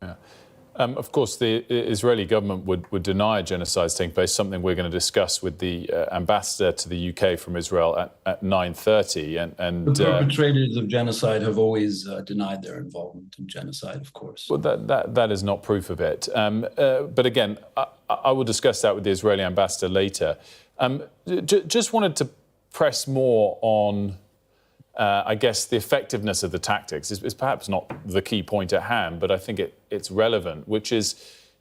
Yeah. Of course, the Israeli government would deny genocide is taking place, something we're going to discuss with the ambassador to the UK from Israel at 9:30. And the perpetrators of genocide have always denied their involvement in genocide, of course. Well, that is not proof of it. But again, I will discuss that with the Israeli ambassador later. Just wanted to press more on, I guess, the effectiveness of the tactics is perhaps not the key point at hand, but I think it's relevant, which is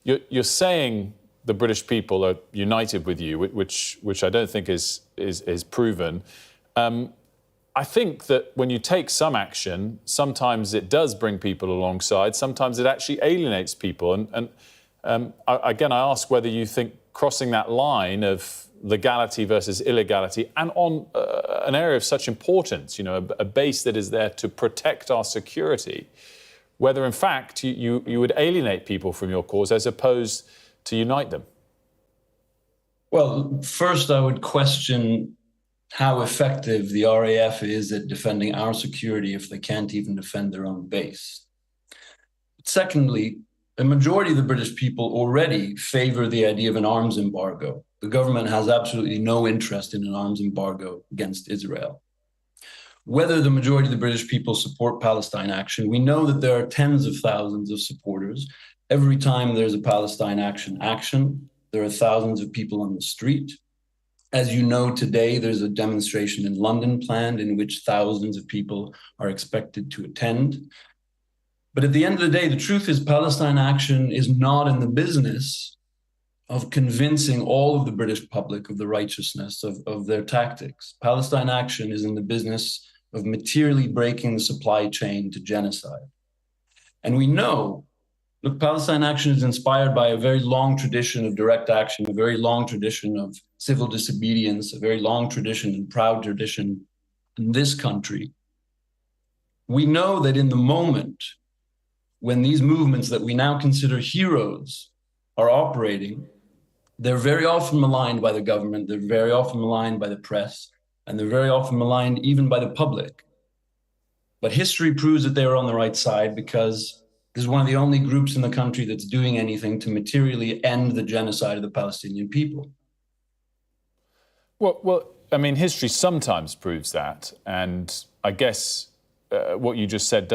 you're saying the British people are united with you, which I don't think is proven. I think that when you take some action, sometimes it does bring people alongside, sometimes it actually alienates people. And again, I ask whether you think crossing that line of legality versus illegality, and on an area of such importance, a base that is there to protect our security, whether in fact you would alienate people from your cause as opposed to unite them. Well, first I would question how effective the RAF is at defending our security if they can't even defend their own base. Secondly, a majority of the British people already favor the idea of an arms embargo. The government has absolutely no interest in an arms embargo against Israel. Whether the majority of the British people support Palestine Action, we know that there are tens of thousands of supporters. Every time there's a Palestine action, there are thousands of people on the street. As you know, today there's a demonstration in London planned in which thousands of people are expected to attend. But at the end of the day, the truth is Palestine Action is not in the business of convincing all of the British public of the righteousness of their tactics. Palestine Action is in the business of materially breaking the supply chain to genocide. And we know, look, Palestine Action is inspired by a very long tradition of direct action, a very long tradition of civil disobedience, a very long tradition and proud tradition in this country. We know that in the moment when these movements that we now consider heroes are operating, they're very often maligned by the government, they're very often maligned by the press, and they're very often maligned even by the public. But history proves that they are on the right side because this is one of the only groups in the country that's doing anything to materially end the genocide of the Palestinian people. Well, I mean, history sometimes proves that. And I guess what you just said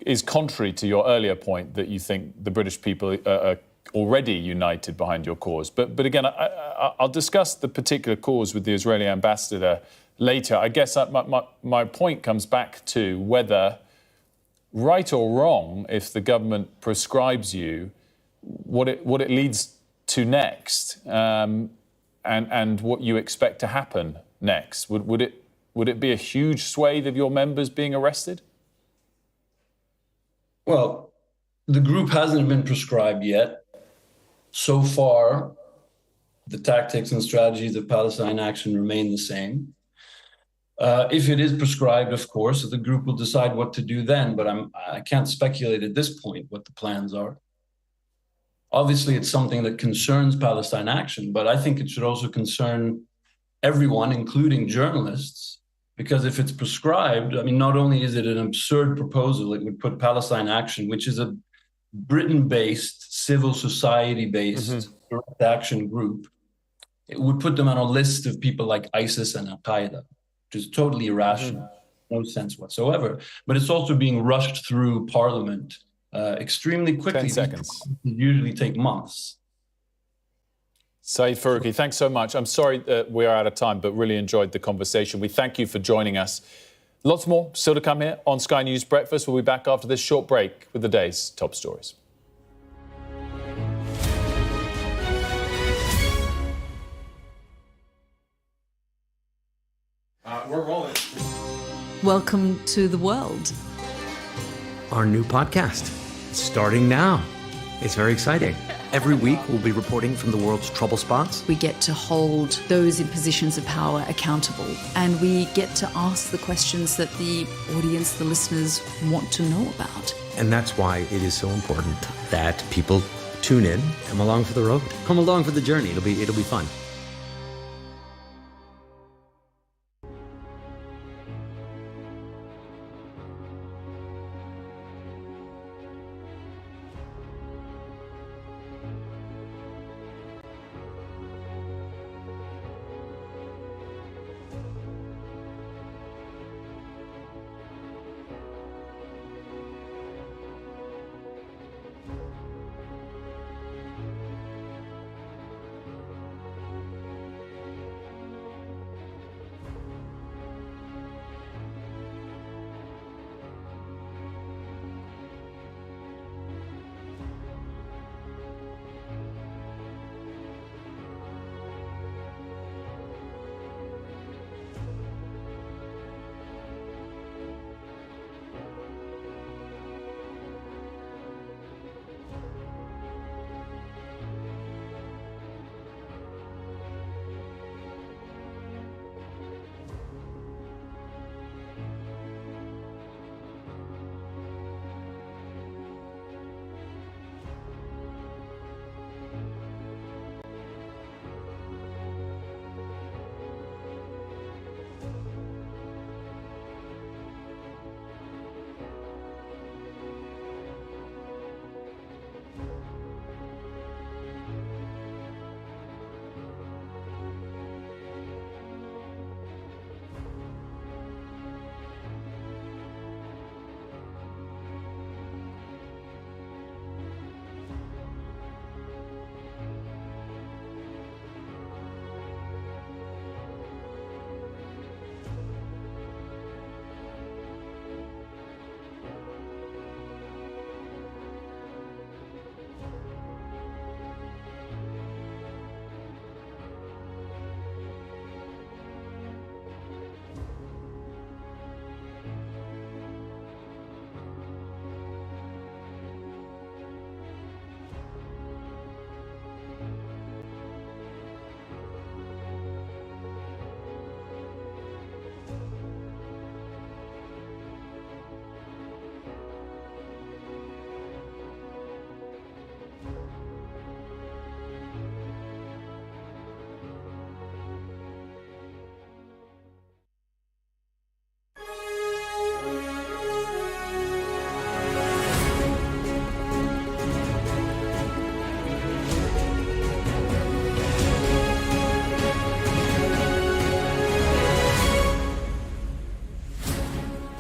is contrary to your earlier point that you think the British people are already united behind your cause. But again, I'll discuss the particular cause with the Israeli ambassador later. I guess my point comes back to whether, right or wrong, if the government prescribes you, what it leads to next, and what you expect to happen next. Would it be a huge swathe of your members being arrested? Well, the group hasn't been prescribed yet. So far, the tactics and strategies of Palestine Action remain the same. If it is prescribed, of course, the group will decide what to do then, but I can't speculate at this point what the plans are. Obviously, it's something that concerns Palestine Action, but I think it should also concern everyone, including journalists, because if it's prescribed, I mean, not only is it an absurd proposal, it would put Palestine Action, which is a Britain-based, civil society-based direct action group, it would put them on a list of people like ISIS and Al-Qaeda, which is totally irrational, no sense whatsoever. But it's also being rushed through Parliament extremely quickly. 10 seconds. These usually take months. Saeed Faruqi, thanks so much. I'm sorry that we are out of time, but really enjoyed the conversation. We thank you for joining us. Lots more still to come here on Sky News Breakfast. We'll be back after this short break with the day's top stories. We're rolling. Welcome to the world. Our new podcast, starting now. It's very exciting. Every week, we'll be reporting from the world's trouble spots. We get to hold those in positions of power accountable, and we get to ask the questions that the audience, the listeners, want to know about. And that's why it is so important that people tune in, come along for the road, come along for the journey. It'll be fun.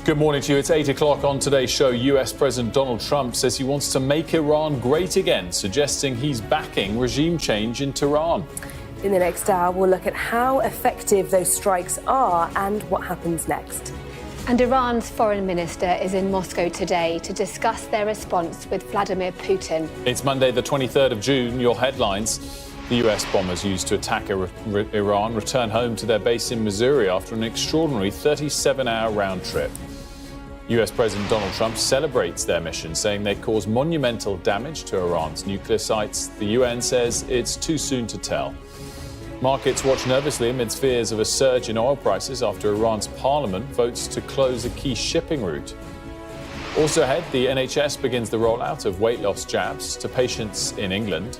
Good morning to you. It's 8 o'clock on today's show. US President Donald Trump says he wants to make Iran great again, suggesting he's backing regime change in Tehran. In the next hour, we'll look at how effective those strikes are and what happens next. And Iran's foreign minister is in Moscow today to discuss their response with Vladimir Putin. It's Monday, the 23rd of June. Your headlines. The US bombers used to attack Iran return home to their base in Missouri after an extraordinary 37-hour round trip. US President Donald Trump celebrates their mission, saying they cause monumental damage to Iran's nuclear sites. The UN says it's too soon to tell. Markets watch nervously amidst fears of a surge in oil prices after Iran's parliament votes to close a key shipping route. Also ahead, the NHS begins the rollout of weight loss jabs to patients in England.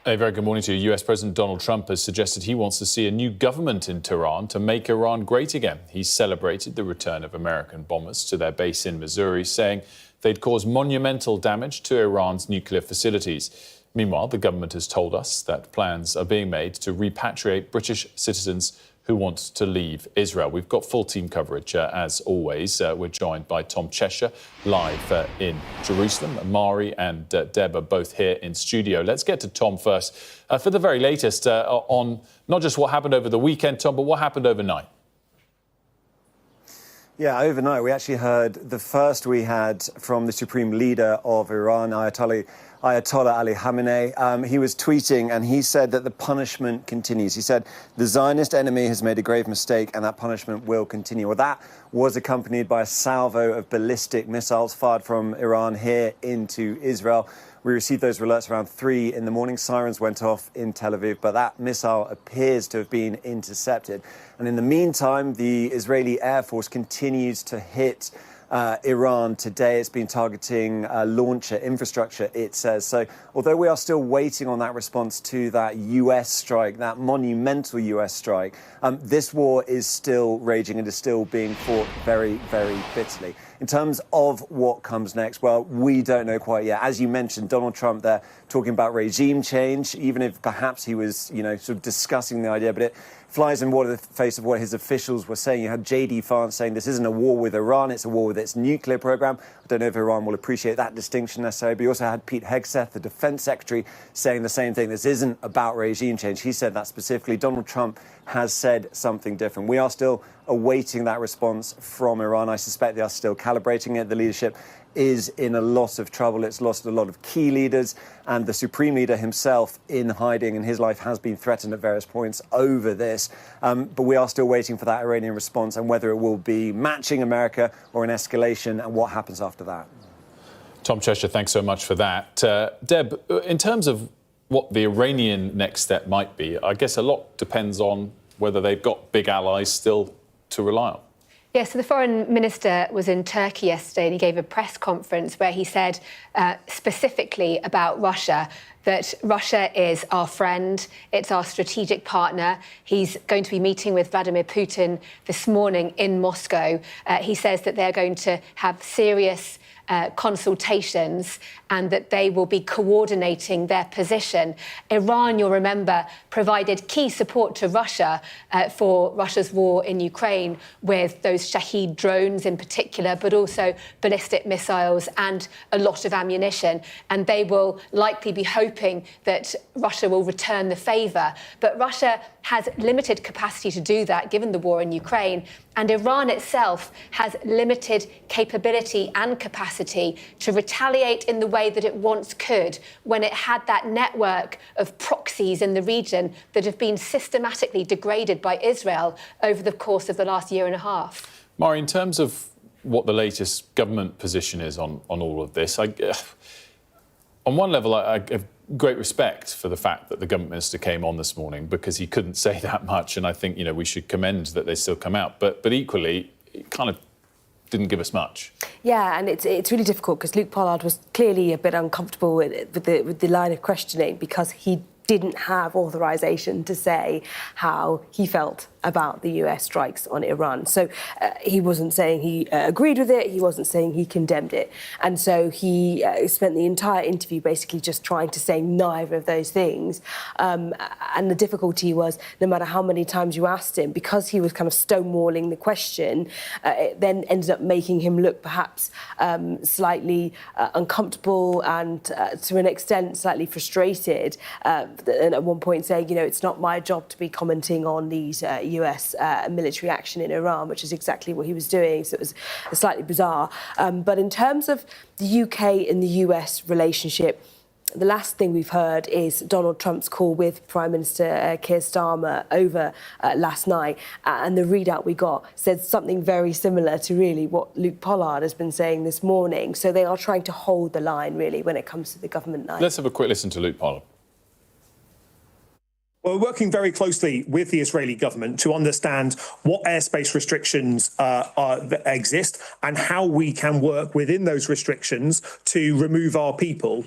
A very good morning to you. US President Donald Trump has suggested he wants to see a new government in Tehran to make Iran great again. He's celebrated the return of American bombers to their base in Missouri, saying they'd cause monumental damage to Iran's nuclear facilities. Meanwhile, the government has told us that plans are being made to repatriate British citizens who want to leave Israel. We've got full team coverage, as always. We're joined by Tom Cheshire, live in Jerusalem. Mari and Deb are both here in studio. Let's get to Tom first. For the very latest on not just what happened over the weekend, Tom, but what happened overnight. Yeah, overnight we actually heard the first we had from the supreme leader of Iran, Ayatollah Ali Khamenei. He was tweeting and he said that the punishment continues. He said the Zionist enemy has made a grave mistake and that punishment will continue. Well, that was accompanied by a salvo of ballistic missiles fired from Iran here into Israel. We received those alerts around 3 in the morning. Sirens went off in Tel Aviv, but that missile appears to have been intercepted. And in the meantime, the Israeli Air Force continues to hit Iran today. It's been targeting launcher infrastructure, it says. So although we are still waiting on that response to that US strike, that monumental US strike, this war is still raging and is still being fought very, very bitterly. In terms of what comes next, well, we don't know quite yet. As you mentioned, Donald Trump there talking about regime change, even if perhaps he was, sort of discussing the idea, but it flies in the face of what his officials were saying. You had J.D. Vance saying this isn't a war with Iran, it's a war with its nuclear program. I don't know if Iran will appreciate that distinction necessarily, but you also had Pete Hegseth, the defense secretary, saying the same thing. This isn't about regime change. He said that specifically. Donald Trump has said something different. We are still awaiting that response from Iran. I suspect they are still calibrating it. The leadership is in a lot of trouble. It's lost a lot of key leaders, and the supreme leader himself in hiding, and his life has been threatened at various points over this. But we are still waiting for that Iranian response and whether it will be matching America or an escalation and what happens after that. Tom Cheshire, thanks so much for that. Deb, in terms of what the Iranian next step might be, I guess a lot depends on whether they've got big allies still to rely on. Yes, so the foreign minister was in Turkey yesterday and he gave a press conference where he said specifically about Russia that Russia is our friend, it's our strategic partner. He's going to be meeting with Vladimir Putin this morning in Moscow. He says that they're going to have serious consultations and that they will be coordinating their position. Iran, you'll remember, provided key support to Russia for Russia's war in Ukraine with those Shahed drones in particular, but also ballistic missiles and a lot of ammunition. And they will likely be hoping that Russia will return the favour. But Russia has limited capacity to do that, given the war in Ukraine. And Iran itself has limited capability and capacity to retaliate in the way that it once could when it had that network of proxies in the region that have been systematically degraded by Israel over the course of the last year and a half. Mari, in terms of what the latest government position is on all of this, on one level, I have great respect for the fact that the government minister came on this morning because he couldn't say that much, and I think we should commend that they still come out. But equally, it kind of didn't give us much. Yeah, and it's really difficult because Luke Pollard was clearly a bit uncomfortable with the line of questioning because he didn't have authorization to say how he felt about the US strikes on Iran. So he wasn't saying he agreed with it, he wasn't saying he condemned it. And so he spent the entire interview basically just trying to say neither of those things. And the difficulty was, no matter how many times you asked him, because he was kind of stonewalling the question, it then ended up making him look perhaps slightly uncomfortable and to an extent slightly frustrated. And at one point saying, you know, it's not my job to be commenting on these US military action in Iran, which is exactly what he was doing. So it was slightly bizarre. But in terms of the UK and the US relationship, the last thing we've heard is Donald Trump's call with Prime Minister Keir Starmer over last night. And the readout we got said something very similar to really what Luke Pollard has been saying this morning. So they are trying to hold the line, really, when it comes to the government line. Let's have a quick listen to Luke Pollard. Well, we're working very closely with the Israeli government to understand what airspace restrictions that exist and how we can work within those restrictions to remove our people.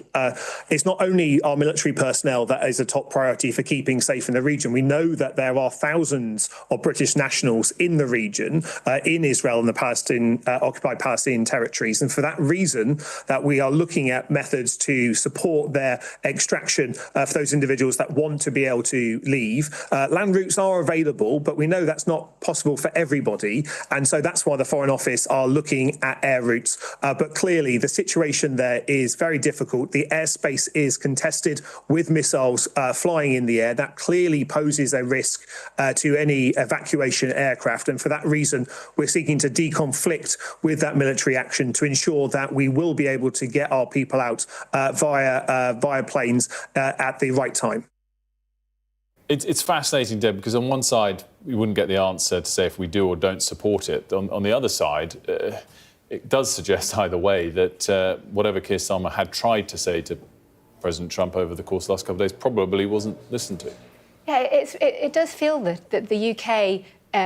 It's not only our military personnel that is a top priority for keeping safe in the region. We know that there are thousands of British nationals in the region, in Israel and the occupied Palestinian territories. And for that reason, that we are looking at methods to support their extraction for those individuals that want to be able to leave. Land routes are available, but we know that's not possible for everybody. And so that's why the Foreign Office are looking at air routes. But clearly, the situation there is very difficult. The airspace is contested with missiles flying in the air. That clearly poses a risk to any evacuation aircraft. And for that reason, we're seeking to deconflict with that military action to ensure that we will be able to get our people out via planes at the right time. It's fascinating, Deb, because on one side, we wouldn't get the answer to say if we do or don't support it. On the other side, it does suggest either way that whatever Keir Starmer had tried to say to President Trump over the course of the last couple of days probably wasn't listened to. Yeah, it does feel that the UK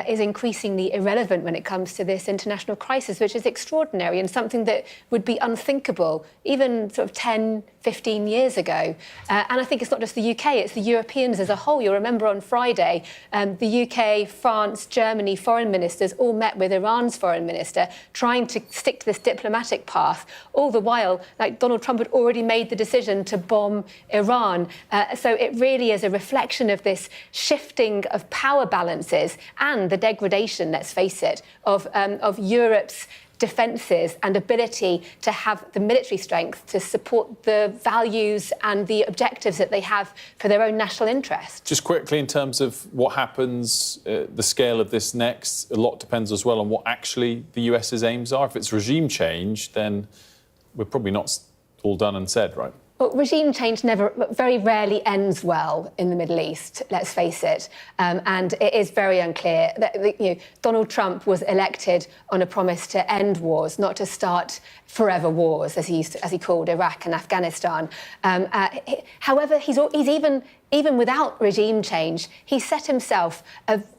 is increasingly irrelevant when it comes to this international crisis, which is extraordinary and something that would be unthinkable even sort of 10, 15 years ago. And I think it's not just the UK, it's the Europeans as a whole. You'll remember on Friday, the UK, France, Germany foreign ministers all met with Iran's foreign minister, trying to stick to this diplomatic path. All the while, like Donald Trump had already made the decision to bomb Iran. So it really is a reflection of this shifting of power balances and the degradation, let's face it, of Europe's defences and ability to have the military strength to support the values and the objectives that they have for their own national interest. Just quickly, in terms of what happens, the scale of this next, a lot depends as well on what actually the US's aims are. If it's regime change, then we're probably not all done and said, right? Well, regime change very rarely ends well in the Middle East, let's face it. And it is very unclear that Donald Trump was elected on a promise to end wars, not to start forever wars, as he called Iraq and Afghanistan. However, he's even without regime change, he set himself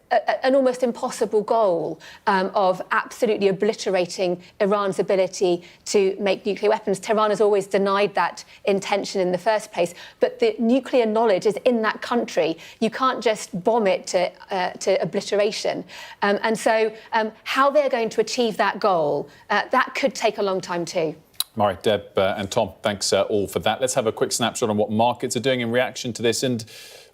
an almost impossible goal of absolutely obliterating Iran's ability to make nuclear weapons. Tehran has always denied that intention in the first place, but the nuclear knowledge is in that country. You can't just bomb it to obliteration. And so how they're going to achieve that goal, that could take a long time too. All right, Deb and Tom, thanks all for that. Let's have a quick snapshot on what markets are doing in reaction to this. And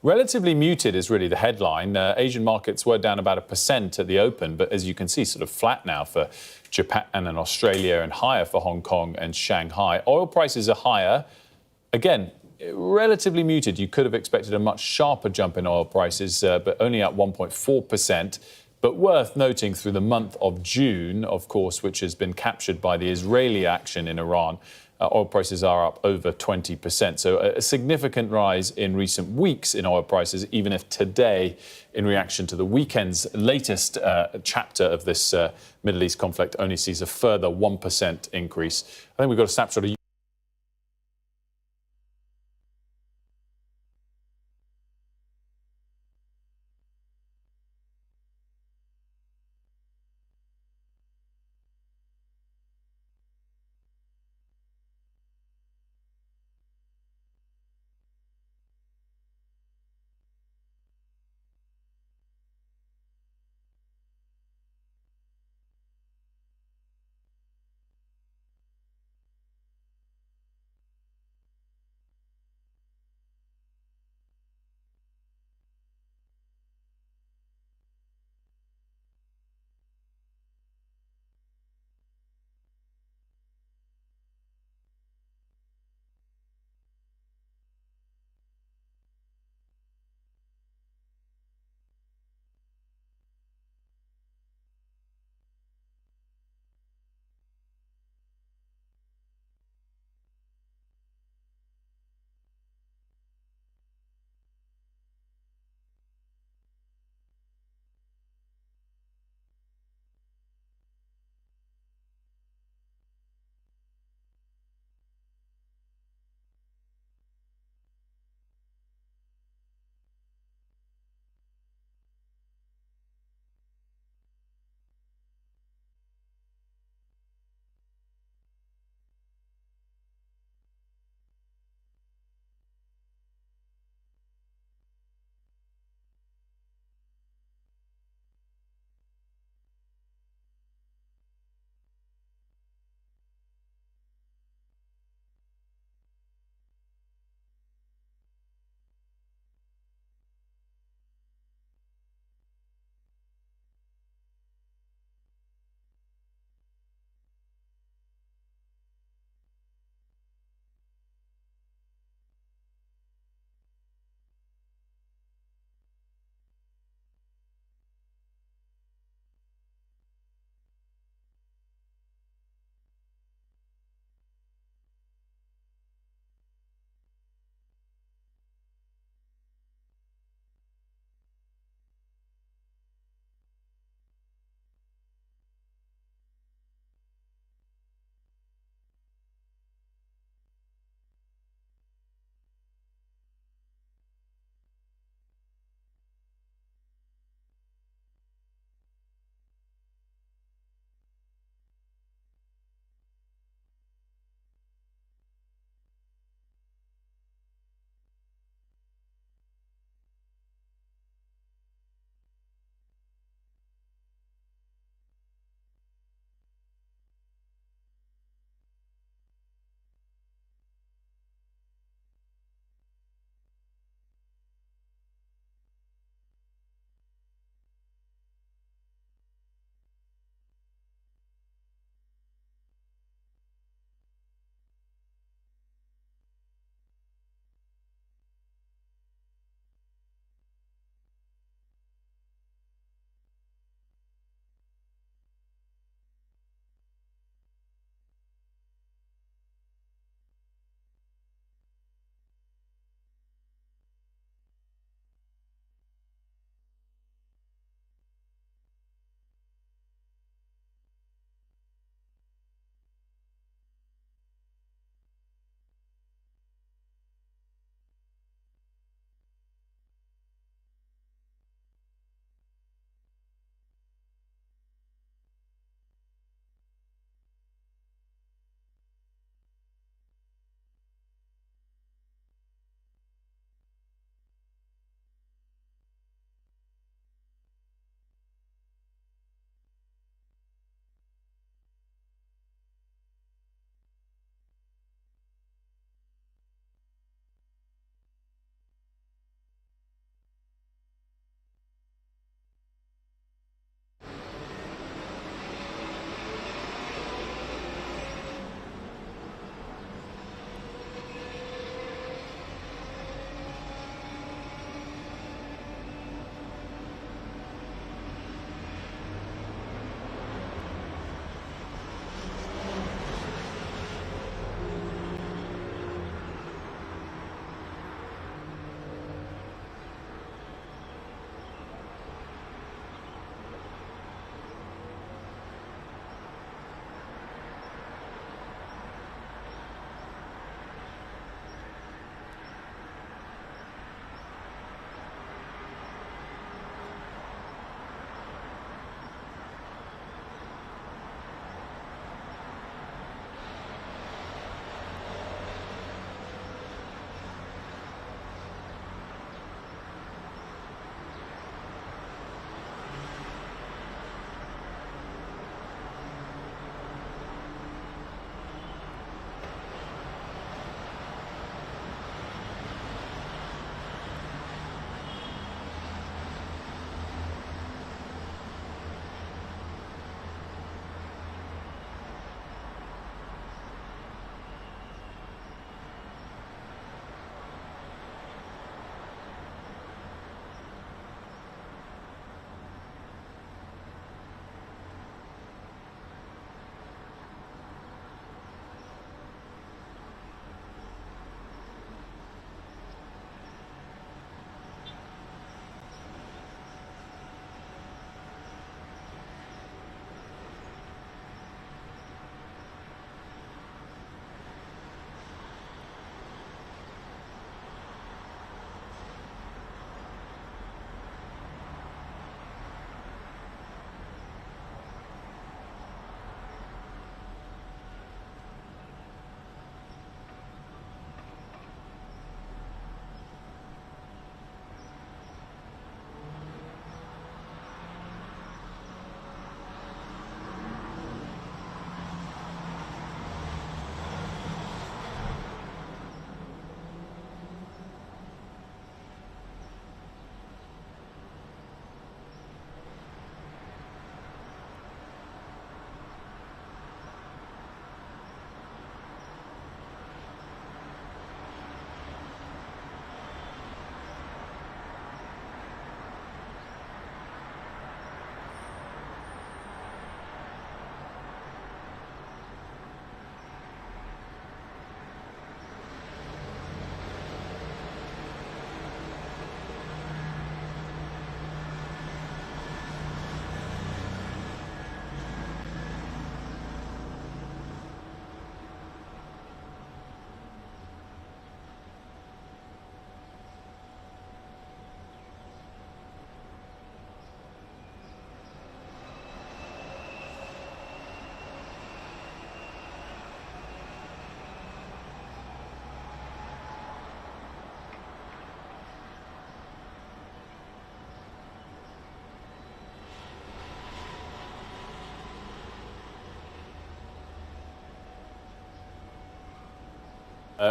relatively muted is really the headline. Asian markets were down about 1% at the open, but as you can see, sort of flat now for Japan and Australia and higher for Hong Kong and Shanghai. Oil prices are higher. Again, relatively muted. You could have expected a much sharper jump in oil prices, but only up 1.4%. But worth noting through the month of June, of course, which has been captured by the Israeli action in Iran, oil prices are up over 20%. So a significant rise in recent weeks in oil prices, even if today, in reaction to the weekend's latest chapter of this Middle East conflict, only sees a further 1% increase. I think we've got a snapshot of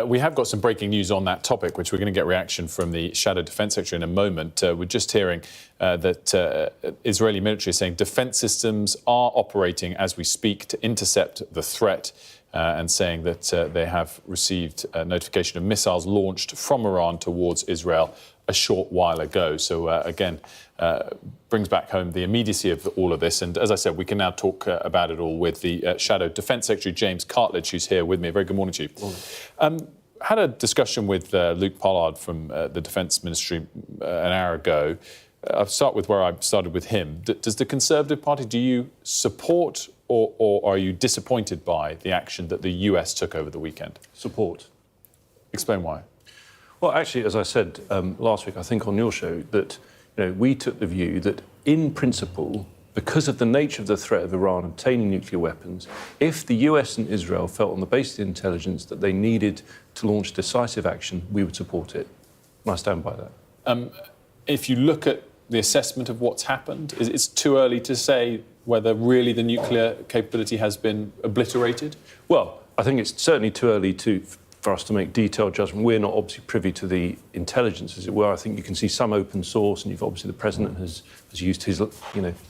We have got some breaking news on that topic, which we're going to get reaction from the Shadow Defence Secretary in a moment. We're just hearing that Israeli military is saying defence systems are operating as we speak to intercept the threat, and saying that they have received a notification of missiles launched from Iran towards Israel a short while ago. So, again, brings back home the immediacy of all of this. And as I said, we can now talk about it all with the Shadow Defence Secretary, James Cartledge, who's here with me. A very good morning to you. Had a discussion with Luke Pollard from the Defence Ministry an hour ago. I'll start with where I started with him. Does the Conservative Party, do you support or are you disappointed by the action that the US took over the weekend? Support. Explain why. Well, actually, as I said last week, I think on your show, that we took the view that, in principle, because of the nature of the threat of Iran obtaining nuclear weapons, if the US and Israel felt on the basis of the intelligence that they needed to launch decisive action, we would support it. And I stand by that. If you look at the assessment of what's happened, it's too early to say whether really the nuclear capability has been obliterated? Well, I think it's certainly too early for us to make detailed judgment. We're not obviously privy to the intelligence, as it were. I think you can see some open source, and you've obviously the president has used his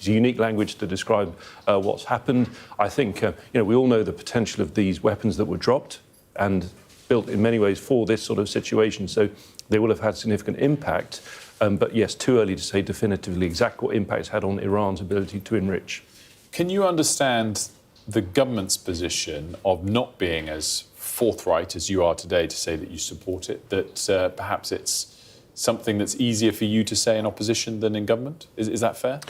unique language to describe what's happened. I think we all know the potential of these weapons that were dropped and built in many ways for this sort of situation, so they will have had significant impact. But yes, too early to say definitively exactly what impact it's had on Iran's ability to enrich. Can you understand the government's position of not being as forthright as you are today to say that you support it, that perhaps it's something that's easier for you to say in opposition than in government? Is that fair?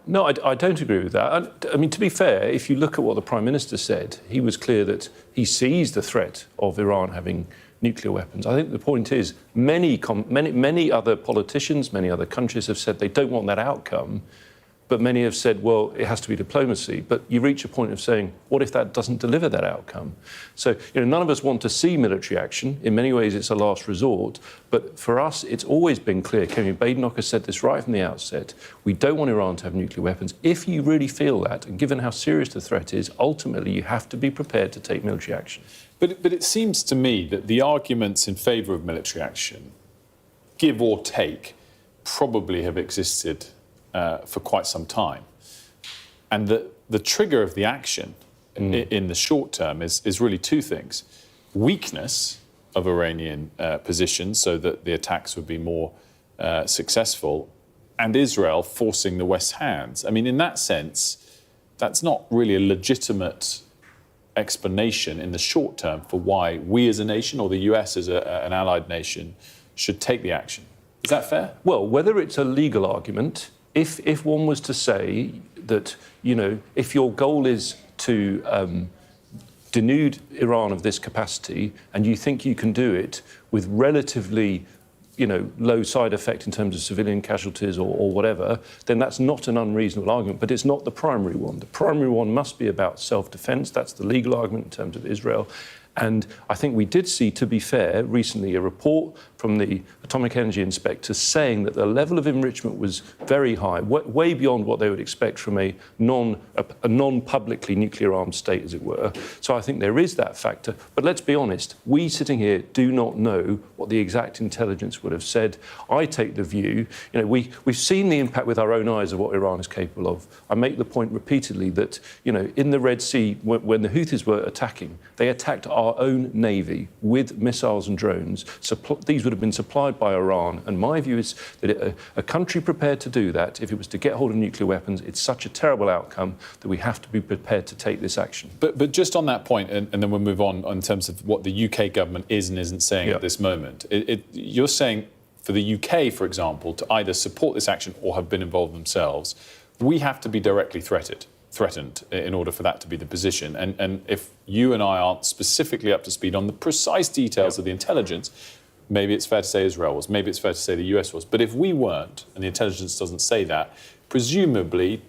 No, I don't agree with that. I mean, to be fair, if you look at what the Prime Minister said, he was clear that he sees the threat of Iran having nuclear weapons. I think the point is many other politicians, many other countries have said they don't want that outcome, but many have said, well, it has to be diplomacy. But you reach a point of saying, what if that doesn't deliver that outcome? So, none of us want to see military action. In many ways, it's a last resort. But for us, it's always been clear, Kemi Badenoch has said this right from the outset, we don't want Iran to have nuclear weapons. If you really feel that, and given how serious the threat is, ultimately you have to be prepared to take military action. But it seems to me that the arguments in favour of military action, give or take, probably have existed for quite some time. And the trigger of the action in the short term is really two things. Weakness of Iranian positions so that the attacks would be more successful, and Israel forcing the West's hands. I mean, in that sense, that's not really a legitimate explanation in the short term for why we as a nation, or the US as an allied nation, should take the action. Is that fair? Well, whether it's a legal argument, if one was to say that, if your goal is to denude Iran of this capacity and you think you can do it with relatively low side effect in terms of civilian casualties or whatever, then that's not an unreasonable argument, but it's not the primary one. The primary one must be about self-defence. That's the legal argument in terms of Israel. And I think we did see, to be fair, recently a report from the Atomic Energy Inspector saying that the level of enrichment was very high, way beyond what they would expect from a non-publicly nuclear-armed state, as it were. So I think there is that factor. But let's be honest, we sitting here do not know what the exact intelligence would have said. I take the view, we've seen the impact with our own eyes of what Iran is capable of. I make the point repeatedly that, in the Red Sea, when the Houthis were attacking, they attacked our own navy with missiles and drones. These would have been supplied by Iran. And my view is that a country prepared to do that, if it was to get hold of nuclear weapons, it's such a terrible outcome that we have to be prepared to take this action. But just on that point, and then we'll move on in terms of what the UK government is and isn't saying at this moment. You're saying for the UK, for example, to either support this action or have been involved themselves, we have to be directly threatened in order for that to be the position. And if you and I aren't specifically up to speed on the precise details of the intelligence, maybe it's fair to say Israel was, maybe it's fair to say the US was. But if we weren't, and the intelligence doesn't say that, presumably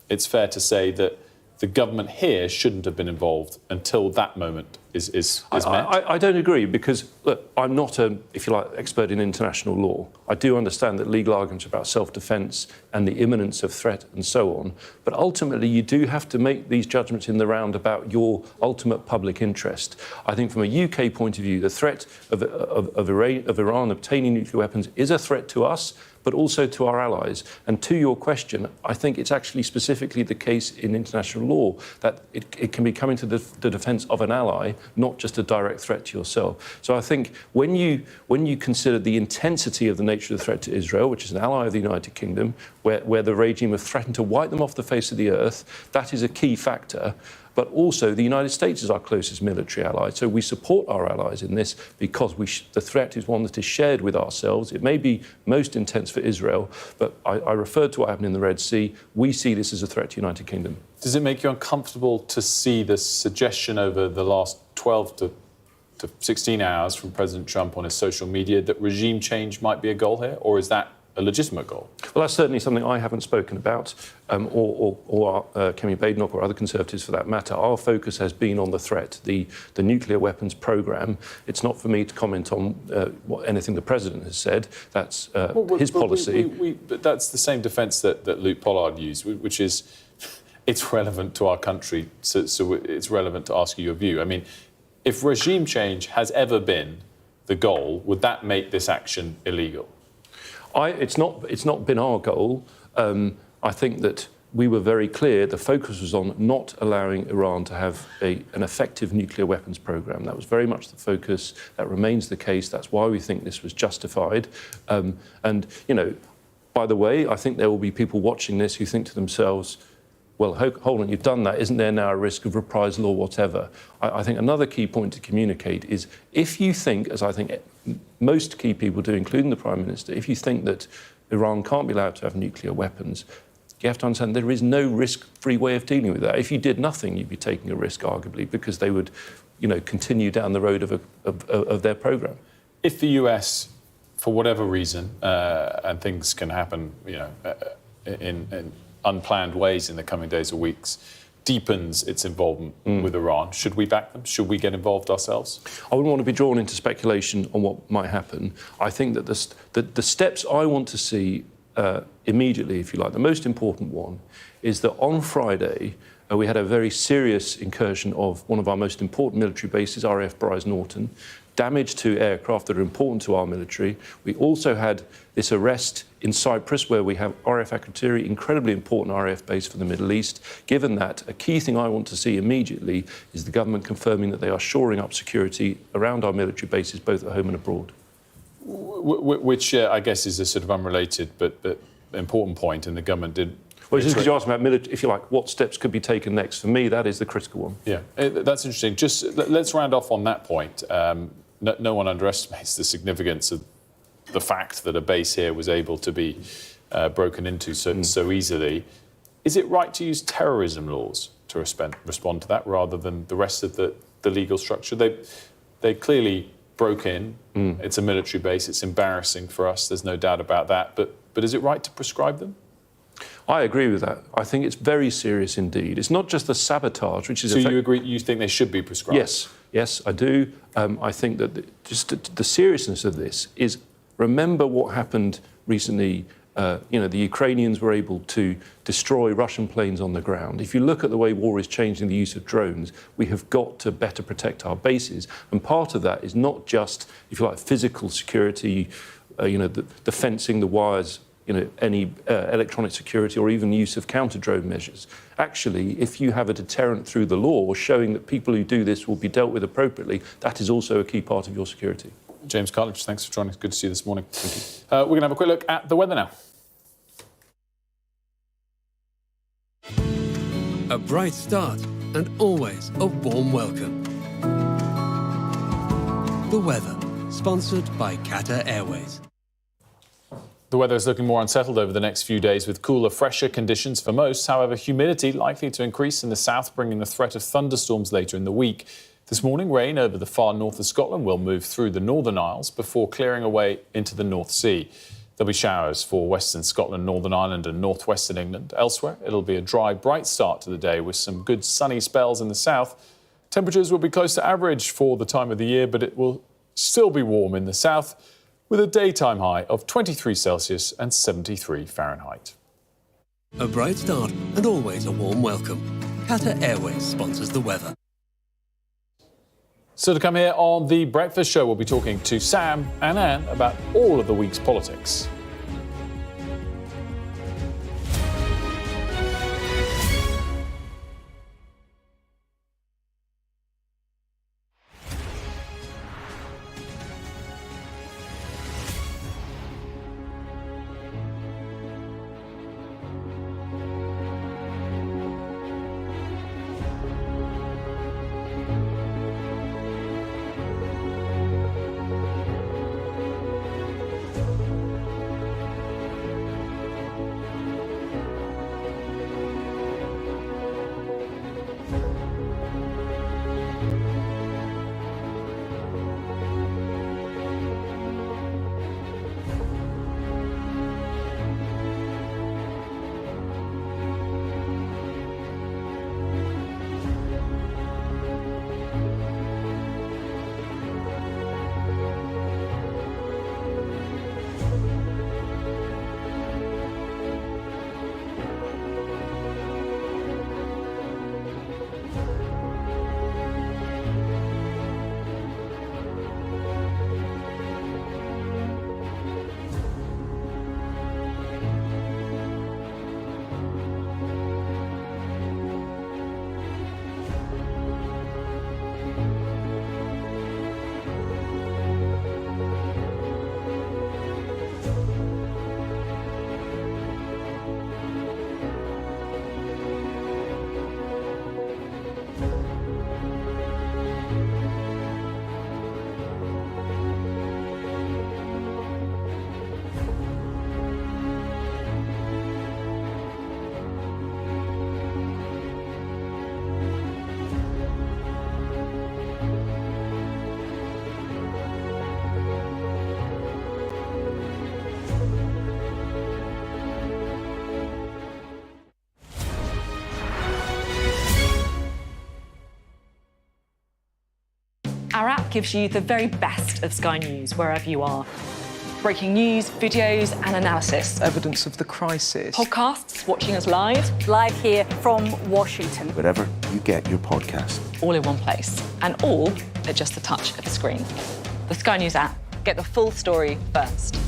it's fair to say that the government here shouldn't have been involved until that moment is met? I don't agree, because, look, I'm not a, if you like, expert in international law. I do understand that legal arguments about self-defence and the imminence of threat and so on, but ultimately you do have to make these judgments in the round about your ultimate public interest. I think from a UK point of view, the threat of Iran obtaining nuclear weapons is a threat to us, but also to our allies. And to your question, I think it's actually specifically the case in international law that it can be coming to the defence of an ally, not just a direct threat to yourself. So I think when you consider the intensity of the nature of the threat to Israel, which is an ally of the United Kingdom, where the regime have threatened to wipe them off the face of the earth, that is a key factor. But also the United States is our closest military ally. So we support our allies in this because the threat is one that is shared with ourselves. It may be most intense for Israel, but I referred to what happened in the Red Sea. We see this as a threat to the United Kingdom. Does it make you uncomfortable to see the suggestion over the last 12 to 16 hours from President Trump on his social media that regime change might be a goal here, or is that a legitimate goal? Well, that's certainly something I haven't spoken about, or Kemi Badenoch or other Conservatives for that matter. Our focus has been on the threat, the nuclear weapons programme. It's not for me to comment on anything the President has said. That's his policy. But that's the same defence that Luke Pollard used, which is it's relevant to our country, so it's relevant to ask you your view. I mean, if regime change has ever been the goal, would that make this action illegal? It's not been our goal. I think that we were very clear. The focus was on not allowing Iran to have an effective nuclear weapons programme. That was very much the focus. That remains the case. That's why we think this was justified. And, you know, by the way, I think there will be people watching this who think to themselves, well, hold on, you've done that. Isn't there now a risk of reprisal or whatever? I think another key point to communicate is if you think, as I think most key people do, including the Prime Minister, if you think that Iran can't be allowed to have nuclear weapons, you have to understand there is no risk-free way of dealing with that. If you did nothing, you'd be taking a risk, arguably, because they would, you know, continue down the road of their programme. If the US, for whatever reason, and things can happen, you know, in unplanned ways in the coming days or weeks, deepens its involvement with Iran, should we back them? Should we get involved ourselves? I wouldn't want to be drawn into speculation on what might happen. I think that the steps I want to see immediately, if you like, the most important one is that on Friday we had a very serious incursion of one of our most important military bases, RAF Bryce Norton, damage to aircraft that are important to our military. We also had this arrest in Cyprus, where we have RAF Qatari, incredibly important RAF base for the Middle East. Given that, a key thing I want to see immediately is the government confirming that they are shoring up security around our military bases, both at home and abroad. Which I guess is a sort of unrelated but important point, and the government did. Well, just because you asked about military, if you like, what steps could be taken next, for me, that is the critical one. Yeah, that's interesting. Just let's round off on that point. No one underestimates the significance of the fact that a base here was able to be broken into so easily. Is it right to use terrorism laws to respond to that rather than the rest of the legal structure? They clearly broke in. It's a military base. It's embarrassing for us. There's no doubt about that. But is it right to prescribe them? I agree with that. I think it's very serious indeed. It's not just the sabotage, which is... So you agree, you think they should be prescribed? Yes, I do. I think that just the seriousness of this is, remember what happened recently. The Ukrainians were able to destroy Russian planes on the ground. If you look at the way war is changing the use of drones, we have got to better protect our bases. And part of that is not just, if you like, physical security, the fencing, the wires, any electronic security or even use of counter-drone measures. Actually, if you have a deterrent through the law showing that people who do this will be dealt with appropriately, that is also a key part of your security. James Cartledge, thanks for joining us. Good to see you this morning. Thank you. We're going to have a quick look at the weather now. A bright start and always a warm welcome. The weather, sponsored by Qatar Airways. The weather is looking more unsettled over the next few days with cooler, fresher conditions for most. However, humidity likely to increase in the south, bringing the threat of thunderstorms later in the week. This morning, rain over the far north of Scotland will move through the Northern Isles before clearing away into the North Sea. There'll be showers for western Scotland, Northern Ireland and northwestern England. Elsewhere, it'll be a dry, bright start to the day with some good sunny spells in the south. Temperatures will be close to average for the time of the year, but it will still be warm in the south with a daytime high of 23 Celsius and 73 Fahrenheit. A bright start and always a warm welcome. Qatar Airways sponsors the weather. So to come here on The Breakfast Show, we'll be talking to Sam and Anne about all of the week's politics. Our app gives you the very best of Sky News wherever you are. Breaking news, videos and analysis. Evidence of the crisis. Podcasts, watching us live. Live here from Washington. Wherever you get your podcast. All in one place. And all at just the touch of a screen. The Sky News app. Get the full story first.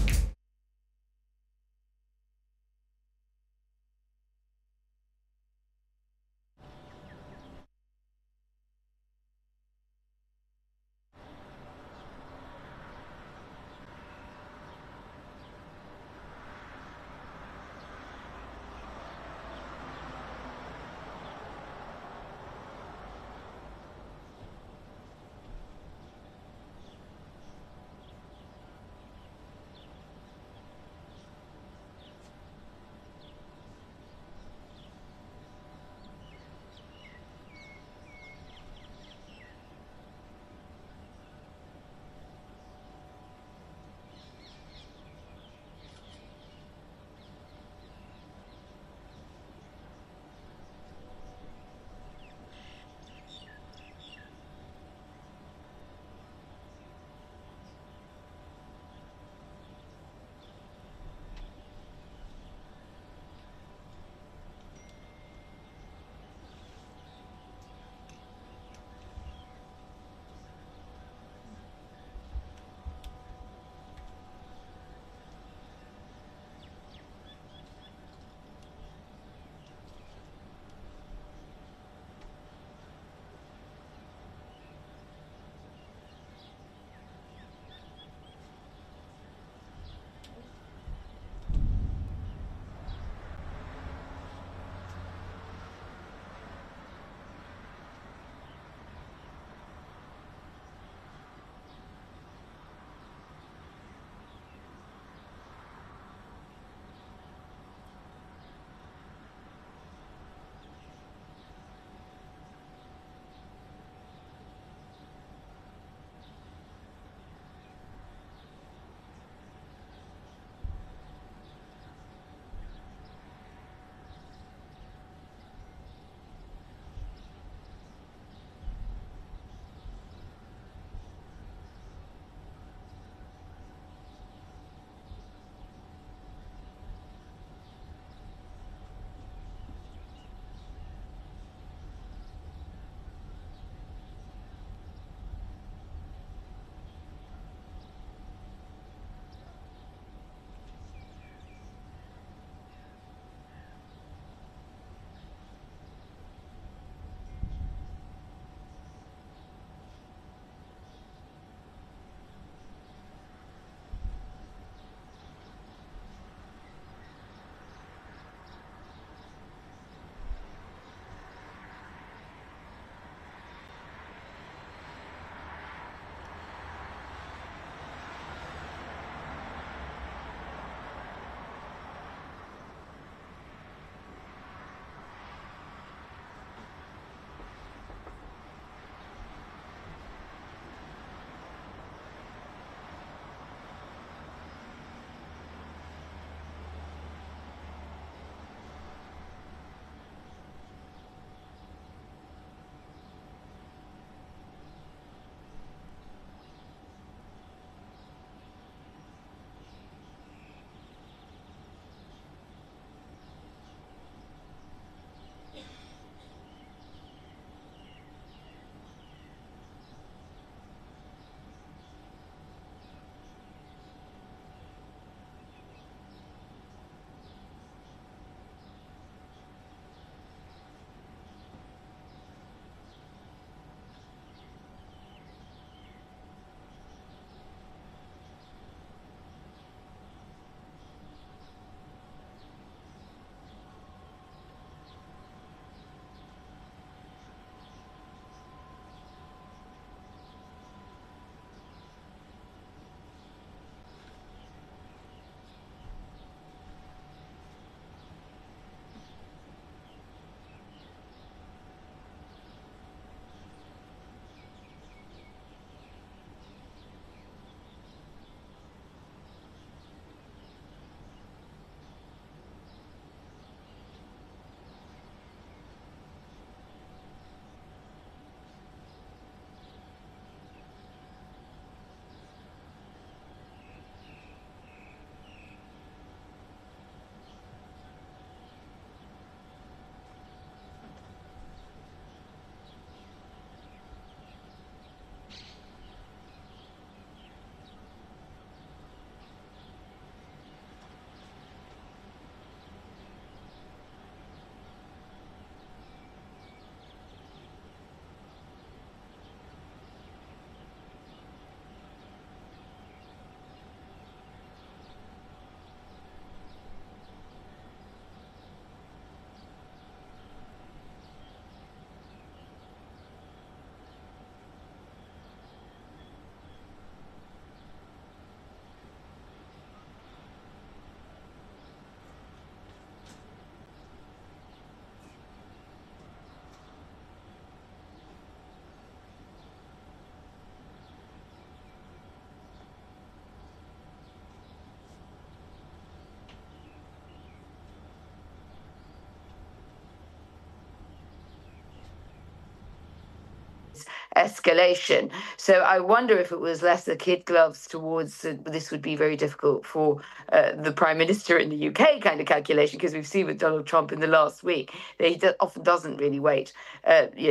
escalation. So I wonder if it was less the kid gloves towards this would be very difficult for the Prime Minister in the UK kind of calculation, because we've seen with Donald Trump in the last week that he often doesn't really wait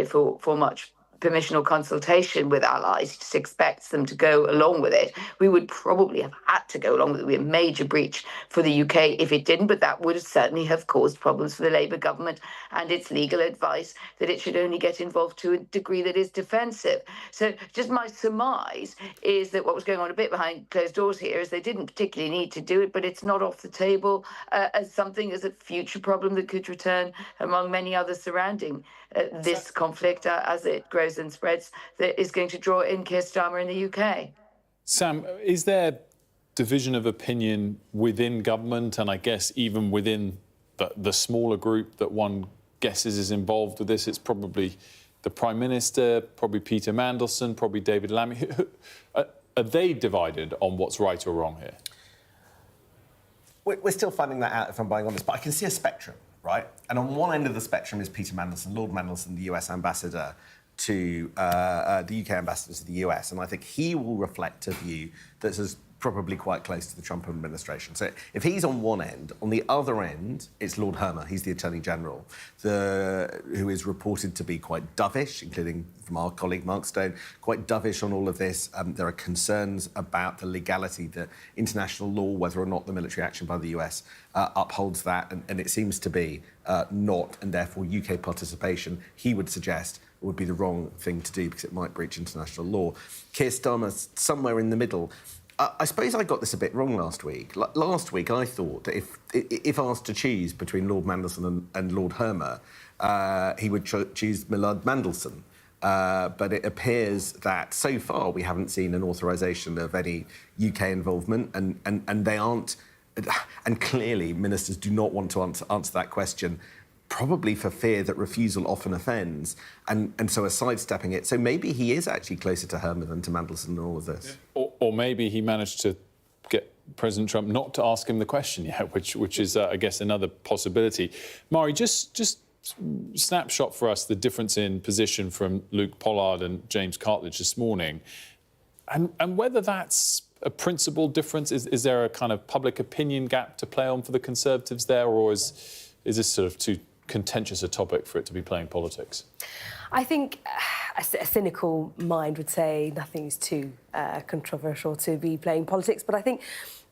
for much permission or consultation with allies. He just expects them to go along with it. We would probably have had to go along with it. It would be a major breach for the UK if it didn't, but that would certainly have caused problems for the Labour government and its legal advice that it should only get involved to a degree that is defensive. So just my surmise is that what was going on a bit behind closed doors here is they didn't particularly need to do it, but it's not off the table as a future problem that could return among many others surrounding this conflict as it grows and spreads, that is going to draw in Keir Starmer in the UK. Sam, is there division of opinion within government, and I guess even within the smaller group that one guesses is involved with this? It's probably the Prime Minister, probably Peter Mandelson, probably David Lammy. Are they divided on what's right or wrong here? We're still finding that out, if I'm being honest, but I can see a spectrum, right? And on one end of the spectrum is Peter Mandelson, Lord Mandelson, the US ambassador to the UK ambassador to the US, and I think he will reflect a view that's probably quite close to the Trump administration. So if he's on one end, on the other end, it's Lord Hermer. He's the Attorney General, who is reported to be quite dovish, including from our colleague Mark Stone, quite dovish on all of this. There are concerns about the legality, the international law, whether or not the military action by the US upholds that, and it seems to be not, and therefore UK participation, he would suggest, would be the wrong thing to do because it might breach international law. Keir Starmer's somewhere in the middle. I suppose I got this a bit wrong last week. Last week, I thought that if asked to choose between Lord Mandelson and Lord Hermer, he would choose Millard Mandelson. But it appears that so far we haven't seen an authorisation of any UK involvement, and they aren't. And clearly, ministers do not want to answer that question, probably for fear that refusal often offends, and so are sidestepping it. So maybe he is actually closer to Hermer than to Mandelson in all of this. Yeah. Or maybe he managed to get President Trump not to ask him the question yet, which is, I guess, another possibility. Mari, just snapshot for us the difference in position from Luke Pollard and James Cartledge this morning, and whether that's a principled difference. Is there a kind of public opinion gap to play on for the Conservatives there, or is this sort of too contentious a topic for it to be playing politics? I think a cynical mind would say nothing's too controversial to be playing politics, but I think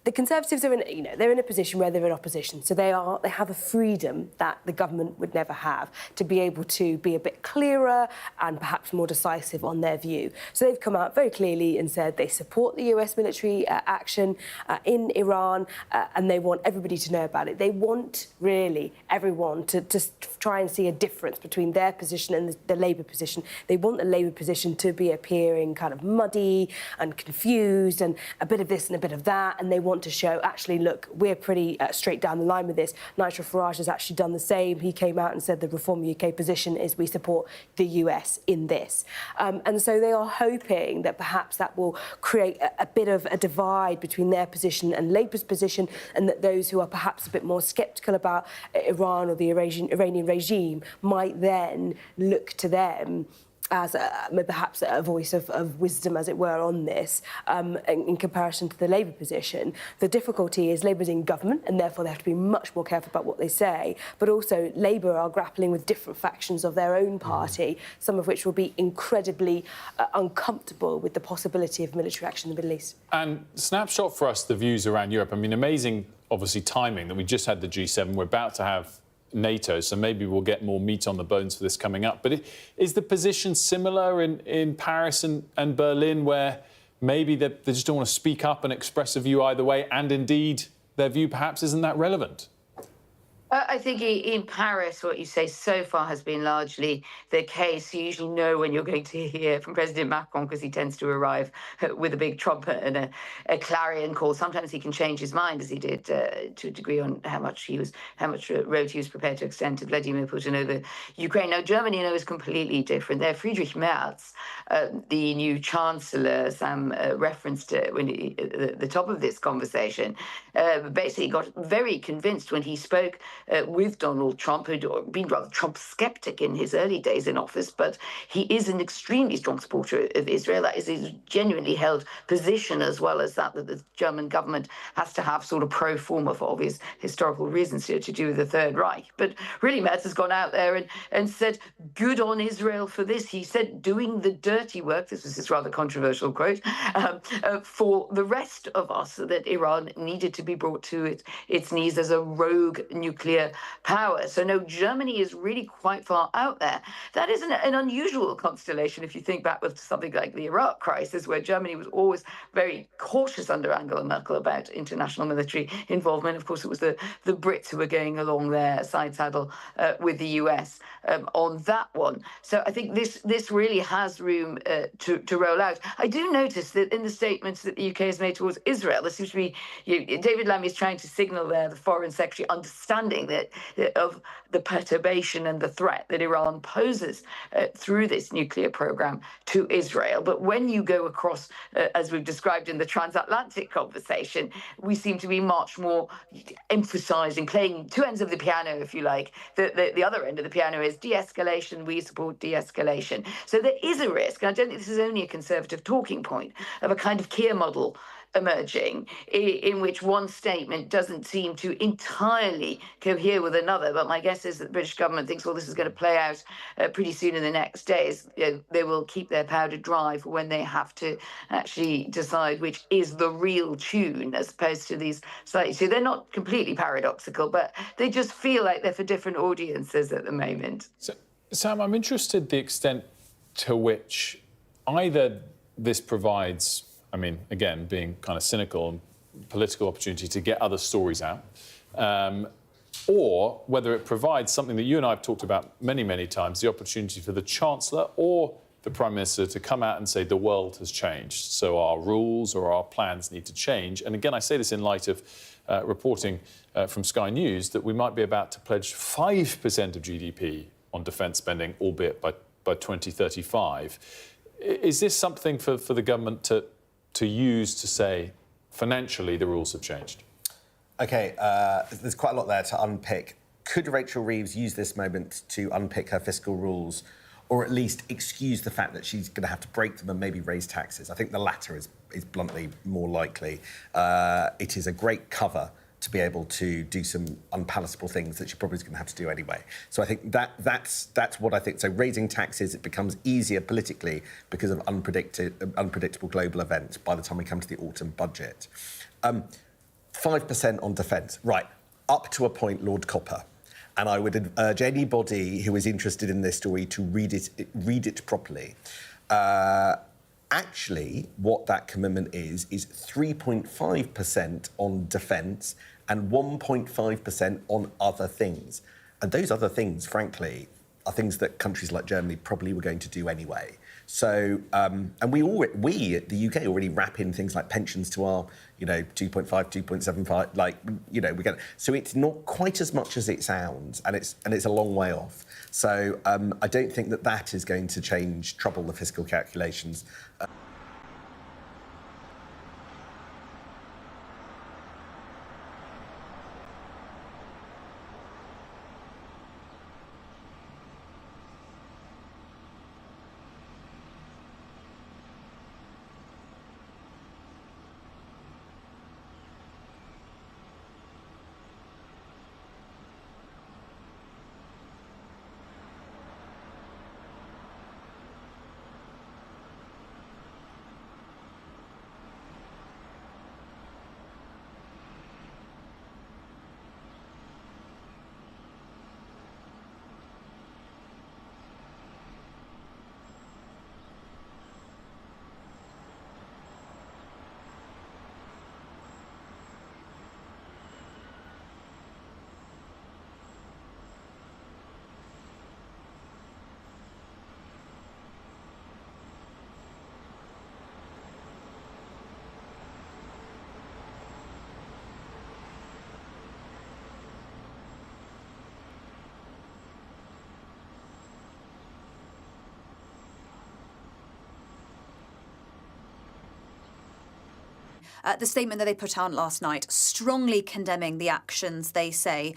the Conservatives are they're in a position where they're in opposition, so they have a freedom that the government would never have to be able to be a bit clearer and perhaps more decisive on their view. So they've come out very clearly and said they support the US military action in Iran, and they want everybody to know about it. They want really everyone to try and see a difference between their position and the Labour position. They want the Labour position to be appearing kind of muddy and confused and a bit of this and a bit of that, and they want to show, actually, look, we're pretty straight down the line with this. Nigel Farage has actually done the same. He came out and said the Reform UK position is we support the US in this. And so they are hoping that perhaps that will create a bit of a divide between their position and Labour's position, and that those who are perhaps a bit more sceptical about Iran or the Iranian regime might then look to them as perhaps a voice of wisdom, as it were, on this, in comparison to the Labour position. The difficulty is Labour's in government, and therefore they have to be much more careful about what they say, but also Labour are grappling with different factions of their own party, some of which will be incredibly uncomfortable with the possibility of military action in the Middle East. And snapshot for us the views around Europe. I mean, amazing, obviously, timing that we just had the G7. We're about to have NATO, so maybe we'll get more meat on the bones for this coming up. But is the position similar in Paris and Berlin, where maybe they just don't want to speak up and express a view either way, and indeed their view perhaps isn't that relevant? I think in Paris, what you say so far has been largely the case. You usually know when you're going to hear from President Macron, because he tends to arrive with a big trumpet and a clarion call. Sometimes he can change his mind, as he did to a degree, on how much road he was prepared to extend to Vladimir Putin over Ukraine. Now, Germany, is completely different. There, Friedrich Merz, the new chancellor, Sam referenced when at the top of this conversation, basically got very convinced when he spoke with Donald Trump, who'd been rather Trump skeptic in his early days in office, but he is an extremely strong supporter of Israel. That is his genuinely held position, as well as that the German government has to have sort of pro forma for obvious historical reasons here to do with the Third Reich. But really, Merz has gone out there and said, good on Israel for this. He said, doing the dirty work, this was his rather controversial quote, for the rest of us, that Iran needed to be brought to its knees as a rogue nuclear power. So no, Germany is really quite far out there. That is an unusual constellation if you think back to something like the Iraq crisis, where Germany was always very cautious under Angela Merkel about international military involvement. Of course, it was the Brits who were going along their side saddle with the US on that one. So I think this really has room to roll out. I do notice that in the statements that the UK has made towards Israel, there seems to be, David Lammy is trying to signal there, the Foreign Secretary, understanding that of the perturbation and the threat that Iran poses through this nuclear program to Israel. But when you go across, as we've described in the transatlantic conversation, we seem to be much more emphasizing, playing two ends of the piano, if you like. The other end of the piano is de-escalation. We support de-escalation. So there is a risk, and I don't think this is only a Conservative talking point, of a kind of Keir model emerging, in which one statement doesn't seem to entirely cohere with another. But my guess is that the British government thinks, well, this is going to play out pretty soon in the next days. They will keep their powder dry for when they have to actually decide which is the real tune, as opposed to these slightly. So they're not completely paradoxical, but they just feel like they're for different audiences at the moment. So, Sam, I'm interested the extent to which either this provides, I mean, again, being kind of cynical, political opportunity to get other stories out, or whether it provides something that you and I have talked about many, many times, the opportunity for the Chancellor or the Prime Minister to come out and say the world has changed, so our rules or our plans need to change. And again, I say this in light of reporting from Sky News that we might be about to pledge 5% of GDP on defence spending, albeit by 2035. Is this something for the government to use to say, financially, the rules have changed? OK, there's quite a lot there to unpick. Could Rachel Reeves use this moment to unpick her fiscal rules, or at least excuse the fact that she's going to have to break them and maybe raise taxes? I think the latter is bluntly more likely. It is a great cover to be able to do some unpalatable things that she probably is going to have to do anyway. So I think that's what I think. So raising taxes, it becomes easier politically because of unpredictable global events by the time we come to the autumn budget. 5% on defence, right, up to a point, Lord Copper. And I would urge anybody who is interested in this story to read it properly. Actually, what that commitment is 3.5% on defence and 1.5% on other things. And those other things, frankly, are things that countries like Germany probably were going to do anyway. So, and we at the UK already wrap in things like pensions to our, 2.5, 2.75, we get. So it's not quite as much as it sounds, and it's a long way off. So I don't think that is going to trouble the fiscal calculations. the statement that they put out last night, strongly condemning the actions, they say.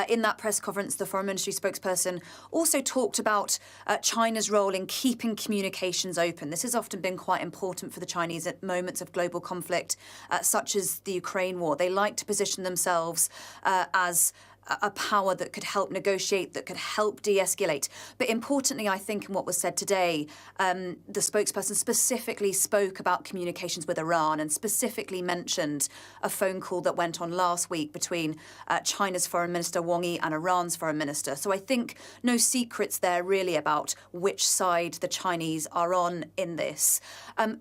In that press conference, the Foreign Ministry spokesperson also talked about China's role in keeping communications open. This has often been quite important for the Chinese at moments of global conflict, such as the Ukraine war. They like to position themselves as a power that could help negotiate, that could help de-escalate. But importantly, I think in what was said today, the spokesperson specifically spoke about communications with Iran and specifically mentioned a phone call that went on last week between China's Foreign Minister Wang Yi and Iran's Foreign Minister. So I think no secrets there really about which side the Chinese are on in this.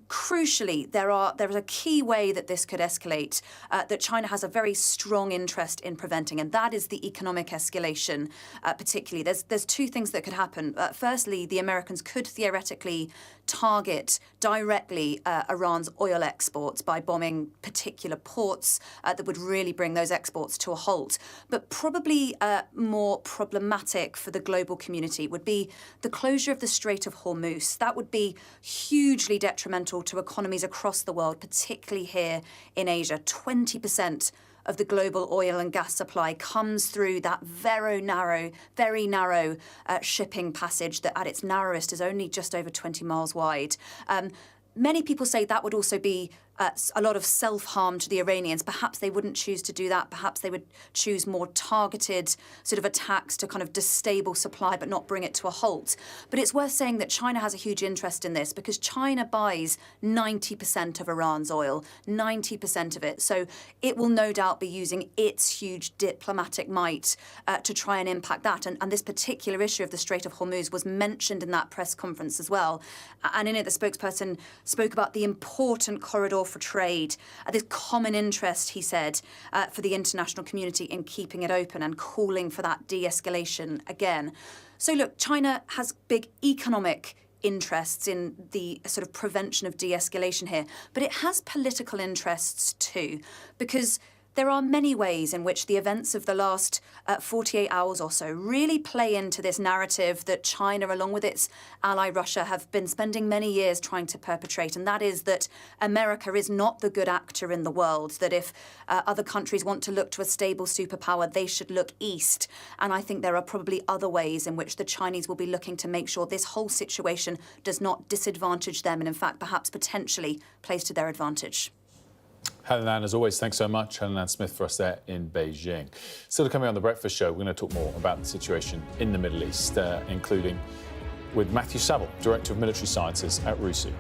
Crucially, there is a key way that this could escalate that China has a very strong interest in preventing, and that is the economic escalation, particularly. There's two things that could happen. Firstly, the Americans could theoretically target directly Iran's oil exports by bombing particular ports that would really bring those exports to a halt. But probably more problematic for the global community would be the closure of the Strait of Hormuz. That would be hugely detrimental to economies across the world, particularly here in Asia. 20% of the global oil and gas supply comes through that very narrow shipping passage that at its narrowest is only just over 20 miles wide. Many people say that would also be a lot of self-harm to the Iranians. Perhaps they wouldn't choose to do that. Perhaps they would choose more targeted sort of attacks to kind of destabilize supply but not bring it to a halt. But it's worth saying that China has a huge interest in this because China buys 90% of Iran's oil, 90% of it. So it will no doubt be using its huge diplomatic might to try and impact that. And this particular issue of the Strait of Hormuz was mentioned in that press conference as well. And in it, the spokesperson spoke about the important corridor for trade, this common interest, he said, for the international community in keeping it open and calling for that de-escalation again. So look, China has big economic interests in the sort of prevention of de-escalation here, but it has political interests too, because there are many ways in which the events of the last 48 hours or so really play into this narrative that China, along with its ally Russia, have been spending many years trying to perpetrate, and that is that America is not the good actor in the world, that if other countries want to look to a stable superpower, they should look east. And I think there are probably other ways in which the Chinese will be looking to make sure this whole situation does not disadvantage them and, in fact, perhaps potentially plays to their advantage. Helen Ann, as always, thanks so much. Helen Ann Smith for us there in Beijing. Still coming on The Breakfast Show, we're going to talk more about the situation in the Middle East, including with Matthew Saville, Director of Military Sciences at RUSU.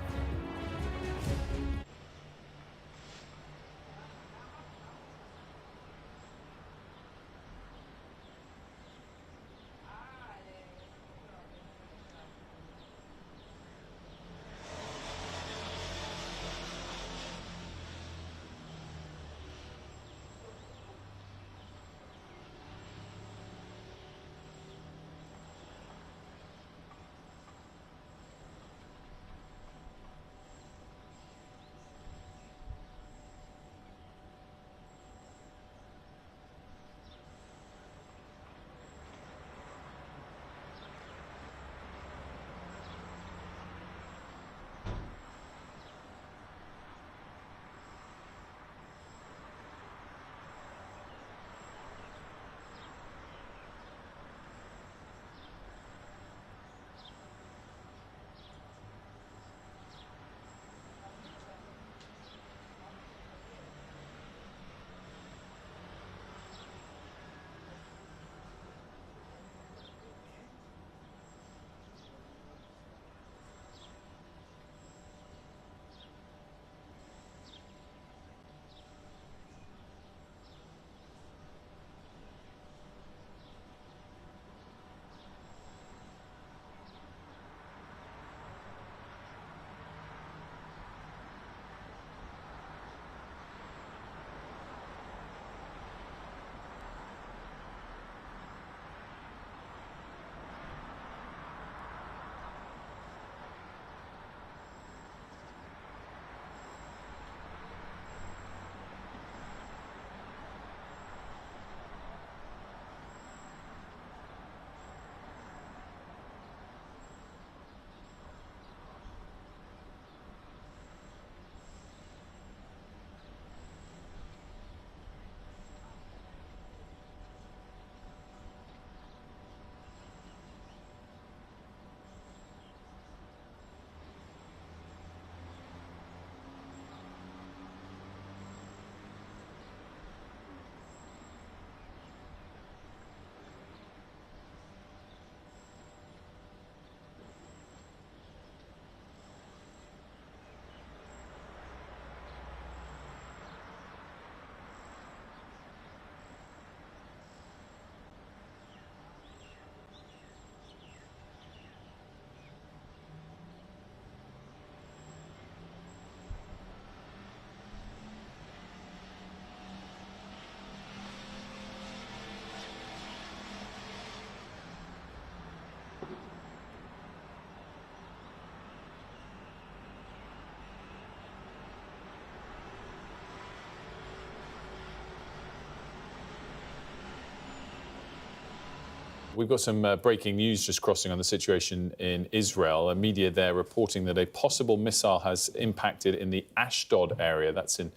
We've got some breaking news just crossing on the situation in Israel. A media there reporting that a possible missile has impacted in the Ashdod area. That's in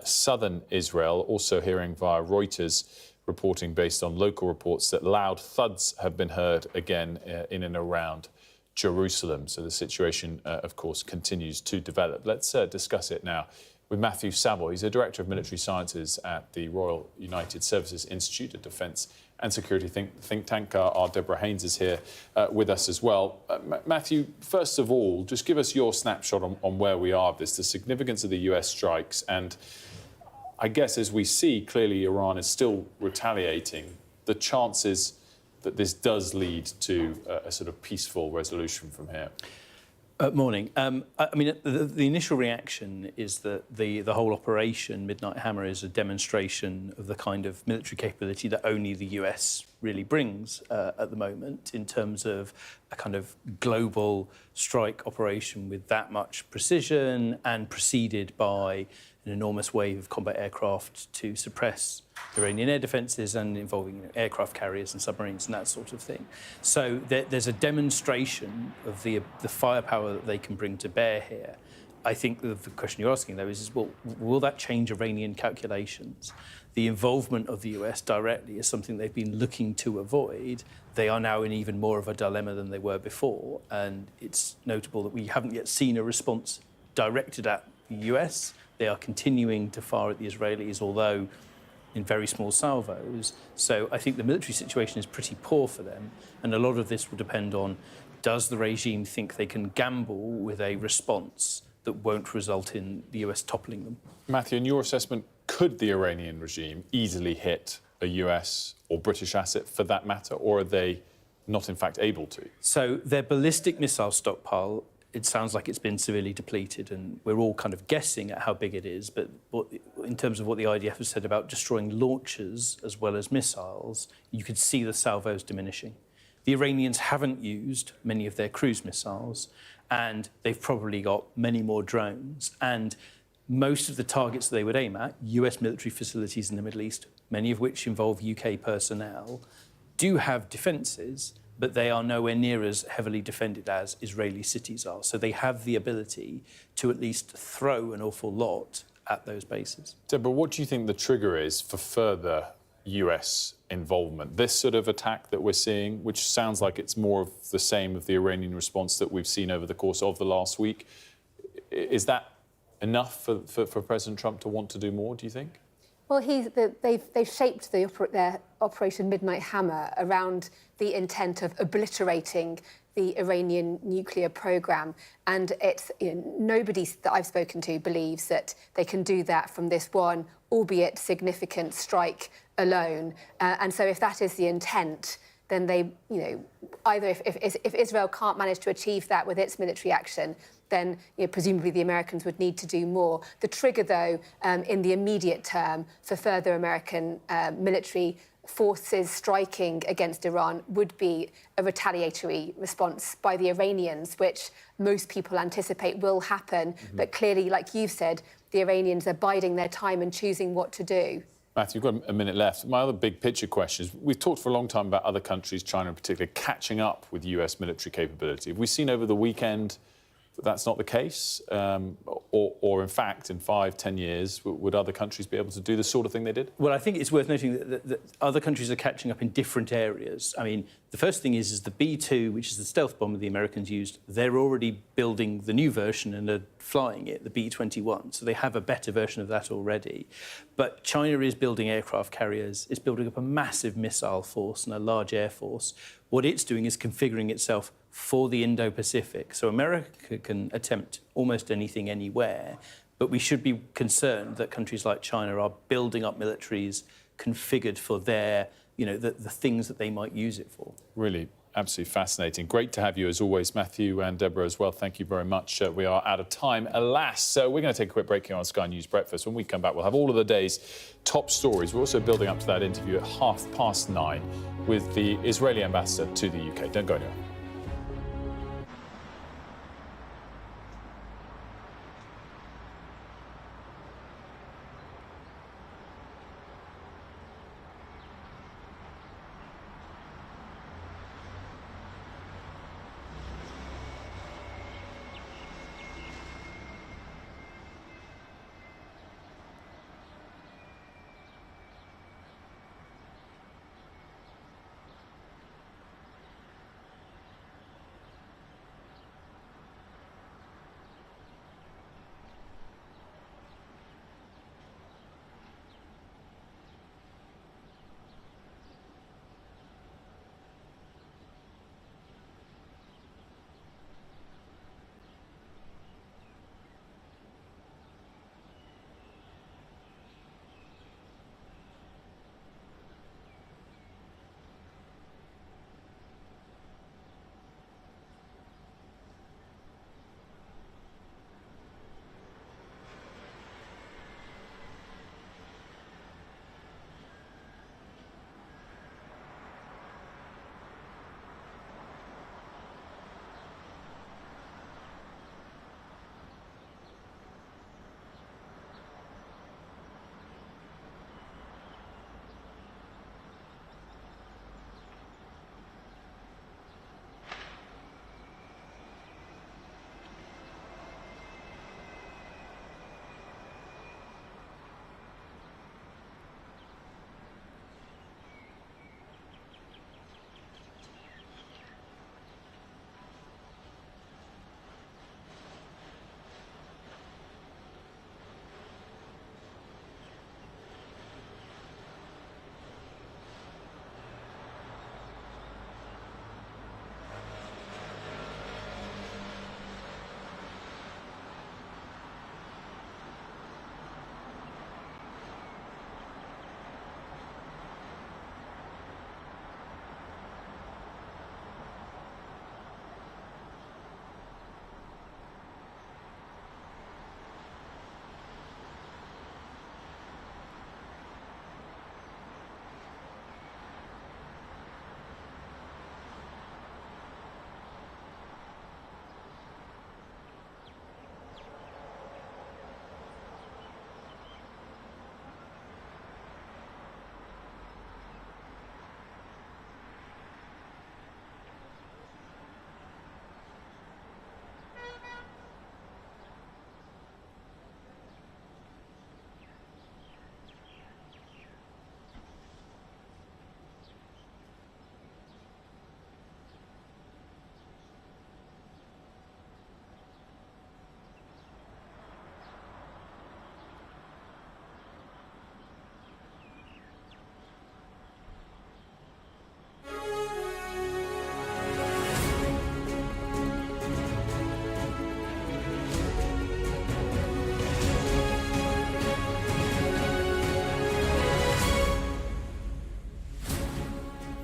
southern Israel. Also hearing via Reuters reporting based on local reports that loud thuds have been heard again in and around Jerusalem. So the situation, of course, continues to develop. Let's discuss it now with Matthew Saville. He's a Director of Military Sciences at the Royal United Services Institute, a defence and security think tank. Our Deborah Haynes is here with us as well. Matthew, first of all, just give us your snapshot on where we are of this, the significance of the US strikes, and I guess as we see, clearly Iran is still retaliating, the chances that this does lead to a sort of peaceful resolution from here. Morning. I mean, the initial reaction is that the whole operation, Midnight Hammer, is a demonstration of the kind of military capability that only the US really brings at the moment in terms of a kind of global strike operation with that much precision and preceded by an enormous wave of combat aircraft to suppress Iranian air defences and involving aircraft carriers and submarines and that sort of thing. So there's a demonstration of the firepower that they can bring to bear here. I think the question you're asking, though, is well, will that change Iranian calculations? The involvement of the US directly is something they've been looking to avoid. They are now in even more of a dilemma than they were before, and it's notable that we haven't yet seen a response directed at the US. They are continuing to fire at the Israelis, although in very small salvos. So I think the military situation is pretty poor for them, and a lot of this will depend on, does the regime think they can gamble with a response that won't result in the US toppling them? Matthew, in your assessment, could the Iranian regime easily hit a US or British asset for that matter, or are they not in fact able to? So their ballistic missile stockpile, it sounds like it's been severely depleted, and we're all kind of guessing at how big it is, but in terms of what the IDF has said about destroying launchers as well as missiles, you could see the salvos diminishing. The Iranians haven't used many of their cruise missiles, and they've probably got many more drones, and most of the targets they would aim at, US military facilities in the Middle East, many of which involve UK personnel, do have defences, but they are nowhere near as heavily defended as Israeli cities are. So they have the ability to at least throw an awful lot at those bases. Deborah, what do you think the trigger is for further US involvement? This sort of attack that we're seeing, which sounds like it's more of the same of the Iranian response that we've seen over the course of the last week, is that enough for President Trump to want to do more, do you think? Well, they've shaped their Operation Midnight Hammer around the intent of obliterating the Iranian nuclear program, and it's nobody that I've spoken to believes that they can do that from this one, albeit significant, strike alone. And so, if that is the intent, then they, either if Israel can't manage to achieve that with its military action, then presumably the Americans would need to do more. The trigger, though, in the immediate term for further American military forces striking against Iran would be a retaliatory response by the Iranians, which most people anticipate will happen. But clearly, like you've said, the Iranians are biding their time and choosing what to do. Matthew, you've got a minute left. My other big picture question is, we've talked for a long time about other countries, China in particular, catching up with US military capability. Have we seen over the weekend that that's not the case? Or in fact, in 5-10 years, would other countries be able to do the sort of thing they did? Well, I think it's worth noting that other countries are catching up in different areas. I mean, the first thing is the B-2, which is the stealth bomber the Americans used, they're already building the new version and are flying it, the B-21. So they have a better version of that already. But China is building aircraft carriers, it's building up a massive missile force and a large air force. What it's doing is configuring itself for the Indo-Pacific. So America can attempt almost anything, anywhere, but we should be concerned that countries like China are building up militaries configured for their, the things that they might use it for. Really, absolutely fascinating. Great to have you, as always, Matthew, and Deborah as well. Thank you very much. We are out of time, alas. So we're going to take a quick break here on Sky News Breakfast. When we come back, we'll have all of the day's top stories. We're also building up to that interview at 9:30 with the Israeli ambassador to the UK. Don't go anywhere.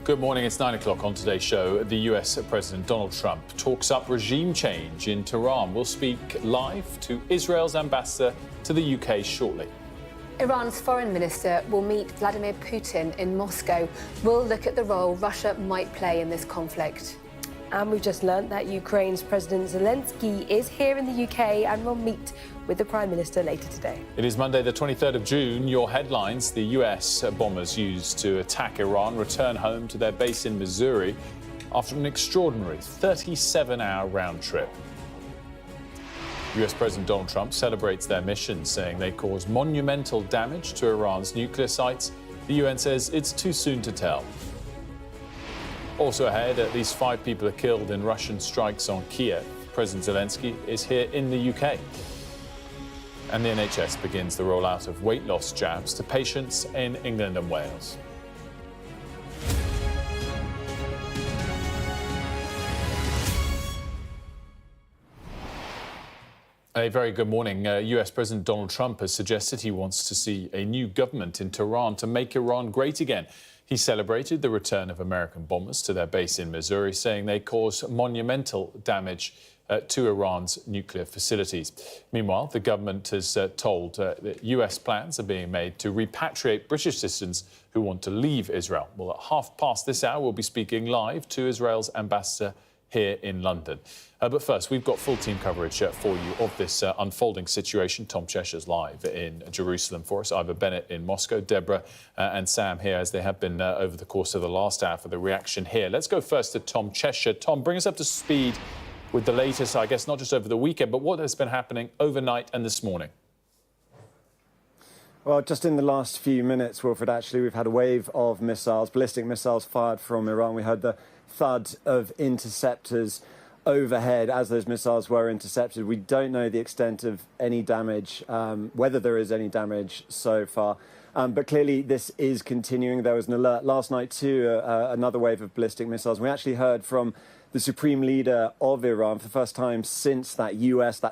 Good morning, it's 9 o'clock. On today's show, the US President Donald Trump talks up regime change in Tehran. We'll speak live to Israel's ambassador to the UK shortly. Iran's foreign minister will meet Vladimir Putin in Moscow. We'll look at the role Russia might play in this conflict. And we've just learnt that Ukraine's President Zelenskyy is here in the UK and will meet with the Prime Minister later today. It is Monday, the 23rd of June. Your headlines: the US bombers used to attack Iran return home to their base in Missouri after an extraordinary 37-hour round trip. US President Donald Trump celebrates their mission, saying they caused monumental damage to Iran's nuclear sites. The UN says it's too soon to tell. Also ahead, at least 5 people are killed in Russian strikes on Kiev. President Zelenskyy is here in the UK. And the NHS begins the rollout of weight loss jabs to patients in England and Wales. A very good morning. US President Donald Trump has suggested he wants to see a new government in Tehran to make Iran great again. He celebrated the return of American bombers to their base in Missouri, saying they caused monumental damage to Iran's nuclear facilities. Meanwhile, the government has told that US plans are being made to repatriate British citizens who want to leave Israel. Well, at 5:30 this hour, we'll be speaking live to Israel's ambassador here in London. But first, we've got full team coverage for you of this unfolding situation. Tom Cheshire's live in Jerusalem for us, Ivor Bennett in Moscow, Deborah and Sam here, as they have been over the course of the last hour for the reaction here. Let's go first to Tom Cheshire. Tom, bring us up to speed with the latest, I guess, not just over the weekend, but what has been happening overnight and this morning. Well, just in the last few minutes, Wilfred, actually, we've had a wave of missiles, ballistic missiles fired from Iran. We heard the thud of interceptors overhead as those missiles were intercepted. We don't know the extent of any damage, whether there is any damage so far. But clearly this is continuing. There was an alert last night to another wave of ballistic missiles. We actually heard from the supreme leader of Iran for the first time since that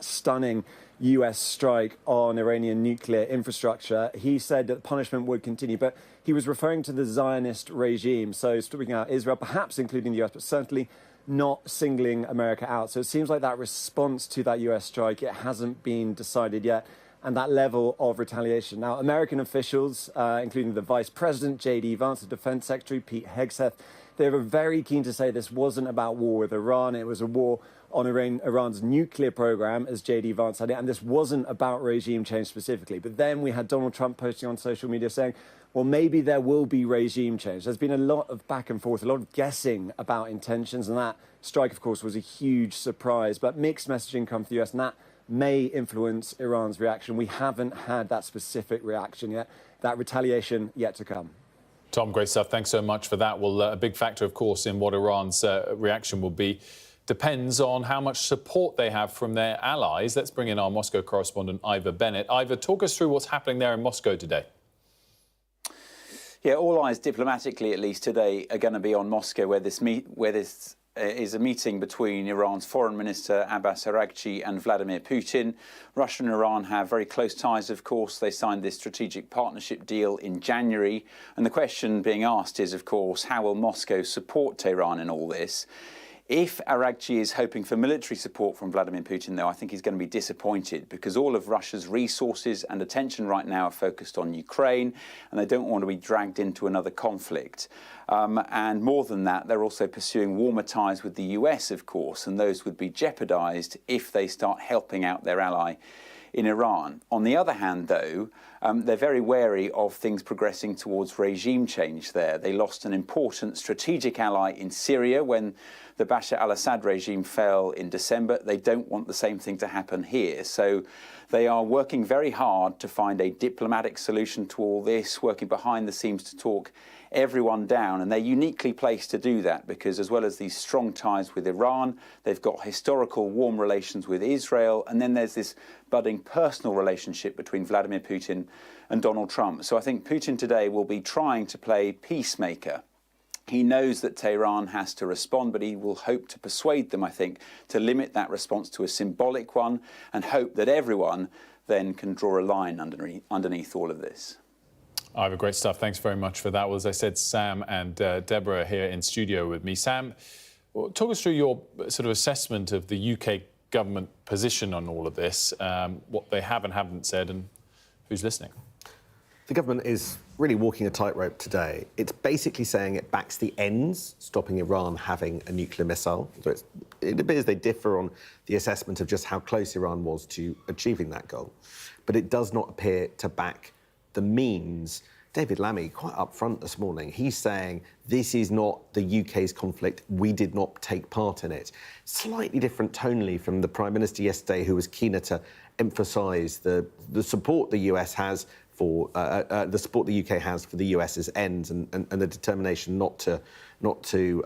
stunning US strike on Iranian nuclear infrastructure. He said that punishment would continue, but he was referring to the Zionist regime. So speaking out Israel, perhaps including the US, but certainly not singling America out. So it seems like that response to that US strike, it hasn't been decided yet, and that level of retaliation. Now, American officials, including the Vice President, J.D. Vance, the Defense Secretary, Pete Hegseth, they were very keen to say this wasn't about war with Iran. It was a war on Iran's nuclear program, as J.D. Vance said it, and this wasn't about regime change specifically. But then we had Donald Trump posting on social media saying, well, maybe there will be regime change. There's been a lot of back and forth, a lot of guessing about intentions, and that strike, of course, was a huge surprise. But mixed messaging comes from the US, and that may influence Iran's reaction. We haven't had that specific reaction yet, that retaliation yet to come. Tom, great stuff. Thanks so much for that. Well, a big factor, of course, in what Iran's reaction will be depends on how much support they have from their allies. Let's bring in our Moscow correspondent, Ivor Bennett. Ivor, talk us through what's happening there in Moscow today. Yeah, all eyes diplomatically, at least today, are going to be on Moscow, where this is a meeting between Iran's Foreign Minister Abbas Araghchi and Vladimir Putin. Russia and Iran have very close ties, of course. They signed this strategic partnership deal in January. And the question being asked is, of course, how will Moscow support Tehran in all this? If Araghchi is hoping for military support from Vladimir Putin, though, I think he's going to be disappointed, because all of Russia's resources and attention right now are focused on Ukraine, and they don't want to be dragged into another conflict. And more than that, they're also pursuing warmer ties with the US, of course, and those would be jeopardized if they start helping out their ally in Iran. On the other hand, though, they're very wary of things progressing towards regime change there. They lost an important strategic ally in Syria when the Bashar al-Assad regime fell in December. They don't want the same thing to happen here. So they are working very hard to find a diplomatic solution to all this, working behind the scenes to talk everyone down. And they're uniquely placed to do that because, as well as these strong ties with Iran, they've got historical warm relations with Israel. And then there's this budding personal relationship between Vladimir Putin and Donald Trump. So I think Putin today will be trying to play peacemaker. He knows that Tehran has to respond, but he will hope to persuade them, I think, to limit that response to a symbolic one and hope that everyone then can draw a line underneath all of this. Ivor, great stuff. Thanks very much for that. Well, as I said, Sam and Deborah here in studio with me. Sam, talk us through your sort of assessment of the UK government position on all of this, what they have and haven't said, and who's listening. The government is really walking a tightrope today. It's basically saying it backs the ends, stopping Iran having a nuclear missile. So it appears they differ on the assessment of just how close Iran was to achieving that goal. But it does not appear to back the means. David Lammy, quite upfront this morning, he's saying this is not the UK's conflict. We did not take part in it. Slightly different tonally from the Prime Minister yesterday, who was keener to emphasise the support the US has for the support the UK has for the US's ends and the determination not to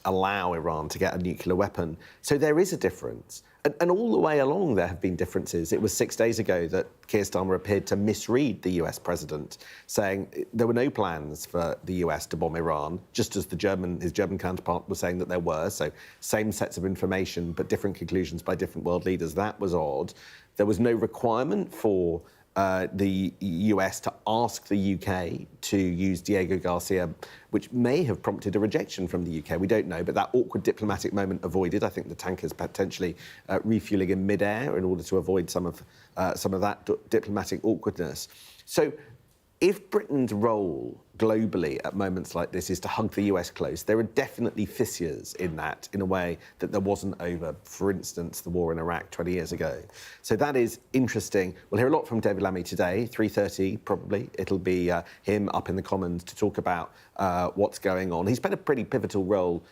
allow Iran to get a nuclear weapon. So there is a difference. And all the way along, there have been differences. It was 6 days ago that Keir Starmer appeared to misread the US president, saying there were no plans for the US to bomb Iran, just as his German counterpart was saying that there were. So same sets of information, but different conclusions by different world leaders. That was odd. There was no requirement for the US to ask the UK to use Diego Garcia, which may have prompted a rejection from the UK. We don't know, but that awkward diplomatic moment avoided. I think the tanker's potentially refuelling in midair in order to avoid some of that diplomatic awkwardness. So if Britain's role globally at moments like this is to hug the US close, there are definitely fissures in that in a way that there wasn't over, for instance, the war in Iraq 20 years ago. So that is interesting. We'll hear a lot from David Lammy today, 3:30 probably. It'll be him up in the Commons to talk about what's going on. He's played a pretty pivotal role,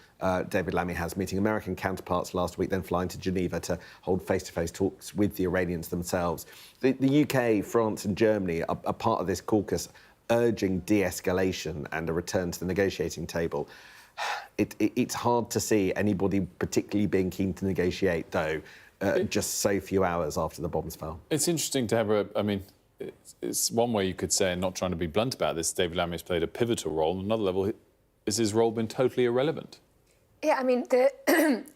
David Lammy has, meeting American counterparts last week, then flying to Geneva to hold face-to-face talks with the Iranians themselves. The UK, France and Germany are part of this caucus urging de-escalation and a return to the negotiating table. It's hard to see anybody particularly being keen to negotiate, though, just so few hours after the bombs fell. It's interesting to have I mean, it's one way you could say, and not trying to be blunt about this, David Lammy has played a pivotal role. On another level, has his role been totally irrelevant? Yeah, I mean,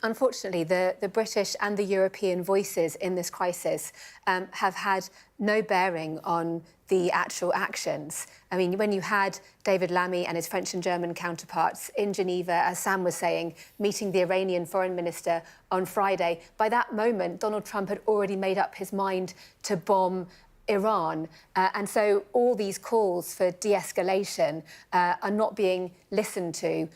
unfortunately, the British and the European voices in this crisis have had no bearing on the actual actions. I mean, when you had David Lammy and his French and German counterparts in Geneva, as Sam was saying, meeting the Iranian foreign minister on Friday, by that moment, Donald Trump had already made up his mind to bomb Iran. And so all these calls for de-escalation are not being listened to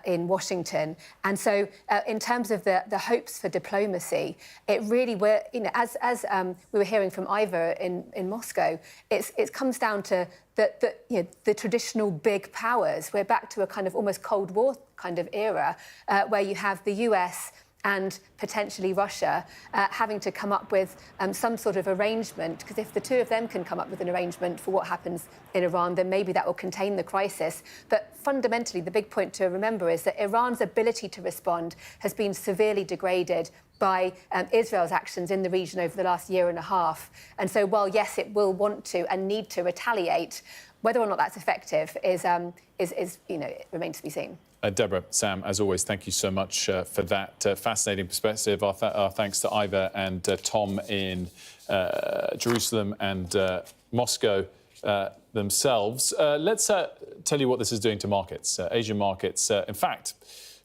in Washington. And so in terms of the hopes for diplomacy, it really were, as we were hearing from Ivor in Moscow, it comes down to the traditional big powers. We're back to a kind of almost Cold War kind of era where you have the US and potentially Russia having to come up with some sort of arrangement, because if the two of them can come up with an arrangement for what happens in Iran, then maybe that will contain the crisis. But fundamentally, the big point to remember is that Iran's ability to respond has been severely degraded by Israel's actions in the region over the last year and a half. And so while, yes, it will want to and need to retaliate, whether or not that's effective is it remains to be seen. Deborah, Sam, as always, thank you so much for that fascinating perspective. Our thanks to Ivor and Tom in Jerusalem and Moscow themselves. Let's tell you what this is doing to markets. Asian markets, in fact,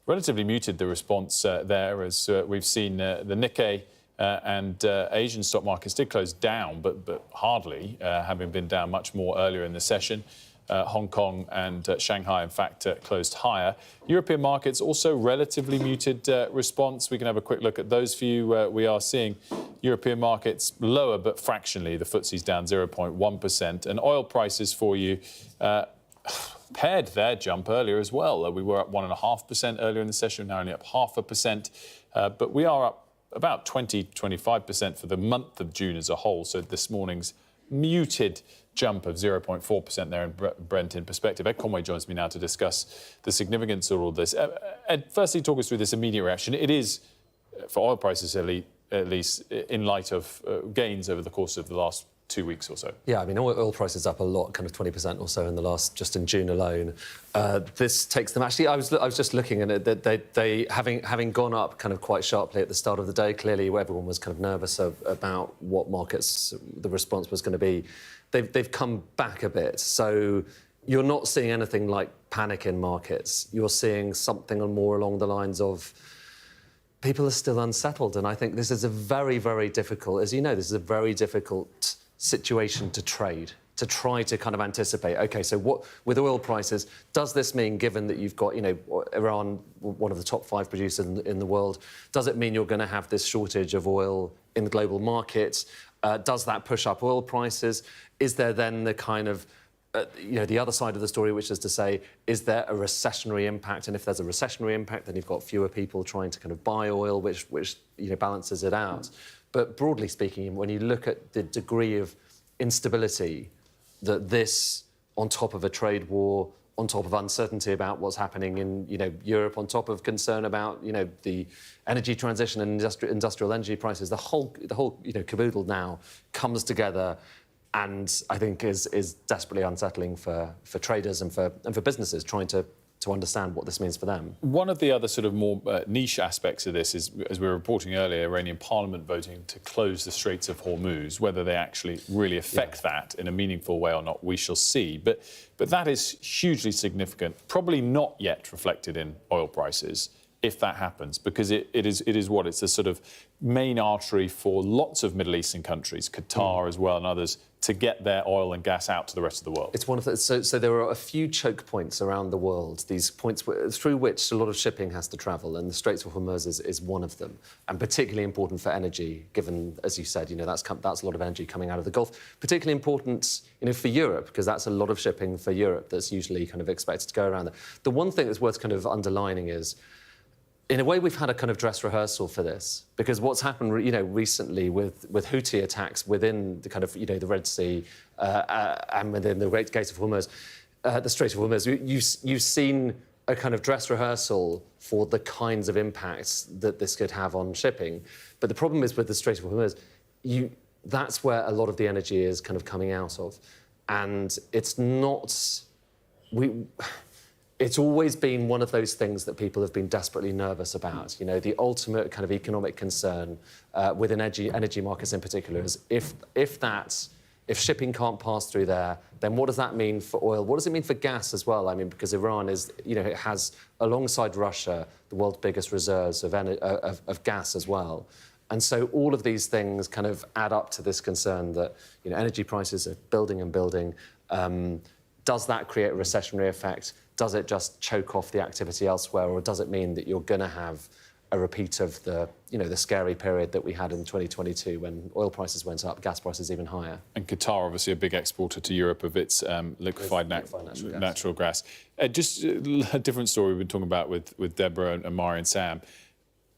relatively muted the response there, as we've seen the Nikkei and Asian stock markets did close down, but hardly, having been down much more earlier in the session. Hong Kong and Shanghai, in fact, closed higher. European markets also relatively muted response. We can have a quick look at those for you. We are seeing European markets lower, but fractionally. The FTSE's down 0.1%. And oil prices for you paired their jump earlier as well. We were up 1.5% earlier in the session, now only up 0.5%. But we are up about 20-25% for the month of June as a whole. So this morning's muted jump of 0.4% there in Brent in perspective. Ed Conway joins me now to discuss the significance of all this. Ed, firstly, talk us through this immediate reaction. It is, for oil prices at least, in light of gains over the course of the last 2 weeks or so. Yeah, I mean, oil prices up a lot, kind of 20% or so in the last, just in June alone. This takes them, actually, I was just looking at it, that they having gone up kind of quite sharply at the start of the day, clearly everyone was kind of nervous about what markets, the response was going to be. They've come back a bit, so you're not seeing anything like panic in markets. You're seeing something more along the lines of people are still unsettled, and I think this is a very, very difficult, as you know, this is a very difficult situation to trade, to try to kind of anticipate, OK, so what, with oil prices, does this mean, given that you've got, you know, Iran, one of the top 5 producers in the world, does it mean you're going to have this shortage of oil in the global markets? Does that push up oil prices? Is there then the kind of, you know, the other side of the story, which is to say, is there a recessionary impact? And if there's a recessionary impact, then you've got fewer people trying to kind of buy oil, which you know, balances it out. But broadly speaking, when you look at the degree of instability that this, on top of a trade war, on top of uncertainty about what's happening in, you know, Europe, on top of concern about, you know, the energy transition and industrial energy prices, the whole you know, caboodle now comes together, and I think is desperately unsettling for traders and for businesses trying to understand what this means for them. One of the other sort of more niche aspects of this is, as we were reporting earlier, Iranian parliament voting to close the Straits of Hormuz. Whether they actually really affect that in a meaningful way or not, we shall see. But that is hugely significant, probably not yet reflected in oil prices, if that happens, because it is it's a sort of main artery for lots of Middle Eastern countries, Qatar as well and others, to get their oil and gas out to the rest of the world. It's one of the, so there are a few choke points around the world, these points through which a lot of shipping has to travel, and the Straits of Hormuz is one of them, and particularly important for energy, given, as you said, you know, that's a lot of energy coming out of the Gulf. Particularly important, you know, for Europe, because that's a lot of shipping for Europe that's usually kind of expected to go around there. The one thing that's worth kind of underlining is, in a way, we've had a kind of dress rehearsal for this, because what's happened, you know, recently with Houthi attacks within the kind of, you know, the Red Sea and within the Great Gate of Hormuz, the Strait of Hormuz, you've seen a kind of dress rehearsal for the kinds of impacts that this could have on shipping. But the problem is with the Strait of Hormuz, that's where a lot of the energy is kind of coming out of, and it's not It's always been one of those things that people have been desperately nervous about. You know, the ultimate kind of economic concern within energy markets in particular is if shipping can't pass through there, then what does that mean for oil? What does it mean for gas as well? I mean, because Iran is, you know, it has, alongside Russia, the world's biggest reserves of gas as well. And so all of these things kind of add up to this concern that, you know, energy prices are building and building. Does that create a recessionary effect? Does it just choke off the activity elsewhere, or does it mean that you're going to have a repeat of the, you know, the scary period that we had in 2022 when oil prices went up, gas prices even higher? And Qatar, obviously a big exporter to Europe of its liquefied natural gas. Just a different story we've been talking about with Deborah and Mari and Sam.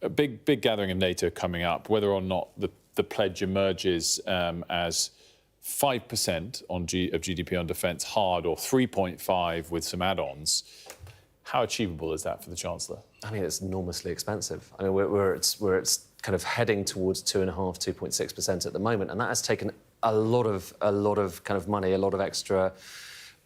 A big gathering of NATO coming up, whether or not the pledge emerges as 5% of GDP on defence hard, or 3.5 with some add-ons. How achievable is that for the Chancellor? I mean, it's enormously expensive. I mean, where it's kind of heading towards 2.5%, 2.6% at the moment, and that has taken a lot of kind of money, a lot of extra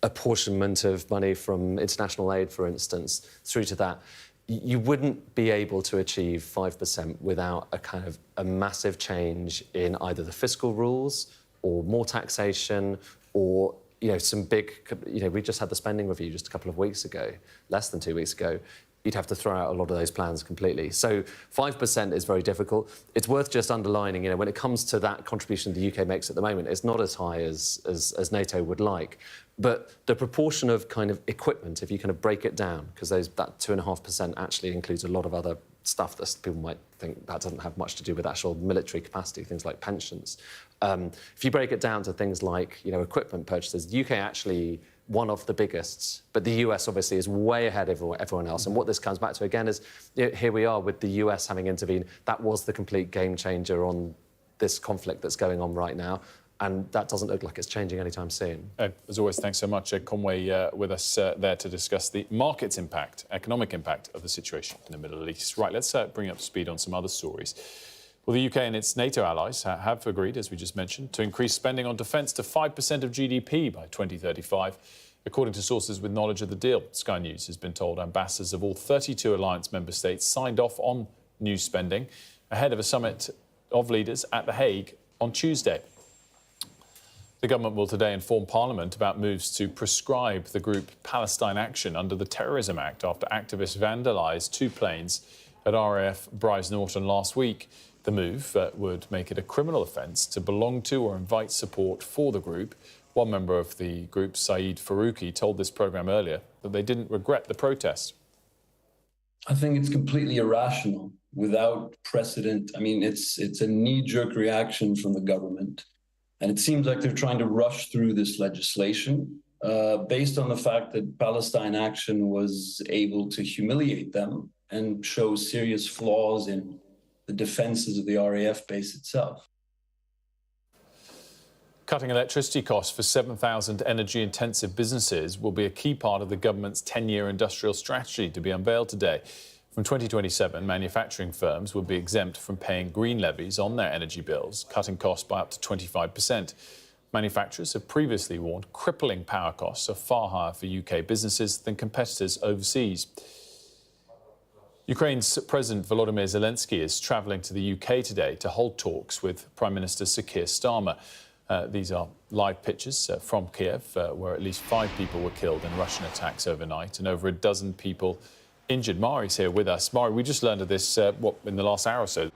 apportionment of money from international aid, for instance, through to that. You wouldn't be able to achieve 5% without a kind of a massive change in either the fiscal rules, or more taxation, or, you know, some big, you know, we just had the spending review just a couple of weeks ago, less than 2 weeks ago. You'd have to throw out a lot of those plans completely. So 5% is very difficult. It's worth just underlining, you know, when it comes to that contribution the UK makes at the moment, it's not as high as NATO would like. But the proportion of kind of equipment, if you kind of break it down, because that 2.5% actually includes a lot of other stuff that people might think that doesn't have much to do with actual military capacity, things like pensions. If you break it down to things like, you know, equipment purchases, the UK actually one of the biggest, but the US obviously is way ahead of everyone else. And what this comes back to again is, you know, here we are with the US having intervened. That was the complete game changer on this conflict that's going on right now. And that doesn't look like it's changing anytime soon. Ed, as always, thanks so much. Ed Conway with us there to discuss the market's impact, economic impact of the situation in the Middle East. Right, let's bring up to speed on some other stories. Well, the UK and its NATO allies have agreed, as we just mentioned, to increase spending on defence to 5% of GDP by 2035, according to sources with knowledge of the deal. Sky News has been told ambassadors of all 32 alliance member states signed off on new spending ahead of a summit of leaders at The Hague on Tuesday. The government will today inform Parliament about moves to proscribe the group Palestine Action under the Terrorism Act after activists vandalised 2 planes at RAF Brize Norton last week. The move would make it a criminal offence to belong to or invite support for the group. One member of the group, Saeed Farouqi, told this programme earlier that they didn't regret the protest. I think it's completely irrational, without precedent. I mean, it's a knee-jerk reaction from the government. And it seems like they're trying to rush through this legislation based on the fact that Palestine Action was able to humiliate them and show serious flaws in the defences of the RAF base itself. Cutting electricity costs for 7,000 energy-intensive businesses will be a key part of the government's 10-year industrial strategy to be unveiled today. From 2027, manufacturing firms will be exempt from paying green levies on their energy bills, cutting costs by up to 25%. Manufacturers have previously warned crippling power costs are far higher for UK businesses than competitors overseas. Ukraine's President Volodymyr Zelenskyy is travelling to the UK today to hold talks with Prime Minister Sir Keir Starmer. These are live pictures from Kiev, where at least 5 people were killed in Russian attacks overnight and over a dozen people injured. Mari's here with us. Mari, we just learned of this, in the last hour or so?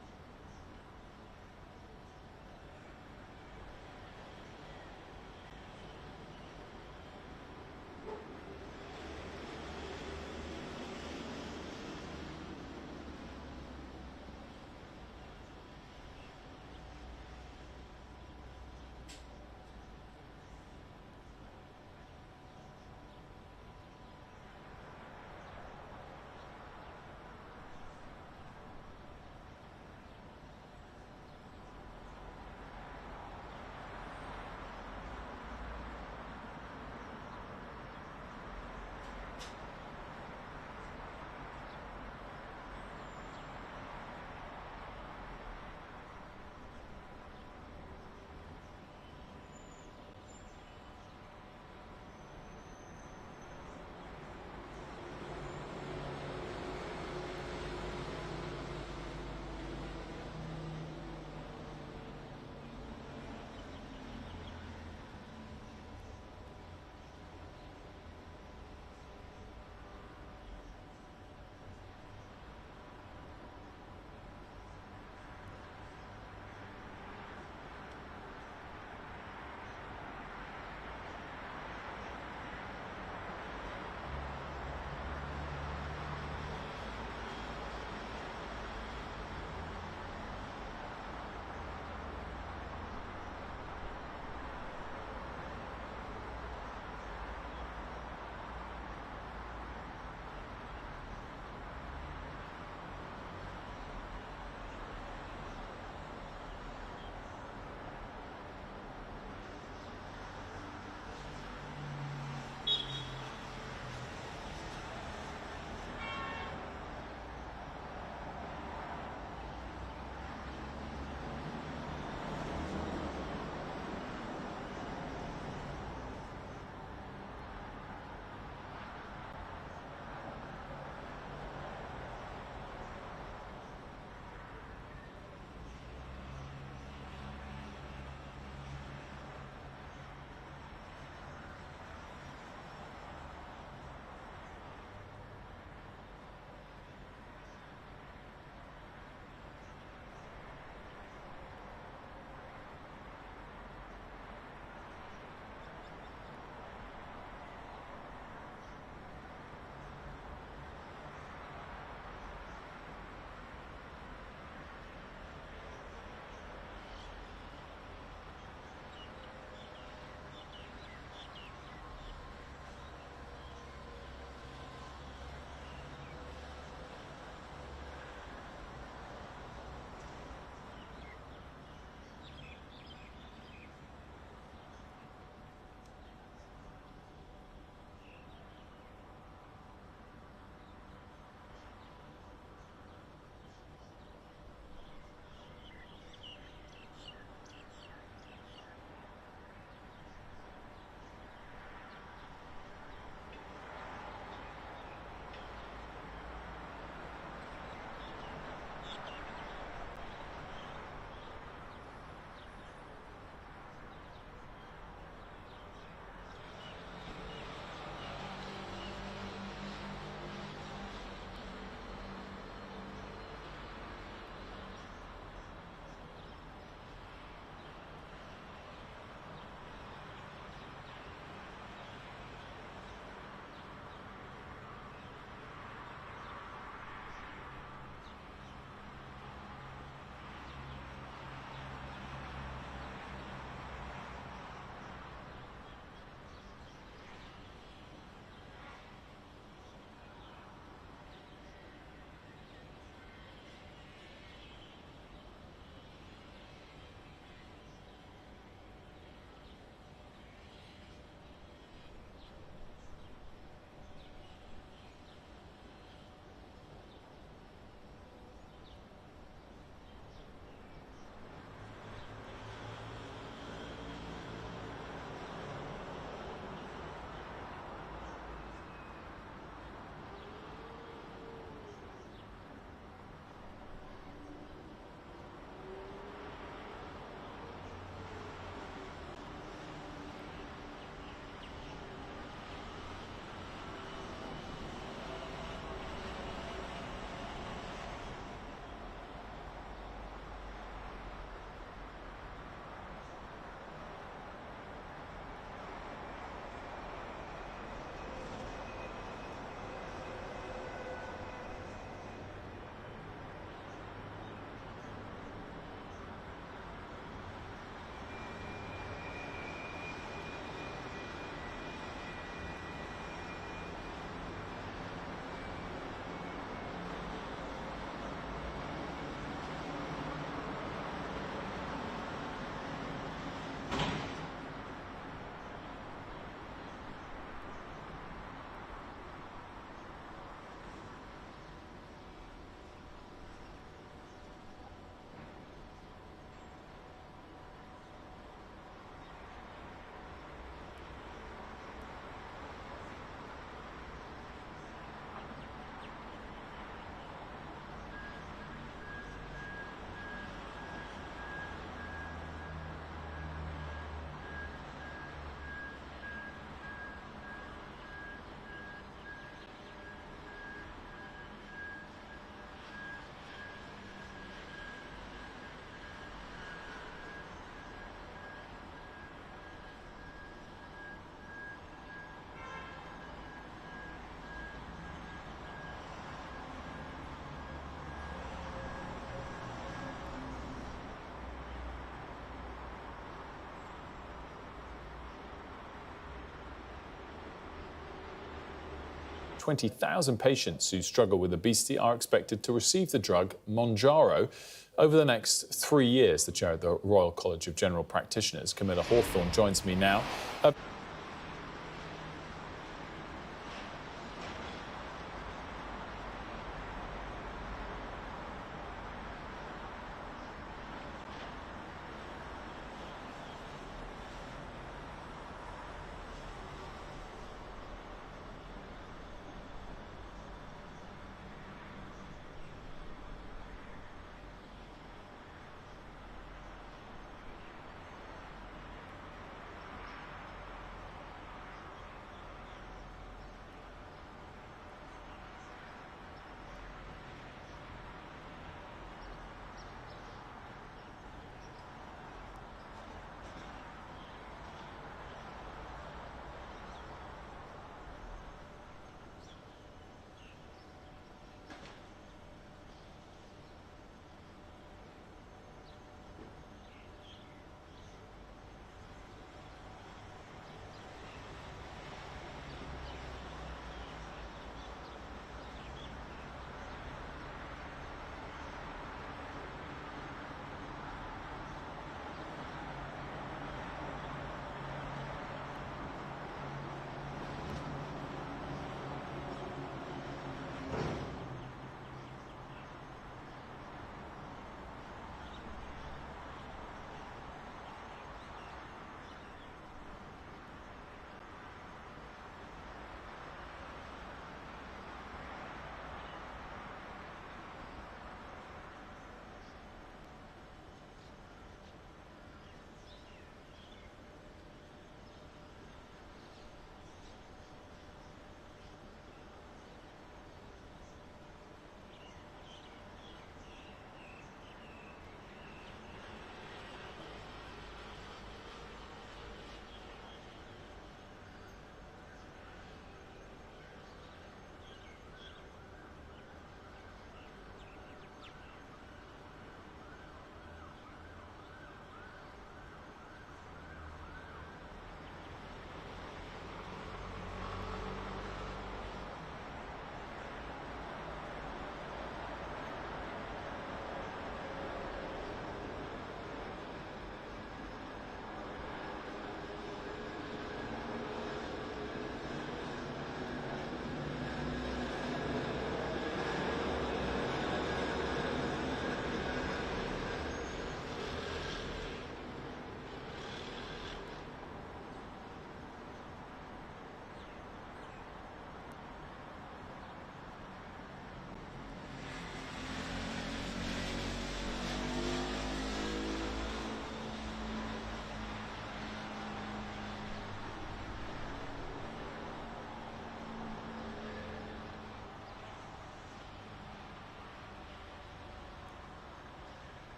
20,000 patients who struggle with obesity are expected to receive the drug Mounjaro over the next 3 years. The chair of the Royal College of General Practitioners, Camilla Hawthorne, joins me now.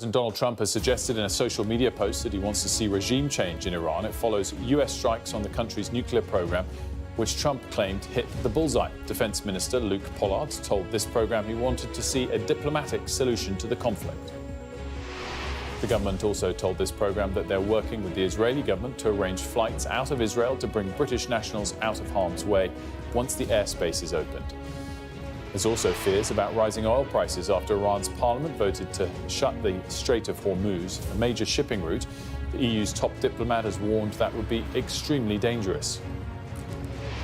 And Donald Trump has suggested in a social media post that he wants to see regime change in Iran. It follows US strikes on the country's nuclear program, which Trump claimed hit the bullseye. Defense Minister Luke Pollard told this program he wanted to see a diplomatic solution to the conflict. The government also told this program that they're working with the Israeli government to arrange flights out of Israel to bring British nationals out of harm's way once the airspace is opened. There's also fears about rising oil prices after Iran's parliament voted to shut the Strait of Hormuz, a major shipping route. The EU's top diplomat has warned that would be extremely dangerous.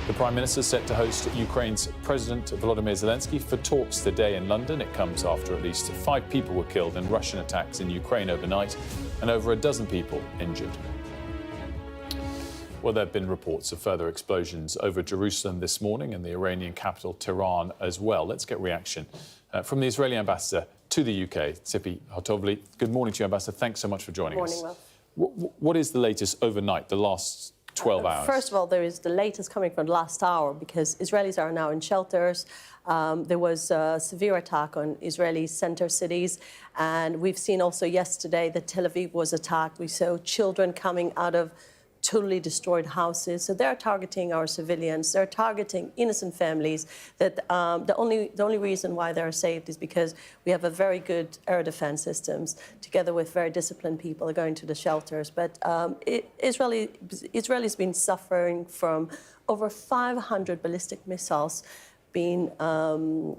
The Prime Minister is set to host Ukraine's President Volodymyr Zelenskyy for talks today in London. It comes after at least 5 people were killed in Russian attacks in Ukraine overnight and over a dozen people injured. Well, there have been reports of further explosions over Jerusalem this morning and the Iranian capital, Tehran, as well. Let's get reaction from the Israeli ambassador to the UK, Tzipi Hotovely. Good morning to you, Ambassador. Thanks so much for joining us. Good morning, What is the latest overnight, the last 12 hours? First of all, there is the latest coming from the last hour because Israelis are now in shelters. There was a severe attack on Israeli center cities. And we've seen also yesterday that Tel Aviv was attacked. We saw children coming out of totally destroyed houses. So they're targeting our civilians. They're targeting innocent families. That the only reason why they're saved is because we have a very good air defense systems, together with very disciplined people going to the shelters. But Israel's been suffering from over 500 ballistic missiles being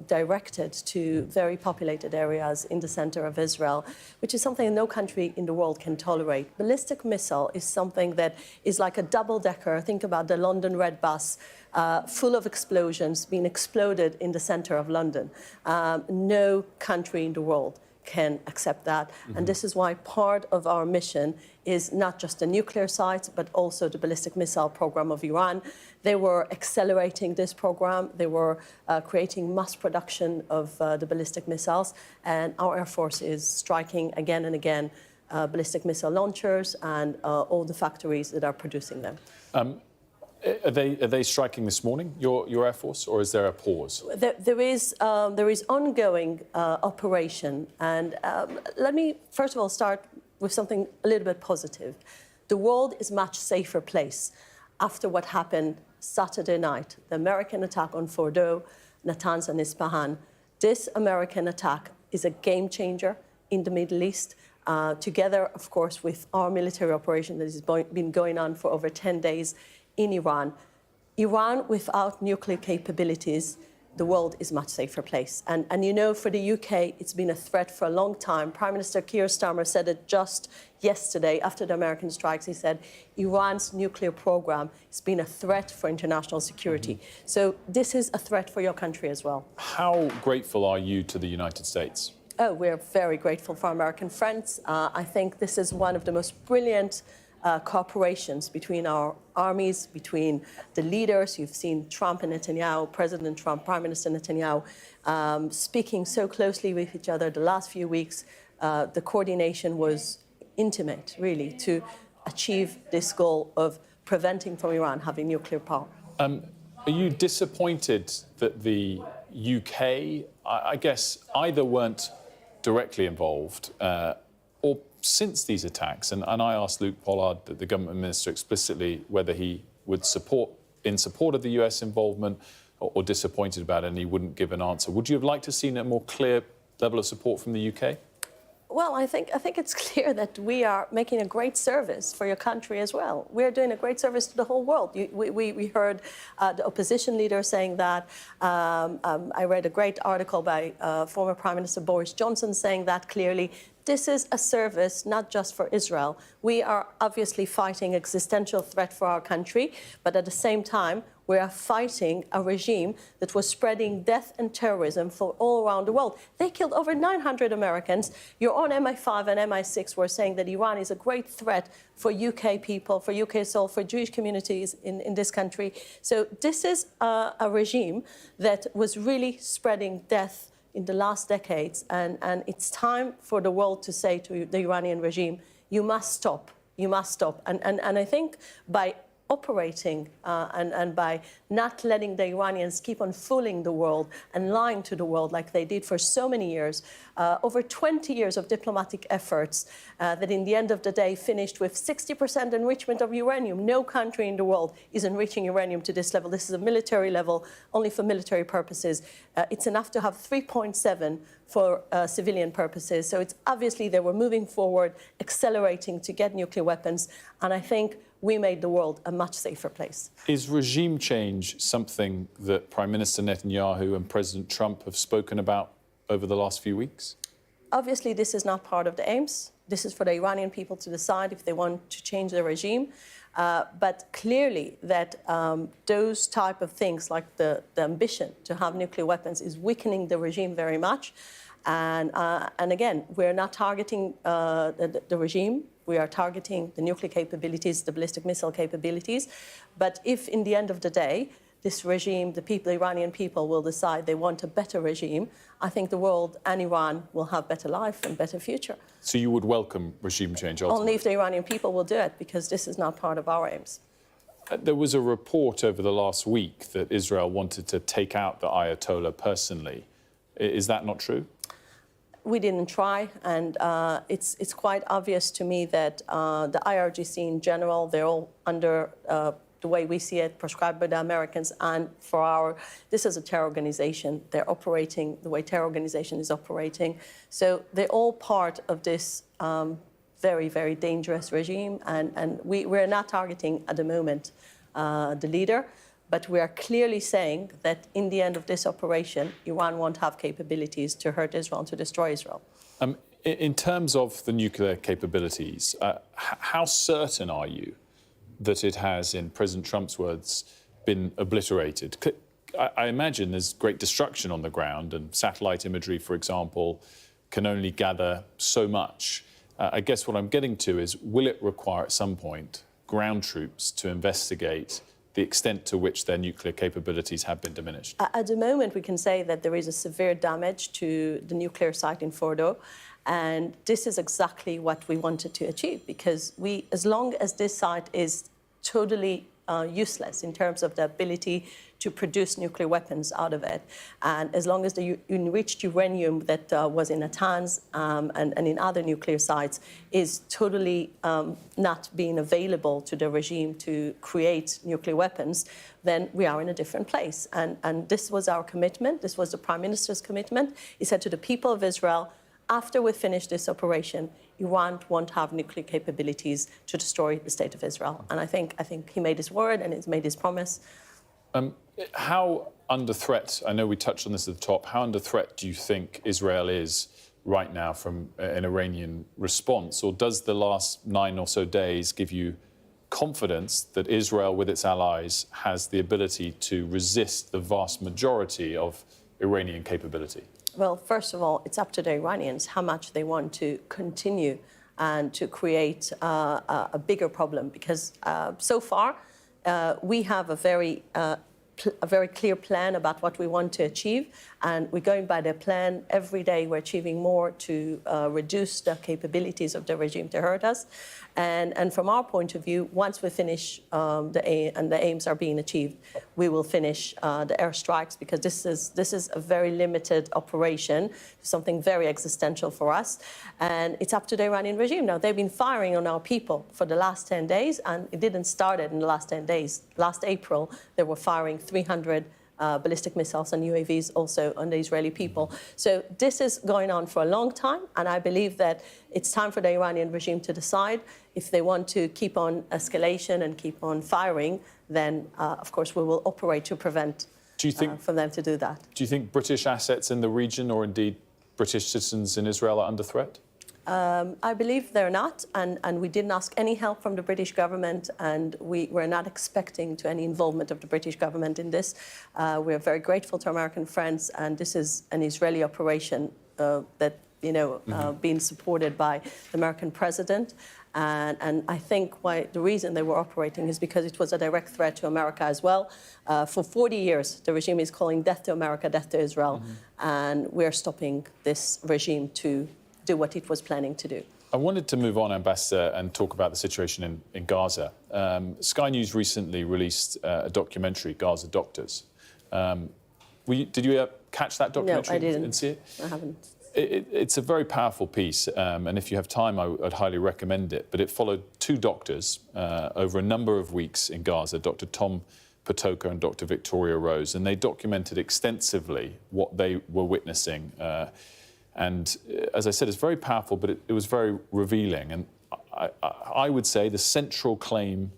directed to very populated areas in the center of Israel, which is something no country in the world can tolerate. Ballistic missile is something that is like a double-decker. Think about the London Red Bus, full of explosions being exploded in the center of London. No country in the world can accept that. And this is why part of our mission is not just the nuclear sites, but also the ballistic missile program of Iran. They were accelerating this program. They were creating mass production of the ballistic missiles. And our Air Force is striking again and again ballistic missile launchers and all the factories that are producing them. Are they striking this morning, your Air Force, or is there a pause? There is ongoing operation. And let me, first of all, start with something a little bit positive. The world is a much safer place after what happened Saturday night, the American attack on Fordo, Natanz and Isfahan. This American attack is a game changer in the Middle East. Together, of course, with our military operation that has been going on for over 10 days in Iran. Iran, without nuclear capabilities, the world is a much safer place. And you know, for the UK, it's been a threat for a long time. Prime Minister Keir Starmer said it just yesterday after the American strikes. He said Iran's nuclear program has been a threat for international security. So this is a threat for your country as well. How grateful are you to the United States? Oh, we're very grateful for our American friends. I think this is one of the most brilliant cooperations between our armies, between the leaders. You've seen Trump and Netanyahu, President Trump, Prime Minister Netanyahu, speaking so closely with each other the last few weeks. The coordination was intimate, really, to achieve this goal of preventing from Iran having nuclear power. Are you disappointed that the UK, I guess, either weren't directly involved or since these attacks, and I asked Luke Pollard, the government minister, explicitly whether he would in support of the US involvement or disappointed about it, and he wouldn't give an answer. Would you have liked to have seen a more clear level of support from the UK? Well, I think it's clear that we are making a great service for your country as well. We're doing a great service to the whole world. We heard the opposition leader saying that. I read a great article by former Prime Minister Boris Johnson saying that clearly. This is a service not just for Israel. We are obviously fighting existential threat for our country, but at the same time, we are fighting a regime that was spreading death and terrorism for all around the world. They killed over 900 Americans. Your own MI5 and MI6 were saying that Iran is a great threat for UK people, for UK soul, for Jewish communities in this country. So this is a regime that was really spreading death in the last decades, and it's time for the world to say to the Iranian regime, you must stop, you must stop. And I think by operating and by not letting the Iranians keep on fooling the world and lying to the world like they did for so many years, over 20 years of diplomatic efforts that in the end of the day finished with 60% enrichment of uranium. No country in the world is enriching uranium to this level. This is a military level, only for military purposes. It's enough to have 3.7 for civilian purposes. So it's obviously they were moving forward, accelerating to get nuclear weapons. And I think we made the world a much safer place. Is regime change something that Prime Minister Netanyahu and President Trump have spoken about over the last few weeks? Obviously, this is not part of the aims. This is for the Iranian people to decide if they want to change the regime. But clearly that those type of things, like the ambition to have nuclear weapons, is weakening the regime very much. And again, we're not targeting the regime. We are targeting the nuclear capabilities, the ballistic missile capabilities. But if, in the end of the day, this regime, the Iranian people will decide they want a better regime, I think the world and Iran will have better life and better future. So you would welcome regime change ultimately? Only if the Iranian people will do it, because this is not part of our aims. There was a report over the last week that Israel wanted to take out the Ayatollah personally. Is that not true? We didn't try, and it's quite obvious to me that the IRGC in general, they're all under the way we see it, prescribed by the Americans, and this is a terror organization. They're operating the way terror organization is operating. So they're all part of this very, very dangerous regime, and we're not targeting at the moment the leader. But we are clearly saying that in the end of this operation, Iran won't have capabilities to hurt Israel and to destroy Israel. In terms of the nuclear capabilities, how certain are you that it has, in President Trump's words, been obliterated? I imagine there's great destruction on the ground, and satellite imagery, for example, can only gather so much. I guess what I'm getting to is, will it require at some point ground troops to investigate the extent to which their nuclear capabilities have been diminished? At the moment, we can say that there is a severe damage to the nuclear site in Fordo, and this is exactly what we wanted to achieve, because as long as this site is totally useless in terms of the ability to produce nuclear weapons out of it, and as long as the enriched uranium that was in Natanz and in other nuclear sites is totally not being available to the regime to create nuclear weapons, then we are in a different place. And this was our commitment. This was the Prime Minister's commitment. He said to the people of Israel, after we finish this operation, Iran won't have nuclear capabilities to destroy the state of Israel. And I think he made his word and he's made his promise. How under threat, I know we touched on this at the top, how under threat do you think Israel is right now from an Iranian response? Or does the last 9 or so days give you confidence that Israel, with its allies, has the ability to resist the vast majority of Iranian capability? Well, first of all, it's up to the Iranians how much they want to continue and to create a bigger problem, because so far we have a very clear plan about what we want to achieve, and we're going by the plan. Every day we're achieving more to reduce the capabilities of the regime to hurt us. And from our point of view, once we finish and the aims are being achieved, we will finish the airstrikes, because this is a very limited operation, something very existential for us. And it's up to the Iranian regime. Now, they've been firing on our people for the last 10 days, and it didn't start in the last 10 days. Last April, they were firing 300 ballistic missiles and UAVs also on the Israeli people. So this is going on for a long time, and I believe that it's time for the Iranian regime to decide if they want to keep on escalation and keep on firing, then of course we will operate to prevent for them to do that. Do you think British assets in the region, or indeed British citizens in Israel, are under threat? I believe they're not, and we didn't ask any help from the British government, and we're not expecting to any involvement of the British government in this. We're very grateful to American friends, and this is an Israeli operation that, being supported by the American president. And I think the reason they were operating is because it was a direct threat to America as well. For 40 years, the regime is calling death to America, death to Israel, and we're stopping this regime to do what it was planning to do. wanted to move on, Ambassador, and talk about the situation in Gaza. Sky News recently released a documentary, Gaza Doctors. Did you catch that documentary? No, I didn't. And see it? I haven't. It's a very powerful piece, and if you have time, I'd highly recommend it. But it followed two doctors over a number of weeks in Gaza, Dr. Tom Potoka and Dr. Victoria Rose, and they documented extensively what they were witnessing. And as I said, it's very powerful, but it was very revealing. And I would say the central claim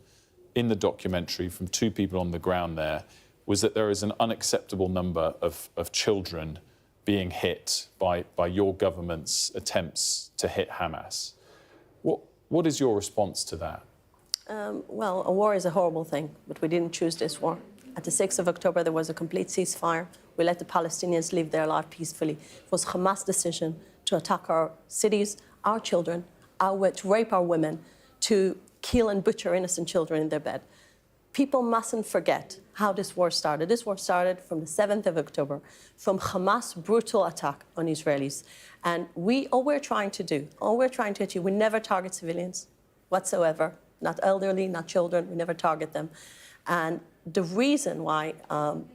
in the documentary from two people on the ground there was that there is an unacceptable number of children being hit by your government's attempts to hit Hamas. What is your response to that? Well, a war is a horrible thing, but we didn't choose this war. At the 6th of October, there was a complete ceasefire. We let the Palestinians live their life peacefully. It was Hamas' decision to attack our cities, our children, to rape our women, to kill and butcher innocent children in their bed. People mustn't forget how this war started. This war started from the 7th of October, from Hamas' brutal attack on Israelis. And all we're trying to achieve, we never target civilians whatsoever, not elderly, not children, we never target them. And the reason why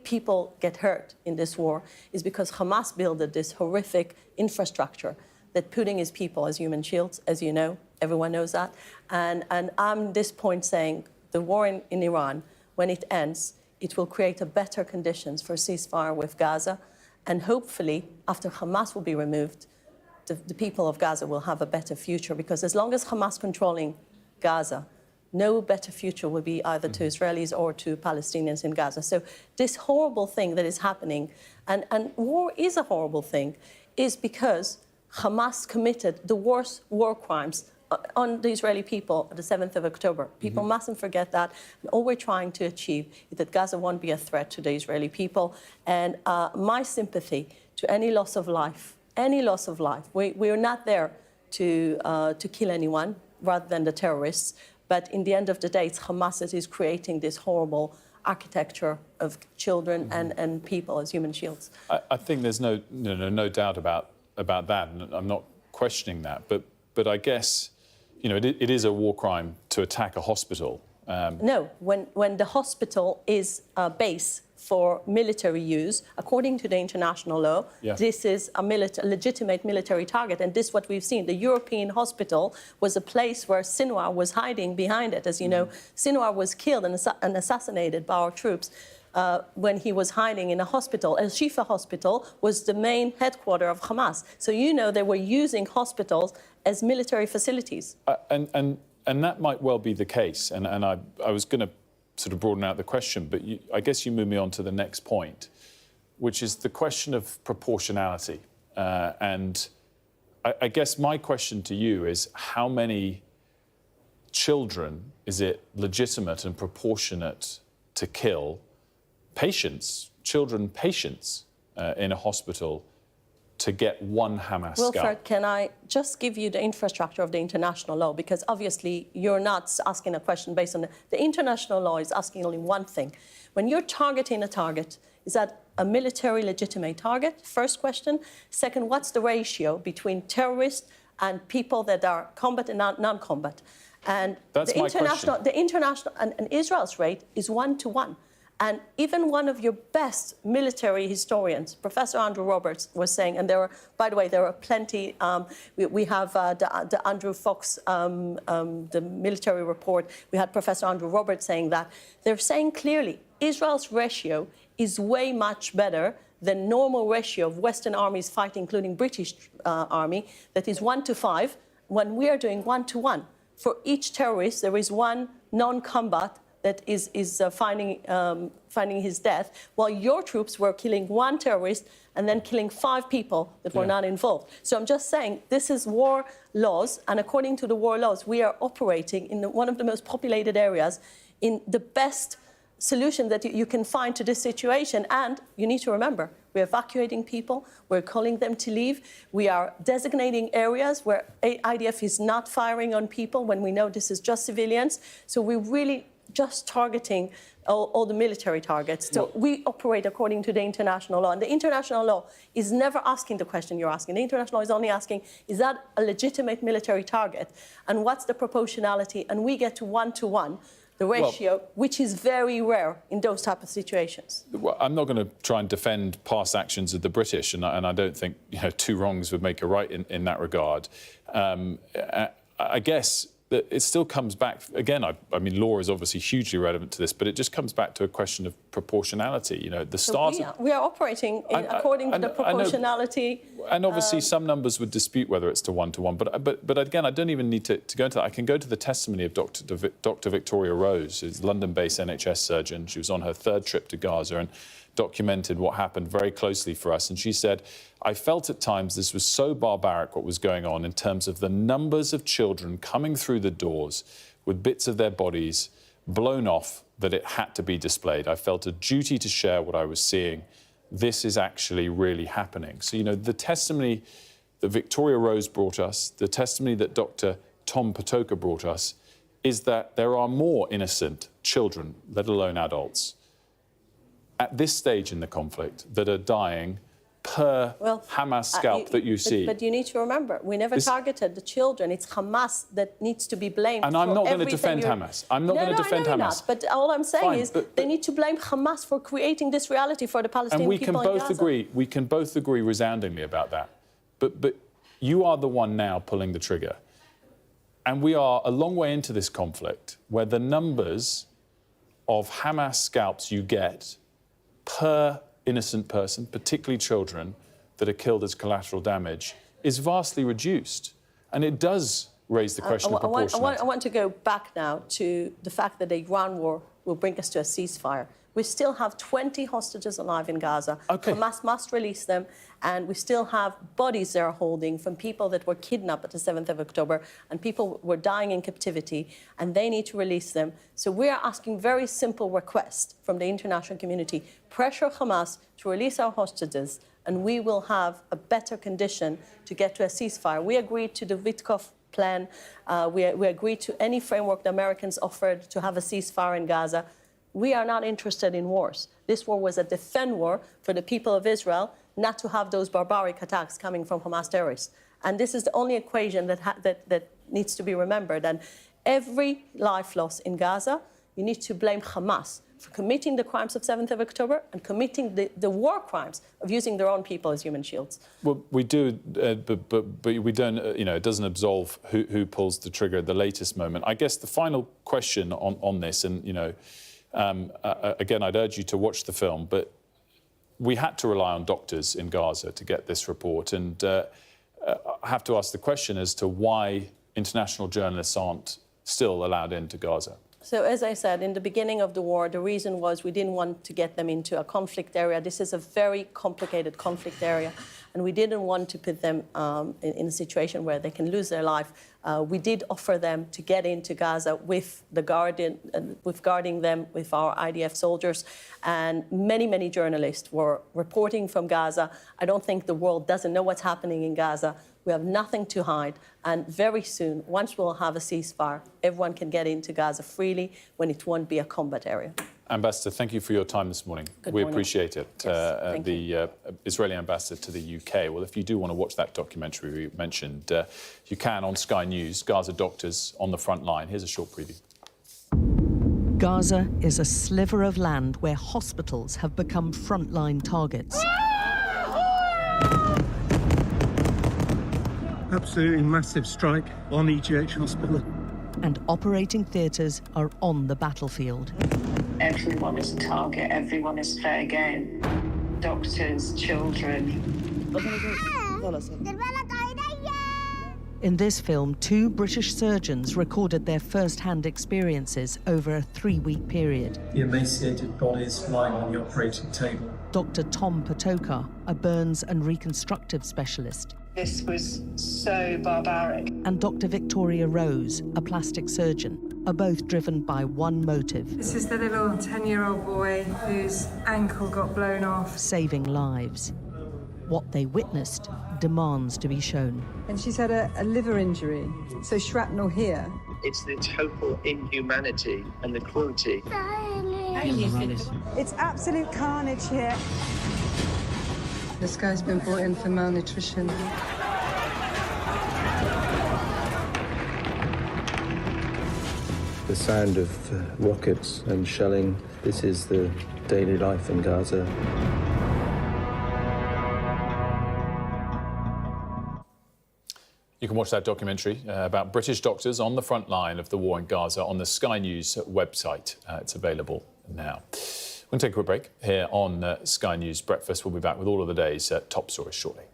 people get hurt in this war is because Hamas built this horrific infrastructure that putting his people as human shields, as you know, everyone knows that. And I'm at this point saying the war in Iran, when it ends, it will create a better conditions for ceasefire with Gaza. And hopefully, after Hamas will be removed, the people of Gaza will have a better future, because as long as Hamas controlling Gaza, no better future will be either to Israelis or to Palestinians in Gaza. So this horrible thing that is happening, and war is a horrible thing, is because Hamas committed the worst war crimes on the Israeli people on the 7th of October. People mustn't forget that. And all we're trying to achieve is that Gaza won't be a threat to the Israeli people. And my sympathy to any loss of life, we are not there to kill anyone rather than the terrorists. But in the end of the day, it's Hamas that is creating this horrible architecture of children and people as human shields. I think there's no doubt about that, and I'm not questioning that. But I guess, it is a war crime to attack a hospital. No, when the hospital is a base for military use, according to the international law, this is a legitimate military target. And this is what we've seen. The European hospital was a place where Sinwar was hiding behind it. As you know, Sinwar was killed and assassinated by our troops when he was hiding in a hospital. El Shifa Hospital was the main headquarters of Hamas. So they were using hospitals as military facilities. And that might well be the case. And I was going to sort of broaden out the question, but I guess you move me on to the next point, which is the question of proportionality. And I guess my question to you is, how many children is it legitimate and proportionate to kill patients in a hospital to get one Hamas scalp? Wilfred, can I just give you the infrastructure of the international law? Because obviously you're not asking a question based on the international law is asking only one thing. When you're targeting a target, is that a military legitimate target? First question. Second, what's the ratio between terrorists and people that are combat and non-combat? And the international and Israel's rate is 1-to-1. And even one of your best military historians, Professor Andrew Roberts, was saying, and by the way, there are plenty. We have the Andrew Fox, the military report. We had Professor Andrew Roberts saying that. They're saying clearly, Israel's ratio is way much better than normal ratio of Western armies fighting, including British army, that is 1-to-5, when we are doing 1-to-1. For each terrorist, there is one non-combat that is finding his death, while your troops were killing one terrorist and then killing 5 people that were not involved. So I'm just saying, this is war laws, and according to the war laws, we are operating in one of the most populated areas in the best solution that you can find to this situation. And you need to remember, we're evacuating people, we're calling them to leave, we are designating areas where IDF is not firing on people when we know this is just civilians. So we really just targeting all the military targets. So we operate according to the international law. And the international law is never asking the question you're asking. The international law is only asking, is that a legitimate military target? And what's the proportionality? And we get to 1-to-1, the ratio, which is very rare in those type of situations. Well, I'm not going to try and defend past actions of the British, and I don't think two wrongs would make a right in that regard. I guess that it still comes back, again, I mean, law is obviously hugely relevant to this, but it just comes back to a question of proportionality. The start. So we are operating according to the proportionality. And obviously some numbers would dispute whether it's to 1-to-1, but again, I don't even need to go into that. I can go to the testimony of Dr. Victoria Rose, who's a London-based NHS surgeon. She was on her 3rd trip to Gaza and documented what happened very closely for us. And she said, I felt at times this was so barbaric what was going on in terms of the numbers of children coming through the doors with bits of their bodies blown off that it had to be displayed. I felt a duty to share what I was seeing. This is actually really happening. So, the testimony that Victoria Rose brought us, the testimony that Dr. Tom Patoka brought us, is that there are more innocent children, let alone adults, at this stage in the conflict that are dying per Hamas scalp that you see. But you need to remember, we never targeted the children. It's Hamas that needs to be blamed. And I'm not going to defend Hamas. I'm not going to defend Hamas. Not. But all I'm saying is they need to blame Hamas for creating this reality for the Palestinian people in Gaza. We can both agree resoundingly about that. But you are the one now pulling the trigger. And we are a long way into this conflict where the numbers of Hamas scalps you get per innocent person, particularly children, that are killed as collateral damage, is vastly reduced. And it does raise the question of proportionality. I want to go back now to the fact that the Iran war will bring us to a ceasefire. We still have 20 hostages alive in Gaza. Hamas must release them, and we still have bodies they're holding from people that were kidnapped at the 7th of October, and people were dying in captivity, and they need to release them. So we are asking very simple requests from the international community. Pressure Hamas to release our hostages, and we will have a better condition to get to a ceasefire. We agreed to the Witkoff plan. We agreed to any framework the Americans offered to have a ceasefire in Gaza. We are not interested in wars. This war was a defend war for the people of Israel, not to have those barbaric attacks coming from Hamas terrorists. And this is the only equation that needs to be remembered. And every life loss in Gaza, you need to blame Hamas for committing the crimes of 7th of October and committing the war crimes of using their own people as human shields. Well, we do, but we don't, it doesn't absolve who pulls the trigger at the latest moment. I guess the final question on this, and, again, I'd urge you to watch the film, but we had to rely on doctors in Gaza to get this report. And I have to ask the question as to why international journalists aren't still allowed into Gaza. So, as I said, in the beginning of the war, the reason was we didn't want to get them into a conflict area. This is a very complicated conflict area, and we didn't want to put them in a situation where they can lose their life. We did offer them to get into Gaza with guarding them with our IDF soldiers, and many journalists were reporting from Gaza. I don't think the world doesn't know what's happening in Gaza. We have nothing to hide, and very soon, once we'll have a ceasefire, everyone can get into Gaza freely when it won't be a combat area. Ambassador, thank you for your time this morning. Good we morning. Appreciate it. Yes, the Israeli ambassador to the UK. Well, if you do want to watch that documentary we mentioned, you can on Sky News, Gaza Doctors on the Front Line. Here's a short preview. Gaza is a sliver of land where hospitals have become frontline targets. Absolutely massive strike on EGH Hospital. And operating theatres are on the battlefield. Everyone is a target, everyone is fair game. Doctors, children. In this film, 2 British surgeons recorded their first-hand experiences over a 3-week period. The emaciated bodies lying on the operating table. Dr. Tom Patoka, a burns and reconstructive specialist. This was so barbaric. And Dr. Victoria Rose, a plastic surgeon, are both driven by one motive. This is the little 10-year-old boy whose ankle got blown off. Saving lives. What they witnessed demands to be shown. And she's had a liver injury, so shrapnel here. It's the total inhumanity and the cruelty. It's absolute carnage here. This guy's been brought in for malnutrition. The sound of rockets and shelling, this is the daily life in Gaza. You can watch that documentary about British doctors on the front line of the war in Gaza on the Sky News website. It's available now. We'll take a quick break here on Sky News Breakfast. We'll be back with all of the day's top stories shortly.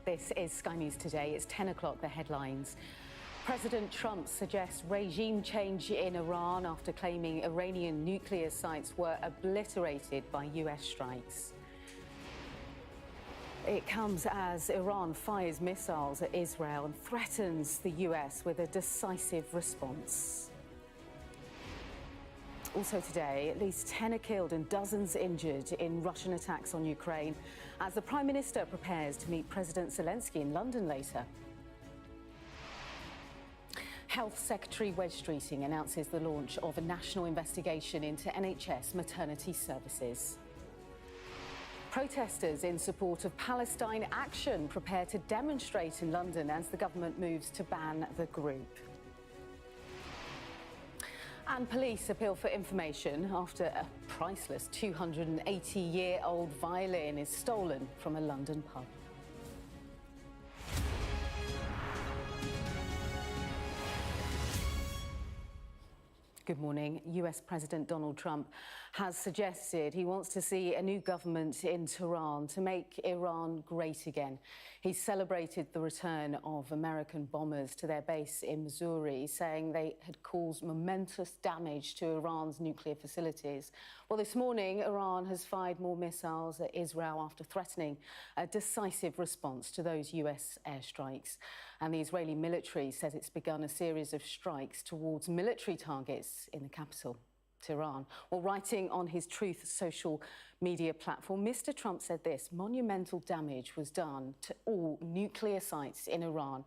This is Sky News Today. It's 10 o'clock, the headlines. President Trump suggests regime change in Iran after claiming Iranian nuclear sites were obliterated by US strikes. It comes as Iran fires missiles at Israel and threatens the US with a decisive response. Also today, at least 10 are killed and dozens injured in Russian attacks on Ukraine as the Prime Minister prepares to meet President Zelenskyy in London later. Health Secretary Wes Streeting announces the launch of a national investigation into NHS maternity services. Protesters in support of Palestine Action prepare to demonstrate in London as the government moves to ban the group. And police appeal for information after a priceless 280-year-old violin is stolen from a London pub. Good morning. US President Donald Trump has suggested he wants to see a new government in Tehran to make Iran great again. He celebrated the return of American bombers to their base in Missouri, saying they had caused momentous damage to Iran's nuclear facilities. Well, this morning, Iran has fired more missiles at Israel after threatening a decisive response to those US airstrikes. And the Israeli military says it's begun a series of strikes towards military targets in the capital, Tehran. Well, writing on his Truth social media platform, Mr. Trump said this: monumental damage was done to all nuclear sites in Iran,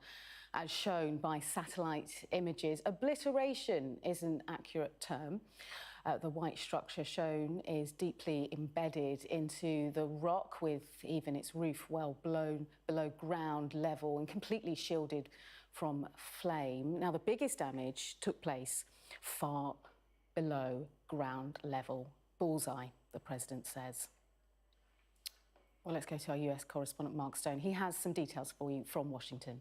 as shown by satellite images. Obliteration is an accurate term. The white structure shown is deeply embedded into the rock, with even its roof well blown below ground level and completely shielded from flame. Now, the biggest damage took place far below ground level. Bullseye, the president says. Well, let's go to our US correspondent, Mark Stone. He has some details for you from Washington.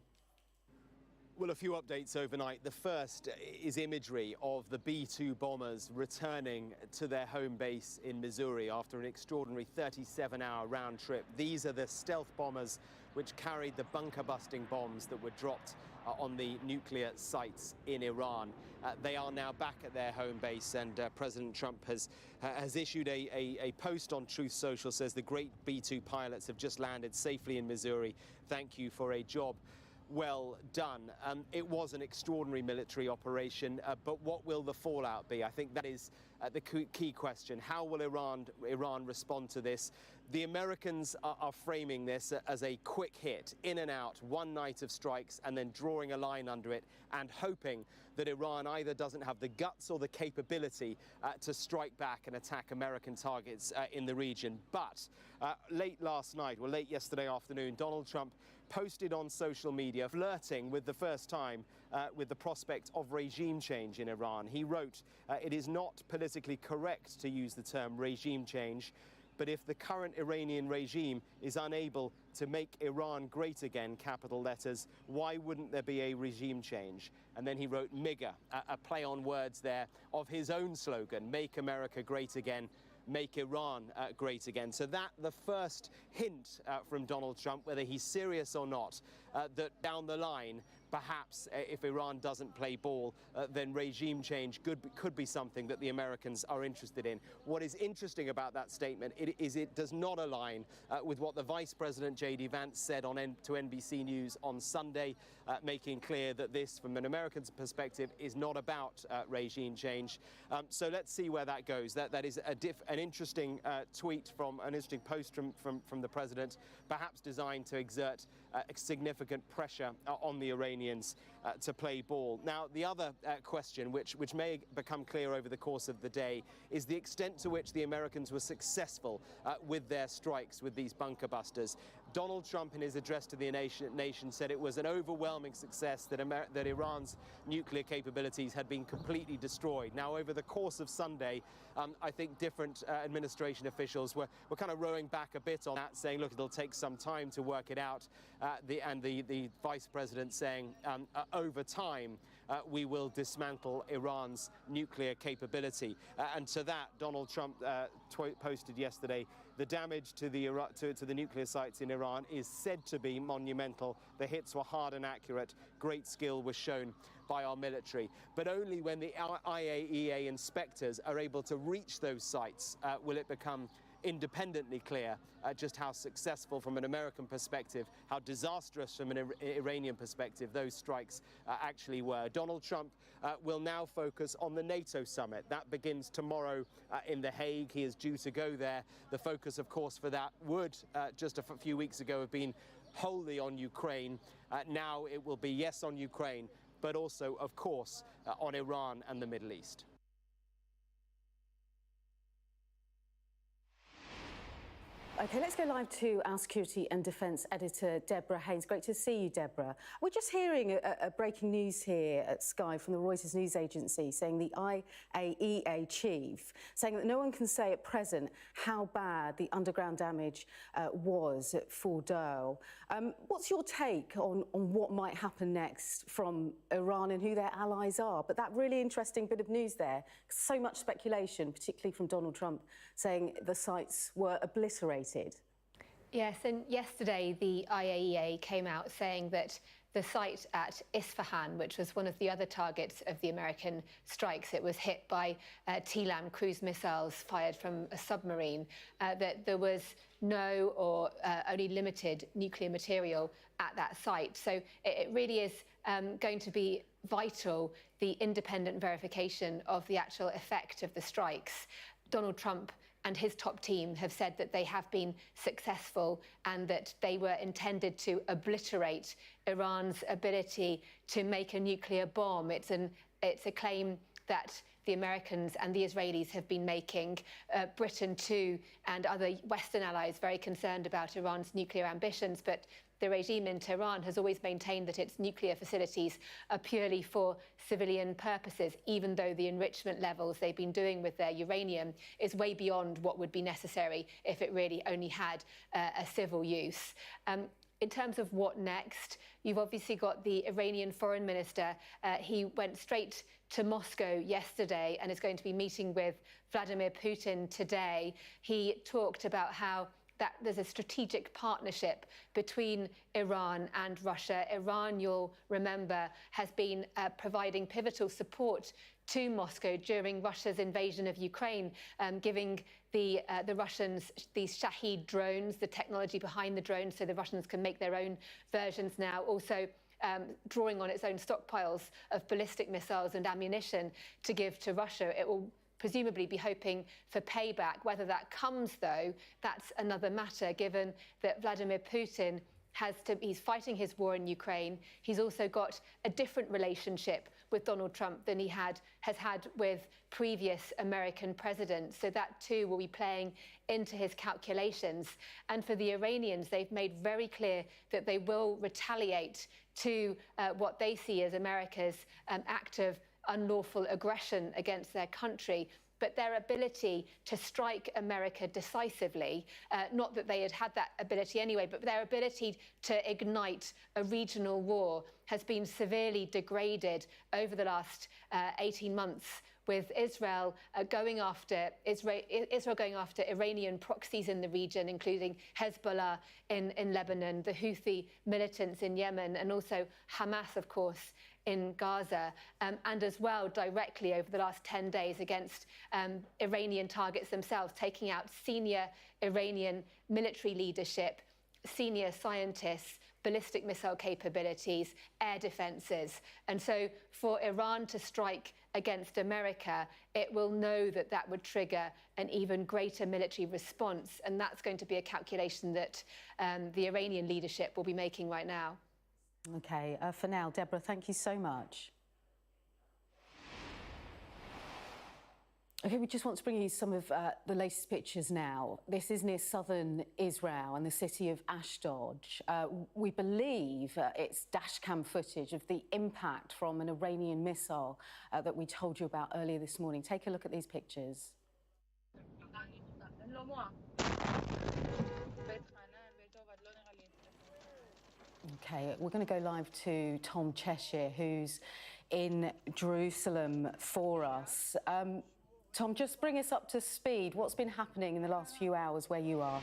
Well, a few updates overnight. The first is imagery of the B-2 bombers returning to their home base in Missouri after an extraordinary 37-hour round trip. These are the stealth bombers which carried the bunker-busting bombs that were dropped on the nuclear sites in Iran. They are now back at their home base, and President Trump has issued a post on Truth Social, says the great B-2 pilots have just landed safely in Missouri. Thank you for a job well done. It was an extraordinary military operation, but what will the fallout be? I think that is the key question. How will Iran respond to this? The Americans are framing this as a quick hit, in and out, one night of strikes, and then drawing a line under it and hoping that Iran either doesn't have the guts or the capability to strike back and attack American targets in the region. But late yesterday afternoon, Donald Trump posted on social media, flirting with the first time with the prospect of regime change in Iran. He wrote, "It is not politically correct to use the term regime change, but if the current Iranian regime is unable to make Iran great again, capital letters, why wouldn't there be a regime change?" And then he wrote MIGA, a play on words there of his own slogan, "Make America Great Again, make Iran great again." So that the first hint from Donald Trump, whether he's serious or not, that down the line, perhaps if Iran doesn't play ball, then regime change could be something that the Americans are interested in. What is interesting about that statement is it does not align with what the Vice President J.D. Vance said to NBC News on Sunday, making clear that this, from an American perspective, is not about regime change. So let's see where that goes. That is an interesting tweet an interesting post from the president, perhaps designed to exert significant pressure on the Iranians to play ball. Now, the other question, which may become clear over the course of the day, is the extent to which the Americans were successful with their strikes with these bunker busters. Donald Trump, in his address to the nation, said it was an overwhelming success that Iran's nuclear capabilities had been completely destroyed. Now, over the course of Sunday, I think different administration officials were kind of rowing back a bit on that, saying, look, it'll take some time to work it out. The vice president saying, over time, we will dismantle Iran's nuclear capability. And to that, Donald Trump posted yesterday The damage to the nuclear sites in Iran is said to be monumental. The hits were hard and accurate. Great skill was shown by our military. But only when the IAEA inspectors are able to reach those sites will it become independently clear just how successful from an American perspective, how disastrous from an Iranian perspective those strikes actually were. Donald Trump will now focus on the NATO summit. That begins tomorrow in The Hague. He is due to go there. The focus, of course, for that would just a few weeks ago have been wholly on Ukraine. Now it will be yes on Ukraine, but also, of course, on Iran and the Middle East. OK, let's go live to our security and defence editor, Deborah Haynes. Great to see you, Deborah. We're just hearing a breaking news here at Sky from the Reuters news agency saying the IAEA chief saying that no one can say at present how bad the underground damage was at Fordow. What's your take on what might happen next from Iran and who their allies are? But that really interesting bit of news there, so much speculation, particularly from Donald Trump, saying the sites were obliterated. Yes, and yesterday the IAEA came out saying that the site at Isfahan, which was one of the other targets of the American strikes, it was hit by TLAM cruise missiles fired from a submarine, that there was no or only limited nuclear material at that site. So it really is going to be vital, the independent verification of the actual effect of the strikes. Donald Trump and his top team have said that they have been successful and that they were intended to obliterate Iran's ability to make a nuclear bomb. It's a claim that the Americans and the Israelis have been making. Britain too, and other Western allies very concerned about Iran's nuclear ambitions, but the regime in Tehran has always maintained that its nuclear facilities are purely for civilian purposes, even though the enrichment levels they've been doing with their uranium is way beyond what would be necessary if it really only had a civil use. In terms of what next, you've obviously got the Iranian foreign minister. He went straight to Moscow yesterday and is going to be meeting with Vladimir Putin today. He talked about how that there's a strategic partnership between Iran and Russia. Iran, you'll remember, has been providing pivotal support to Moscow during Russia's invasion of Ukraine, giving the Russians these Shahed drones, the technology behind the drones, so the Russians can make their own versions now. Also, drawing on its own stockpiles of ballistic missiles and ammunition to give to Russia. It will presumably be hoping for payback. Whether that comes, though, that's another matter, given that Vladimir Putin he's fighting his war in Ukraine. He's also got a different relationship with Donald Trump than he has had with previous American presidents. So that too will be playing into his calculations. And for the Iranians, they've made very clear that they will retaliate to what they see as America's act of unlawful aggression against their country. But their ability to strike America decisively, not that they had that ability anyway, but their ability to ignite a regional war has been severely degraded over the last 18 months, with Israel going after Iranian proxies in the region, including Hezbollah in Lebanon, the Houthi militants in Yemen, and also Hamas, of course, in Gaza, and as well directly over the last 10 days against Iranian targets themselves, taking out senior Iranian military leadership, senior scientists, ballistic missile capabilities, air defences. And so for Iran to strike against America, it will know that that would trigger an even greater military response. And that's going to be a calculation that the Iranian leadership will be making right now. OK, for now, Deborah, thank you so much. OK, we just want to bring you some of the latest pictures now. This is near southern Israel and the city of Ashdod. We believe it's dashcam footage of the impact from an Iranian missile that we told you about earlier this morning. Take a look at these pictures. OK, we're going to go live to Tom Cheshire, who's in Jerusalem for us. Tom, just bring us up to speed. What's been happening in the last few hours where you are?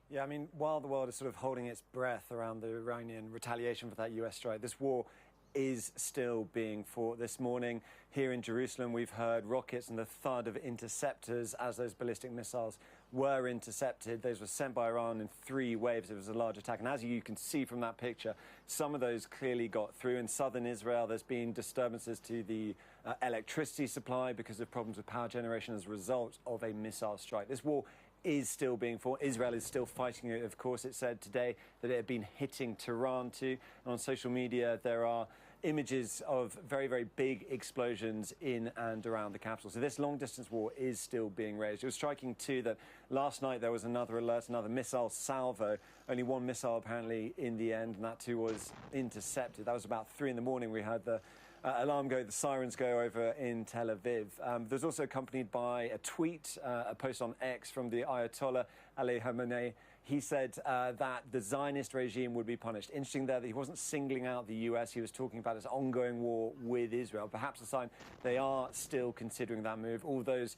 Yeah, I mean, while the world is sort of holding its breath around the Iranian retaliation for that US strike, this war is still being fought. This morning here in Jerusalem, we've heard rockets and the thud of interceptors as those ballistic missiles were intercepted. Those were sent by Iran in 3 waves. It was a large attack. And as you can see from that picture, some of those clearly got through. In southern Israel, there's been disturbances to the electricity supply because of problems with power generation as a result of a missile strike. This war is still being fought. Israel is still fighting it. Of course, it said today that it had been hitting Tehran too. And on social media, there are images of very, very big explosions in and around the capital. So this long-distance war is still being raged. It was striking too that last night there was another alert, another missile salvo. Only 1 missile apparently in the end, and that too was intercepted. That was about 3 in the morning. We had the alarm go, the sirens go over in Tel Aviv. There's also accompanied by a tweet, a post on X from the Ayatollah Ali Khamenei. He said that the Zionist regime would be punished. Interesting there that he wasn't singling out the US. He was talking about his ongoing war with Israel. Perhaps a sign they are still considering that move. All those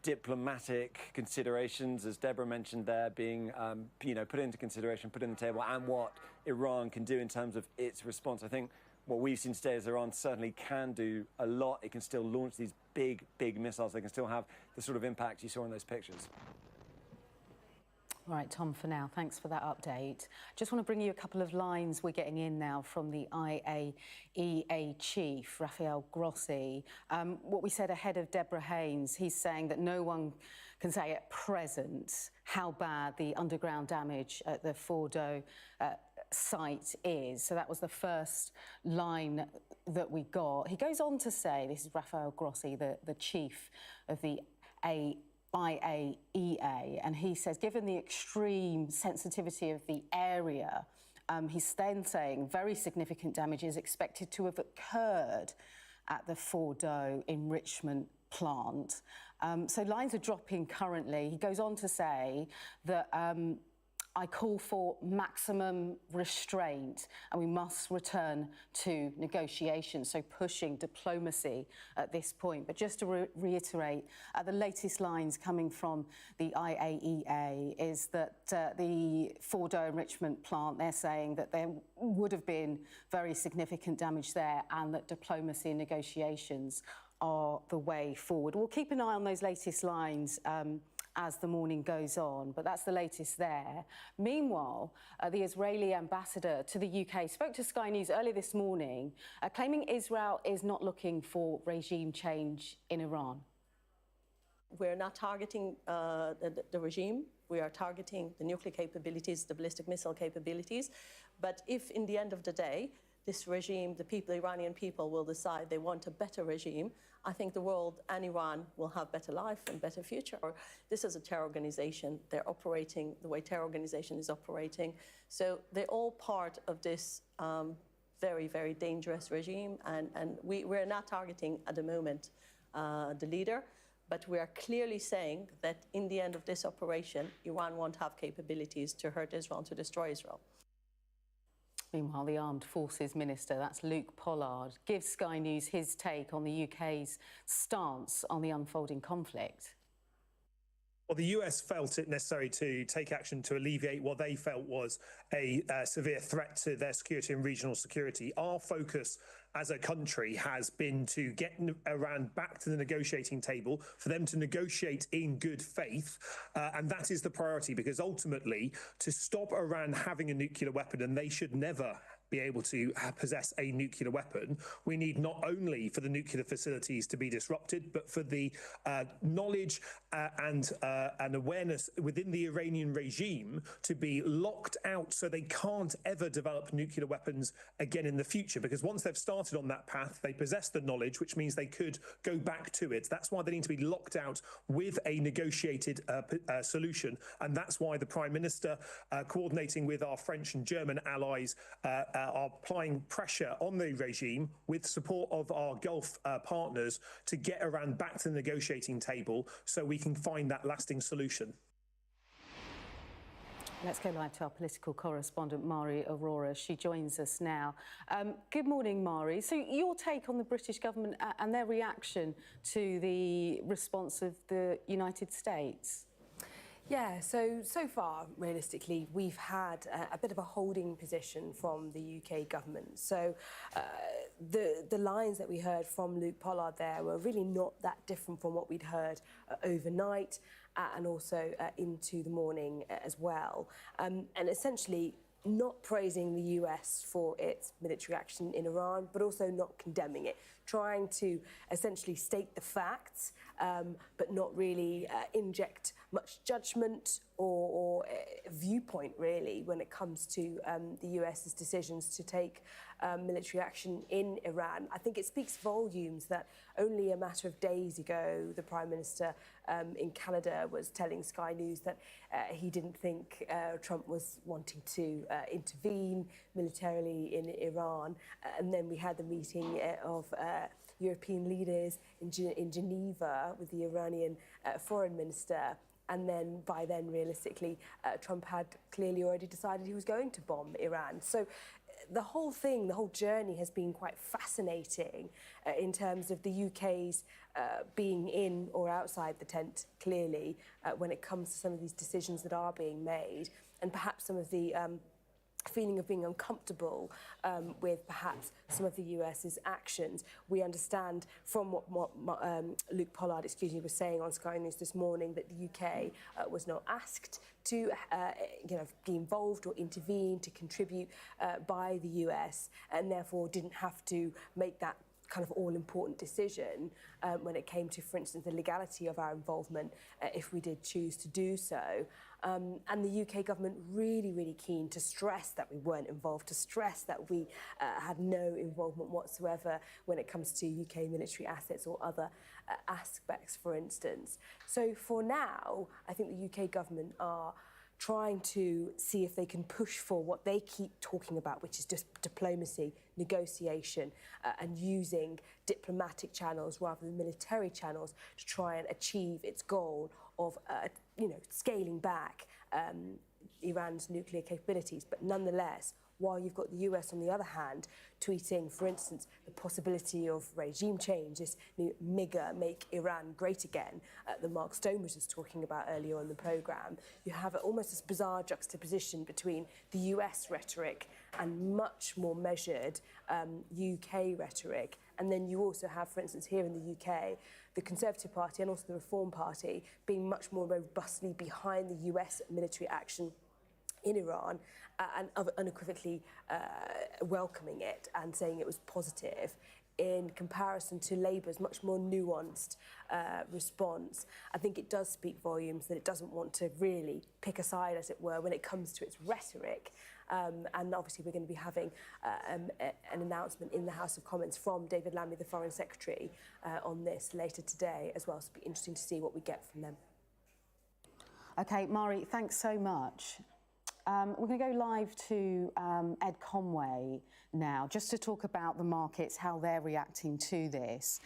diplomatic considerations, as Deborah mentioned there, being put into consideration, put on the table, and what Iran can do in terms of its response. I think what we've seen today is Iran certainly can do a lot. It can still launch these big, big missiles. They can still have the sort of impact you saw in those pictures. All right, Tom, for now, thanks for that update. Just want to bring you a couple of lines we're getting in now from the IAEA chief, Rafael Grossi. What we said ahead of Deborah Haynes, he's saying that no one can say at present how bad the underground damage at the Fordo site is. So that was the first line that we got. He goes on to say, this is Rafael Grossi, the chief of the IAEA, and he says, given the extreme sensitivity of the area, he's then saying very significant damage is expected to have occurred at the Fordo enrichment plant. So lines are dropping currently. He goes on to say that I call for maximum restraint and we must return to negotiations, so pushing diplomacy at this point. But just to reiterate, the latest lines coming from the IAEA is that the Fordo enrichment plant, they're saying that there would have been very significant damage there and that diplomacy and negotiations are the way forward. We'll keep an eye on those latest lines as the morning goes on, but that's the latest there. Meanwhile, the Israeli ambassador to the UK spoke to Sky News earlier this morning, claiming Israel is not looking for regime change in Iran. We're not targeting the regime. We are targeting the nuclear capabilities, the ballistic missile capabilities. But if, in the end of the day, this regime, the Iranian people will decide they want a better regime, I think the world and Iran will have better life and better future. This is a terror organization. They're operating the way terror organization is operating. So they're all part of this very, very dangerous regime. And we're not targeting at the moment the leader, but we are clearly saying that in the end of this operation, Iran won't have capabilities to hurt Israel, to destroy Israel. Meanwhile, the Armed Forces Minister, that's Luke Pollard, gives Sky News his take on the UK's stance on the unfolding conflict. Well, the US felt it necessary to take action to alleviate what they felt was a severe threat to their security and regional security. Our focus as a country has been to get Iran back to the negotiating table, for them to negotiate in good faith. And that is the priority, because ultimately, to stop Iran having a nuclear weapon, and they should never be able to possess a nuclear weapon, we need not only for the nuclear facilities to be disrupted, but for the knowledge and awareness within the Iranian regime to be locked out so they can't ever develop nuclear weapons again in the future. Because once they've started on that path, they possess the knowledge, which means they could go back to it. That's why they need to be locked out with a negotiated solution. And that's why the Prime Minister, coordinating with our French and German allies, are applying pressure on the regime with support of our Gulf partners to get Iran back to the negotiating table so we can find that lasting solution. Let's go live to our political correspondent, Mari Aurora. She joins us now. Good morning, Mari. So your take on the British government and their reaction to the response of the United States? Yeah, so far, realistically, we've had a bit of a holding position from the UK government. So the lines that we heard from Luke Pollard there were really not that different from what we'd heard overnight and also into the morning as well. And essentially, not praising the US for its military action in Iran, but also not condemning it, trying to essentially state the facts, but not really inject much judgment or viewpoint, really, when it comes to the US's decisions to take military action in Iran. I think it speaks volumes that only a matter of days ago, the Prime Minister in Canada was telling Sky News that he didn't think Trump was wanting to intervene militarily in Iran. And then we had the meeting of European leaders in Geneva with the Iranian foreign minister. And then, by then, realistically, Trump had clearly already decided he was going to bomb Iran. So the whole thing, the whole journey has been quite fascinating in terms of the UK's being in or outside the tent, clearly, when it comes to some of these decisions that are being made, and perhaps some of the feeling of being uncomfortable with perhaps some of the US's actions. We understand from what Luke Pollard, was saying on Sky News this morning that the UK was not asked to be involved or intervene, to contribute by the US, and therefore didn't have to make that kind of all-important decision when it came to, for instance, the legality of our involvement if we did choose to do so. And the UK government really keen to stress that we weren't involved, to stress that we had no involvement whatsoever when it comes to UK military assets or other aspects, for instance. So for now, I think the UK government are trying to see if they can push for what they keep talking about, which is just diplomacy, negotiation, and using diplomatic channels rather than military channels to try and achieve its goal of, scaling back Iran's nuclear capabilities. But nonetheless, while you've got the US, on the other hand, tweeting, for instance, the possibility of regime change, this new MIGA, Make Iran Great Again, that Mark Stone was just talking about earlier on the programme, you have almost this bizarre juxtaposition between the US rhetoric and much more measured UK rhetoric. And then you also have, for instance, here in the UK, the Conservative Party and also the Reform Party being much more robustly behind the US military action in Iran and unequivocally welcoming it and saying it was positive, in comparison to Labour's much more nuanced response. I think it does speak volumes that it doesn't want to really pick a side, as it were, when it comes to its rhetoric. And obviously we're going to be having an announcement in the House of Commons from David Lammy, the Foreign Secretary, on this later today as well. So it'll be interesting to see what we get from them. OK, Mari, thanks so much. We're going to go live to Ed Conway now, just to talk about the markets, how they're reacting to this.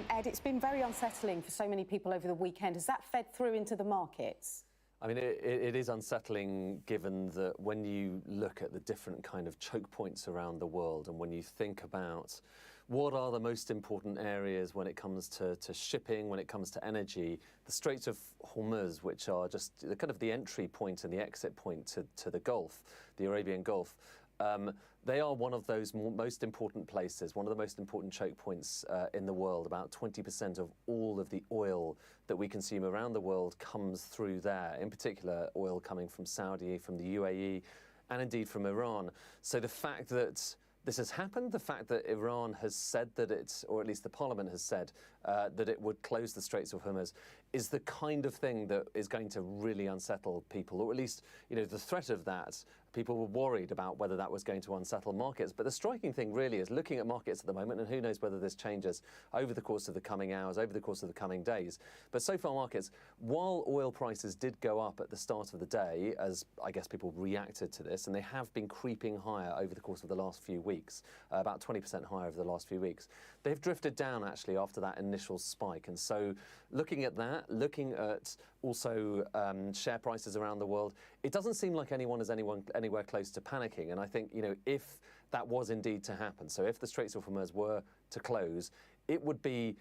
Ed, it's been very unsettling for so many people over the weekend. Has that fed through into the markets? I mean, it is unsettling, given that when you look at the different kind of choke points around the world, and when you think about what are the most important areas when it comes to shipping, when it comes to energy, the Strait of Hormuz, which are just the kind of the entry point and the exit point to the Gulf, the Arabian Gulf, they are one of those most important places, one of the most important choke points in the world. About 20% of all of the oil that we consume around the world comes through there, in particular oil coming from Saudi, from the UAE, and indeed from Iran. So the fact that this has happened, the fact that Iran has said that it, or at least the parliament has said, that it would close the Straits of Hormuz, is the kind of thing that is going to really unsettle people, or at least, the threat of that. People were worried about whether that was going to unsettle markets. But the striking thing really is looking at markets at the moment, and who knows whether this changes over the course of the coming hours, over the course of the coming days. But so far markets, while oil prices did go up at the start of the day, as I guess people reacted to this, and they have been creeping higher over the course of the last few weeks, about 20% higher over the last few weeks, they've drifted down actually after that initial spike. And so looking at that, that, looking at also share prices around the world, it doesn't seem like anyone is anywhere close to panicking. And I think, if that was indeed to happen, so if the Straits of Hormuz were to close, it would be,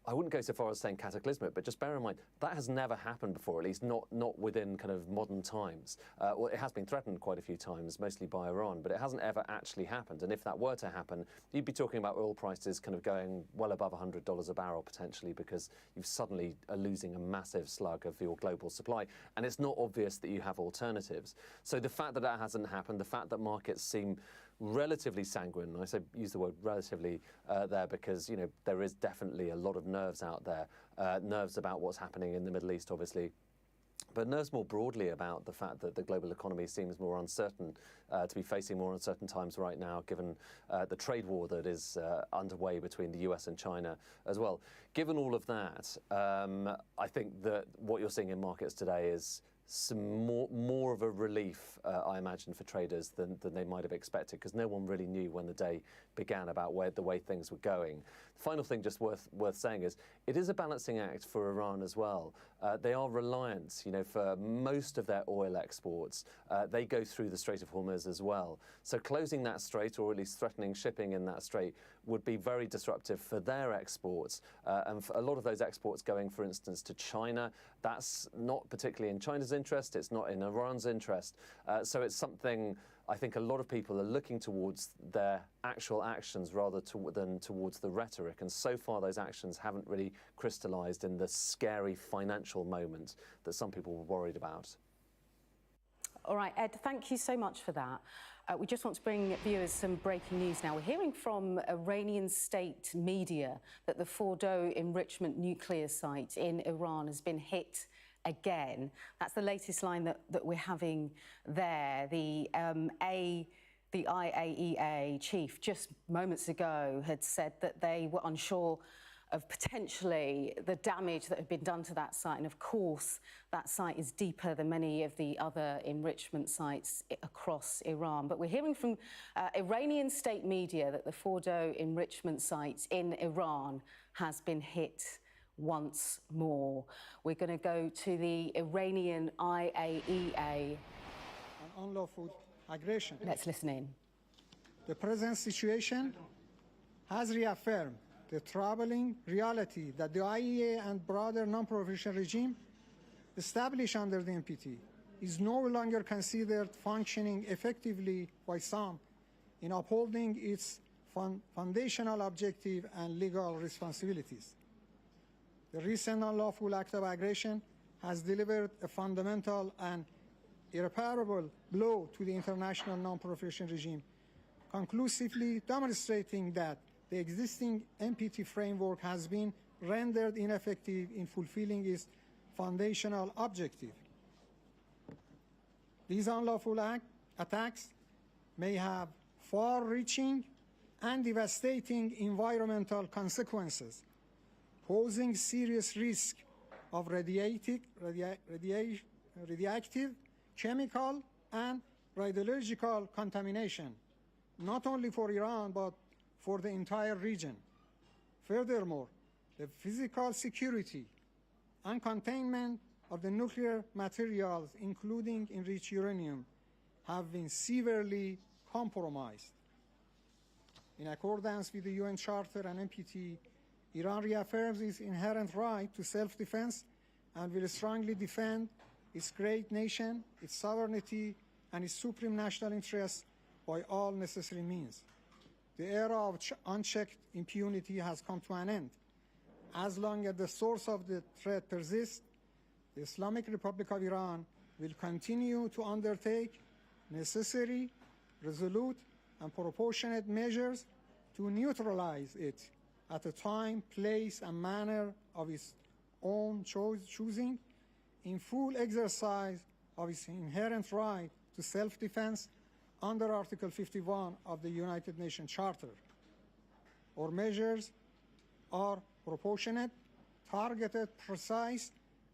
I wouldn't go so far as saying cataclysmic, but just bear in mind, that has never happened before, at least not within kind of modern times. Well, it has been threatened quite a few times, mostly by Iran, but it hasn't ever actually happened. And if that were to happen, you'd be talking about oil prices kind of going well above $100 a barrel potentially, because you suddenly are losing a massive slug of your global supply. And it's not obvious that you have alternatives. So the fact that that hasn't happened, the fact that markets seem relatively sanguine, and I use the word relatively there because, there is definitely a lot of nerves out there, nerves about what's happening in the Middle East, obviously, but nerves more broadly about the fact that the global economy seems more uncertain, to be facing more uncertain times right now, given the trade war that is underway between the US and China as well. Given all of that, I think that what you're seeing in markets today is some more of a relief, I imagine, for traders than they might have expected, because no one really knew when the day began about the way things were going. The final thing just worth saying is it is a balancing act for Iran as well. They are reliant, for most of their oil exports. They go through the Strait of Hormuz as well. So closing that strait, or at least threatening shipping in that strait, would be very disruptive for their exports. And for a lot of those exports going, for instance, to China, that's not particularly in China's interest, it's not in Iran's interest. So it's something I think a lot of people are looking towards their actual actions rather than towards the rhetoric. And so far those actions haven't really crystallized in the scary financial moment that some people were worried about. All right, Ed, thank you so much for that. We just want to bring viewers some breaking news now. We're hearing from Iranian state media that the Fordow enrichment nuclear site in Iran has been hit again. That's the latest line that we're having there. The IAEA chief just moments ago had said that they were unsure of potentially the damage that had been done to that site. And of course, that site is deeper than many of the other enrichment sites across Iran. But we're hearing from Iranian state media that the Fordow enrichment site in Iran has been hit once more. We're going to go to the Iranian IAEA. An unlawful aggression. Let's listen in. The present situation has reaffirmed the troubling reality that the IAEA and broader non-proliferation regime established under the NPT is no longer considered functioning effectively by some in upholding its foundational objective and legal responsibilities. The recent unlawful act of aggression has delivered a fundamental and irreparable blow to the international non-proliferation regime, conclusively demonstrating that the existing NPT framework has been rendered ineffective in fulfilling its foundational objective. These unlawful attacks may have far-reaching and devastating environmental consequences, posing serious risk of radioactive, chemical, and radiological contamination, not only for Iran, but for the entire region. Furthermore, the physical security and containment of the nuclear materials, including enriched uranium, have been severely compromised. In accordance with the UN Charter and NPT, Iran reaffirms its inherent right to self-defense and will strongly defend its great nation, its sovereignty, and its supreme national interests by all necessary means. The era of unchecked impunity has come to an end. As long as the source of the threat persists, the Islamic Republic of Iran will continue to undertake necessary, resolute, and proportionate measures to neutralize it at a time, place, and manner of its own choosing, in full exercise of its inherent right to self-defense under Article 51 of the United Nations Charter. Our measures are proportionate, targeted, precise,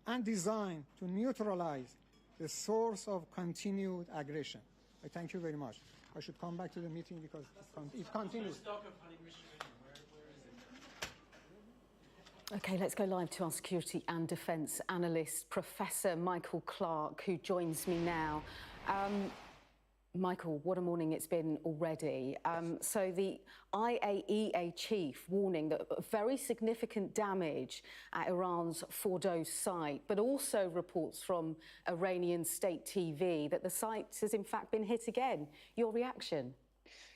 and designed to neutralize the source of continued aggression. I thank you very much. I should come back to the meeting because it continues. OK, let's go live to our security and defence analyst, Professor Michael Clarke, who joins me now. Michael, what a morning it's been already. So the IAEA chief warning that very significant damage at Iran's Fordow site, but also reports from Iranian state TV that the site has in fact been hit again. Your reaction?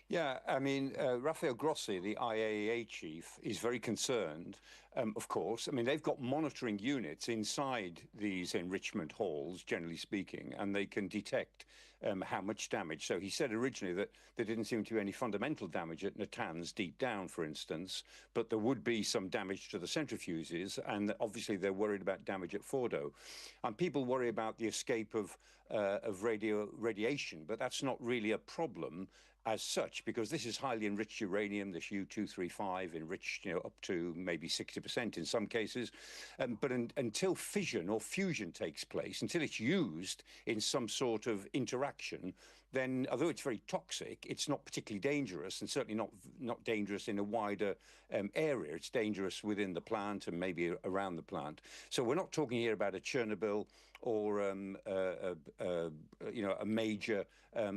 Yeah, I mean, Rafael Grossi, the IAEA chief, is very concerned, of course. I mean, they've got monitoring units inside these enrichment halls, generally speaking, and they can detect how much damage. So he said originally that there didn't seem to be any fundamental damage at Natanz deep down, for instance, but there would be some damage to the centrifuges, and obviously they're worried about damage at Fordow. And people worry about the escape of radiation, but that's not really a problem as such, because this is highly enriched uranium, this U-235, enriched, up to maybe 60% in some cases. But until fission or fusion takes place, until it's used in some sort of interaction, then although it's very toxic, it's not particularly dangerous, and certainly not dangerous in a wider area. It's dangerous within the plant and maybe around the plant. So we're not talking here about a Chernobyl or a major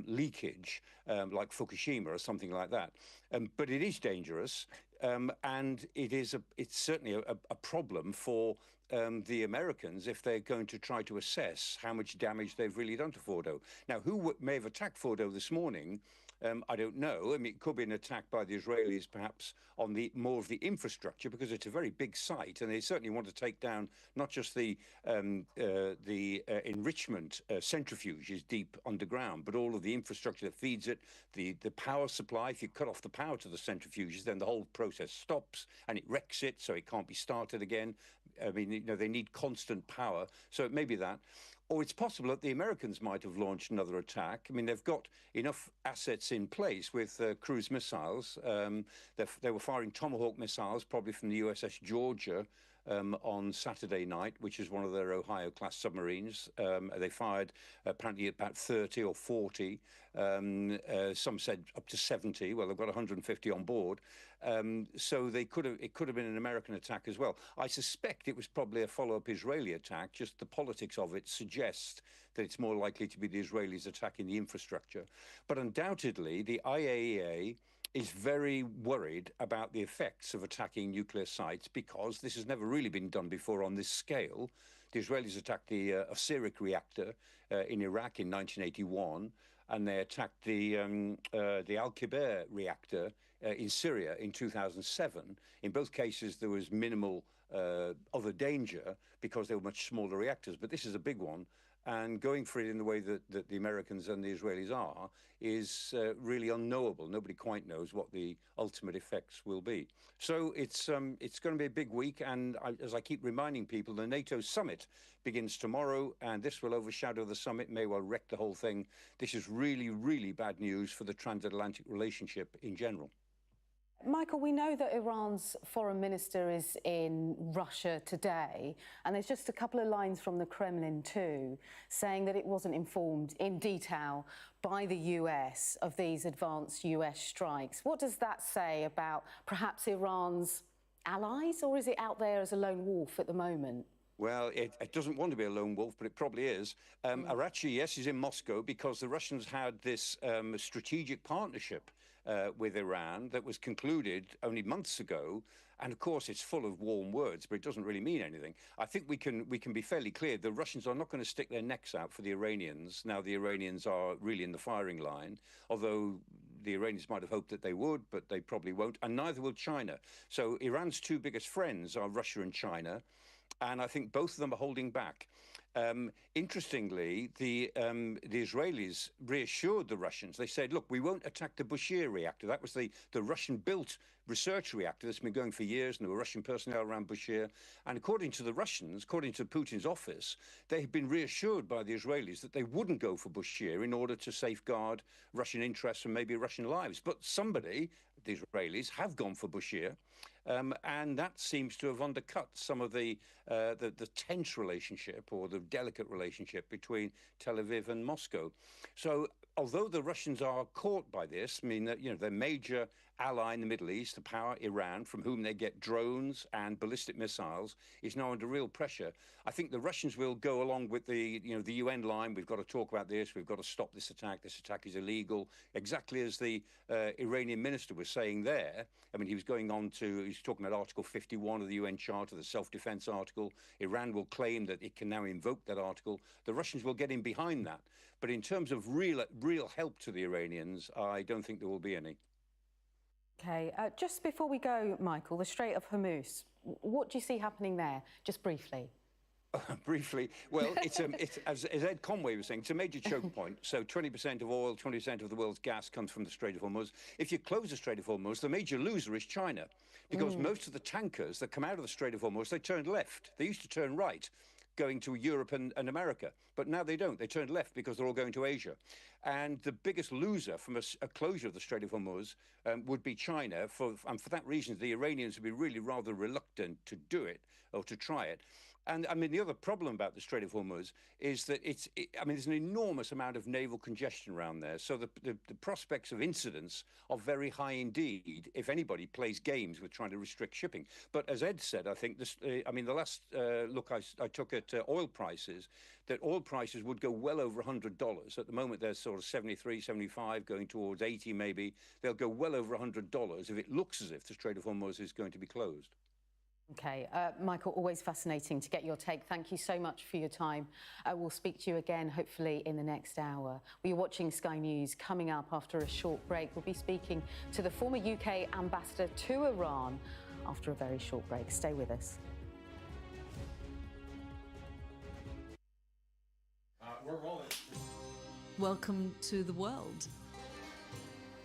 leakage like Fukushima or something like that. But it is dangerous, and it's certainly a problem for the Americans if they're going to try to assess how much damage they've really done to Fordow. Now, who may have attacked Fordow this morning? I don't know. I mean, it could be an attack by the Israelis, perhaps on more of the infrastructure, because it's a very big site, and they certainly want to take down not just the enrichment centrifuges deep underground, but all of the infrastructure that feeds it, the power supply. If you cut off the power to the centrifuges, then the whole process stops and it wrecks it, so it can't be started again. I mean, they need constant power, so it may be that. Or it's possible that the Americans might have launched another attack. I mean, they've got enough assets in place with cruise missiles. They were firing Tomahawk missiles, probably from the USS Georgia, on Saturday night, which is one of their Ohio-class submarines. They fired apparently about 30 or 40. Some said up to 70. Well, they've got 150 on board. So it could have been an American attack as well. I suspect it was probably a follow-up Israeli attack. Just the politics of it suggest that it's more likely to be the Israelis attacking the infrastructure. But undoubtedly, the IAEA is very worried about the effects of attacking nuclear sites, because this has never really been done before on this scale. The Israelis attacked the Asyric reactor in Iraq in 1981, and they attacked the Al-Kibair reactor in Syria in 2007. In both cases, there was minimal other danger because they were much smaller reactors, but this is a big one. And going for it in the way that the Americans and the Israelis are is really unknowable. Nobody quite knows what the ultimate effects will be. So it's going to be a big week. And as I keep reminding people, the NATO summit begins tomorrow, and this will overshadow the summit, may well wreck the whole thing. This is really, really bad news for the transatlantic relationship in general. Michael, we know that Iran's foreign minister is in Russia today, and there's just a couple of lines from the Kremlin too, saying that it wasn't informed in detail by the US of these advanced US strikes. What does that say about perhaps Iran's allies, or is it out there as a lone wolf at the moment? Well, it doesn't want to be a lone wolf, but it probably is. Arachi, yes, is in Moscow because the Russians had this strategic partnership with Iran that was concluded only months ago. And of course, it's full of warm words, but it doesn't really mean anything. I think we can be fairly clear. The Russians are not going to stick their necks out for the Iranians. Now, the Iranians are really in the firing line, although the Iranians might have hoped that they would, but they probably won't. And neither will China. So Iran's two biggest friends are Russia and China. And I think both of them are holding back. Interestingly, the Israelis reassured the Russians. They said, look, we won't attack the Bushehr reactor. That was the Russian-built research reactor that's been going for years, and there were Russian personnel around Bushehr. And according to the Russians, according to Putin's office, they had been reassured by the Israelis that they wouldn't go for Bushehr in order to safeguard Russian interests and maybe Russian lives. But somebody, the Israelis, have gone for Bushehr. And that seems to have undercut some of the tense relationship or the delicate relationship between Tel Aviv and Moscow. So although the Russians are caught by this, I mean, their major ally in the Middle East, the power Iran, from whom they get drones and ballistic missiles, is now under real pressure. I think the Russians will go along with the UN line. We've got to talk about this. We've got to stop this attack. This attack is illegal. Exactly as the Iranian minister was saying there. I mean, he's talking about Article 51 of the UN Charter, the self-defense article. Iran will claim that it can now invoke that article. The Russians will get in behind that. But in terms of real help to the Iranians, I don't think there will be any. OK, just before we go, Michael, the Strait of Hormuz, what do you see happening there, just briefly? Briefly, well, it's as Ed Conway was saying, it's a major choke point. So 20% of oil, 20% of the world's gas comes from the Strait of Hormuz. If you close the Strait of Hormuz, the major loser is China, because most of the tankers that come out of the Strait of Hormuz, they turn left. They used to turn right, going to Europe and America. But now they don't. They turn left because they're all going to Asia. And the biggest loser from a closure of the Strait of Hormuz would be China. And for that reason, the Iranians would be really rather reluctant to do it or to try it. And I mean, the other problem about the Strait of Hormuz is that there's an enormous amount of naval congestion around there. So the prospects of incidents are very high indeed if anybody plays games with trying to restrict shipping. But as Ed said, I think the last look I took at oil prices, that oil prices would go well over $100. At the moment, they're sort of 73, 75, going towards 80 maybe. They'll go well over $100 if it looks as if the Strait of Hormuz is going to be closed. OK, Michael, always fascinating to get your take. Thank you so much for your time. We'll speak to you again, hopefully, in the next hour. We're watching Sky News. Coming up after a short break, we'll be speaking to the former UK ambassador to Iran after a very short break. Stay with us. We're rolling. Welcome to the world.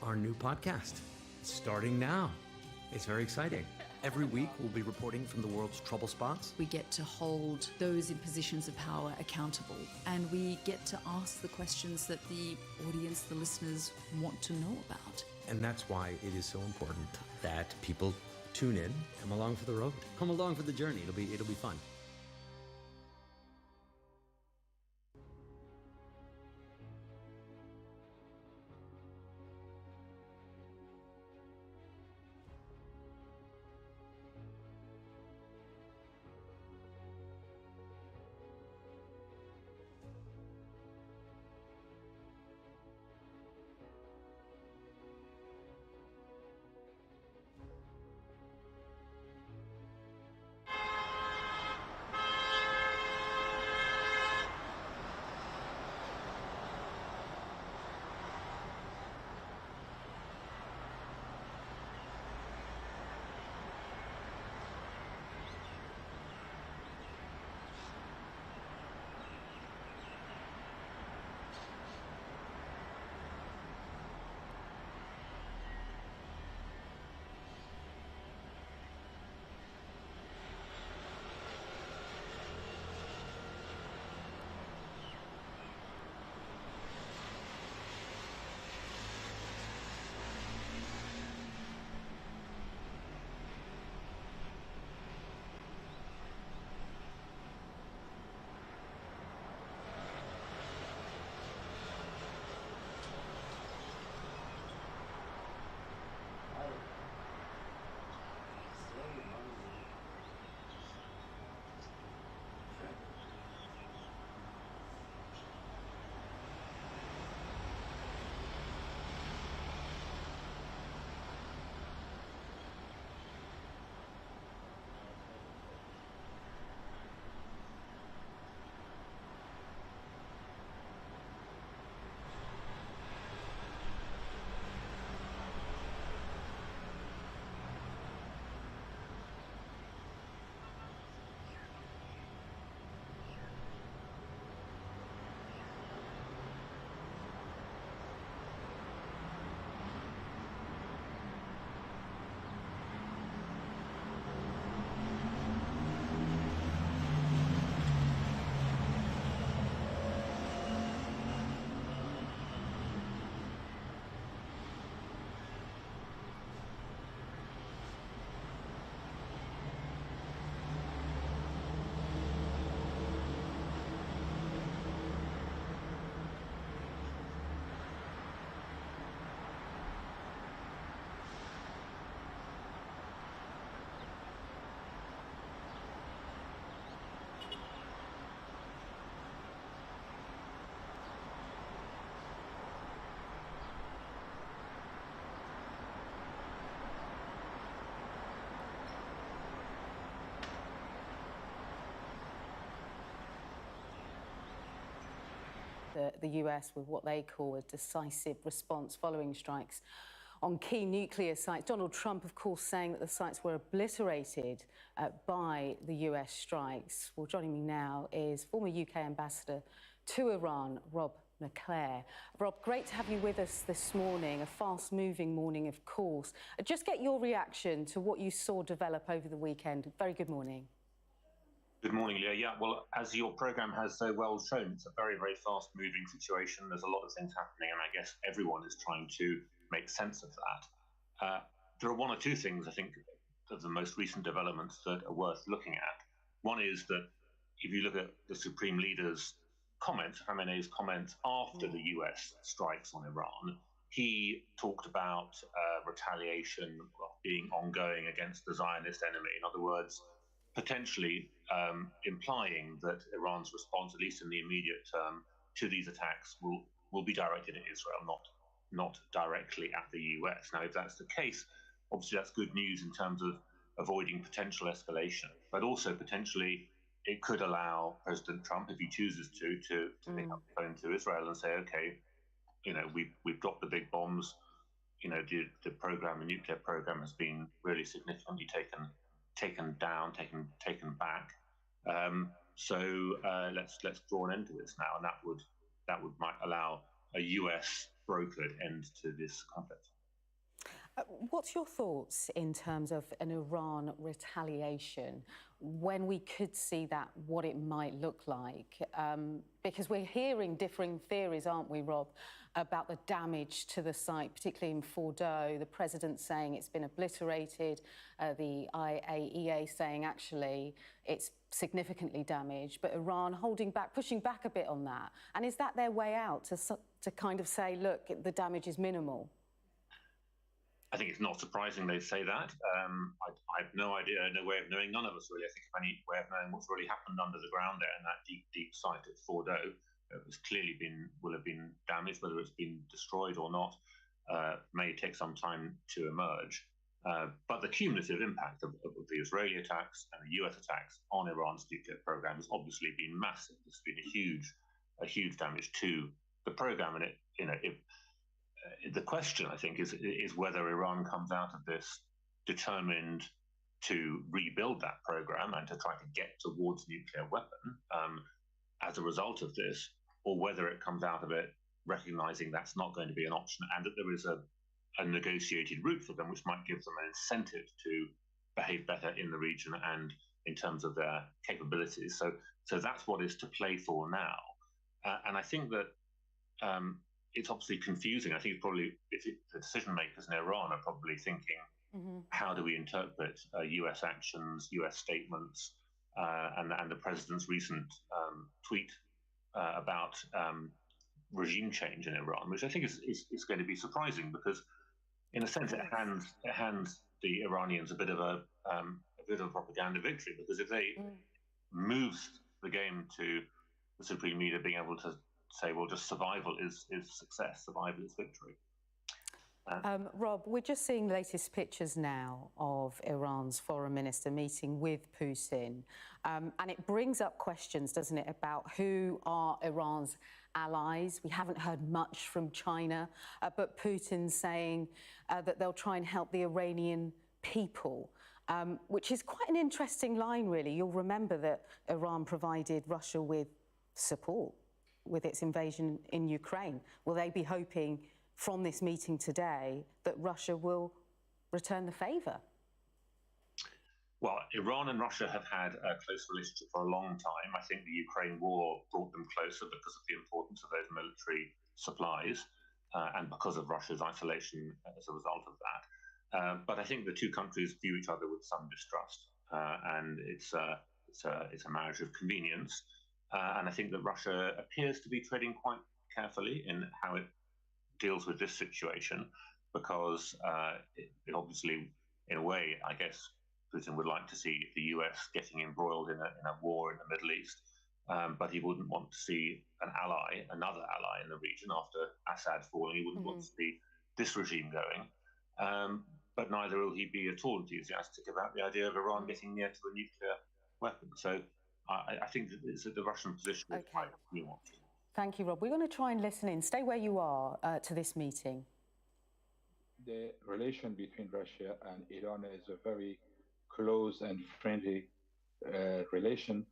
Our new podcast, starting now. It's very exciting. Every week, we'll be reporting from the world's trouble spots. We get to hold those in positions of power accountable, and we get to ask the questions that the audience, the listeners, want to know about. And that's why it is so important that people tune in, come along for the road, come along for the journey. It'll be fun. the US with what they call a decisive response following strikes on key nuclear sites. Donald Trump, of course, saying that the sites were obliterated by the US strikes. Well, joining me now is former UK ambassador to Iran, Rob McClare. Rob, great to have you with us this morning, a fast-moving morning, of course. Just get your reaction to what you saw develop over the weekend. Very good morning. Good morning, Leah. Yeah, well, as your programme has so well shown, it's a very, very fast-moving situation. There's a lot of things happening, and I guess everyone is trying to make sense of that. There are one or two things, I think, of the most recent developments that are worth looking at. One is that if you look at the Supreme Leader's comments, Khamenei's comments after the US strikes on Iran, he talked about retaliation being ongoing against the Zionist enemy. In other words, potentially implying that Iran's response, at least in the immediate term, to these attacks will be directed at Israel, not directly at the US. Now, if that's the case, obviously that's good news in terms of avoiding potential escalation, but also potentially it could allow President Trump, if he chooses to pick up the phone to Israel and say, okay, you know, we've dropped the big bombs, you know, the program, the nuclear program has been really significantly taken down, taken back. So let's draw an end to this now, and that might allow a US brokered end to this conflict. What's your thoughts in terms of an Iran retaliation, when we could see that, what it might look like? Because we're hearing differing theories, aren't we, Rob, about the damage to the site, particularly in Fordow, the president saying it's been obliterated, the IAEA saying actually it's significantly damaged, but Iran holding back, pushing back a bit on that. And is that their way out, to kind of say, look, the damage is minimal? I think it's not surprising they'd say that. I have no idea, no way of knowing, none of us really, I think, have any way of knowing what's really happened under the ground there in that deep, deep site at Fordow. It was clearly will have been damaged, whether it's been destroyed or not, may take some time to emerge. But the cumulative impact of the Israeli attacks and the US attacks on Iran's nuclear program has obviously been massive. There's been a huge damage to the program, and the question, I think, is whether Iran comes out of this determined to rebuild that program and to try to get towards nuclear weapon as a result of this, or whether it comes out of it recognizing that's not going to be an option and that there is a negotiated route for them, which might give them an incentive to behave better in the region and in terms of their capabilities. So that's what is to play for now. And I think that it's obviously confusing. I think probably the decision makers in Iran are probably thinking, how do we interpret US actions, US statements, and the president's recent tweet about regime change in Iran, which I think is going to be surprising because, in a sense, it hands the Iranians a bit of a propaganda victory, because if they moves the game to the Supreme Leader being able to say, well, just survival is success, survival is victory. Rob, we're just seeing latest pictures now of Iran's foreign minister meeting with Putin. And it brings up questions, doesn't it, about who are Iran's allies. We haven't heard much from China, but Putin's saying that they'll try and help the Iranian people, which is quite an interesting line, really. You'll remember that Iran provided Russia with support with its invasion in Ukraine. Will they be hoping from this meeting today that Russia will return the favour? Well, Iran and Russia have had a close relationship for a long time. I think the Ukraine war brought them closer because of the importance of those military supplies and because of Russia's isolation as a result of that. But I think the two countries view each other with some distrust, and it's a marriage of convenience. And I think that Russia appears to be treading quite carefully in how it deals with this situation, because it obviously, in a way, I guess Putin would like to see the US getting embroiled in a war in the Middle East, but he wouldn't want to see another ally in the region after Assad falling. He wouldn't want to see this regime going. But neither will he be at all enthusiastic about the idea of Iran getting near to a nuclear weapon. So I think that the Russian position is quite nuanced. Thank you, Rob. We're going to try and listen in. Stay where you are to this meeting. The relation between Russia and Iran is a very close and friendly relation.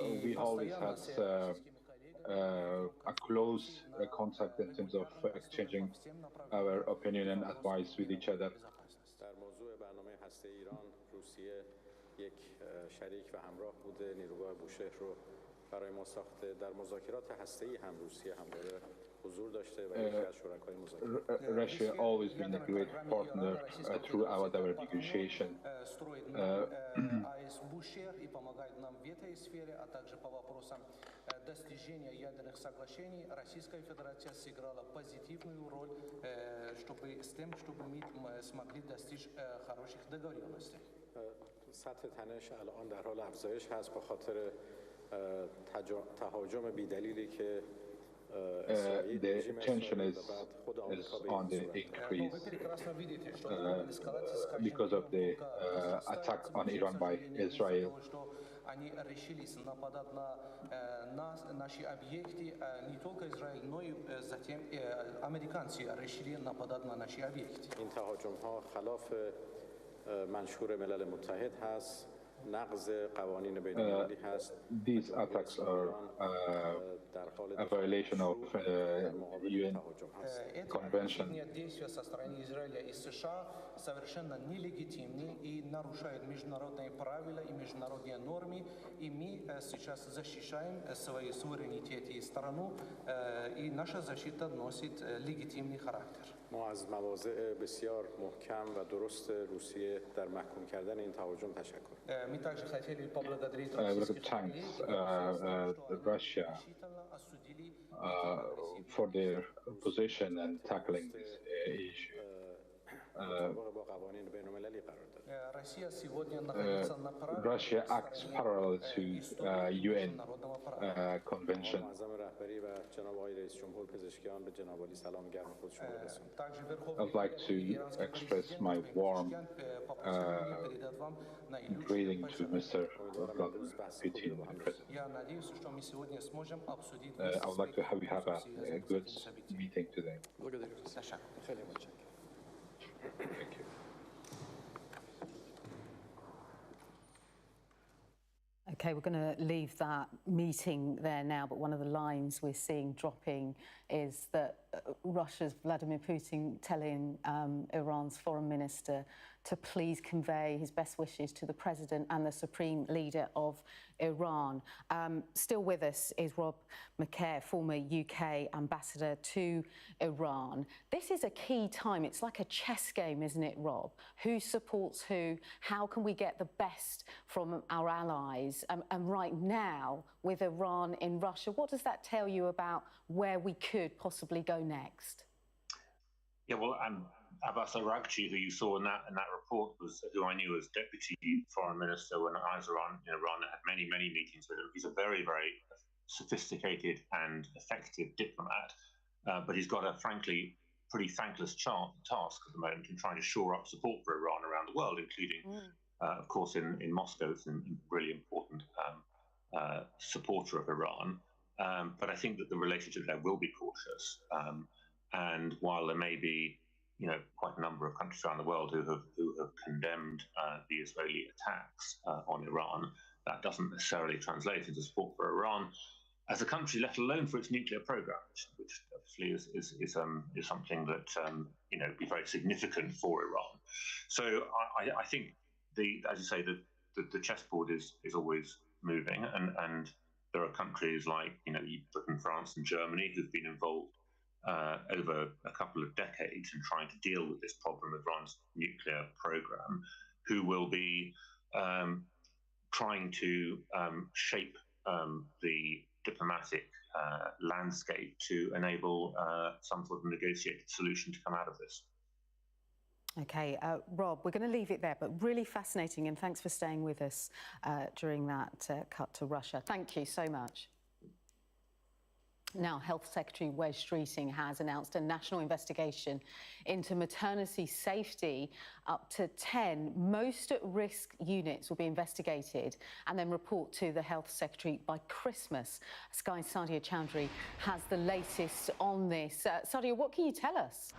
We always had a close contact in terms of exchanging our opinion and advice with each other. Russia always been a great partner throughout our negotiation. Достижения ядерных соглашений Российская Федерация сыграла позитивную роль, чтобы мы смогли достичь хороших договоренностей. سطح تنش الان در حال افزایش هست به خاطر تهاجم بی‌دلیلی که the tension is on the increase because of the attack on Iran by Israel. Они решились нападать на наши объекты, не только Израиль, но и затем американцы решили нападать на наши объекты. این تهاجم‌ها خلاف منشور ملل متحد هست. These attacks are a violation of UN Convention. Действия со стороны Израиля и США совершенно нелегитимны и нарушают международные правила и международные нормы. И мы сейчас защищаем свой суверенитет и страну, и наша защита носит легитимный характер. ما از مواضع بسیار محکم و درست روسیه در محکوم کردن این تهاجم تشکر. Мы также хотели поблагодарить Russia for their position and tackling this issue. Russia acts parallel to UN Convention. I'd like to express my warm greeting to Mr. Vladimir Putin, the President. I would like to have a good meeting today. Thank you. OK, we're going to leave that meeting there now, but one of the lines we're seeing dropping is that Russia's Vladimir Putin telling Iran's foreign minister to please convey his best wishes to the president and the supreme leader of Iran. Still with us is Rob McCare, former UK ambassador to Iran. This is a key time. It's like a chess game, isn't it, Rob? Who supports who? How can we get the best from our allies? And right now, with Iran in Russia, what does that tell you about where we could possibly go next? Yeah, well, Abbas Araghchi, who you saw in that report, was who I knew as deputy foreign minister when I was in Iran. I had many meetings with him. He's a very sophisticated and effective diplomat, but he's got a frankly pretty thankless task at the moment in trying to shore up support for Iran around the world, including, of course, in Moscow. It's a really important supporter of Iran. But I think that the relationship there will be cautious. And while there may be, quite a number of countries around the world who have condemned the Israeli attacks on Iran, that doesn't necessarily translate into support for Iran as a country, let alone for its nuclear program, which obviously is something that would be very significant for Iran. So I think as you say, the chessboard is always moving, and there are countries like Britain, France, and Germany who've been involved over a couple of decades in trying to deal with this problem of Iran's nuclear program, who will be trying to shape the diplomatic landscape to enable some sort of negotiated solution to come out of this. OK, Rob, we're going to leave it there, but really fascinating, and thanks for staying with us during that cut to Russia. Thank you so much. Now, Health Secretary Wes Streeting has announced a national investigation into maternity safety. Up to 10 most at-risk units will be investigated and then report to the Health Secretary by Christmas. Sky's Sadia Chowdhury has the latest on this. Sadia, what can you tell us?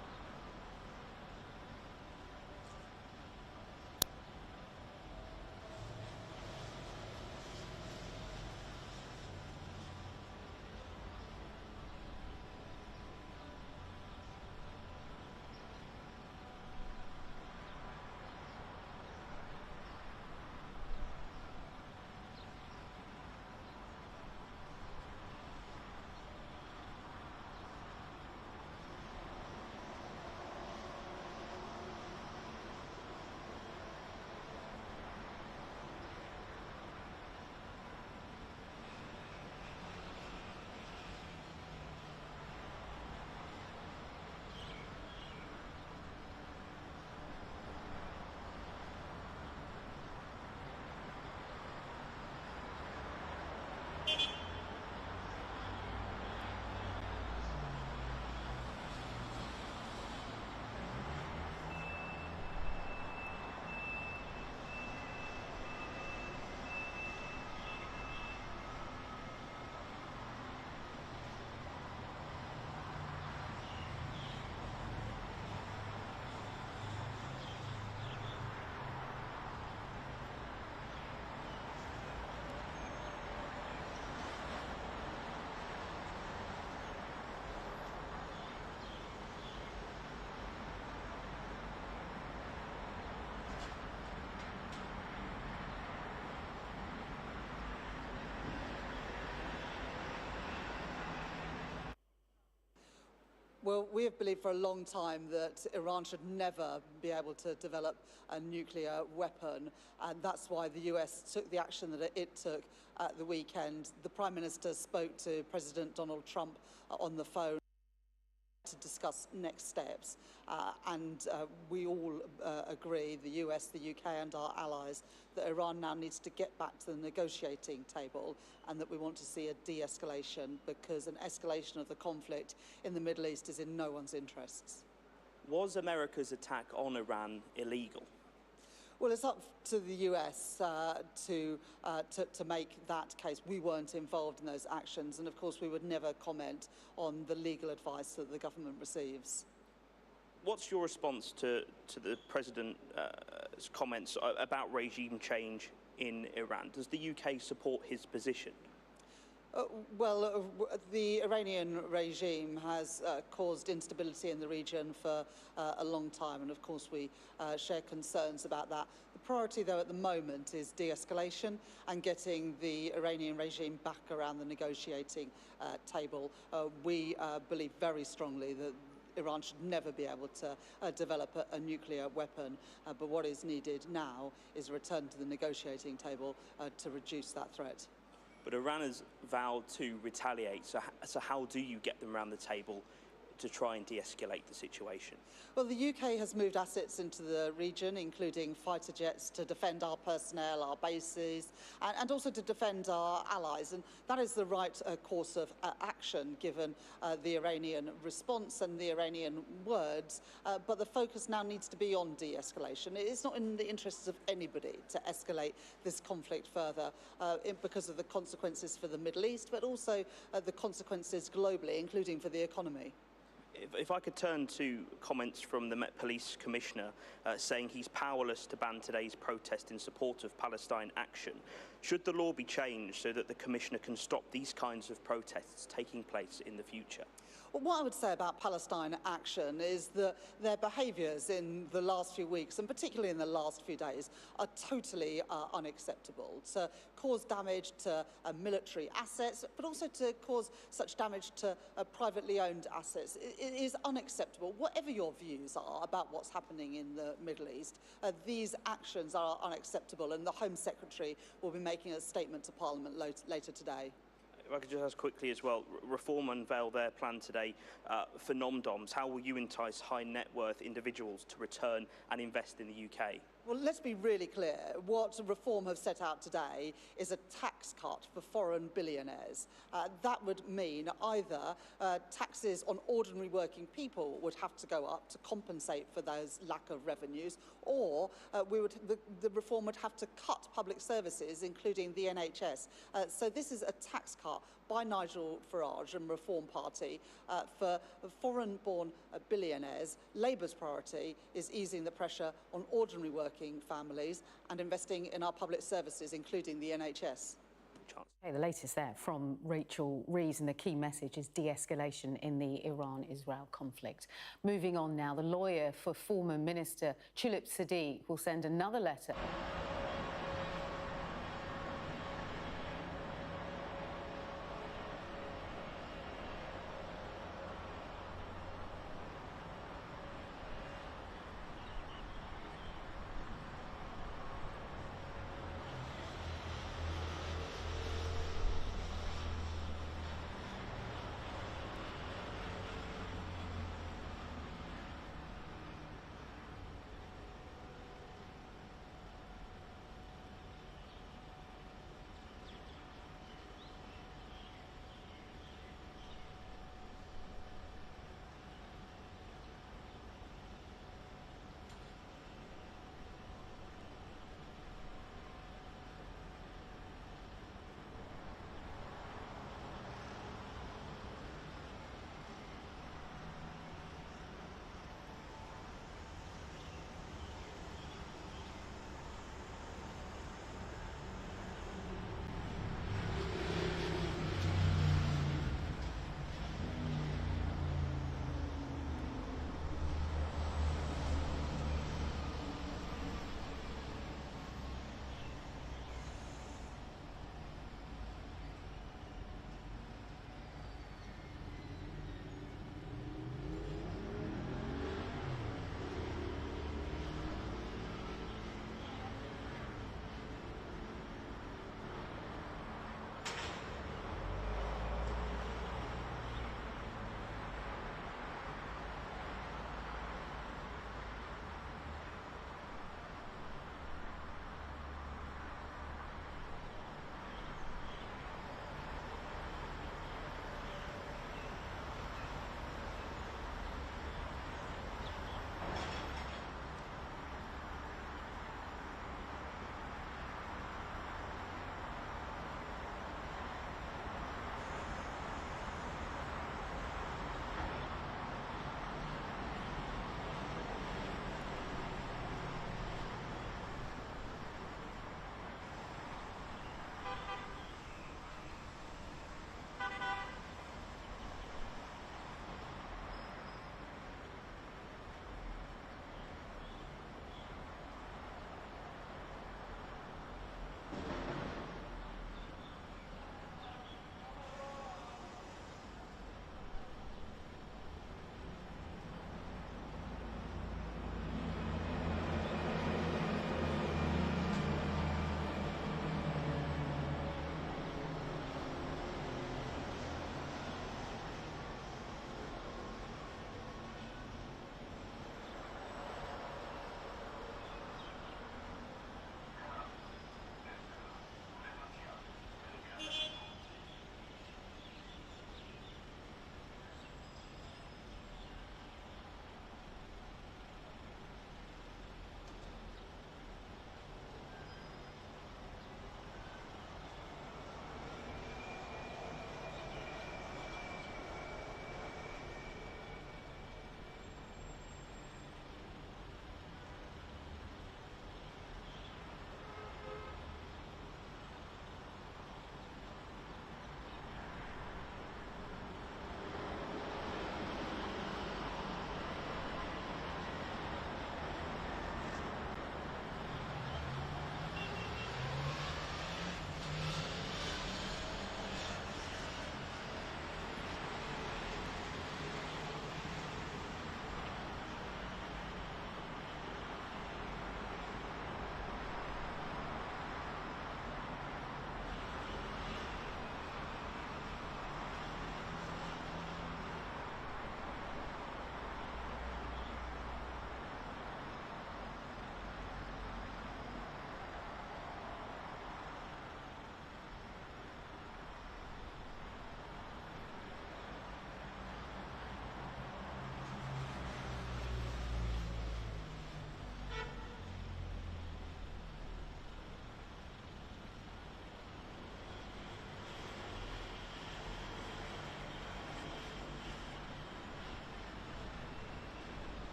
Well, we have believed for a long time that Iran should never be able to develop a nuclear weapon, and that's why the US took the action that it took at the weekend. The Prime Minister spoke to President Donald Trump on the phone to discuss next steps, and we all agree, the US, the UK and our allies, that Iran now needs to get back to the negotiating table and that we want to see a de-escalation, because an escalation of the conflict in the Middle East is in no one's interests. Was America's attack on Iran illegal? Well, it's up to the US to make that case. We weren't involved in those actions, and of course we would never comment on the legal advice that the government receives. What's your response to the President's comments about regime change in Iran? Does the UK support his position? The Iranian regime has caused instability in the region for a long time, and of course we share concerns about that. The priority, though, at the moment is de-escalation and getting the Iranian regime back around the negotiating table. We believe very strongly that Iran should never be able to develop a nuclear weapon, but what is needed now is a return to the negotiating table to reduce that threat. But Iran has vowed to retaliate, so how do you get them around the table to try and de-escalate the situation? Well, the UK has moved assets into the region, including fighter jets, to defend our personnel, our bases, and also to defend our allies. And that is the right course of action, given the Iranian response and the Iranian words. But the focus now needs to be on de-escalation. It is not in the interests of anybody to escalate this conflict further because of the consequences for the Middle East, but also the consequences globally, including for the economy. If I could turn to comments from the Met Police Commissioner saying he's powerless to ban today's protest in support of Palestine Action. Should the law be changed so that the Commissioner can stop these kinds of protests taking place in the future? Well, what I would say about Palestine Action is that their behaviours in the last few weeks, and particularly in the last few days, are totally unacceptable. To cause damage to military assets, but also to cause such damage to privately owned assets, it is unacceptable. Whatever your views are about what's happening in the Middle East, these actions are unacceptable, and the Home Secretary will be making a statement to Parliament later today. If I could just ask quickly as well, Reform unveiled their plan today for non-DOMs. How will you entice high net worth individuals to return and invest in the UK? Well, let's be really clear. What Reform have set out today is a tax cut for foreign billionaires. That would mean either taxes on ordinary working people would have to go up to compensate for those lack of revenues, or the Reform would have to cut public services, including the NHS. So this is a tax cut by Nigel Farage and Reform Party for foreign-born billionaires. Labour's priority is easing the pressure on ordinary working families and investing in our public services, including the NHS. Okay, the latest there from Rachel Reeves, and the key message is de-escalation in the Iran-Israel conflict. Moving on now, the lawyer for former Minister Tulip Sadiq will send another letter.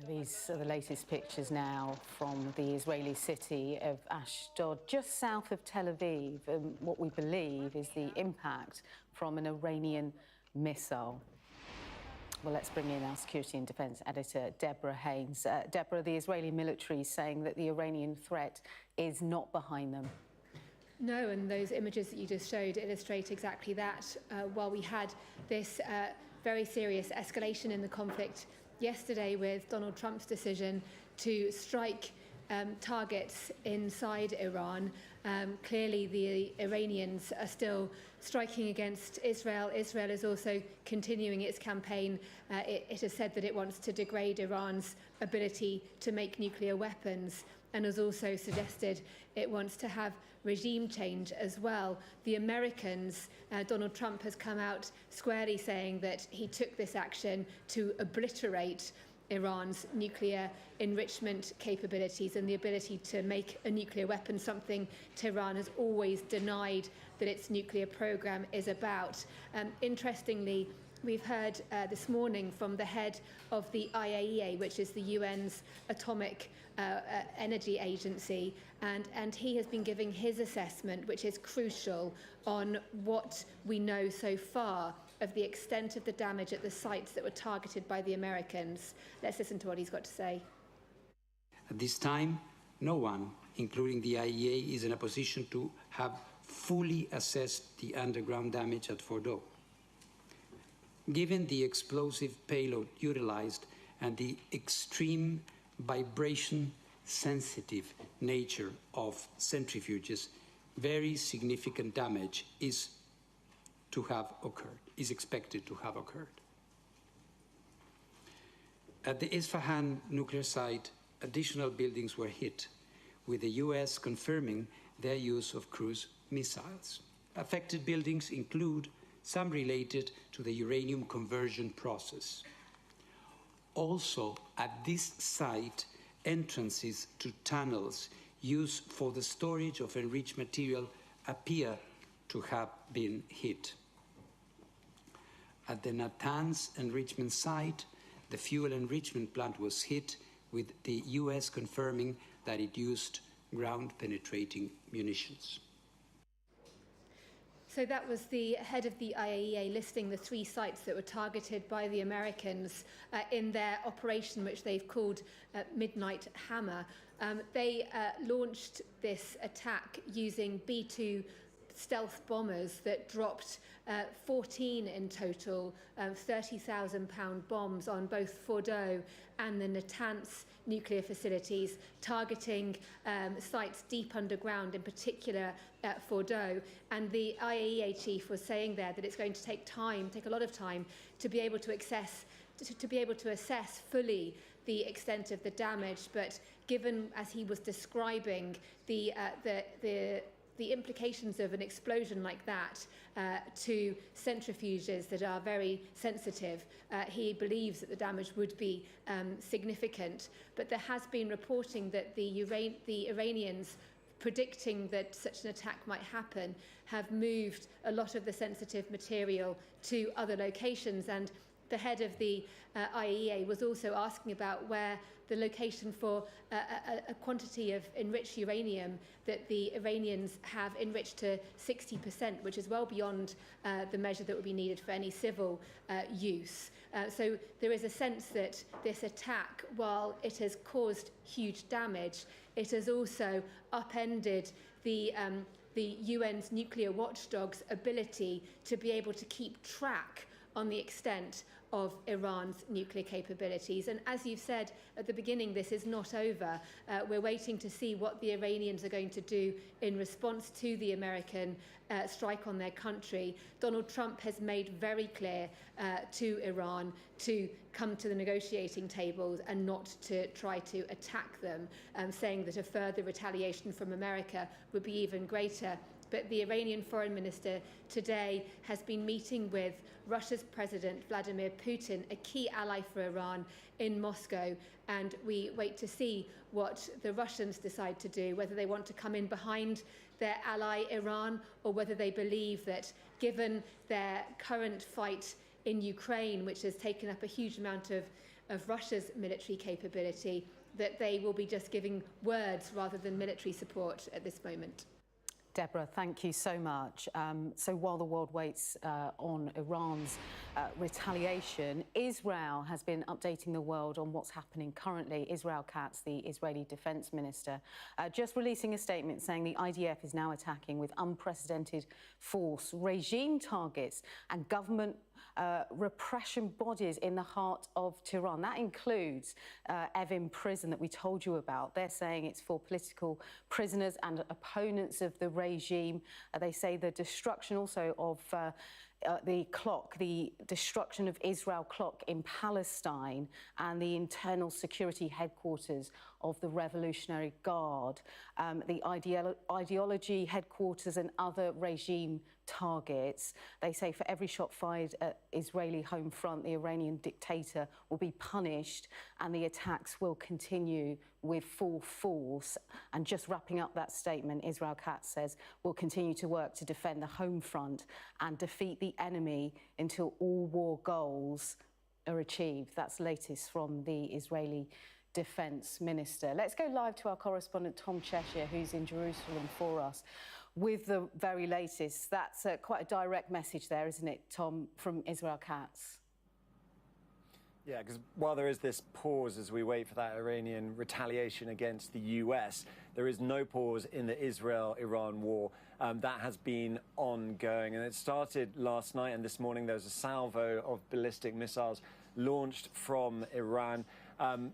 These are the latest pictures now from the Israeli city of Ashdod, just south of Tel Aviv, and what we believe is the impact from an Iranian missile. Well, let's bring in our security and defence editor, Deborah Haynes. Deborah, the Israeli military is saying that the Iranian threat is not behind them. No, and those images that you just showed illustrate exactly that. While we had this very serious escalation in the conflict yesterday with Donald Trump's decision to strike targets inside Iran, clearly the Iranians are still striking against Israel. Israel is also continuing its campaign. It has said that it wants to degrade Iran's ability to make nuclear weapons, and has also suggested it wants to have regime change as well. The Americans, Donald Trump has come out squarely saying that he took this action to obliterate Iran's nuclear enrichment capabilities and the ability to make a nuclear weapon, something Tehran has always denied that its nuclear program is about. Interestingly, we've heard this morning from the head of the IAEA, which is the UN's atomic energy agency, and he has been giving his assessment, which is crucial, on what we know so far of the extent of the damage at the sites that were targeted by the Americans. Let's listen to what he's got to say. At this time, no one, including the IAEA, is in a position to have fully assessed the underground damage at Fordow. Given the explosive payload utilized and the extreme vibration-sensitive nature of centrifuges, very significant damage is expected to have occurred. At the Isfahan nuclear site, additional buildings were hit, with the US confirming their use of cruise missiles. Affected buildings include some related to the uranium conversion process. Also, at this site, entrances to tunnels used for the storage of enriched material appear to have been hit. At the Natanz enrichment site, the fuel enrichment plant was hit, with the US confirming that it used ground-penetrating munitions. So that was the head of the IAEA listing the 3 sites that were targeted by the Americans in their operation, which they've called Midnight Hammer. They launched this attack using B-2 stealth bombers that dropped 14 in total, 30,000-pound bombs on both Fordow and the Natanz nuclear facilities, targeting sites deep underground, in particular at Fordow. And the IAEA chief was saying there that it's going to take a lot of time, to be able to assess fully the extent of the damage. But given, as he was describing, the implications of an explosion like that to centrifuges that are very sensitive, he believes that the damage would be significant. But there has been reporting that the Iranians, predicting that such an attack might happen, have moved a lot of the sensitive material to other locations. And the head of the IAEA was also asking about where the location for a quantity of enriched uranium that the Iranians have enriched to 60%, which is well beyond the measure that would be needed for any civil use. So there is a sense that this attack, while it has caused huge damage, it has also upended the UN's nuclear watchdog's ability to be able to keep track on the extent of Iran's nuclear capabilities. And as you've said at the beginning, this is not over. We're waiting to see what the Iranians are going to do in response to the American strike on their country. Donald Trump has made very clear to Iran to come to the negotiating tables and not to try to attack them, saying that a further retaliation from America would be even greater. But the Iranian foreign minister today has been meeting with Russia's President Vladimir Putin, a key ally for Iran, in Moscow. And we wait to see what the Russians decide to do, whether they want to come in behind their ally Iran, or whether they believe that, given their current fight in Ukraine, which has taken up a huge amount of Russia's military capability, that they will be just giving words rather than military support at this moment. Deborah, thank you so much. So while the world waits on Iran's retaliation, Israel has been updating the world on what's happening currently. Israel Katz, the Israeli defense minister, just releasing a statement saying the IDF is now attacking with unprecedented force regime targets and government repression bodies in the heart of Tehran. That includes Evin prison that we told you about. They're saying it's for political prisoners and opponents of the regime. They say the destruction also of the destruction of Israel clock in Palestine and the internal security headquarters of the Revolutionary Guard, the ideology headquarters and other regime targets. They say for every shot fired at Israeli home front, the Iranian dictator will be punished and the attacks will continue with full force. And just wrapping up that statement, Israel Katz says, we'll continue to work to defend the home front and defeat the enemy until all war goals are achieved. That's latest from the Israeli Defence Minister. Let's go live to our correspondent Tom Cheshire, who's in Jerusalem for us with the very latest. That's quite a direct message there, isn't it, Tom, from Israel Katz? Yeah, because while there is this pause as we wait for that Iranian retaliation against the US, there is no pause in the Israel-Iran war. That has been ongoing, and it started last night, and this morning there was a salvo of ballistic missiles launched from Iran.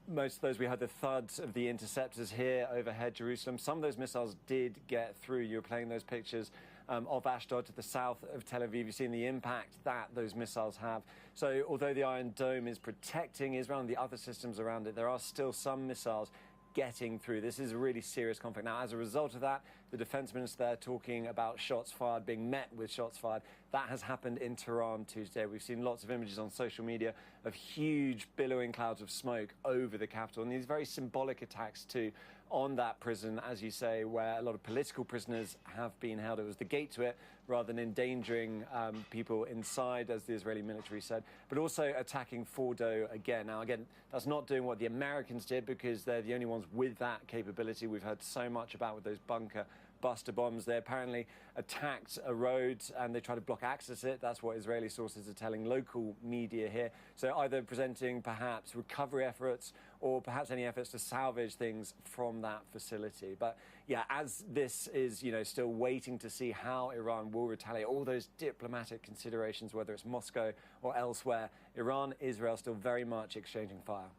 Most of those, we had the thuds of the interceptors here overhead Jerusalem. Some of those missiles did get through. You were playing those pictures of Ashdod to the south of Tel Aviv. You've seen the impact that those missiles have. So although the Iron Dome is protecting Israel and the other systems around it, there are still some missiles getting through. This is a really serious conflict. Now, as a result of that, the defense minister there talking about shots fired, being met with shots fired. That has happened in Tehran Tuesday. We've seen lots of images on social media of huge billowing clouds of smoke over the capital. And these very symbolic attacks, too, on that prison, as you say, where a lot of political prisoners have been held. It was the gate to it, rather than endangering people inside, as the Israeli military said, but also attacking Fordo again. Now, again, that's not doing what the Americans did, because they're the only ones with that capability. We've heard so much about with those bunker buster bombs. They apparently attacked a road and they tried to block access to it. That's what Israeli sources are telling local media here. So either presenting perhaps recovery efforts or perhaps any efforts to salvage things from that facility. But yeah, as this is, still waiting to see how Iran will retaliate, all those diplomatic considerations, whether it's Moscow or elsewhere, Iran, Israel still very much exchanging fire.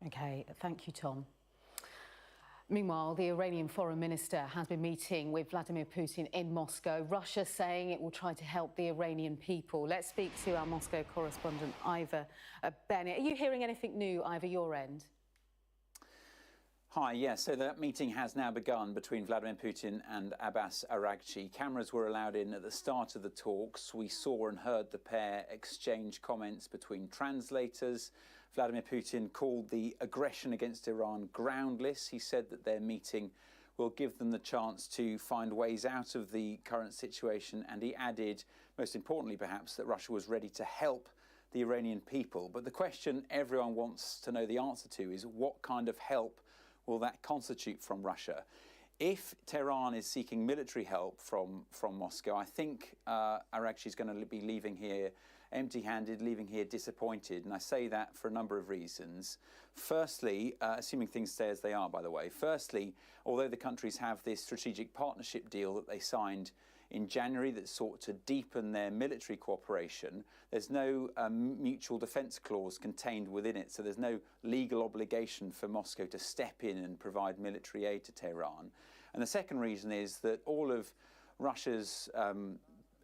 OK, thank you, Tom. Meanwhile, the Iranian foreign minister has been meeting with Vladimir Putin in Moscow. Russia saying it will try to help the Iranian people. Let's speak to our Moscow correspondent, Ivor Bennett. Are you hearing anything new, Ivor, your end? Hi, yes. So that meeting has now begun between Vladimir Putin and Abbas Araghchi. Cameras were allowed in at the start of the talks. We saw and heard the pair exchange comments between translators. Vladimir Putin called the aggression against Iran groundless. He said that their meeting will give them the chance to find ways out of the current situation. And he added, most importantly perhaps, that Russia was ready to help the Iranian people. But the question everyone wants to know the answer to is, what kind of help will that constitute from Russia? If Tehran is seeking military help from Moscow, I think Araghchi is going to be leaving here empty-handed, leaving here disappointed. And I say that for a number of reasons. Firstly, assuming things stay as they are, by the way. Firstly, although the countries have this strategic partnership deal that they signed in January that sought to deepen their military cooperation, there's no mutual defence clause contained within it, so there's no legal obligation for Moscow to step in and provide military aid to Tehran. And the second reason is that all of Russia's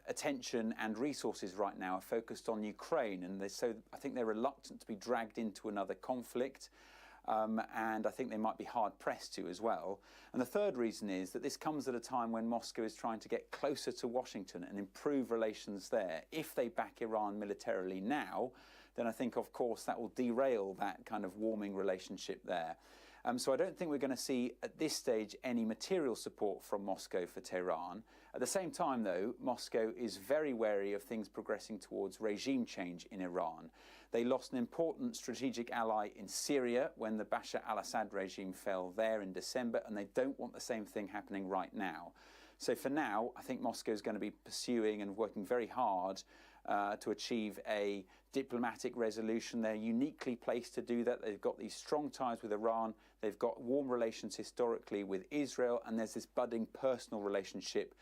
attention and resources right now are focused on Ukraine, and so I think they're reluctant to be dragged into another conflict. And I think they might be hard-pressed to as well. And the third reason is that this comes at a time when Moscow is trying to get closer to Washington and improve relations there. If they back Iran militarily now, then I think, of course, that will derail that kind of warming relationship there. So I don't think we're going to see at this stage any material support from Moscow for Tehran. At the same time, though, Moscow is very wary of things progressing towards regime change in Iran. They lost an important strategic ally in Syria when the Bashar al-Assad regime fell there in December, and they don't want the same thing happening right now. So for now, I think Moscow is going to be pursuing and working very hard to achieve a diplomatic resolution. They're uniquely placed to do that. They've got these strong ties with Iran. They've got warm relations historically with Israel, and there's this budding personal relationship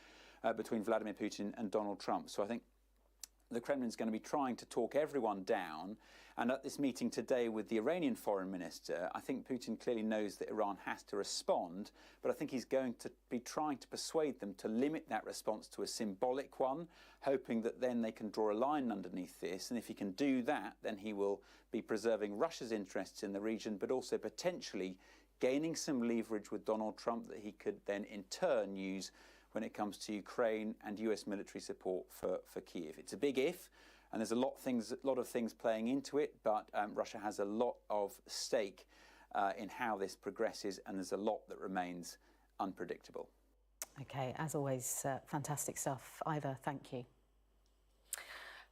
between Vladimir Putin and Donald Trump. So I think the Kremlin is going to be trying to talk everyone down. And at this meeting today with the Iranian foreign minister, I think Putin clearly knows that Iran has to respond, but I think he's going to be trying to persuade them to limit that response to a symbolic one, hoping that then they can draw a line underneath this. And if he can do that, then he will be preserving Russia's interests in the region, but also potentially gaining some leverage with Donald Trump that he could then in turn use when it comes to Ukraine and US military support for Kyiv. It's a big if, and there's a lot of things playing into it, but Russia has a lot of stake in how this progresses, and there's a lot that remains unpredictable. OK, as always, fantastic stuff. Ivor, thank you.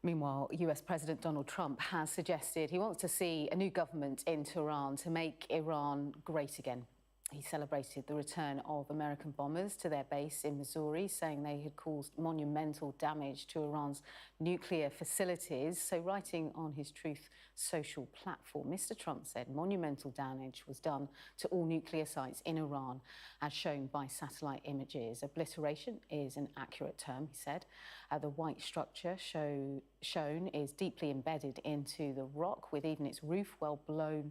Meanwhile, US President Donald Trump has suggested he wants to see a new government in Tehran to make Iran great again. He celebrated the return of American bombers to their base in Missouri, saying they had caused monumental damage to Iran's nuclear facilities. So writing on his Truth Social platform, Mr. Trump said monumental damage was done to all nuclear sites in Iran, as shown by satellite images. Obliteration is an accurate term, he said. The white structure shown is deeply embedded into the rock, with even its roof well below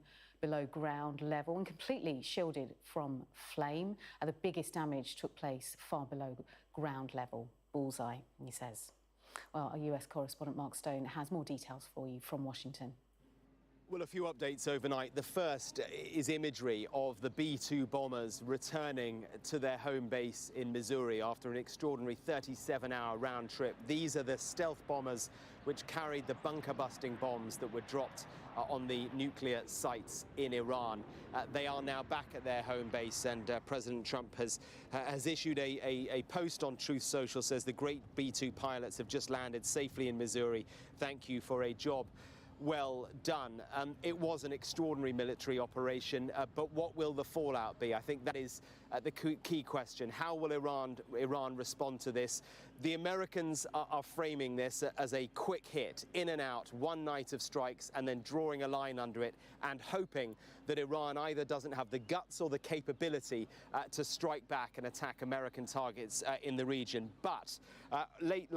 ground level and completely shielded from flame. The biggest damage took place far below ground level. Bullseye, he says. Well, our US correspondent Mark Stone has more details for you from Washington. Well, a few updates overnight. The first is imagery of the B-2 bombers returning to their home base in Missouri after an extraordinary 37-hour round trip. These are the stealth bombers which carried the bunker-busting bombs that were dropped on the nuclear sites in Iran. They are now back at their home base, and President Trump has issued a post on Truth Social, says the great B-2 pilots have just landed safely in Missouri. Thank you for a job well done. It was an extraordinary military operation, but what will the fallout be? I think that is the key question. How will Iran respond to this? The Americans are framing this as a quick hit, in and out, one night of strikes, and then drawing a line under it and hoping that Iran either doesn't have the guts or the capability to strike back and attack American targets in the region. But late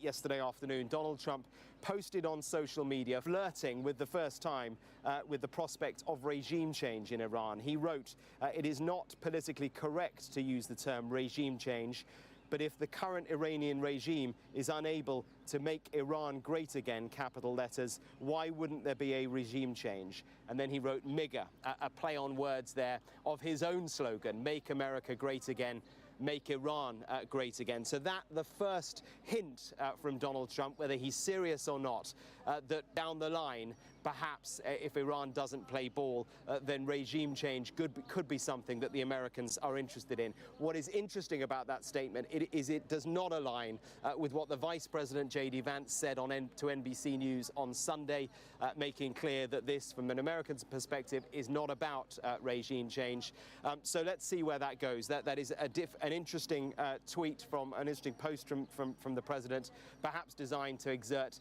yesterday afternoon, Donald Trump posted on social media, flirting with the first time with the prospect of regime change in Iran. He wrote, "It is not politically correct to use the term regime change, but if the current Iranian regime is unable to make Iran great again, capital letters, why wouldn't there be a regime change?" And then he wrote MIGA, a play on words there of his own slogan, "Make America Great Again, Make Iran Great Again." So that the first hint from Donald Trump, whether he's serious or not, that down the line, perhaps if Iran doesn't play ball, then regime change could be something that the Americans are interested in. What is interesting about that statement is it does not align with what the Vice President J.D. Vance said to NBC News on Sunday, making clear that this, from an American perspective, is not about regime change. So let's see where that goes. That is an interesting tweet from an interesting post from the president, perhaps designed to exert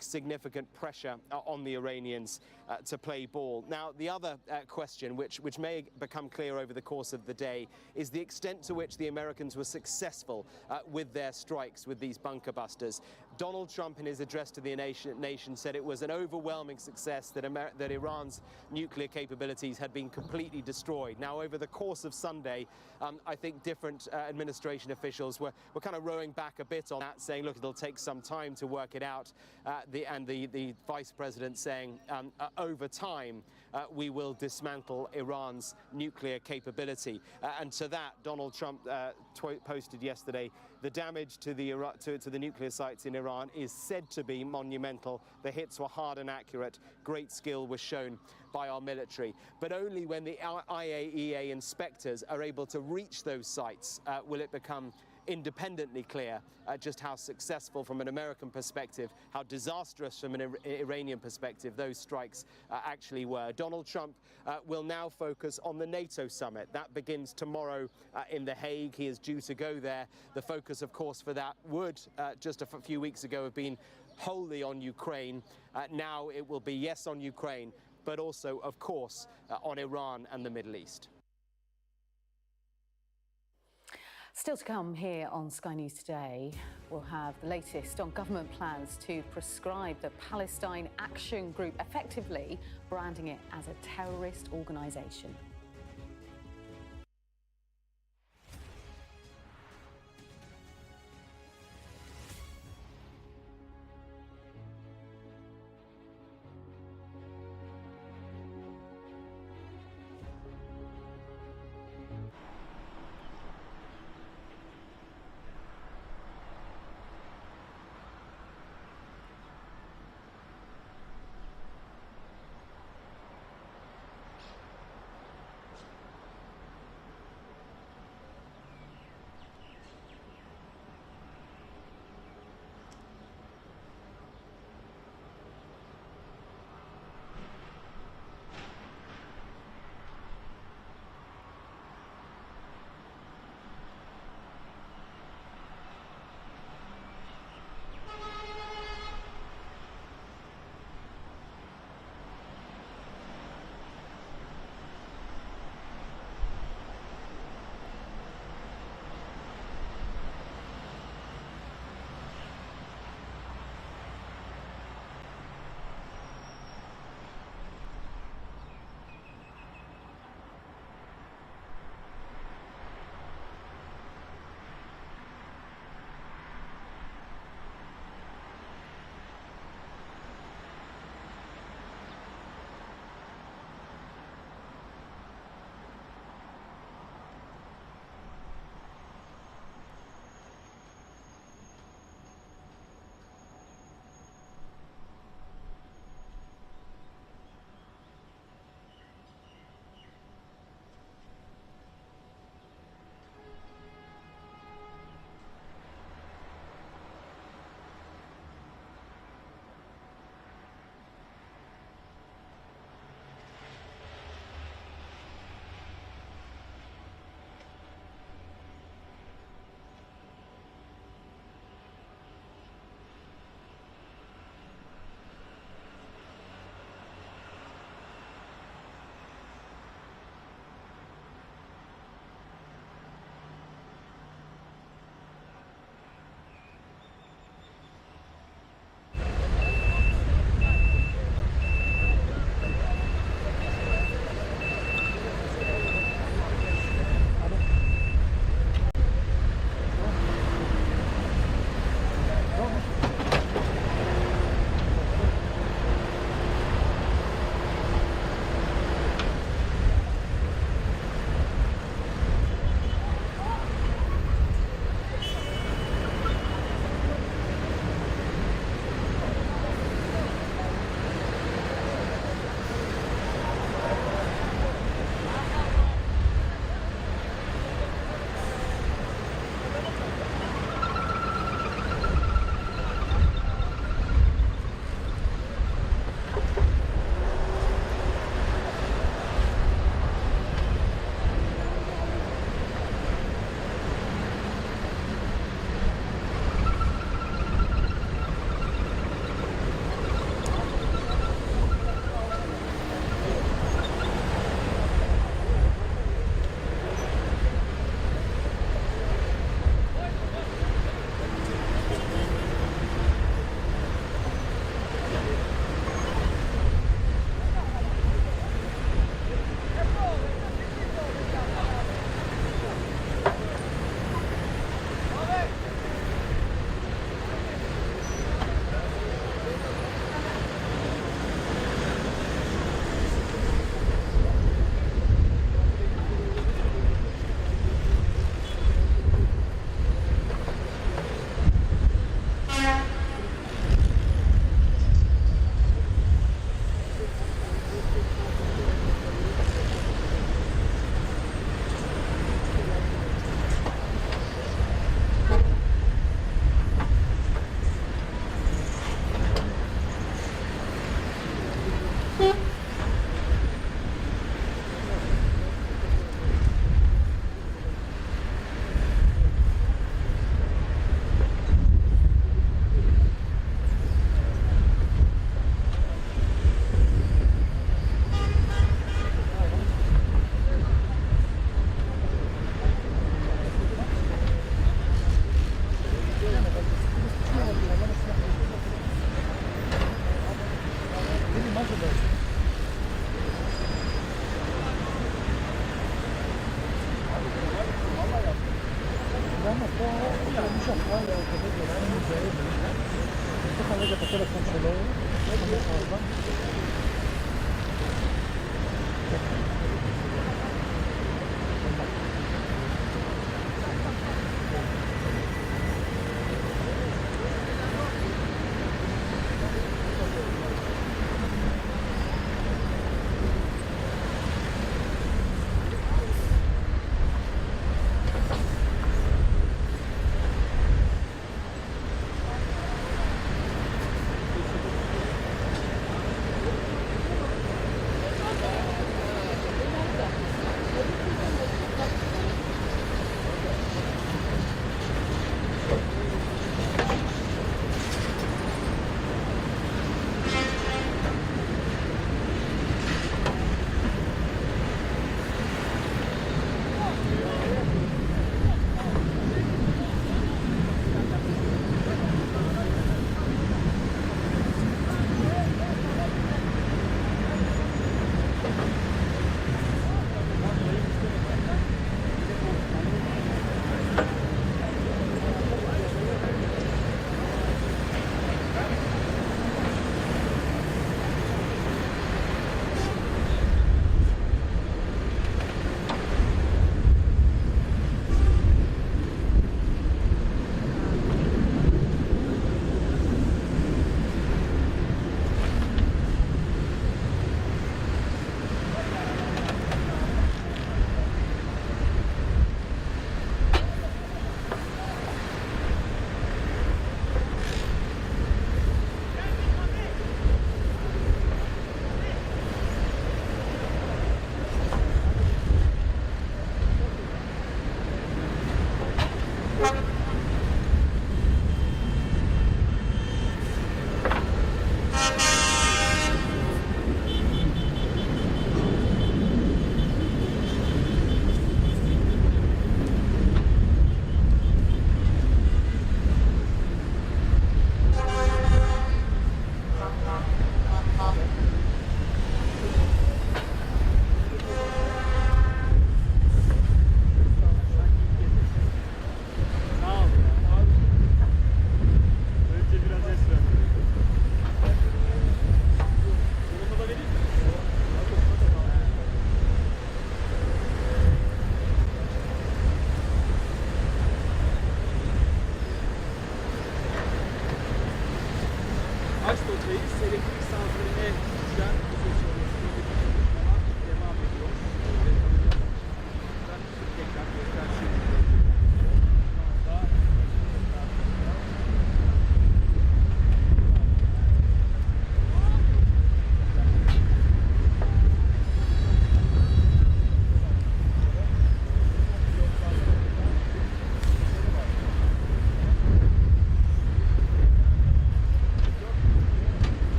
significant pressure on the Iranians to play ball. Now, the other question, which may become clear over the course of the day, is the extent to which the Americans were successful with their strikes with these bunker busters. Donald Trump, in his address to the nation, said it was an overwhelming success that Iran's nuclear capabilities had been completely destroyed. Now, over the course of Sunday, I think different administration officials were kind of rowing back a bit on that, saying, look, it'll take some time to work it out. The vice president saying, over time, we will dismantle Iran's nuclear capability. And to that, Donald Trump posted yesterday, the damage to the nuclear sites in Iran Iran is said to be monumental. The hits were hard and accurate. Great skill was shown by our military. But only when the IAEA inspectors are able to reach those sites will it become independently clear just how successful from an American perspective, how disastrous from an Iranian perspective those strikes actually were. Donald Trump will now focus on the NATO summit. That begins tomorrow in The Hague. He is due to go there. The focus, of course, for that would just a few weeks ago have been wholly on Ukraine. Now it will be, yes, on Ukraine, but also, of course, on Iran and the Middle East. Still to come here on Sky News Today, we'll have the latest on government plans to prescribe the Palestine Action group, effectively branding it as a terrorist organisation.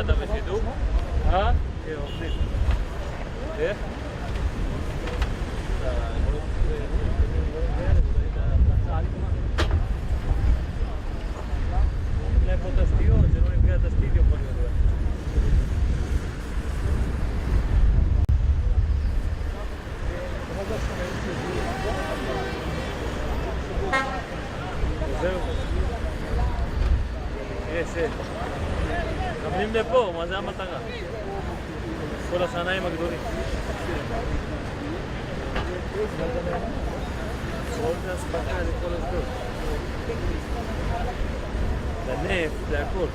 هذا مسجد ها ايه מכוונים לפה, מה זה המטרה? כל השניים הגדולים. כל זה הספקה, זה כל הסדות. זה נפט, זה הכל.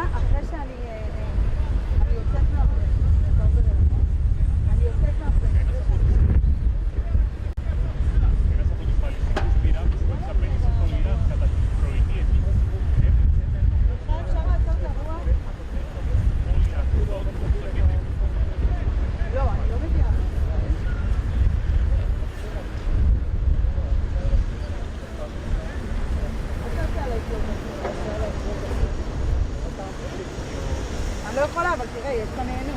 שנייה, אחרי שאני יוצאת מהפרק. אני יוצאת מהפרק. אני לא יכולה, אבל תראה, יש כאן נהנו.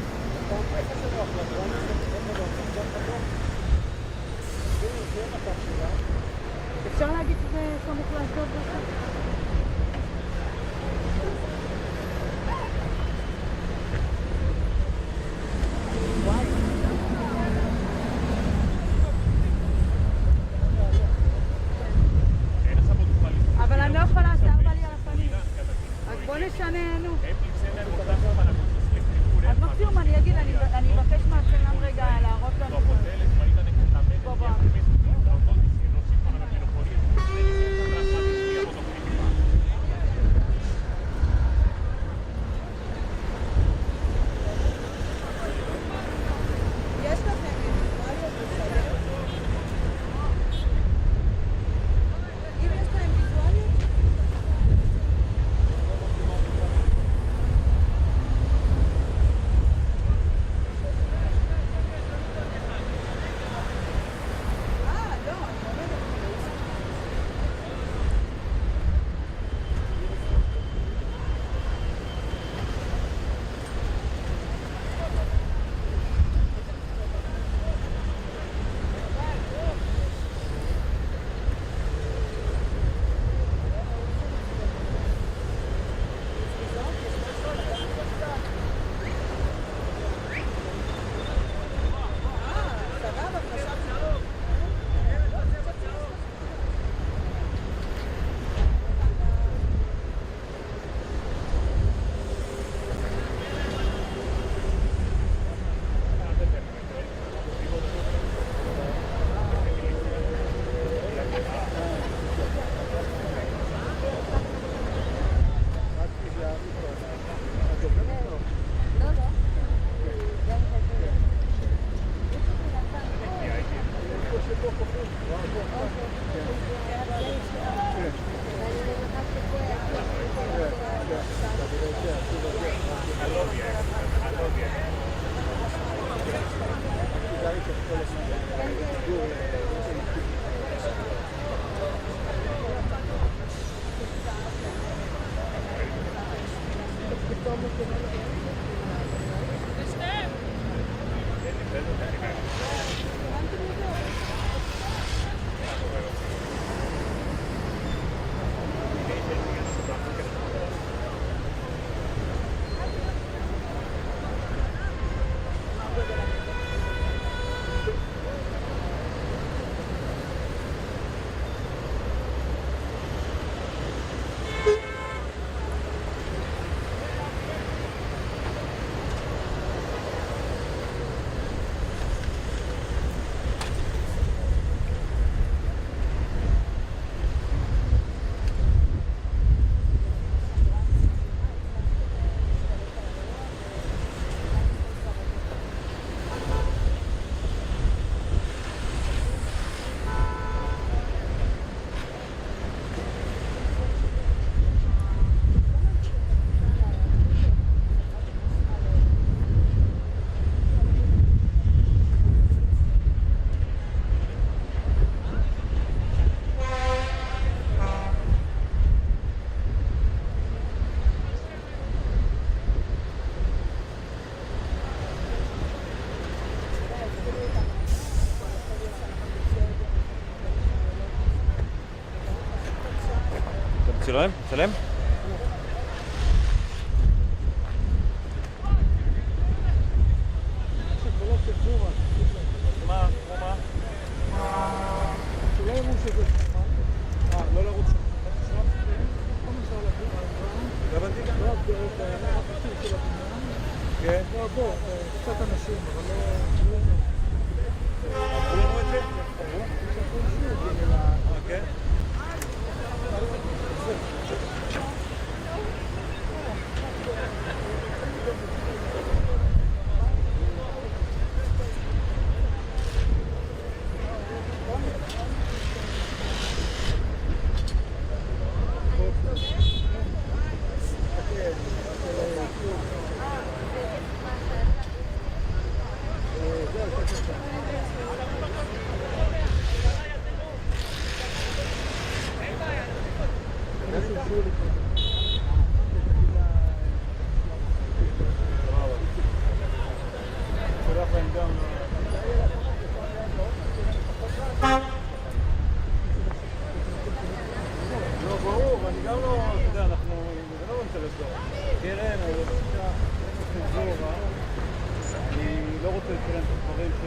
אפשר להגיד שזה סמוך לאשדוד בסוף? אבל אני לא יכולה, שיער בא לי על הפנים. אז בוא נשנה, נו. אז מקסימום אני אגיד, אני אבקש מהצלם רגע להראות לנו. בוא בוא. יש לכם ויזואליות בסדר? אם יש להם ויזואליות? צילם? צילם? מה? מה? שלא יראו שזה חשמל. לא לרוץ שם. לא הבנתי גם? לא הבדרות, הפתיר של הבניין. כן. לא, בוא, קצת אנשים, אבל לא... אמרו לנו את זה? אוקיי. גם... לא, ברור, אני גם לא... אתה יודע, אנחנו... זה לא רוצה לסגור. קרן, אני רוצה לסגור, אני לא רוצה לצלם את הדברים ש...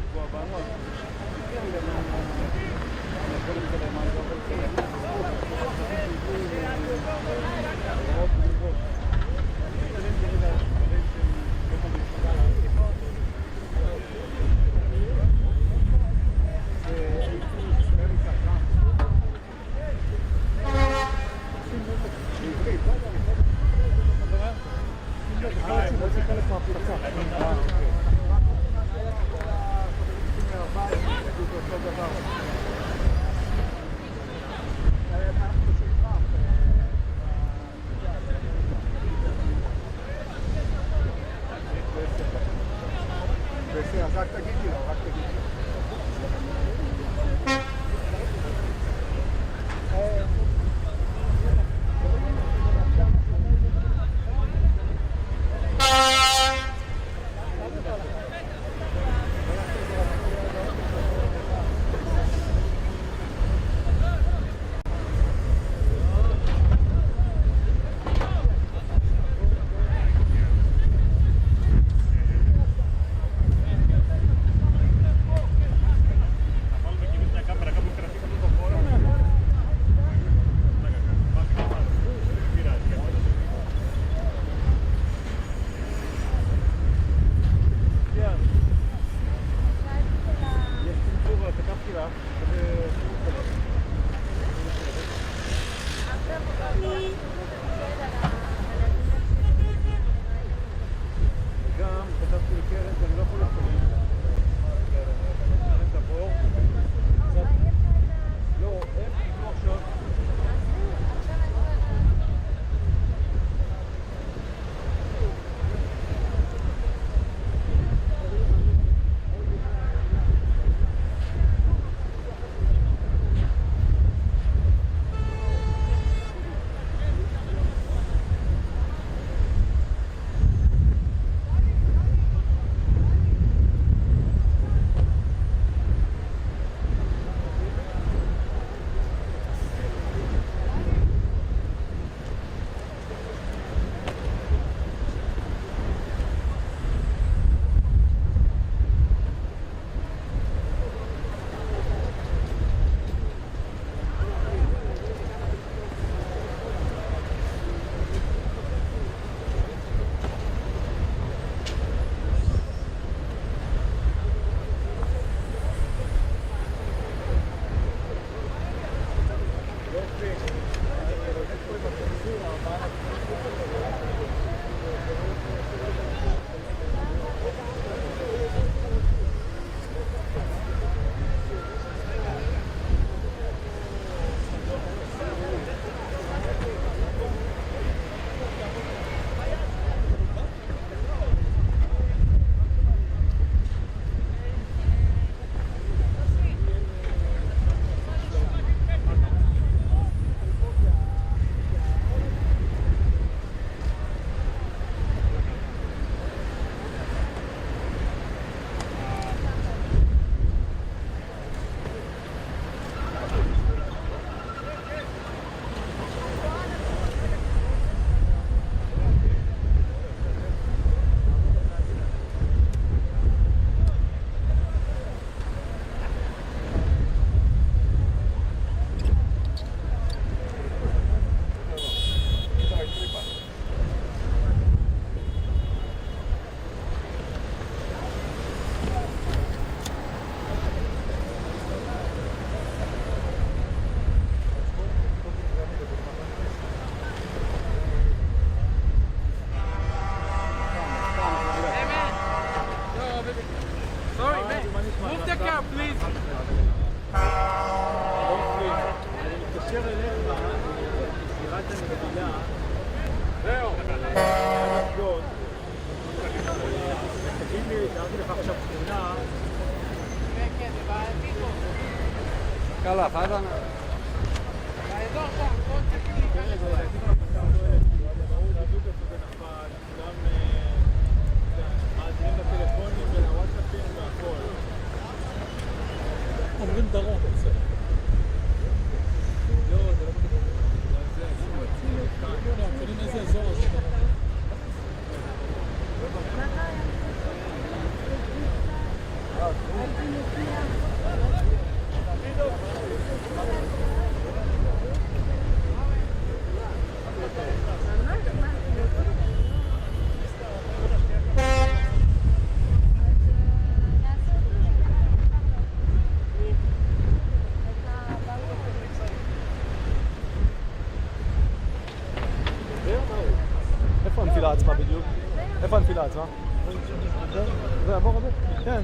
לפגוע בנו, אז... אני יכול לצלם, אני לא יכול לצלם. יאללה, חזן. מה איפה הנפילה עצמה בדיוק? איפה הנפילה עצמה? זה הבור הזה? כן.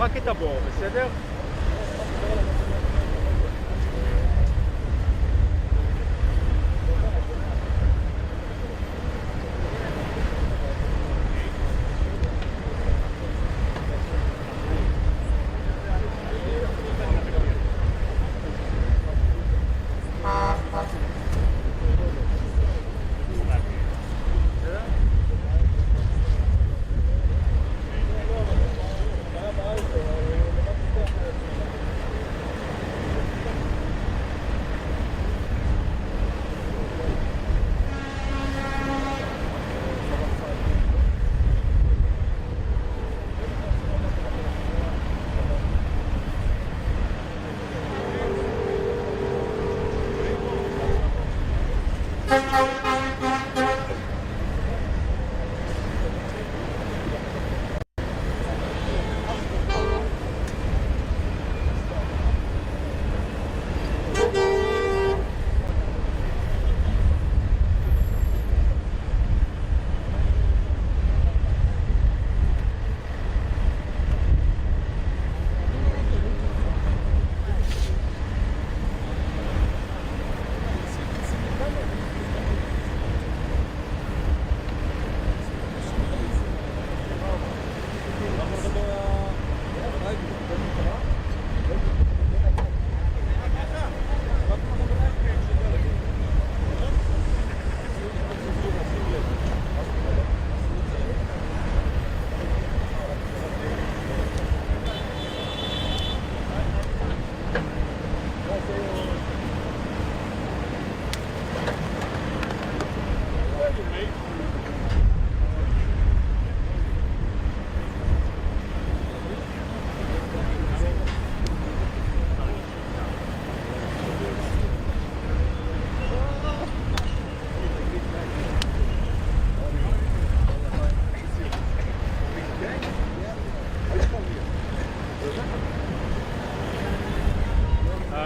רק את הבור, בסדר?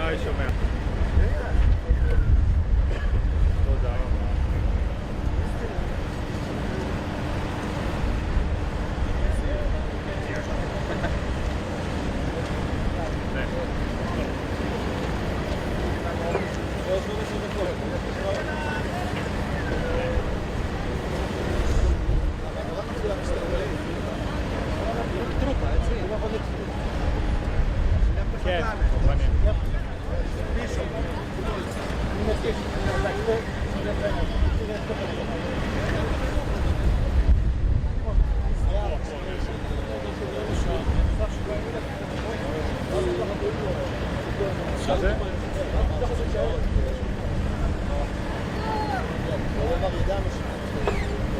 אולי שומע. תודה רבה. כן, מובנים.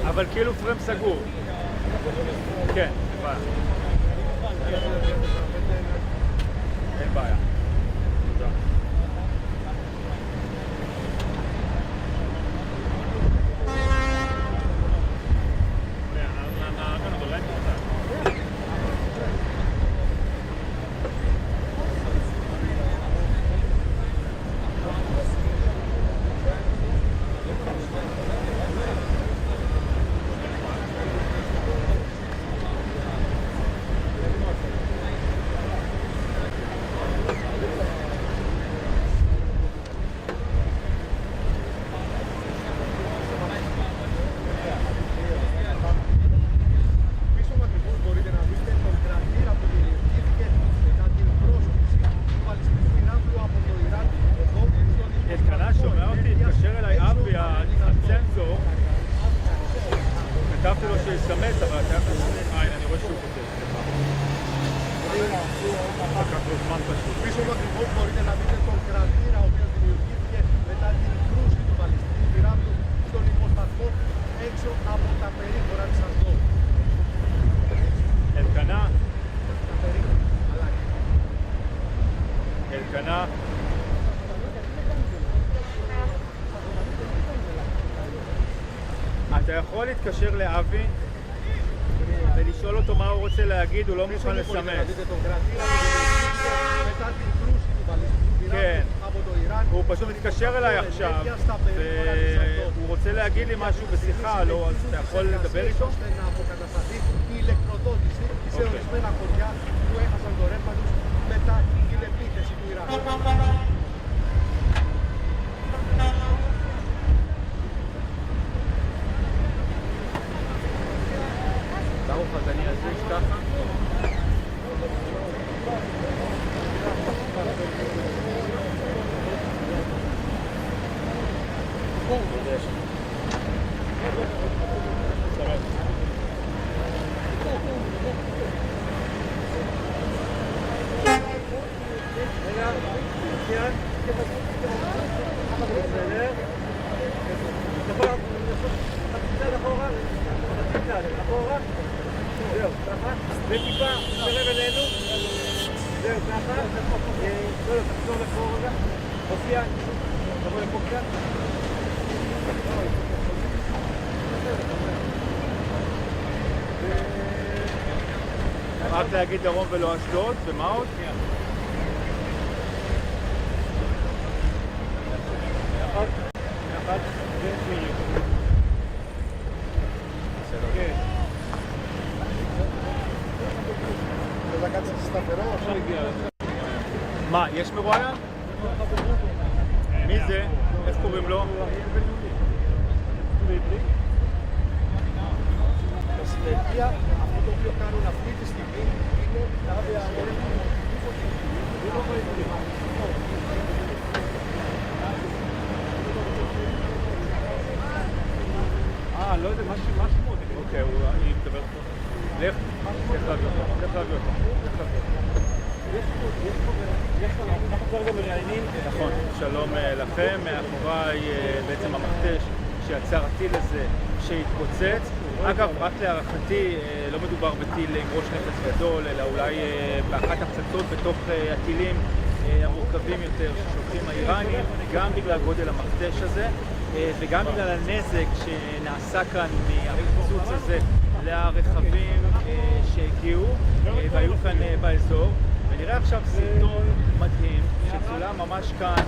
אבל כאילו פרם סגור. כן, בעיה. אין בעיה. תודה. כתבתי לו שיסמס, אבל אתה יכול לסמס. אני רואה שהוא כותב. לקח לו זמן פשוט. Πίσω ακριβώς μπορείτε να δείτε τον κρατήρα ο οποίος δημιουργήθηκε μετά την κρούση του Παλαιστινίου πυράβλου στον υποσταθμό έξω από τα περίχωρα της Ασδόδου. Ελκανά. Ελκανά. אתה יכול להתקשר לאבי ולשאול אותו מה הוא רוצה להגיד, הוא לא מוכן לסמס. כן, הוא פשוט מתקשר אליי עכשיו והוא רוצה להגיד לי משהו בשיחה, לא, אז אתה יכול לדבר איתו? ברוך, אז אני אזיז ככה. זהו, ככה, וטיפה, תרב אלינו, זהו, ככה, לא, תחזור לפה רגע, אופיין, תבוא לפה קצת. רק להגיד דרום ולא אשדוד, ומה עוד? אחד, ומילים. כן. מה, יש מרואיין? מי זה? איך קוראים לו? לא יודע, מה שמו? אוקיי, אני מדבר פה. לך, לך להביא אותו. אנחנו כבר גם מראיינים. נכון, שלום לכם, מאחוריי בעצם המכתש שיצר הטיל הזה שהתפוצץ. אגב, רק להערכתי, לא מדובר בטיל עם ראש נפץ גדול, אלא אולי באחת הפצצות בתוך הטילים המורכבים יותר ששולחים האיראנים, גם בגלל גודל המכתש הזה וגם בגלל הנזק שנעשה כאן מהפיצוץ הזה לרכבים שהגיעו והיו כאן באזור. ונראה עכשיו סרטון מדהים שצולם ממש כאן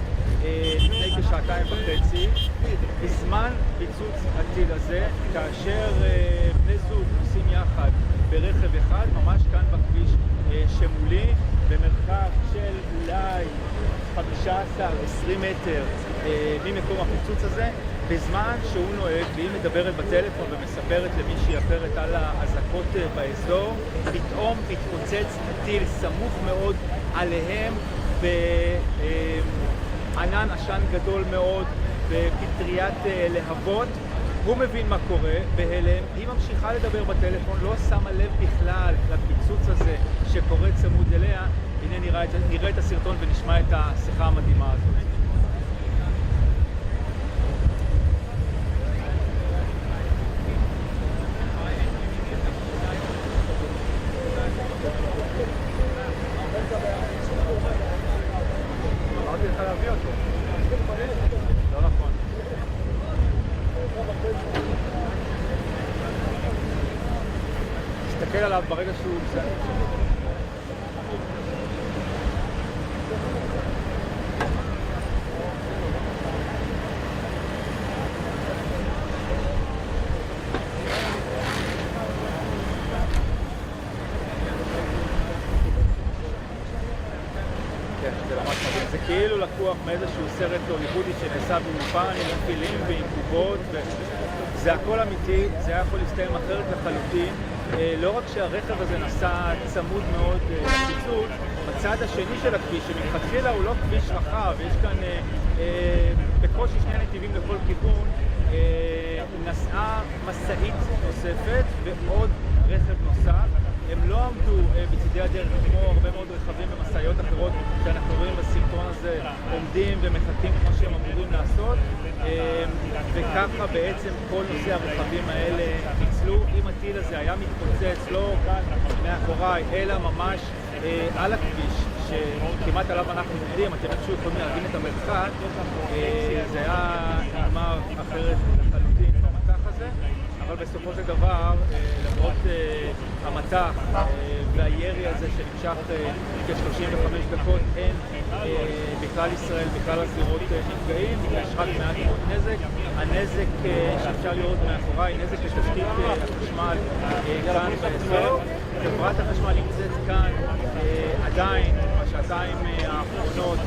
לפני כשעתיים וחצי בזמן פיצוץ הטיל הזה, כאשר בני זוג נוסעים יחד ברכב אחד ממש כאן בכביש שמולי במרחק של אולי 15-20 מטר ממקום הפיצוץ הזה, בזמן שהוא נוהג והיא מדברת בטלפון ומספרת למישהי אחרת על האזעקות באזור, פתאום מתפוצץ הטיל סמוך מאוד עליהם בענן עשן גדול מאוד, בפטריית להבות. הוא מבין מה קורה, בהלם, היא ממשיכה לדבר בטלפון, לא שמה לב בכלל לפיצוץ הזה שקורה צמוד אליה. הנה נראה את הסרטון ונשמע את השיחה המדהימה הזאת. אמרתי לך להביא אותו. לא נכון. תסתכל עליו ברגע שהוא מסיים. זה כאילו לקוח מאיזשהו סרט הוליוודי שנעשה באולפן עם פילים ועם בובות, זה הכל אמיתי, זה היה יכול להסתיים אחרת לחלוטין. לא רק שהרכב הזה נסע צמוד מאוד לפיצוץ, בצד השני של הכביש, שמלכתחילה הוא לא כביש רחב, יש כאן בקושי שני נתיבים לכל כיוון, נסעה משאית נוספת ועוד רכב נוסף. הם לא עמדו בצדי הדרך כמו הרבה מאוד רכבים ומשאיות אחרות שאנחנו רואים בסרטון הזה עומדים ומחכים כמו שהם אמורים לעשות, וככה בעצם כל נושא הרכבים האלה ניצלו. אם הטיל הזה היה מתפוצץ לא כאן מאחוריי אלא ממש על הכביש שכמעט עליו אנחנו עומדים, אתם איכשהו יכולים להבין את המרחק, זה היה נגמר אחרת לחלוטין במטח הזה. אבל בסופו של דבר, למרות המטח והירי הזה שנמשך כ-35 דקות, אין בכלל ישראל, בכלל הזירות נפגעים, יש רק מעט מאוד נזק. הנזק שאפשר לראות מאחוריי, נזק לתשתית החשמל כאן באזור. חברת החשמל נמצאת כאן עדיין בשעתיים האחרונות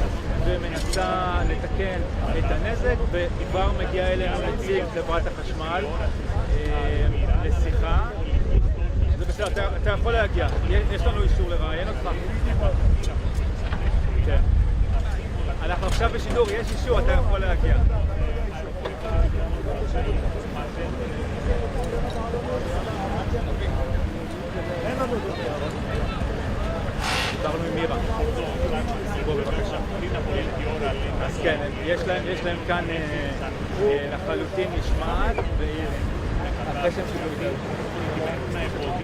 ומנסה לתקן את הנזק, וכבר מגיע אלינו נציג חברת החשמל לשיחה. זה בסדר, אתה יכול להגיע, יש לנו אישור לראיין אותך. כן. אנחנו עכשיו בשידור, יש אישור, אתה יכול להגיע. דיברנו עם מירה. בוא בבקשה. אז כן, יש להם כאן לחלוטין משמעת, אחרי שהם שידור איתנו.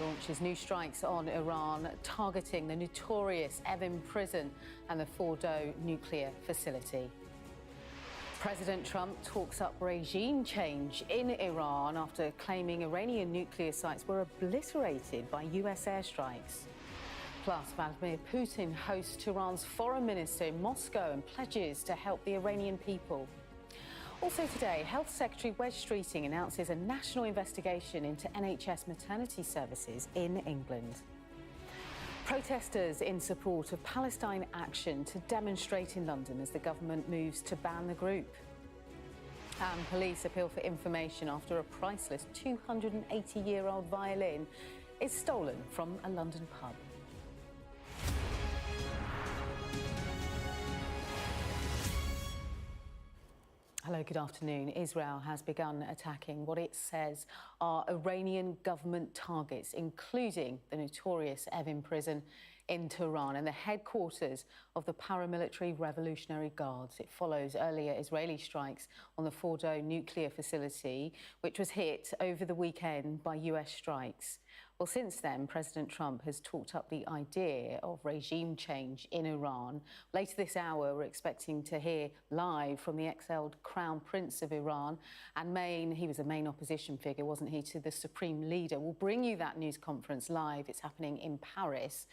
Launches new strikes on Iran, targeting the notorious Evin prison and the Fordow nuclear facility. President Trump talks up regime change in Iran after claiming Iranian nuclear sites were obliterated by US airstrikes. Plus, Vladimir Putin hosts Tehran's foreign minister in Moscow and pledges to help the Iranian people. Also today, Health Secretary Wes Streeting announces a national investigation into NHS maternity services in England. Protesters in support of Palestine Action to demonstrate in London as the government moves to ban the group. And police appeal for information after a priceless 280-year-old violin is stolen from a London pub. Hello, good afternoon. Israel has begun attacking what it says are Iranian government targets, including the notorious Evin prison in Tehran and the headquarters of the paramilitary Revolutionary Guards. It follows earlier Israeli strikes on the Fordow nuclear facility, which was hit over the weekend by US strikes. Well, since then, President Trump has talked up the idea of regime change in Iran. Later this hour, we're expecting to hear live from the exiled Crown Prince of Iran and he was the main opposition figure, wasn't he, to the supreme leader. We'll bring you that news conference live. It's happening in Paris.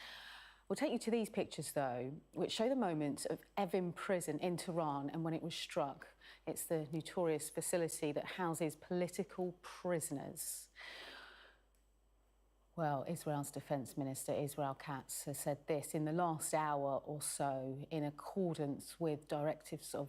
We'll take you to these pictures, though, which show the moments of Evin prison in Tehran and when it was struck. It's the notorious facility that houses political prisoners. Well, Israel's Defence Minister, Israel Katz, has said this in the last hour or so, in accordance with directives of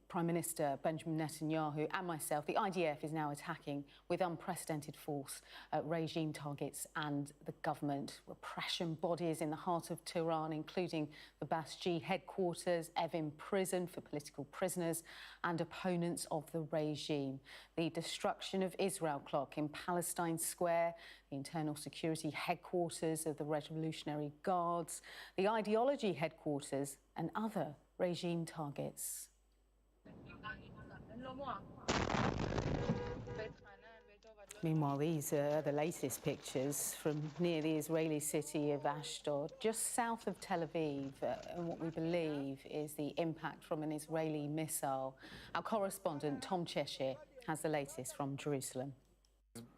Prime Minister Benjamin Netanyahu and myself. The IDF is now attacking with unprecedented force regime targets and the government repression bodies in the heart of Tehran, including the Basji headquarters, Evin prison for political prisoners and opponents of the regime. The destruction of Israel clock in Palestine Square, the internal security headquarters of the Revolutionary Guards, the ideology headquarters and other regime targets. Meanwhile, these are the latest pictures from near the Israeli city of Ashdod, just south of Tel Aviv, and what we believe is the impact from an Israeli missile. Our correspondent, Tom Cheshire, has the latest from Jerusalem.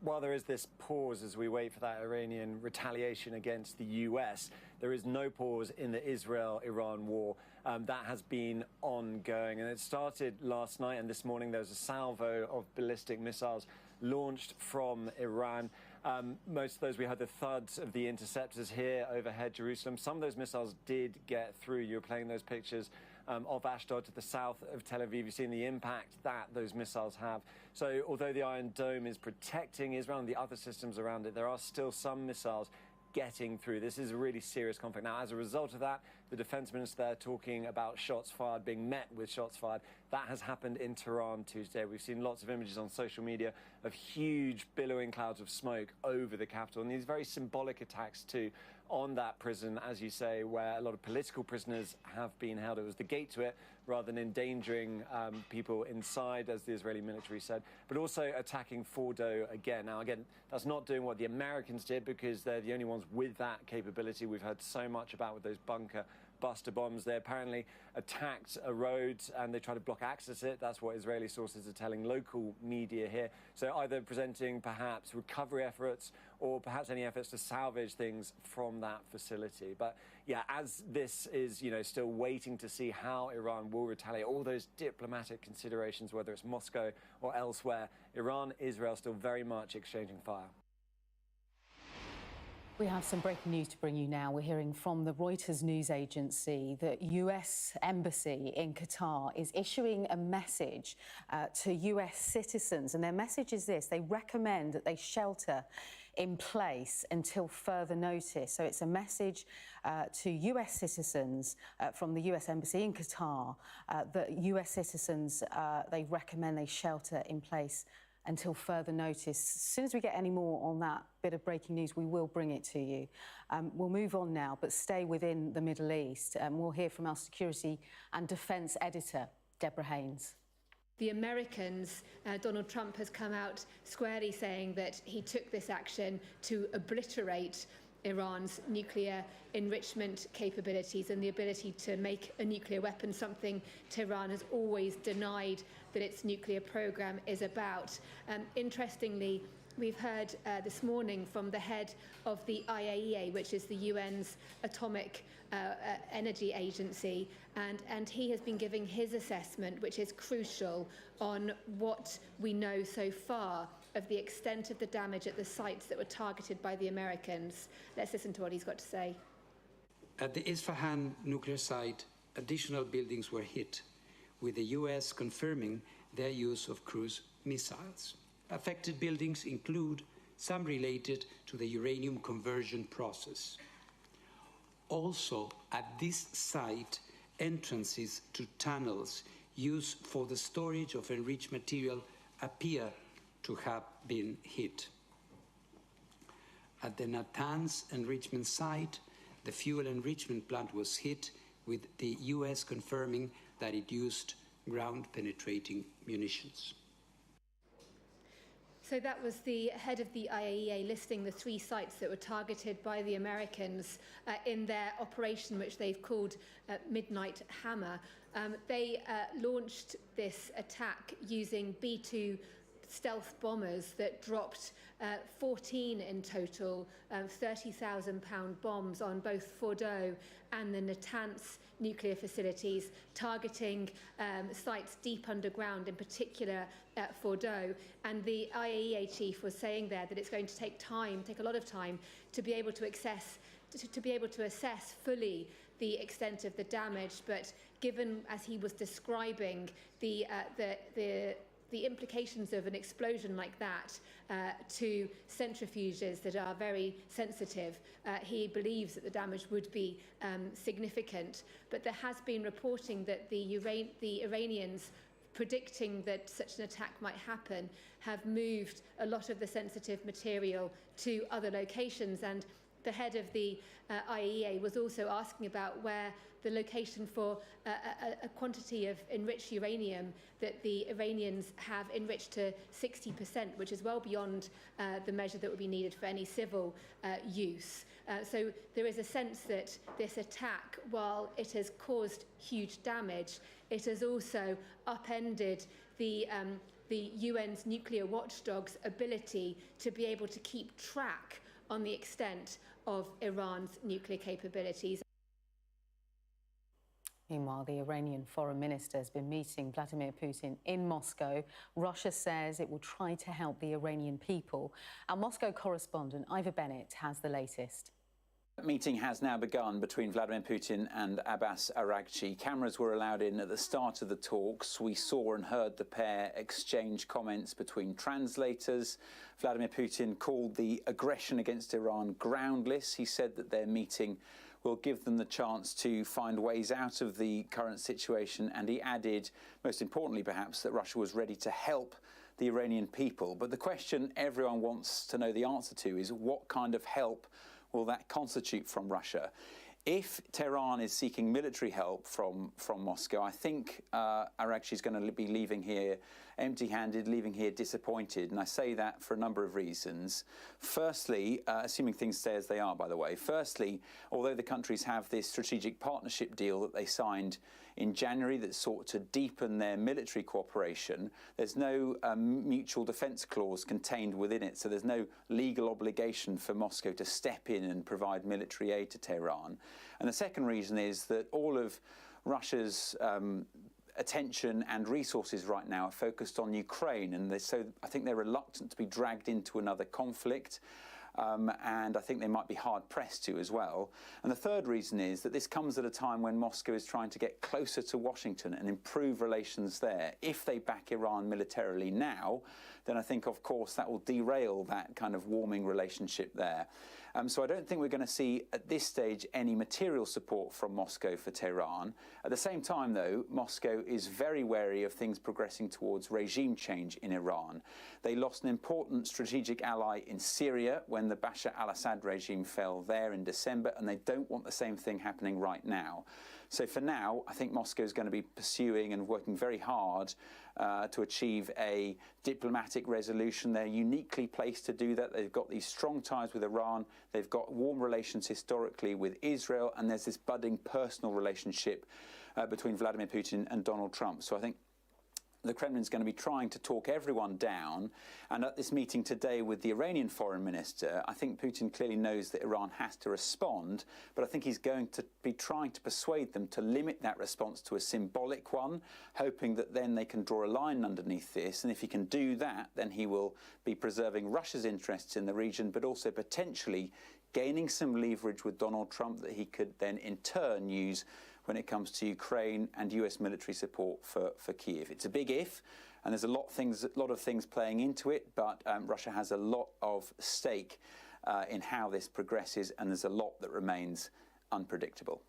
While there is this pause as we wait for that Iranian retaliation against the US, there is no pause in the Israel-Iran war. That has been ongoing, and it started last night, and this morning there was a salvo of ballistic missiles launched from Iran. Most of those, we heard the thuds of the interceptors here overhead Jerusalem. Some of those missiles did get through. You were playing those pictures of Ashdod to the south of Tel Aviv. You've seen the impact that those missiles have. So although the Iron Dome is protecting Israel and the other systems around it, there are still some missiles getting through. This is a really serious conflict. Now, as a result of that, the defense minister there talking about shots fired, being met with shots fired. That has happened in Tehran Tuesday. We've seen lots of images on social media of huge billowing clouds of smoke over the capital. And these very symbolic attacks, too, on that prison, as you say, where a lot of political prisoners have been held. It was the gate to it, rather than endangering people inside, as the Israeli military said, but also attacking Fordow again. Now, again, that's not doing what the Americans did, because they're the only ones with that capability. We've heard so much about with those bunker buster bombs. They apparently attacked a road and they tried to block access to it. That's what Israeli sources are telling local media here. So either presenting perhaps recovery efforts or perhaps any efforts to salvage things from that facility. But yeah, as this is, still waiting to see how Iran will retaliate, all those diplomatic considerations, whether it's Moscow or elsewhere, Iran, Israel still very much exchanging fire. We have some breaking news to bring you now. We're hearing from the Reuters news agency that US Embassy in Qatar is issuing a message to US citizens. And their message is this: they recommend that they shelter in place until further notice. So it's a message to US citizens from the US Embassy in Qatar that US citizens, they recommend they shelter in place until further notice. As soon as we get any more on that bit of breaking news, we will bring it to you. We'll move on now, but stay within the Middle East. We'll hear from our security and defence editor, Deborah Haynes. the Americans, Donald Trump has come out squarely saying that he took this action to obliterate Iran's nuclear enrichment capabilities and the ability to make a nuclear weapon, something Tehran has always denied that its nuclear program is about. Interestingly, we've heard this morning from the head of the IAEA, which is the UN's atomic energy agency, and he has been giving his assessment, which is crucial, on what we know so far of the extent of the damage at the sites that were targeted by the Americans. Let's listen to what he's got to say. At the Isfahan nuclear site, additional buildings were hit, with the US confirming their use of cruise missiles. Affected buildings include some related to the uranium conversion process. Also, at this site, entrances to tunnels used for the storage of enriched material appear to have been hit. At the Natanz enrichment site, the fuel enrichment plant was hit, with the US confirming that it used ground-penetrating munitions. So that was the head of the IAEA listing the 3 sites that were targeted by the Americans in their operation, which they've called Midnight Hammer. They launched this attack using B-2 stealth bombers that dropped 14 in total, 30,000-pound bombs on both Fordo and the Natanz nuclear facilities, targeting sites deep underground, in particular at Fordo. And the IAEA chief was saying there that it's going to take a lot of time, to be able to assess fully the extent of the damage. But given, as he was describing, the implications of an explosion like that to centrifuges that are very sensitive, he believes that the damage would be significant. But there has been reporting that the Iranians, predicting that such an attack might happen, have moved a lot of the sensitive material to other locations. And the head of the IAEA was also asking about where the location for a quantity of enriched uranium that the Iranians have enriched to 60%, which is well beyond the measure that would be needed for any civil use. So there is a sense that this attack, while it has caused huge damage, it has also upended the UN's nuclear watchdog's ability to be able to keep track on the extent of Iran's nuclear capabilities. Meanwhile, the Iranian foreign minister has been meeting Vladimir Putin in Moscow. Russia says it will try to help the Iranian people. Our Moscow correspondent, Ivor Bennett, has the latest. The meeting has now begun between Vladimir Putin and Abbas Araghchi. Cameras were allowed in at the start of the talks. We saw and heard the pair exchange comments between translators. Vladimir Putin called the aggression against Iran groundless. He said that their meeting will give them the chance to find ways out of the current situation, and he added, most importantly perhaps, that Russia was ready to help the Iranian people. But the question everyone wants to know the answer to is, what kind of help will that constitute from Russia? If Tehran is seeking military help from Moscow, I think Araghchi is going to be leaving here empty-handed, leaving here disappointed. And I say that for a number of reasons. Firstly, assuming things stay as they are, by the way. Firstly, although the countries have this strategic partnership deal that they signed in January that sought to deepen their military cooperation, there's no mutual defence clause contained within it. So there's no legal obligation for Moscow to step in and provide military aid to Tehran. And the second reason is that all of Russia's attention and resources right now are focused on Ukraine, and so I think they're reluctant to be dragged into another conflict. And I think they might be hard-pressed to as well. And the third reason is that this comes at a time when Moscow is trying to get closer to Washington and improve relations there. If they back Iran militarily now, then I think, of course, that will derail that kind of warming relationship there. So I don't think we're going to see at this stage any material support from Moscow for Tehran. At the same time, though, Moscow is very wary of things progressing towards regime change in Iran. They lost an important strategic ally in Syria when the Bashar al-Assad regime fell there in December, and they don't want the same thing happening right now. So for now, I think Moscow is going to be pursuing and working very hard to achieve a diplomatic resolution. They're uniquely placed to do that. They've got these strong ties with Iran. They've got warm relations historically with Israel, and there's this budding personal relationship between Vladimir Putin and Donald Trump. So I think the Kremlin's going to be trying to talk everyone down. And at this meeting today with the Iranian foreign minister, I think Putin clearly knows that Iran has to respond, but I think he's going to be trying to persuade them to limit that response to a symbolic one, hoping that then they can draw a line underneath this. And if he can do that, then he will be preserving Russia's interests in the region, but also potentially gaining some leverage with Donald Trump that he could then in turn use when it comes to Ukraine and US military support for Kyiv. It's a big if, and there's a lot of things playing into it, but Russia has a lot of stake in how this progresses, and there's a lot that remains unpredictable.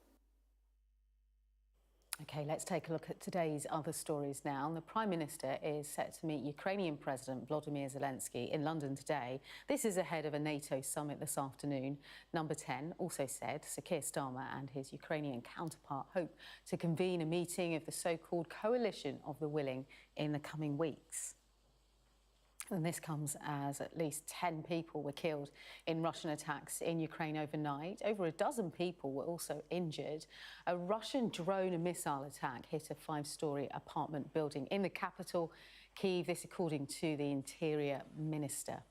OK, let's take a look at today's other stories now. The Prime Minister is set to meet Ukrainian President Volodymyr Zelenskyy in London today. This is ahead of a NATO summit this afternoon. Number 10 also said Sir Keir Starmer and his Ukrainian counterpart hope to convene a meeting of the so-called coalition of the willing in the coming weeks. And this comes as at least 10 people were killed in Russian attacks in Ukraine overnight. Over a dozen people were also injured. A Russian drone and missile attack hit a 5-storey apartment building in the capital, Kyiv, this according to the Interior Minister.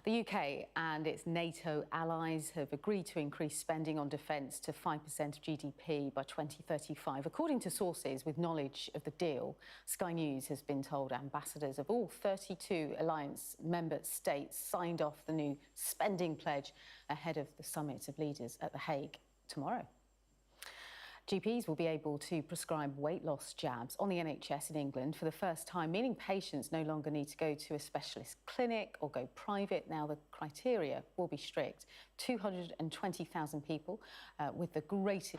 The UK and its NATO allies have agreed to increase spending on defence to 5% of GDP by 2035. According to sources with knowledge of the deal, Sky News has been told ambassadors of all 32 alliance member states signed off the new spending pledge ahead of the summit of leaders at The Hague tomorrow. GPs will be able to prescribe weight loss jabs on the NHS in England for the first time, meaning patients no longer need to go to a specialist clinic or go private. Now the criteria will be strict. 220,000 people with the greatest...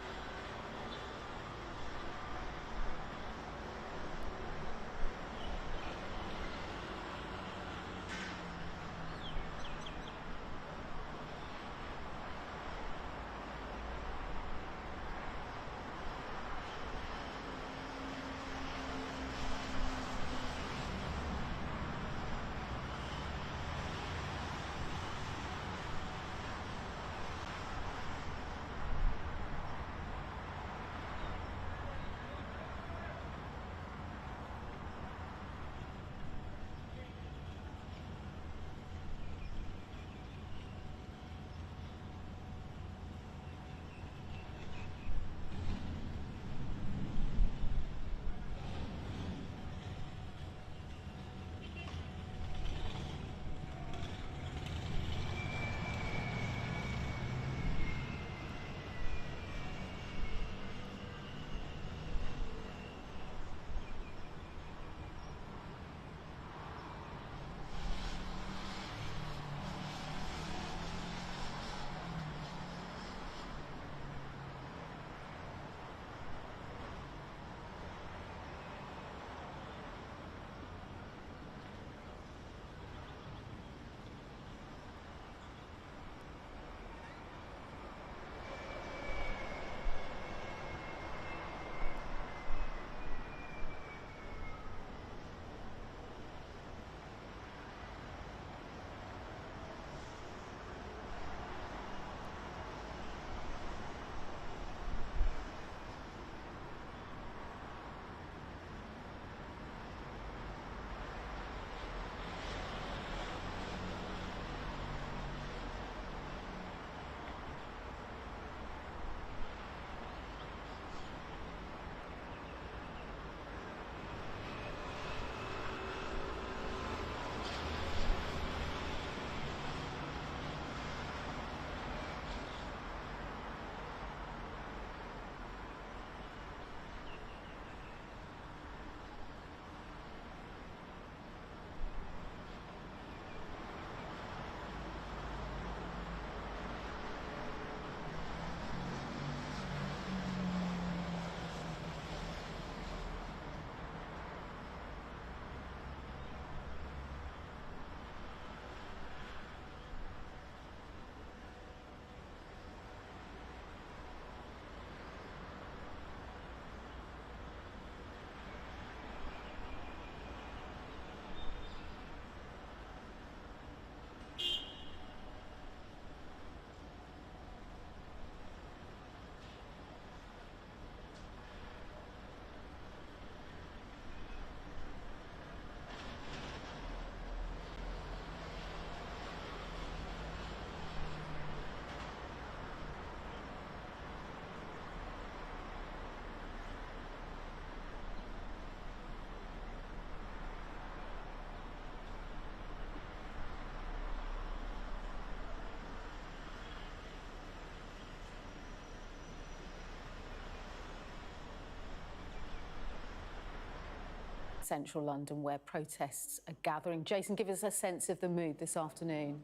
central London, where protests are gathering. Jason, give us a sense of the mood this afternoon.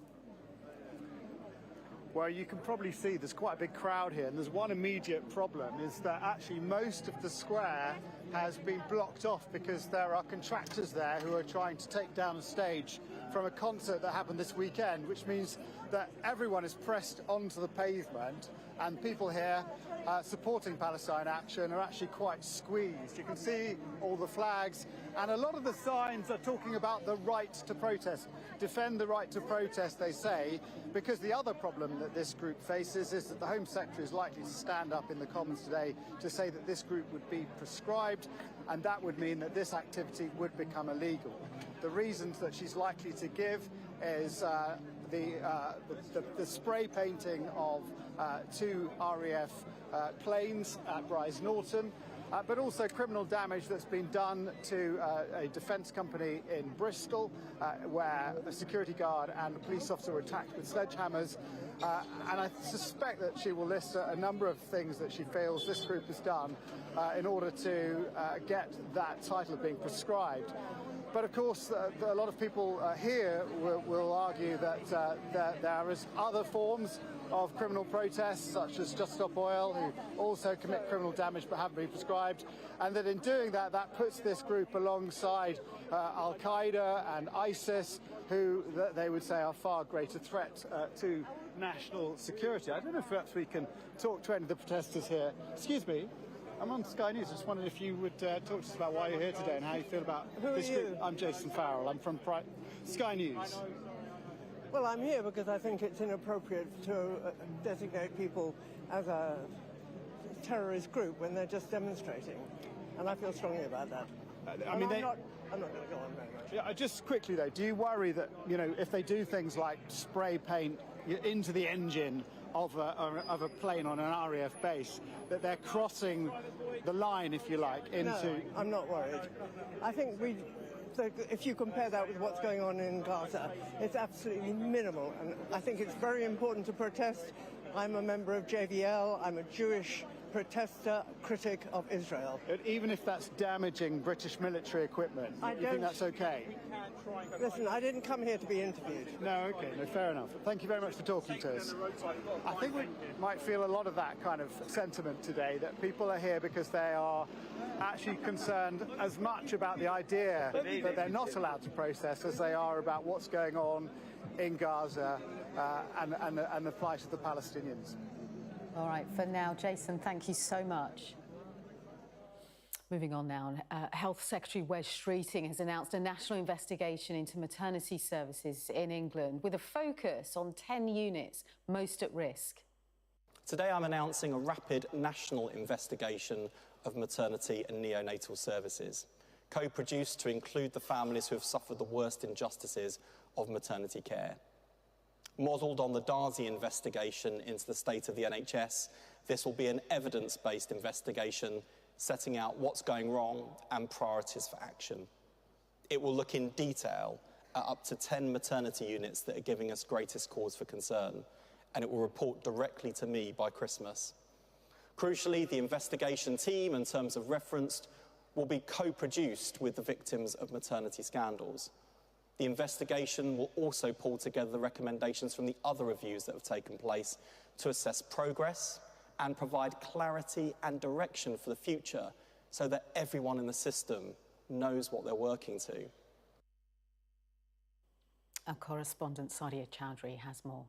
Well, you can probably see there's quite a big crowd here, and there's one immediate problem, is that actually most of the square has been blocked off because there are contractors there who are trying to take down a stage from a concert that happened this weekend, which means that everyone is pressed onto the pavement, and people here supporting Palestine Action are actually quite squeezed. You can see all the flags, and a lot of the signs are talking about the right to protest. Defend the right to protest, they say, because the other problem that this group faces is that the Home Secretary is likely to stand up in the Commons today to say that this group would be proscribed, and that would mean that this activity would become illegal. The reasons that she's likely to give is the spray painting of two RAF planes at Bryce Norton, but also criminal damage that's been done to a defence company in Bristol, where a security guard and a police officer were attacked with sledgehammers. And I suspect that she will list a number of things that she feels this group has done in order to get that title of being proscribed. But of course, a lot of people here will argue that there is other forms of criminal protests, such as Just Stop Oil, who also commit criminal damage but haven't been prescribed, and that in doing that, that puts this group alongside Al-Qaeda and ISIS, who they would say are far greater threat to national security. I don't know if perhaps we can talk to any of the protesters here. Excuse me. I'm on Sky News. I just wondered if you would talk to us about why you're here today and how you feel about this group. I'm Jason Farrell. I'm from Sky News. Well, I'm here because I think it's inappropriate to designate people as a terrorist group when they're just demonstrating, and I feel strongly about that. I'm not going to go on very much. Yeah, just quickly though, do you worry that, you know, if they do things like spray paint into the engine of a plane on an RAF base, that they're crossing the line, if you like, into... No, I'm not worried. I think if you compare that with what's going on in Gaza, it's absolutely minimal, and I think it's very important to protest. I'm a member of JVL. I'm a Jewish protester, critic of Israel. But even if that's damaging British military equipment, you think that's okay? Listen, I didn't come here to be interviewed. No, okay, no, fair enough. Thank you very much for talking to us. I think we might feel a lot of that kind of sentiment today, that people are here because they are actually concerned as much about the idea that they're not allowed to protest as they are about what's going on in Gaza and the plight of the Palestinians. All right, for now, Jason, thank you so much. Moving on now, Health Secretary Wes Streeting has announced a national investigation into maternity services in England with a focus on 10 units most at risk. Today I'm announcing a rapid national investigation of maternity and neonatal services, co-produced to include the families who have suffered the worst injustices of maternity care. Modelled on the Darzi investigation into the state of the NHS, this will be an evidence-based investigation setting out what's going wrong and priorities for action. It will look in detail at up to 10 maternity units that are giving us greatest cause for concern, and it will report directly to me by Christmas. Crucially, the investigation team, in terms of reference, will be co-produced with the victims of maternity scandals. The investigation will also pull together the recommendations from the other reviews that have taken place to assess progress and provide clarity and direction for the future so that everyone in the system knows what they're working to. Our correspondent Sadia Chowdhury has more.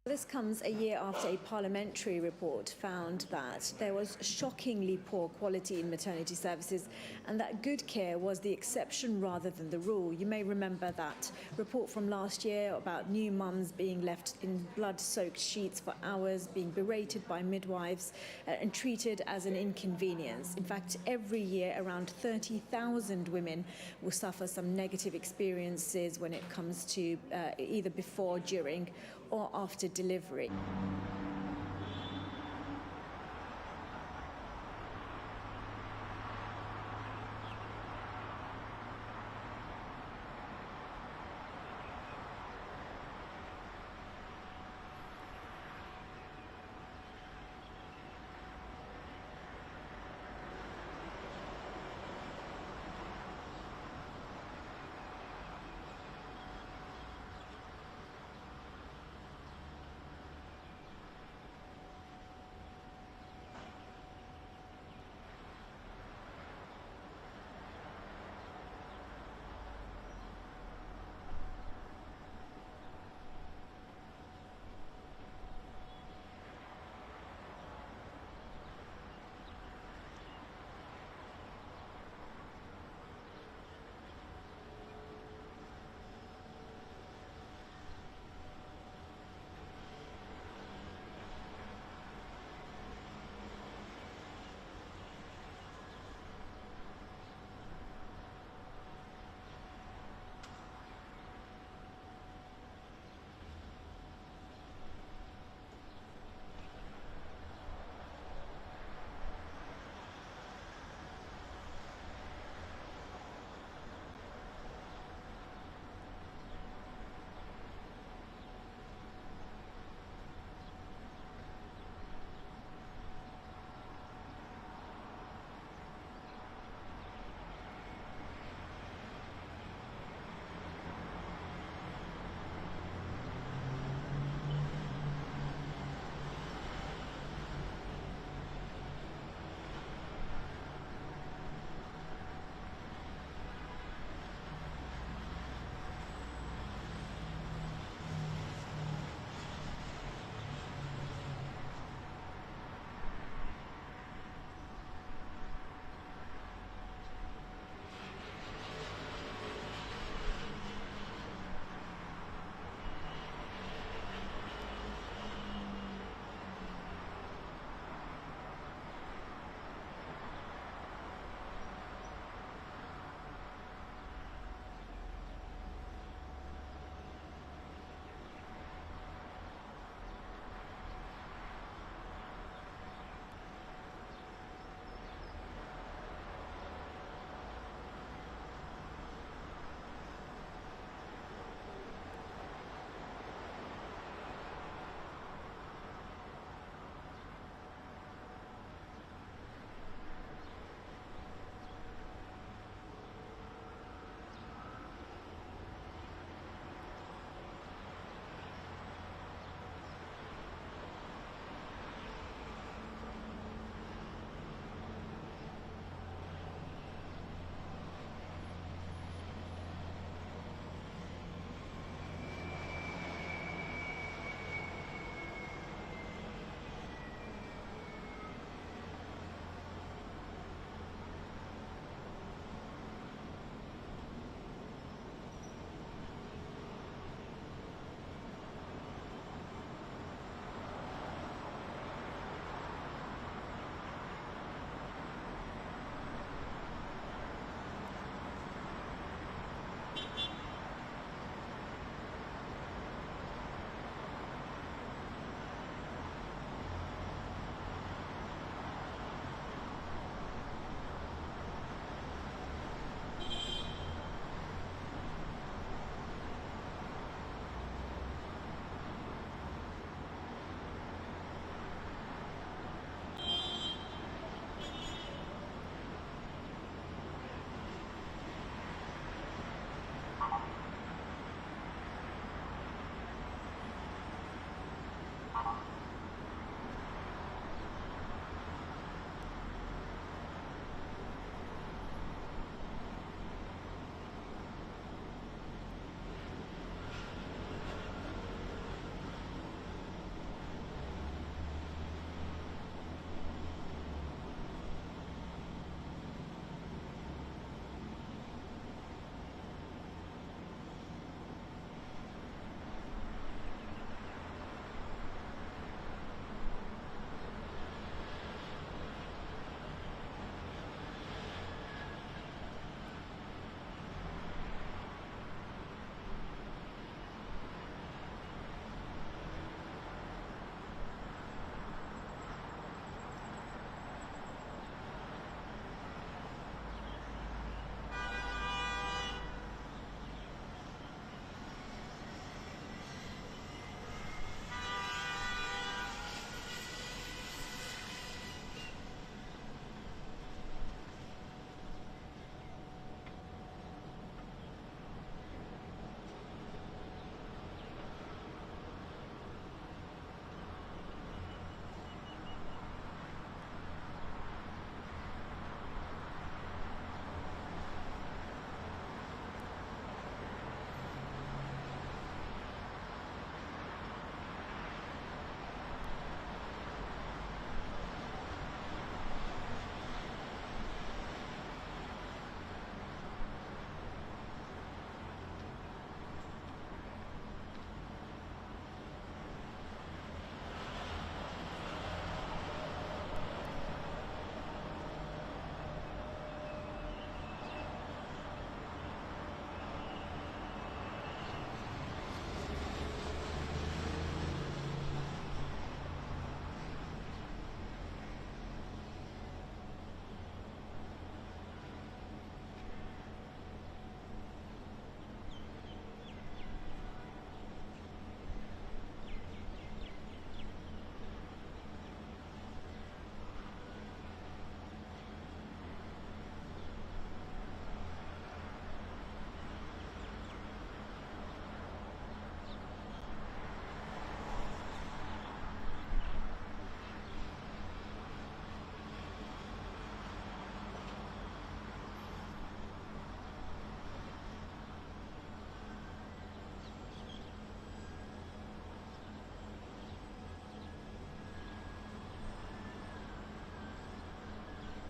This comes a year after a parliamentary report found that there was shockingly poor quality in maternity services and that good care was the exception rather than the rule. You may remember that report from last year about new mums being left in blood-soaked sheets for hours, being berated by midwives and treated as an inconvenience. In fact, every year around 30,000 women will suffer some negative experiences when it comes to either before, during or after delivery.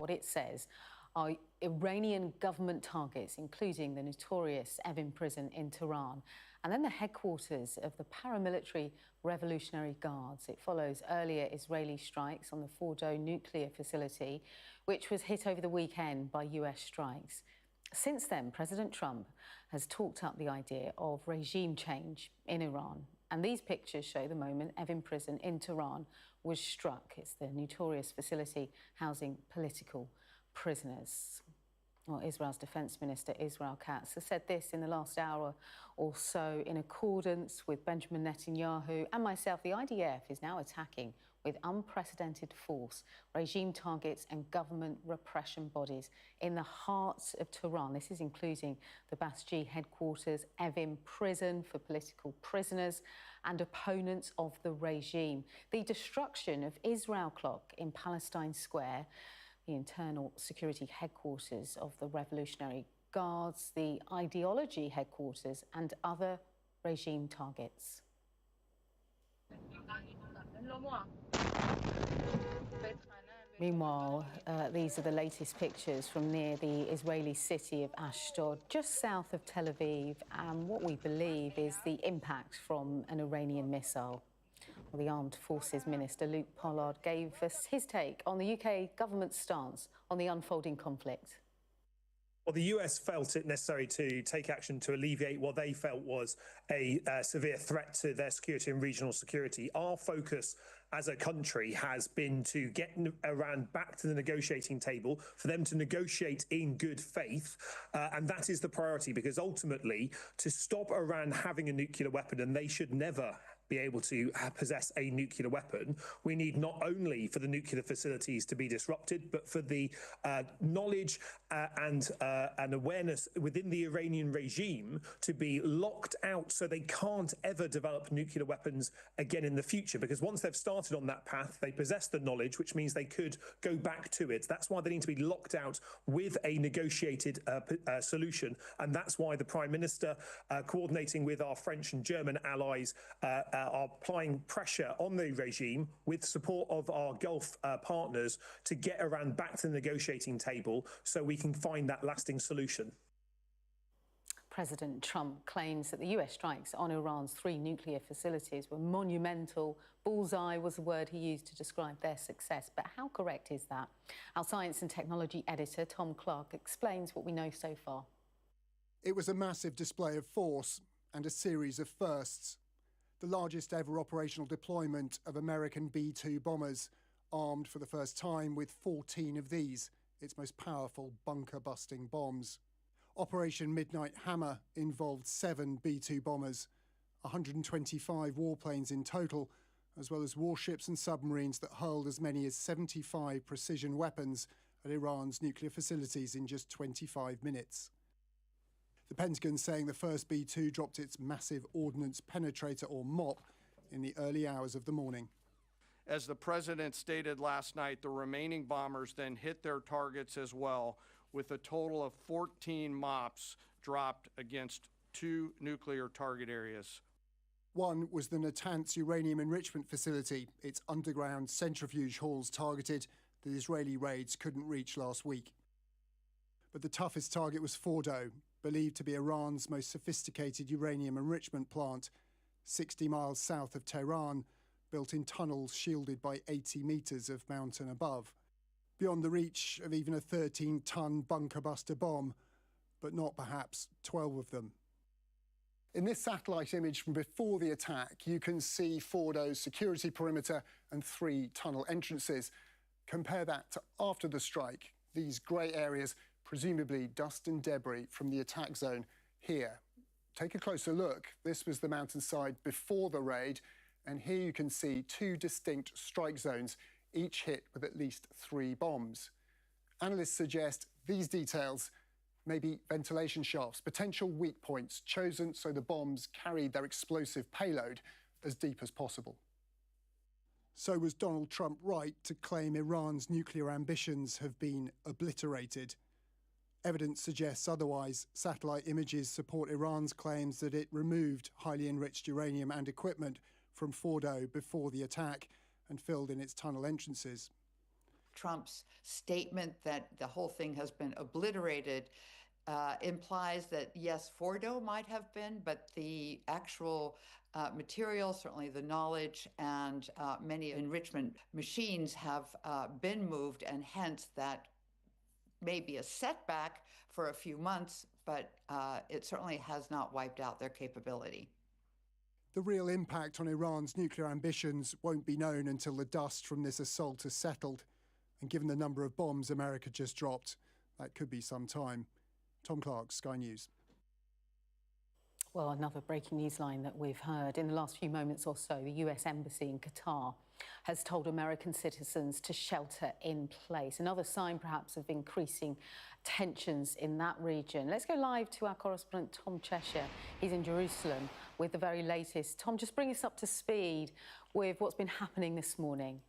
what it says are Iranian government targets, including the notorious Evin prison in Tehran, and then the headquarters of the paramilitary Revolutionary Guards. It follows earlier Israeli strikes on the Fordo nuclear facility, which was hit over the weekend by US strikes. Since then, President Trump has talked up the idea of regime change in Iran. And these pictures show the moment Evin prison in Tehran was struck. It's the notorious facility housing political prisoners. Well, Israel's Defence Minister Israel Katz has said this in the last hour or so. In accordance with Benjamin Netanyahu and myself, the IDF is now attacking with unprecedented force regime targets and government repression bodies in the heart of Tehran. This is including the Basji headquarters, Evin prison for political prisoners and opponents of the regime. The destruction of Israel Clock in Palestine Square, the internal security headquarters of the Revolutionary Guards, the ideology headquarters and other regime targets. Meanwhile, these are the latest pictures from near the Israeli city of Ashdod, just south of Tel Aviv, and what we believe is the impact from an Iranian missile. Well, the Armed Forces Minister, Luke Pollard, gave us his take on the UK government's stance on the unfolding conflict. Well, the US felt it necessary to take action to alleviate what they felt was a severe threat to their security and regional security. Our focus as a country has been to get Iran back to the negotiating table, for them to negotiate in good faith. And that is the priority, because ultimately, to stop Iran having a nuclear weapon, and they should never be able to possess a nuclear weapon, we need not only for the nuclear facilities to be disrupted, but for the knowledge and awareness within the Iranian regime to be locked out so they can't ever develop nuclear weapons again in the future. Because once they've started on that path, they possess the knowledge, which means they could go back to it. That's why they need to be locked out with a negotiated solution. And that's why the Prime Minister, coordinating with our French and German allies, are applying pressure on the regime with support of our Gulf partners to get Iran back to the negotiating table so we can find that lasting solution. President Trump claims that the US strikes on Iran's 3 nuclear facilities were monumental. Bullseye was the word he used to describe their success. But how correct is that? Our science and technology editor, Tom Clark, explains what we know so far. It was a massive display of force and a series of firsts. The largest ever operational deployment of American B-2 bombers, armed for the first time with 14 of these, its most powerful bunker-busting bombs. Operation Midnight Hammer involved 7 B-2 bombers, 125 warplanes in total, as well as warships and submarines that hurled as many as 75 precision weapons at Iran's nuclear facilities in just 25 minutes. The Pentagon saying the first B-2 dropped its massive ordnance penetrator, or MOP, in the early hours of the morning. As the president stated last night, the remaining bombers then hit their targets as well, with a total of 14 MOPs dropped against 2 nuclear target areas. One was the Natanz uranium enrichment facility, its underground centrifuge halls targeted that Israeli raids couldn't reach last week. But the toughest target was Fordo, believed to be Iran's most sophisticated uranium enrichment plant, 60 miles south of Tehran, built in tunnels shielded by 80 metres of mountain above, beyond the reach of even a 13-ton bunker-buster bomb, but not perhaps 12 of them. In this satellite image from before the attack, you can see Fordo's security perimeter and 3 tunnel entrances. Compare that to after the strike, these grey areas, presumably dust and debris from the attack zone here. Take a closer look. This was the mountainside before the raid, and here you can see 2 distinct strike zones, each hit with at least 3 bombs. Analysts suggest these details may be ventilation shafts, potential weak points chosen so the bombs carried their explosive payload as deep as possible. So was Donald Trump right to claim Iran's nuclear ambitions have been obliterated? Evidence suggests otherwise. Satellite images support Iran's claims that it removed highly enriched uranium and equipment from Fordo before the attack and filled in its tunnel entrances. Trump's statement that the whole thing has been obliterated implies that, yes, Fordo might have been, but the actual material, certainly the knowledge and many enrichment machines have been moved, and hence that may be a setback for a few months, but it certainly has not wiped out their capability. The real impact on Iran's nuclear ambitions won't be known until the dust from this assault has settled. And given the number of bombs America just dropped, that could be some time. Tom Clark, Sky News. Well, another breaking news line that we've heard. In the last few moments or so, the US Embassy in Qatar has told American citizens to shelter in place. Another sign, perhaps, of increasing tensions in that region. Let's go live to our correspondent, Tom Cheshire. He's in Jerusalem with the very latest. Tom, just bring us up to speed with what's been happening this morning.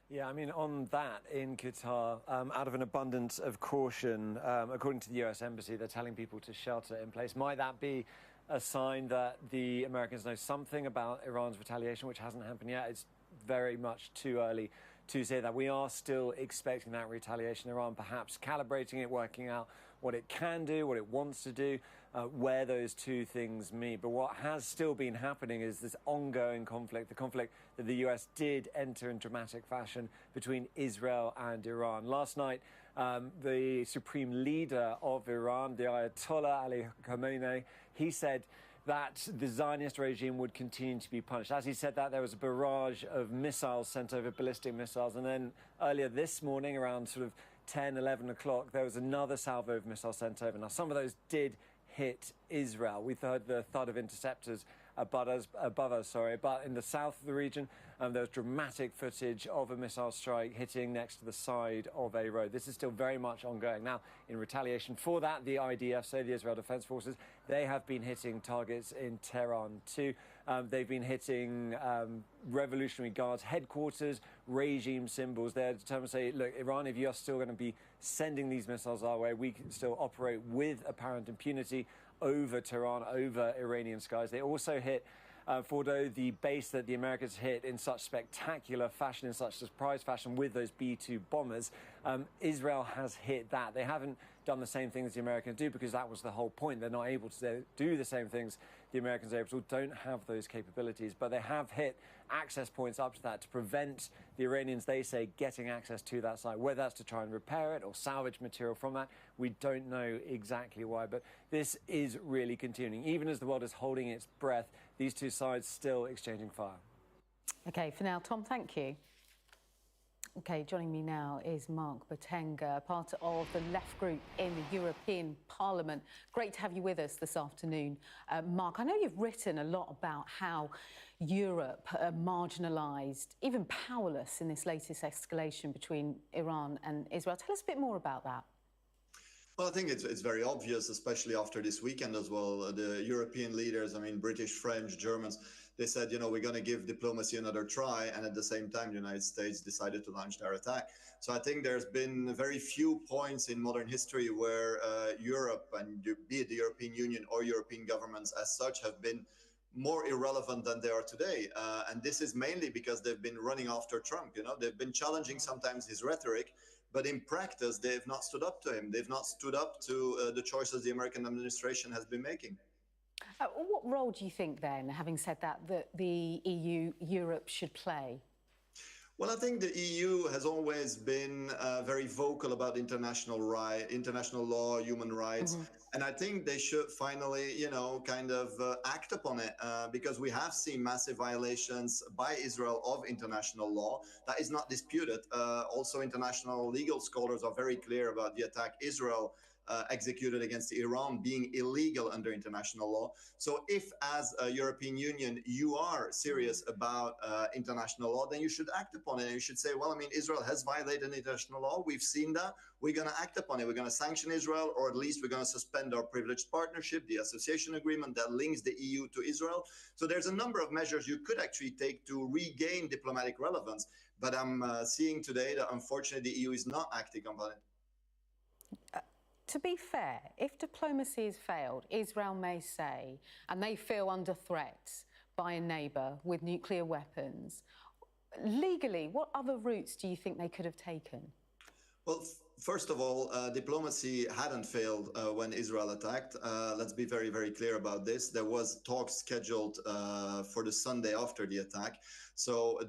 Yeah, I mean, on that, in Qatar, out of an abundance of caution, according to the US Embassy, they're telling people to shelter in place. Might that be a sign that the Americans know something about Iran's retaliation, which hasn't happened yet? It's very much too early to say that. We are still expecting that retaliation. Iran perhaps calibrating it, working out what it can do, what it wants to do, where those two things meet. But what has still been happening is this ongoing conflict, the conflict that the US did enter in dramatic fashion between Israel and Iran. Last night, the supreme leader of Iran, the Ayatollah Ali Khamenei, he said that the Zionist regime would continue to be punished. As he said that, there was a barrage of missiles sent over, ballistic missiles, and then earlier this morning, around sort of 10, 11 o'clock, there was another salvo of missiles sent over. Now, some of those did hit Israel. We've heard the thud of interceptors above us, but in the south of the region, there was dramatic footage of a missile strike hitting next to the side of a road. This is still very much ongoing. Now, in retaliation for that, the IDF, so the Israel Defense Forces, they have been hitting targets in Tehran too. They've been hitting Revolutionary Guards headquarters, regime symbols. They're determined to say, look, Iran, if you are still going to be sending these missiles our way, we can still operate with apparent impunity over Tehran, over Iranian skies. They also hit Fordo, the base that the Americans hit in such spectacular fashion, in such surprise fashion with those B-2 bombers. Israel has hit that. They haven't done the same things the Americans do because that was the whole point. They're not able to do the same things the Americans are able to, don't have those capabilities, but they have hit access points up to that to prevent the Iranians, they say, getting access to that site. Whether that's to try and repair it or salvage material from that, we don't know exactly why, but this is really continuing. Even as the world is holding its breath, these two sides still exchanging fire. OK, for now, Tom, thank you. OK, joining me now is Mark Botenga, part of the left group in the European Parliament. Great to have you with us this afternoon. Mark, I know you've written a lot about how Europe marginalised, even powerless in this latest escalation between Iran and Israel. Tell us a bit more about that. Well, I think it's very obvious, especially after this weekend as well. The European leaders, I mean, British, French, Germans, they said, you know, we're going to give diplomacy another try. And at the same time, the United States decided to launch their attack. So I think there's been very few points in modern history where Europe, and be it the European Union or European governments as such, have been more irrelevant than they are today. And this is mainly because they've been running after Trump. You know, they've been challenging sometimes his rhetoric, but in practice, they've not stood up to him. They've not stood up to the choices the American administration has been making. What role do you think then, having said that, that the EU, Europe should play? Well, I think the EU has always been very vocal about international law, human rights. Mm-hmm. And I think they should finally, you know, kind of act upon it because we have seen massive violations by Israel of international law. That is not disputed. Also, international legal scholars are very clear about the attack Israel executed against Iran being illegal under international law. So if, as a European Union, you are serious about international law, then you should act upon it. And you should say, well, I mean, Israel has violated international law. We've seen that. We're going to act upon it. We're going to sanction Israel, or at least we're going to suspend our privileged partnership, the association agreement that links the EU to Israel. So there's a number of measures you could actually take to regain diplomatic relevance. But I'm seeing today that, unfortunately, the EU is not acting upon it. To be fair, if diplomacy has failed, Israel may say, and they feel under threat by a neighbour with nuclear weapons, Legally, what other routes do you think they could have taken? Well, first of all, diplomacy hadn't failed when Israel attacked. Let's be very, very clear about this. There was talks scheduled for the Sunday after the attack. So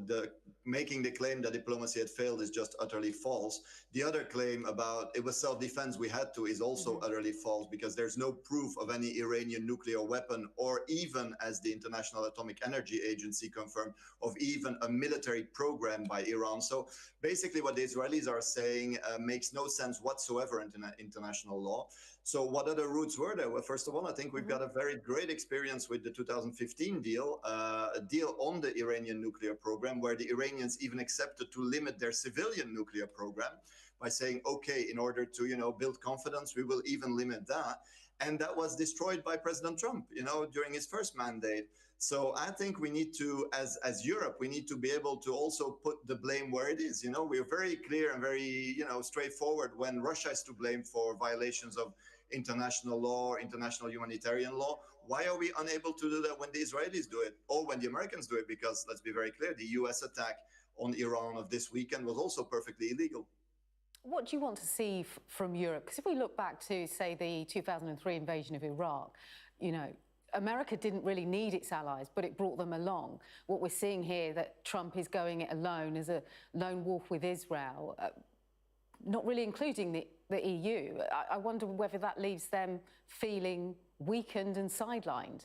making the claim that diplomacy had failed is just utterly false. The other claim about it was self-defense we had to is also utterly false, because there's no proof of any Iranian nuclear weapon, or even, as the International Atomic Energy Agency confirmed, of even a military program by Iran. So basically what the Israelis are saying makes no sense whatsoever in international law. So what other routes were there? Well, first of all, I think we've got a very great experience with the 2015 deal, a deal on the Iranian nuclear program, where the Iranians even accepted to limit their civilian nuclear program by saying, okay, in order to, build confidence, we will even limit that. And that was destroyed by President Trump, during his first mandate. So I think we need to, as Europe, we need to be able to also put the blame where it is. We're very clear and very, straightforward when Russia is to blame for violations of international law, international humanitarian law. Why are we unable to do that when the Israelis do it, or when the Americans do it? Because let's be very clear, the US attack on Iran of this weekend was also perfectly illegal. What do you want to see from Europe? Because if we look back to, say, the 2003 invasion of Iraq, America didn't really need its allies, but it brought them along. What we're seeing here, that Trump is going it alone as a lone wolf with Israel, not really including the EU. I wonder whether that leaves them feeling weakened and sidelined.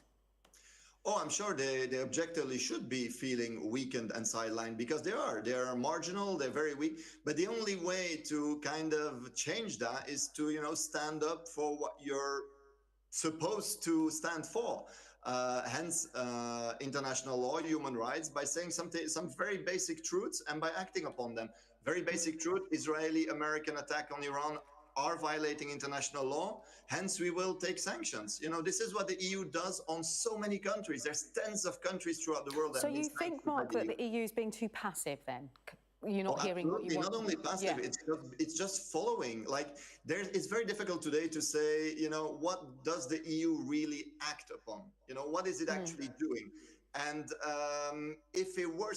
Oh, I'm sure they objectively should be feeling weakened and sidelined, because they are marginal, they're very weak. But the only way to kind of change that is to, stand up for what you're supposed to stand for. Hence, international law, human rights, by saying some very basic truths and by acting upon them. Very basic truth: Israeli-American attack on Iran are violating international law. Hence, we will take sanctions. This is what the EU does on so many countries. There's tens of countries throughout the world. So you think, Mark, that the EU is being too passive then? You're not hearing what you want? Not only passive, it's just following. It's very difficult today to say, what does the EU really act upon? What is it actually doing? And if it were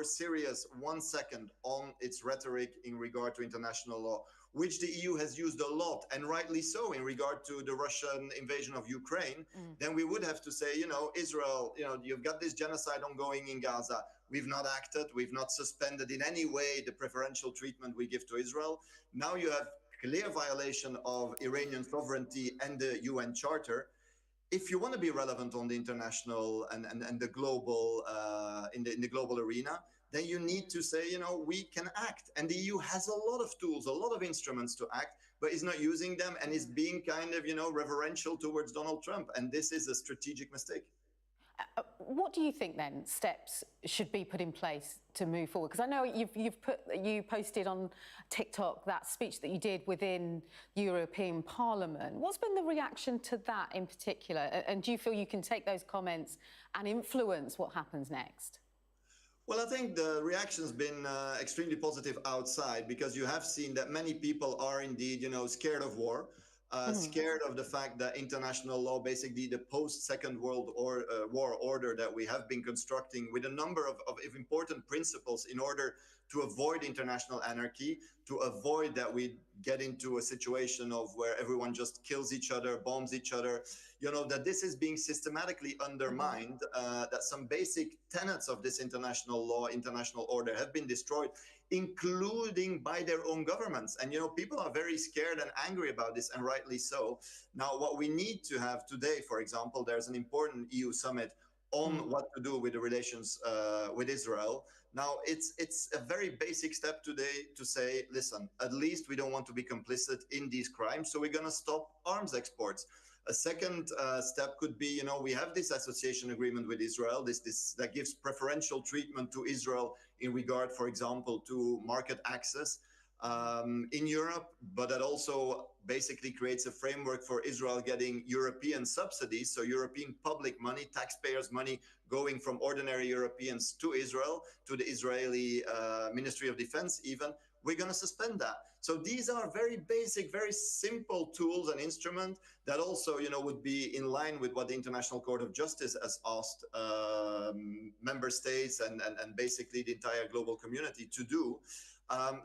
serious 1 second on its rhetoric in regard to international law, which the EU has used a lot, and rightly so, in regard to the Russian invasion of Ukraine, then we would have to say, Israel, you've got this genocide ongoing in Gaza. We've not acted. We've not suspended in any way the preferential treatment we give to Israel. Now you have clear violation of Iranian sovereignty and the UN Charter. If you want to be relevant on the international and the global, in the global arena, then you need to say, we can act. And the EU has a lot of tools, a lot of instruments to act, but is not using them and is being kind of, reverential towards Donald Trump. And this is a strategic mistake. What do you think then steps should be put in place to move forward? Because I know you posted on TikTok that speech that you did within European Parliament. What's been the reaction to that in particular? And do you feel you can take those comments and influence what happens next? Well, I think the reaction's been extremely positive outside, because you have seen that many people are indeed, scared of war. Scared of the fact that international law, basically the post-Second World War order that we have been constructing with a number of important principles in order to avoid international anarchy, to avoid that we get into a situation of where everyone just kills each other, bombs each other, that this is being systematically undermined, that some basic tenets of this international law, international order have been destroyed, including by their own governments. And, people are very scared and angry about this, and rightly so. Now, what we need to have today, for example, there's an important EU summit on what to do with the relations with Israel. Now, it's a very basic step today to say, listen, at least we don't want to be complicit in these crimes, so we're going to stop arms exports. A second step could be, we have this association agreement with Israel, that gives preferential treatment to Israel in regard, for example, to market access in Europe, but that also basically creates a framework for Israel getting European subsidies, so European public money, taxpayers' money, going from ordinary Europeans to Israel, to the Israeli Ministry of Defense even, we're going to suspend that. So these are very basic, very simple tools and instruments that also, would be in line with what the International Court of Justice has asked member states and basically the entire global community to do.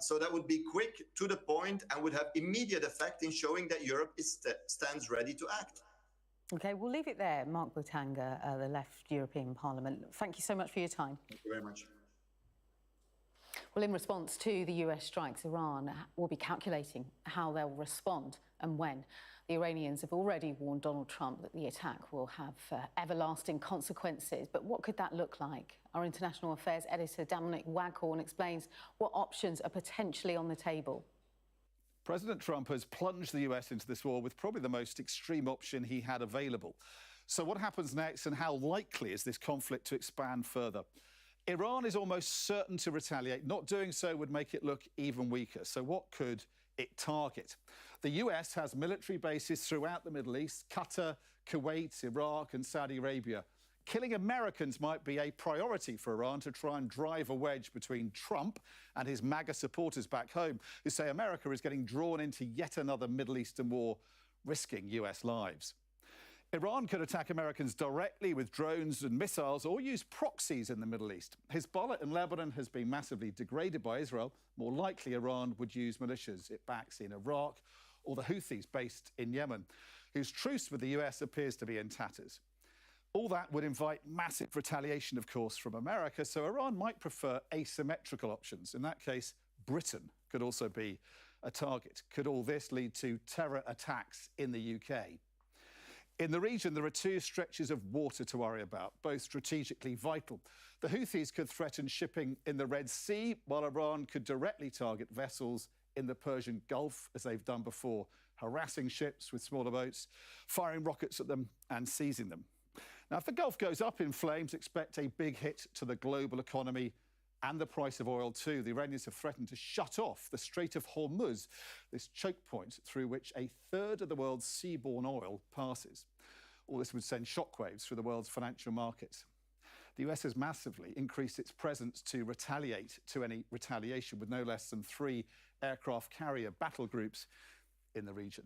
So that would be quick, to the point, and would have immediate effect in showing that Europe stands ready to act. OK, we'll leave it there. Mark Butanga, the Left European Parliament. Thank you so much for your time. Thank you very much. Well, in response to the US strikes, Iran will be calculating how they'll respond and when. The Iranians have already warned Donald Trump that the attack will have everlasting consequences. But what could that look like? Our international affairs editor, Dominic Waghorn, explains what options are potentially on the table. President Trump has plunged the US into this war with probably the most extreme option he had available. So what happens next, and how likely is this conflict to expand further? Iran is almost certain to retaliate. Not doing so would make it look even weaker. So what could it target? The US has military bases throughout the Middle East: Qatar, Kuwait, Iraq and Saudi Arabia. Killing Americans might be a priority for Iran to try and drive a wedge between Trump and his MAGA supporters back home, who say America is getting drawn into yet another Middle Eastern war, risking US lives. Iran could attack Americans directly with drones and missiles, or use proxies in the Middle East. Hezbollah in Lebanon has been massively degraded by Israel. More likely, Iran would use militias it backs in Iraq, or the Houthis based in Yemen, whose truce with the US appears to be in tatters. All that would invite massive retaliation, of course, from America, so Iran might prefer asymmetrical options. In that case, Britain could also be a target. Could all this lead to terror attacks in the UK? In the region, there are two stretches of water to worry about, both strategically vital. The Houthis could threaten shipping in the Red Sea, while Iran could directly target vessels in the Persian Gulf, as they've done before, harassing ships with smaller boats, firing rockets at them and seizing them. Now, if the Gulf goes up in flames, expect a big hit to the global economy and the price of oil too. The Iranians have threatened to shut off the Strait of Hormuz, this choke point through which a third of the world's seaborne oil passes. All this would send shockwaves through the world's financial markets. The US has massively increased its presence to retaliate to any retaliation, with no less than 3 aircraft carrier battle groups in the region.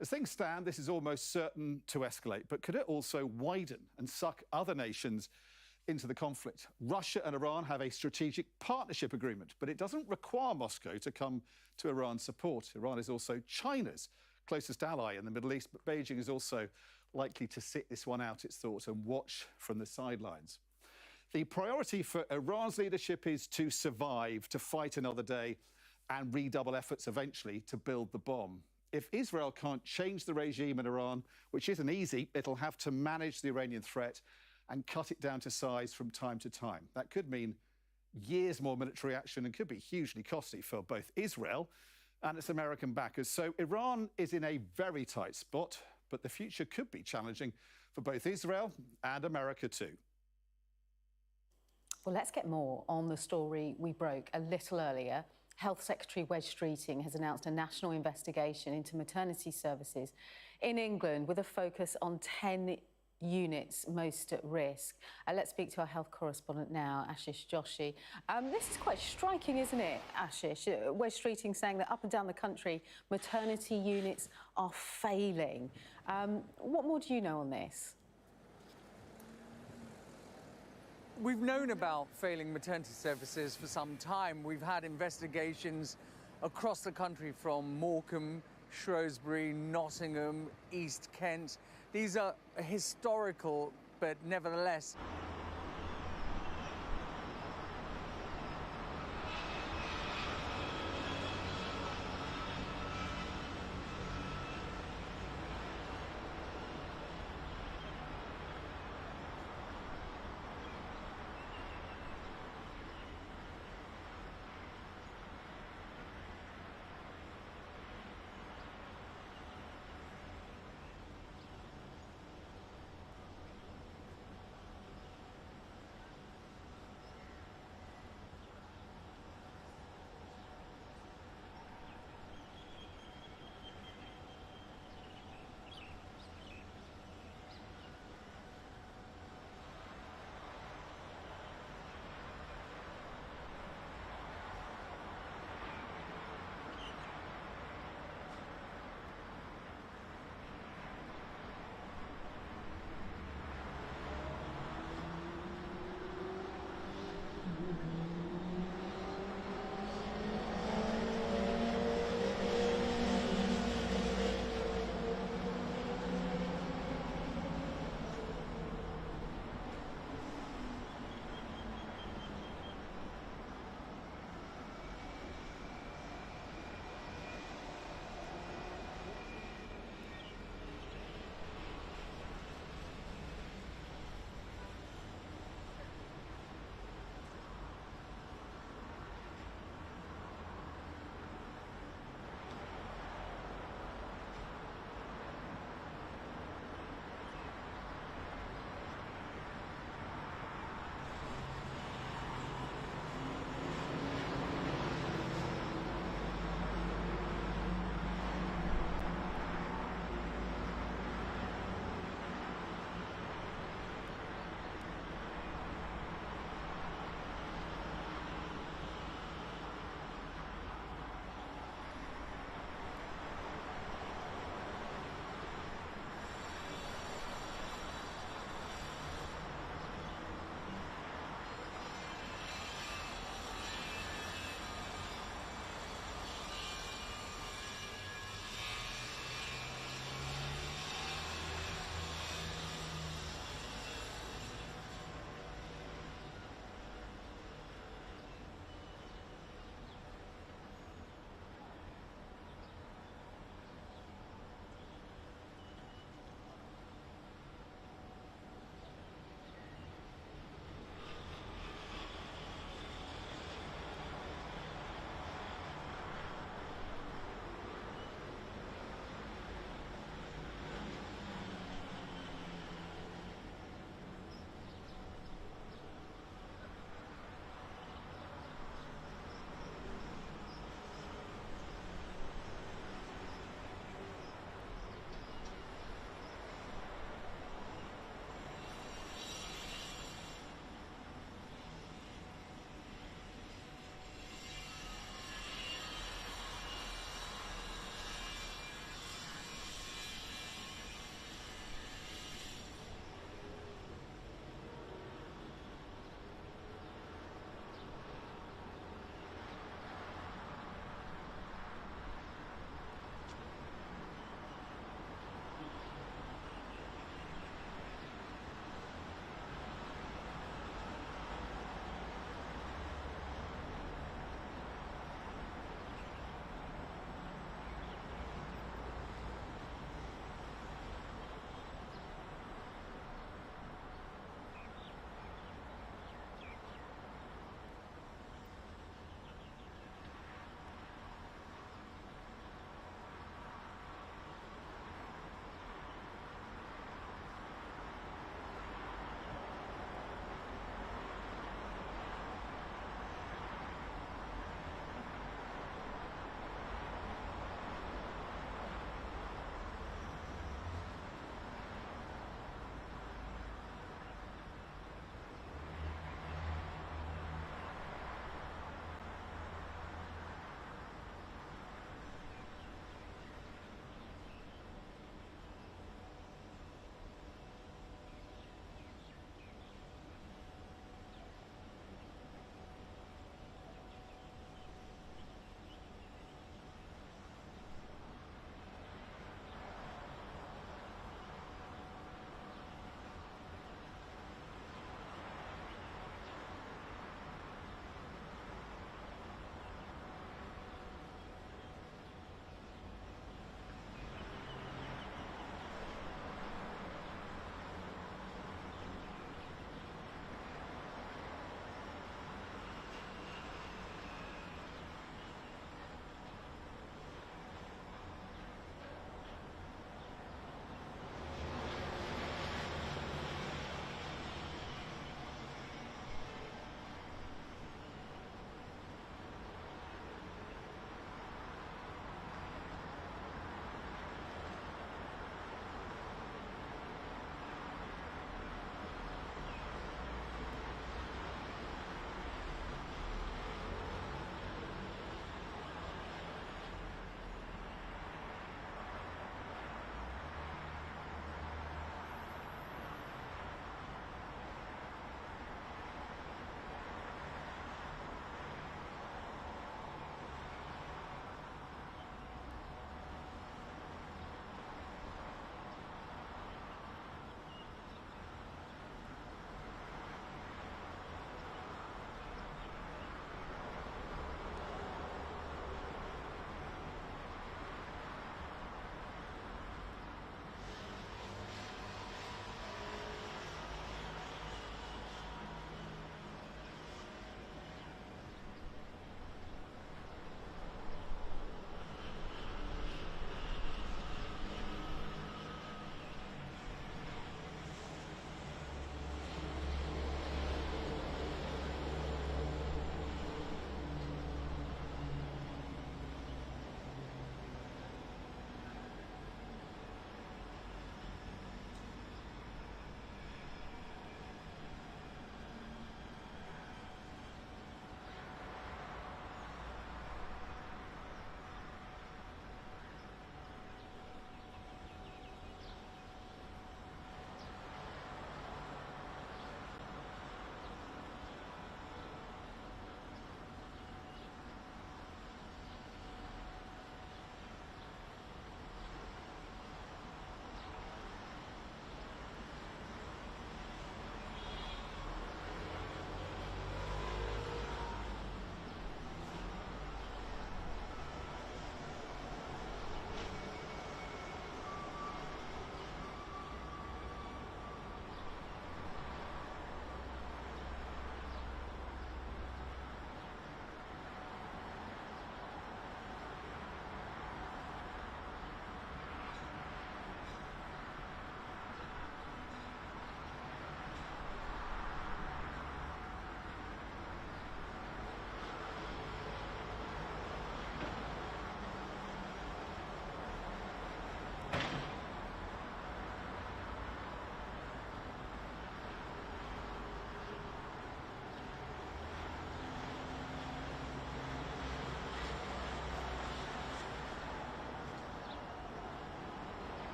As things stand, this is almost certain to escalate, but could it also widen and suck other nations into the conflict? Russia and Iran have a strategic partnership agreement, but it doesn't require Moscow to come to Iran's support. Iran is also China's closest ally in the Middle East, but Beijing is also likely to sit this one out, it's thought, and watch from the sidelines. The priority for Iran's leadership is to survive, to fight another day, and redouble efforts eventually to build the bomb. If Israel can't change the regime in Iran, which isn't easy, it'll have to manage the Iranian threat and cut it down to size from time to time. That could mean years more military action and could be hugely costly for both Israel and its American backers. So Iran is in a very tight spot, but the future could be challenging for both Israel and America too. Well, let's get more on the story we broke a little earlier. Health Secretary Wes Streeting has announced a national investigation into maternity services in England with a focus on 10 units most at risk. Let's speak to our health correspondent now, Ashish Joshi. This is quite striking, isn't it, Ashish? Wes Streeting saying that up and down the country, maternity units are failing. What more do you know on this? We've known about failing maternity services for some time. We've had investigations across the country from Morecambe, Shrewsbury, Nottingham, East Kent. These are historical, but nevertheless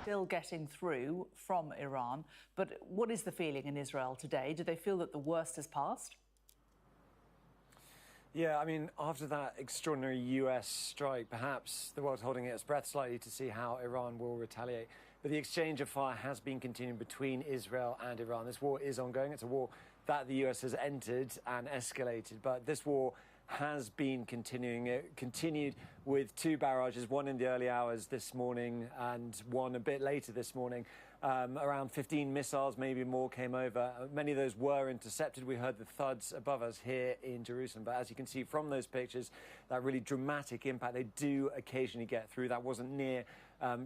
Still getting through from Iran, but what is the feeling in Israel today? Do they feel that the worst has passed? Yeah, I mean, after that extraordinary US strike, perhaps the world's holding its breath slightly to see how Iran will retaliate. But the exchange of fire has been continuing between Israel and Iran. This war is ongoing. It's a war that the US has entered and escalated. But this war has been continuing. It continued with 2 barrages, one in the early hours this morning and one a bit later this morning. Around 15 missiles, maybe more, came over. Many of those were intercepted. We heard the thuds above us here in Jerusalem. But as you can see from those pictures, that really dramatic impact, they do occasionally get through. That wasn't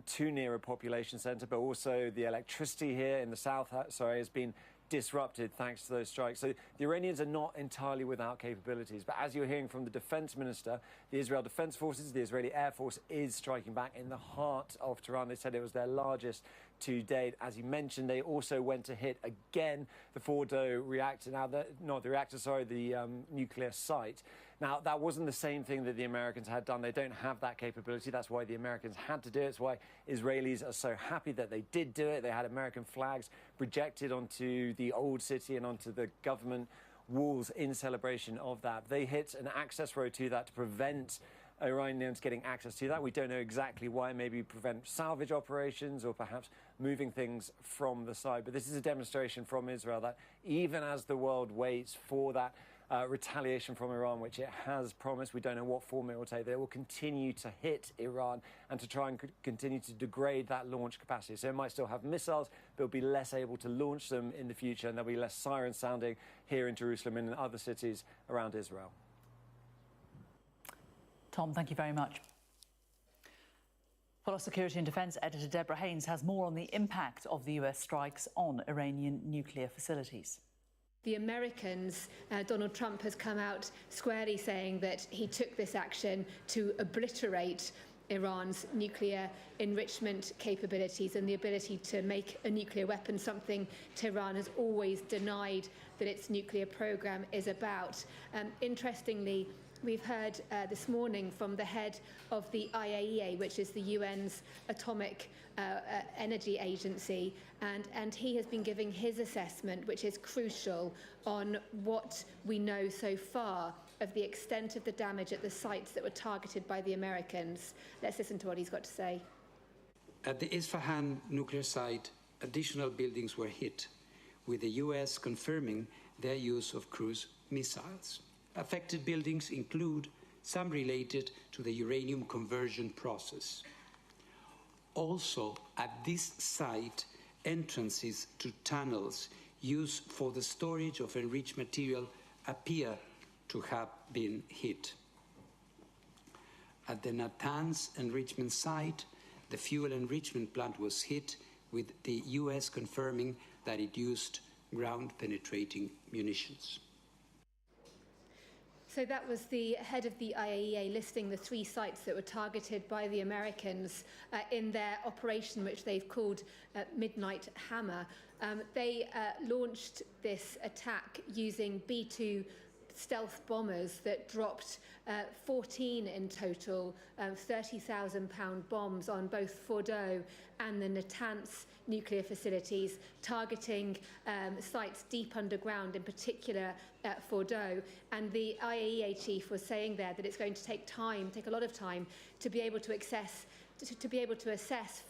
too near a population centre, but also the electricity here in the south, has been disrupted thanks to those strikes. So the Iranians are not entirely without capabilities. But as you're hearing from the defense minister, the Israel Defense Forces, the Israeli Air Force is striking back in the heart of Tehran. They said it was their largest to date. As you mentioned, they also went to hit again the Fordo reactor. Now, the nuclear site. Now, that wasn't the same thing that the Americans had done. They don't have that capability. That's why the Americans had to do it. It's why Israelis are so happy that they did do it. They had American flags projected onto the old city and onto the government walls in celebration of that. They hit an access road to that to prevent Iranians getting access to that. We don't know exactly why. Maybe prevent salvage operations or perhaps moving things from the side. But this is a demonstration from Israel that even as the world waits for that retaliation from Iran, which it has promised, we don't know what form it will take, they will continue to hit Iran and to try and continue to degrade that launch capacity. So it might still have missiles, but it'll be less able to launch them in the future, and there'll be less sirens sounding here in Jerusalem and in other cities around Israel. Tom, thank you very much. Follow Security and Defence editor Deborah Haynes has more on the impact of the US strikes on Iranian nuclear facilities. The Americans, Donald Trump has come out squarely saying that he took this action to obliterate Iran's nuclear enrichment capabilities and the ability to make a nuclear weapon, something Tehran has always denied that its nuclear program is about. Interestingly, we've heard this morning from the head of the IAEA, which is the UN's atomic energy agency, and he has been giving his assessment, which is crucial, on what we know so far of the extent of the damage at the sites that were targeted by the Americans. Let's listen to what he's got to say. At the Isfahan nuclear site, additional buildings were hit, with the US confirming their use of cruise missiles. Affected buildings include some related to the uranium conversion process. Also, at this site, entrances to tunnels used for the storage of enriched material appear to have been hit. At the Natanz enrichment site, the fuel enrichment plant was hit, with the US confirming that it used ground-penetrating munitions. So that was the head of the IAEA listing the 3 sites that were targeted by the Americans in their operation, which they've called Midnight Hammer. They launched this attack using B-2 stealth bombers that dropped 14 in total, 30,000-pound bombs on both Fordo and the Natanz nuclear facilities, targeting sites deep underground, in particular at Fordo. And the IAEA chief was saying there that it's going to take a lot of time, to be able to assess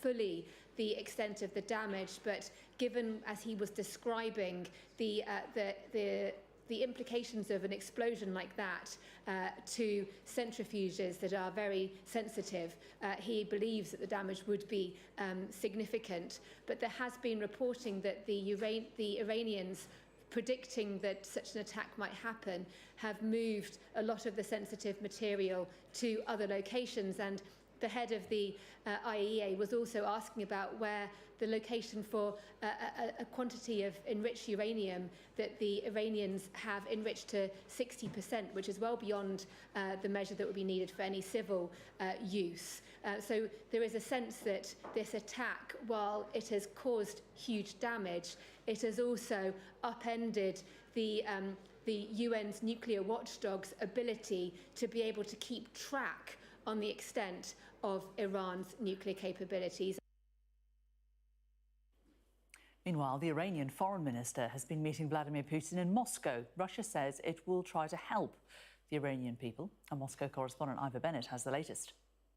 fully the extent of the damage. But given, as he was describing, the implications of an explosion like that to centrifuges that are very sensitive, he believes that the damage would be significant. But there has been reporting that the Iranians, predicting that such an attack might happen, have moved a lot of the sensitive material to other locations. And the head of the IAEA was also asking about where the location for a quantity of enriched uranium that the Iranians have enriched to 60%, which is well beyond the measure that would be needed for any civil use. So there is a sense that this attack, while it has caused huge damage, it has also upended the UN's nuclear watchdog's ability to be able to keep track on the extent of Iran's nuclear capabilities. Meanwhile, the Iranian foreign minister has been meeting Vladimir Putin in Moscow. Russia says it will try to help the Iranian people. Our Moscow correspondent Ivor Bennett has the latest.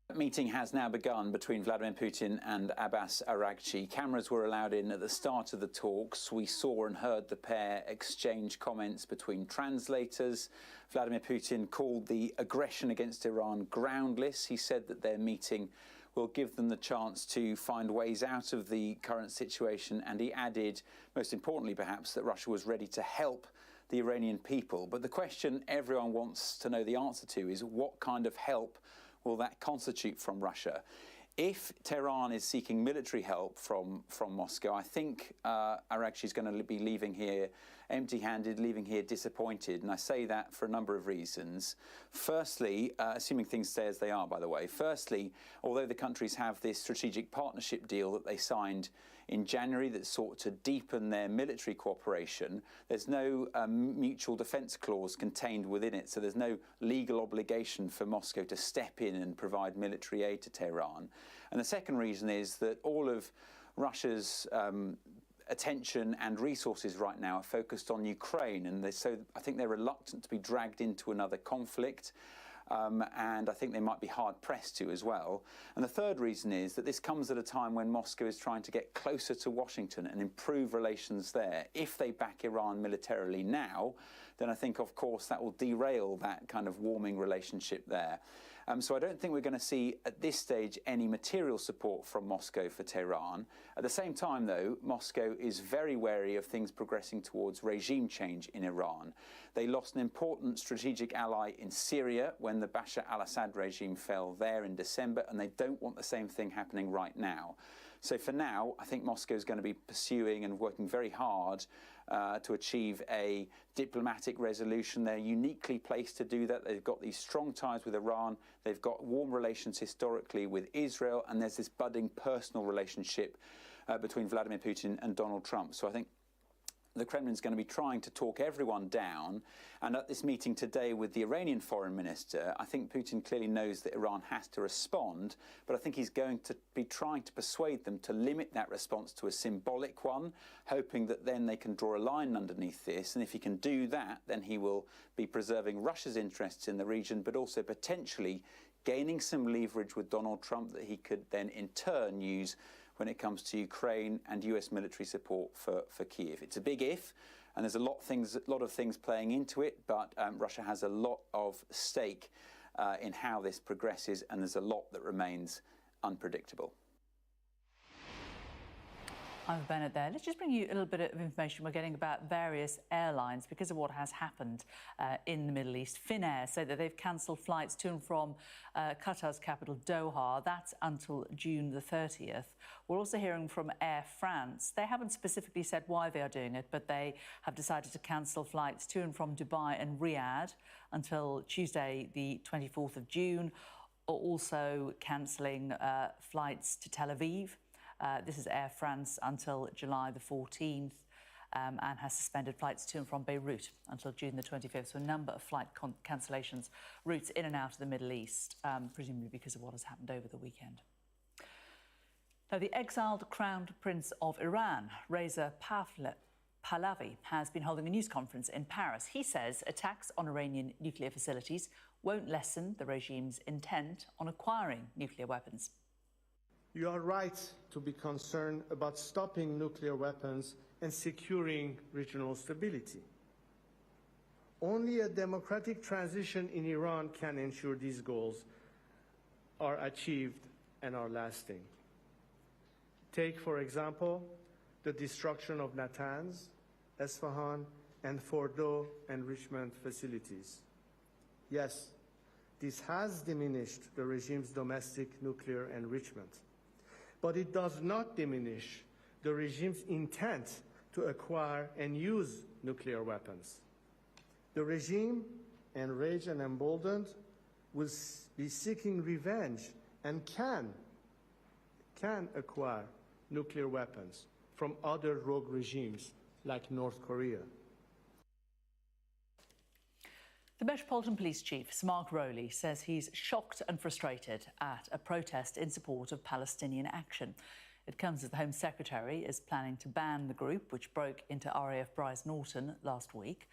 The meeting has now begun between Vladimir Putin and Abbas Araghchi. Cameras were allowed in at the start of the talks. We saw and heard the pair exchange comments between translators. Vladimir Putin called the aggression against Iran groundless. He said that their meeting will give them the chance to find ways out of the current situation, and he added, most importantly perhaps, that Russia was ready to help the Iranian people. But the question everyone wants to know the answer to is what kind of help will that constitute from Russia? If Tehran is seeking military help from Moscow, I think Araghchi is going to be leaving here empty-handed, leaving here disappointed. And I say that for a number of reasons. Firstly, assuming things stay as they are, by the way. Firstly, although the countries have this strategic partnership deal that they signed in January that sought to deepen their military cooperation, there's no mutual defence clause contained within it, so there's no legal obligation for Moscow to step in and provide military aid to Tehran. And the second reason is that all of Russia's attention and resources right now are focused on Ukraine, and so I think they're reluctant to be dragged into another conflict. And I think they might be hard-pressed to as well. And the third reason is that this comes at a time when Moscow is trying to get closer to Washington and improve relations there. If they back Iran militarily now, then I think, of course, that will derail that kind of warming relationship there. So I don't think we're going to see at this stage any material support from Moscow for Tehran. At the same time, though, Moscow is very wary of things progressing towards regime change in Iran. They lost an important strategic ally in Syria when the Bashar al-Assad regime fell there in December, and they don't want the same thing happening right now. So for now, I think Moscow is going to be pursuing and working very hard to achieve a diplomatic resolution. They're uniquely placed to do that. They've got these strong ties with Iran. They've got warm relations historically with Israel, and there's this budding personal relationship between Vladimir Putin and Donald Trump. So I think the Kremlin's going to be trying to talk everyone down. And at this meeting today with the Iranian foreign minister, I think Putin clearly knows that Iran has to respond, but I think he's going to be trying to persuade them to limit that response to a symbolic one, hoping that then they can draw a line underneath this. And if he can do that, then he will be preserving Russia's interests in the region, but also potentially gaining some leverage with Donald Trump that he could then in turn use when it comes to Ukraine and US military support for Kyiv. It's a big if, and there's a lot of things playing into it, but Russia has a lot of stake in how this progresses, and there's a lot that remains unpredictable. Ivor Bennett there. Let's just bring you a little bit of information we're getting about various airlines because of what has happened in the Middle East. Finnair say that they've cancelled flights to and from Qatar's capital, Doha. That's until June the 30th. We're also hearing from Air France. They haven't specifically said why they are doing it, but they have decided to cancel flights to and from Dubai and Riyadh until Tuesday, the 24th of June, or also cancelling flights to Tel Aviv. This is Air France until July the 14th and has suspended flights to and from Beirut until June the 25th. So a number of flight cancellations, routes in and out of the Middle East, presumably because of what has happened over the weekend. Now, the exiled Crown Prince of Iran, Reza Pahlavi, has been holding a news conference in Paris. He says attacks on Iranian nuclear facilities won't lessen the regime's intent on acquiring nuclear weapons. You are right to be concerned about stopping nuclear weapons and securing regional stability. Only a democratic transition in Iran can ensure these goals are achieved and are lasting. Take, for example, the destruction of Natanz, Esfahan, and Fordo enrichment facilities. Yes, this has diminished the regime's domestic nuclear enrichment, but it does not diminish the regime's intent to acquire and use nuclear weapons. The regime, enraged and emboldened, will be seeking revenge and can acquire nuclear weapons from other rogue regimes like North Korea. The Metropolitan Police Chief, Mark Rowley, says he's shocked and frustrated at a protest in support of Palestinian Action. It comes as the Home Secretary is planning to ban the group, which broke into RAF Bryce Norton last week.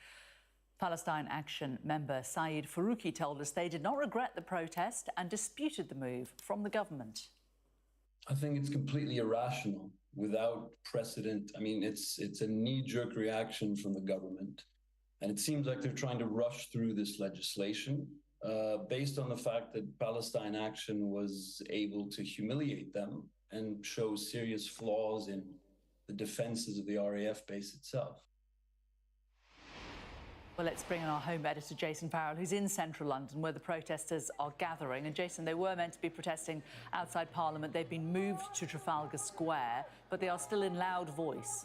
Palestine Action member Saeed Farouqi told us they did not regret the protest and disputed the move from the government. I think it's completely irrational, without precedent. I mean, it's a knee-jerk reaction from the government. And it seems like they're trying to rush through this legislation based on the fact that Palestine Action was able to humiliate them and show serious flaws in the defenses of the RAF base itself. Well, let's bring in our home editor, Jason Farrell, who's in central London, where the protesters are gathering. And, Jason, they were meant to be protesting outside Parliament. They've been moved to Trafalgar Square, but they are still in loud voice.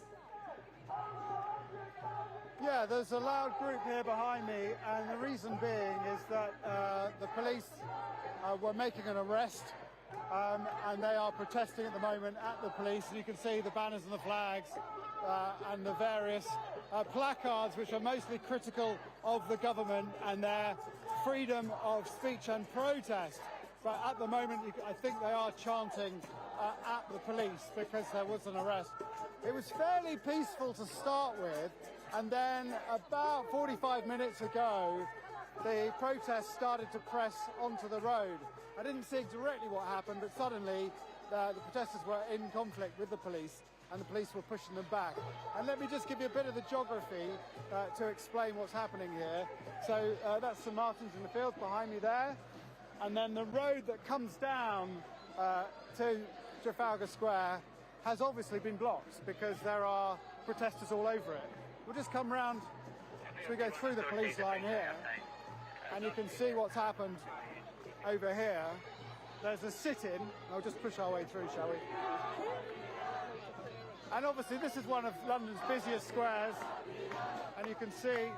Yeah, there's a loud group here behind me, and the reason being is that the police were making an arrest, and they are protesting at the moment at the police. And you can see the banners and the flags and the various placards, which are mostly critical of the government and their freedom of speech and protest. But at the moment, I think they are chanting at the police because there was an arrest. It was fairly peaceful to start with, and then about 45 minutes ago, the protest started to press onto the road. I didn't see directly what happened, but suddenly the protesters were in conflict with the police, and the police were pushing them back. And let me just give you a bit of the geography to explain what's happening here. So that's St Martin's in the Fields behind me there. And then the road that comes down to Trafalgar Square has obviously been blocked because there are protesters all over it. We'll just come round as we go through the police line here, and you can see what's happened over here. There's a sit-in. I'll just push our way through, shall we? And obviously this is one of London's busiest squares, and you can see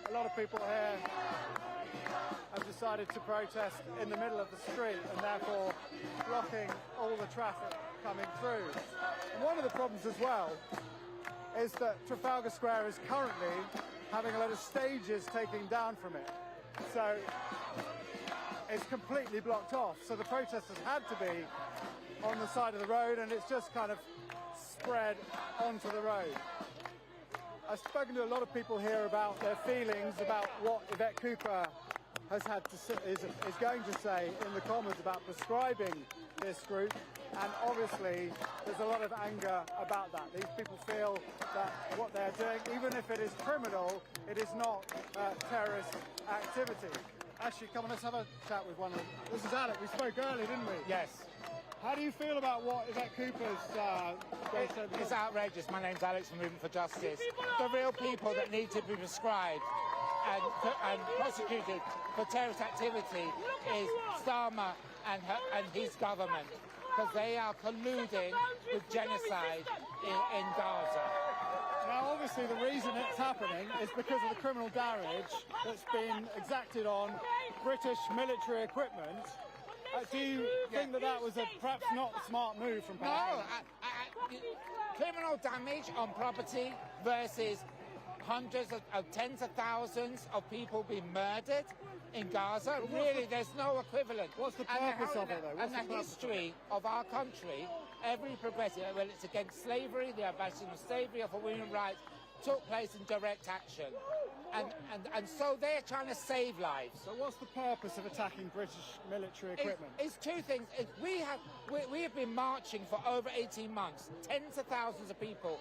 a lot of people here have decided to protest in the middle of the street and therefore blocking all the traffic coming through. And one of the problems as well is that Trafalgar Square is currently having a lot of stages taken down from it. So it's completely blocked off. So the protesters had to be on the side of the road, and it's just kind of spread onto the road. I've spoken to a lot of people here about their feelings about what Yvette Cooper has had to say, is going to say in the Commons about prescribing this group, and obviously there's a lot of anger about that. These people feel that what they're doing, even if it is criminal, it is not terrorist activity. Actually, come on, let's have a chat with one of them. This is Alec. We spoke earlier, didn't we? Yes. How do you feel about what Yvette Cooper's said? It's outrageous. My name's Alex from Movement for Justice. The real people that need to be prescribed and prosecuted for terrorist activity is Starmer and his government, because they are colluding with genocide in Gaza. Now, obviously, the reason it's happening is because of the criminal damage that's been exacted on British military equipment. Do you think that that was a perhaps not smart move from Palestine? No, criminal damage on property versus hundreds of tens of thousands of people being murdered in Gaza. Really, there's no equivalent. What's the purpose of it, though? And the history of our country, every progressive, well, it's against slavery, the abolition of slavery, for women's rights, took place in direct action. And so they're trying to save lives. So what's the purpose of attacking British military equipment? It's two things. We have been marching for over 18 months, tens of thousands of people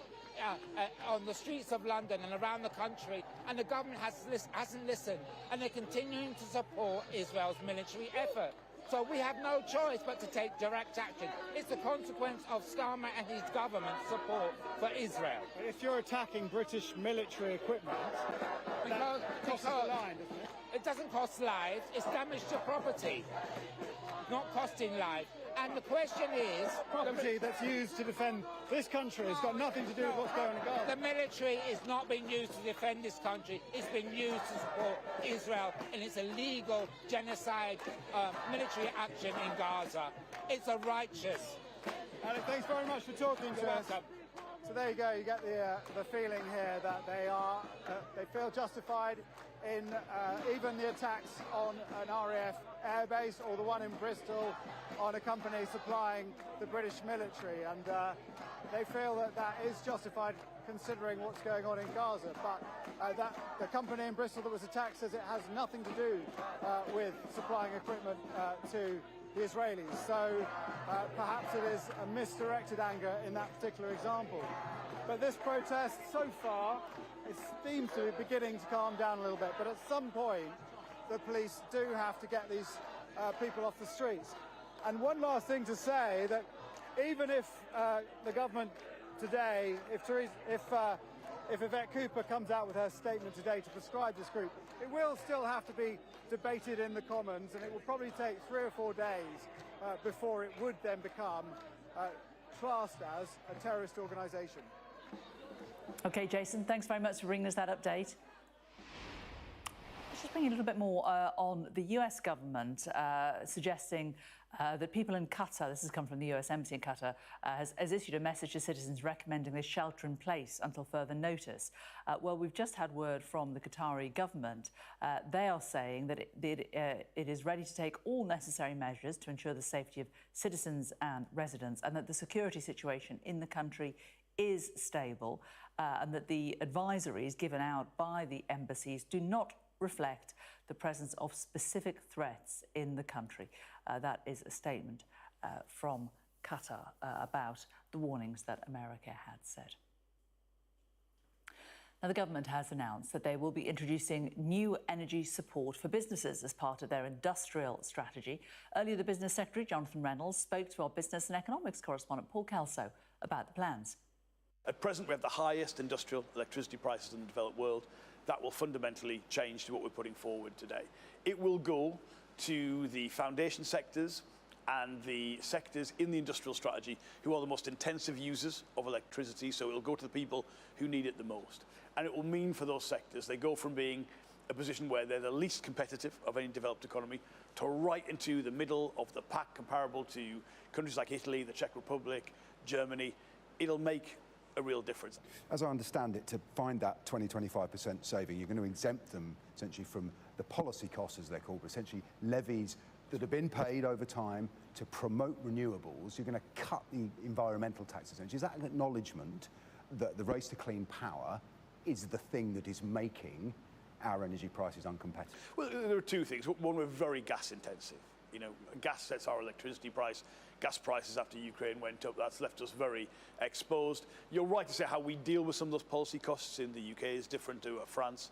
on the streets of London and around the country, and the government hasn't listened, and they're continuing to support Israel's military effort. So we have no choice but to take direct action. It's the consequence of Starmer and his government's support for Israel. But if you're attacking British military equipment, that crosses the line, doesn't it? It doesn't cost lives, it's damage to property, not costing life. And the question is... Property that's used to defend this country has got nothing to do with what's going on in Gaza. The military is not being used to defend this country. It's being used to support Israel in its illegal genocide military action in Gaza. It's a righteous... Alec, thanks very much for talking to us. So there you go. You get the feeling here that they feel justified in even the attacks on an RAF airbase or the one in Bristol on a company supplying the British military, and they feel that is justified considering what's going on in Gaza. But the company in Bristol that was attacked says it has nothing to do with supplying equipment to the Israelis. So perhaps it is a misdirected anger in that particular example. But this protest, so far, it seems to be beginning to calm down a little bit. But at some point, the police do have to get these people off the streets. And one last thing to say, that even if the government today, if Yvette Cooper comes out with her statement today to prescribe this group, it will still have to be debated in the Commons, and it will probably take 3 or 4 days before it would then become classed as a terrorist organisation. OK, Jason, thanks very much for bringing us that update. Let's just bring a little bit more on the US government suggesting that people in Qatar, this has come from the US Embassy in Qatar, has issued a message to citizens recommending they shelter in place until further notice. Well, we've just had word from the Qatari government. They are saying that it is ready to take all necessary measures to ensure the safety of citizens and residents, and that the security situation in the country is stable, and that the advisories given out by the embassies do not reflect the presence of specific threats in the country. That is a statement from Qatar about the warnings that America had said. Now, the government has announced that they will be introducing new energy support for businesses as part of their industrial strategy. Earlier, the Business Secretary, Jonathan Reynolds, spoke to our business and economics correspondent, Paul Kelso, about the plans. At present, we have the highest industrial electricity prices in the developed world. That will fundamentally change to what we're putting forward today. It will go to the foundation sectors and the sectors in the industrial strategy who are the most intensive users of electricity, so it will go to the people who need it the most. And it will mean for those sectors, they go from being a position where they're the least competitive of any developed economy to right into the middle of the pack, comparable to countries like Italy, the Czech Republic, Germany. It'll make a real difference. As I understand it, to find that 20-25% saving, you're going to exempt them essentially from the policy costs, as they're called, but essentially levies that have been paid over time to promote renewables. You're going to cut the environmental tax, essentially. Is that an acknowledgement that the race to clean power is the thing that is making our energy prices uncompetitive? Well, there are two things. One, we're very gas intensive. You know, gas sets our electricity price. Gas prices after Ukraine went up, that's left us very exposed. You're right to say how we deal with some of those policy costs in the UK is different to France.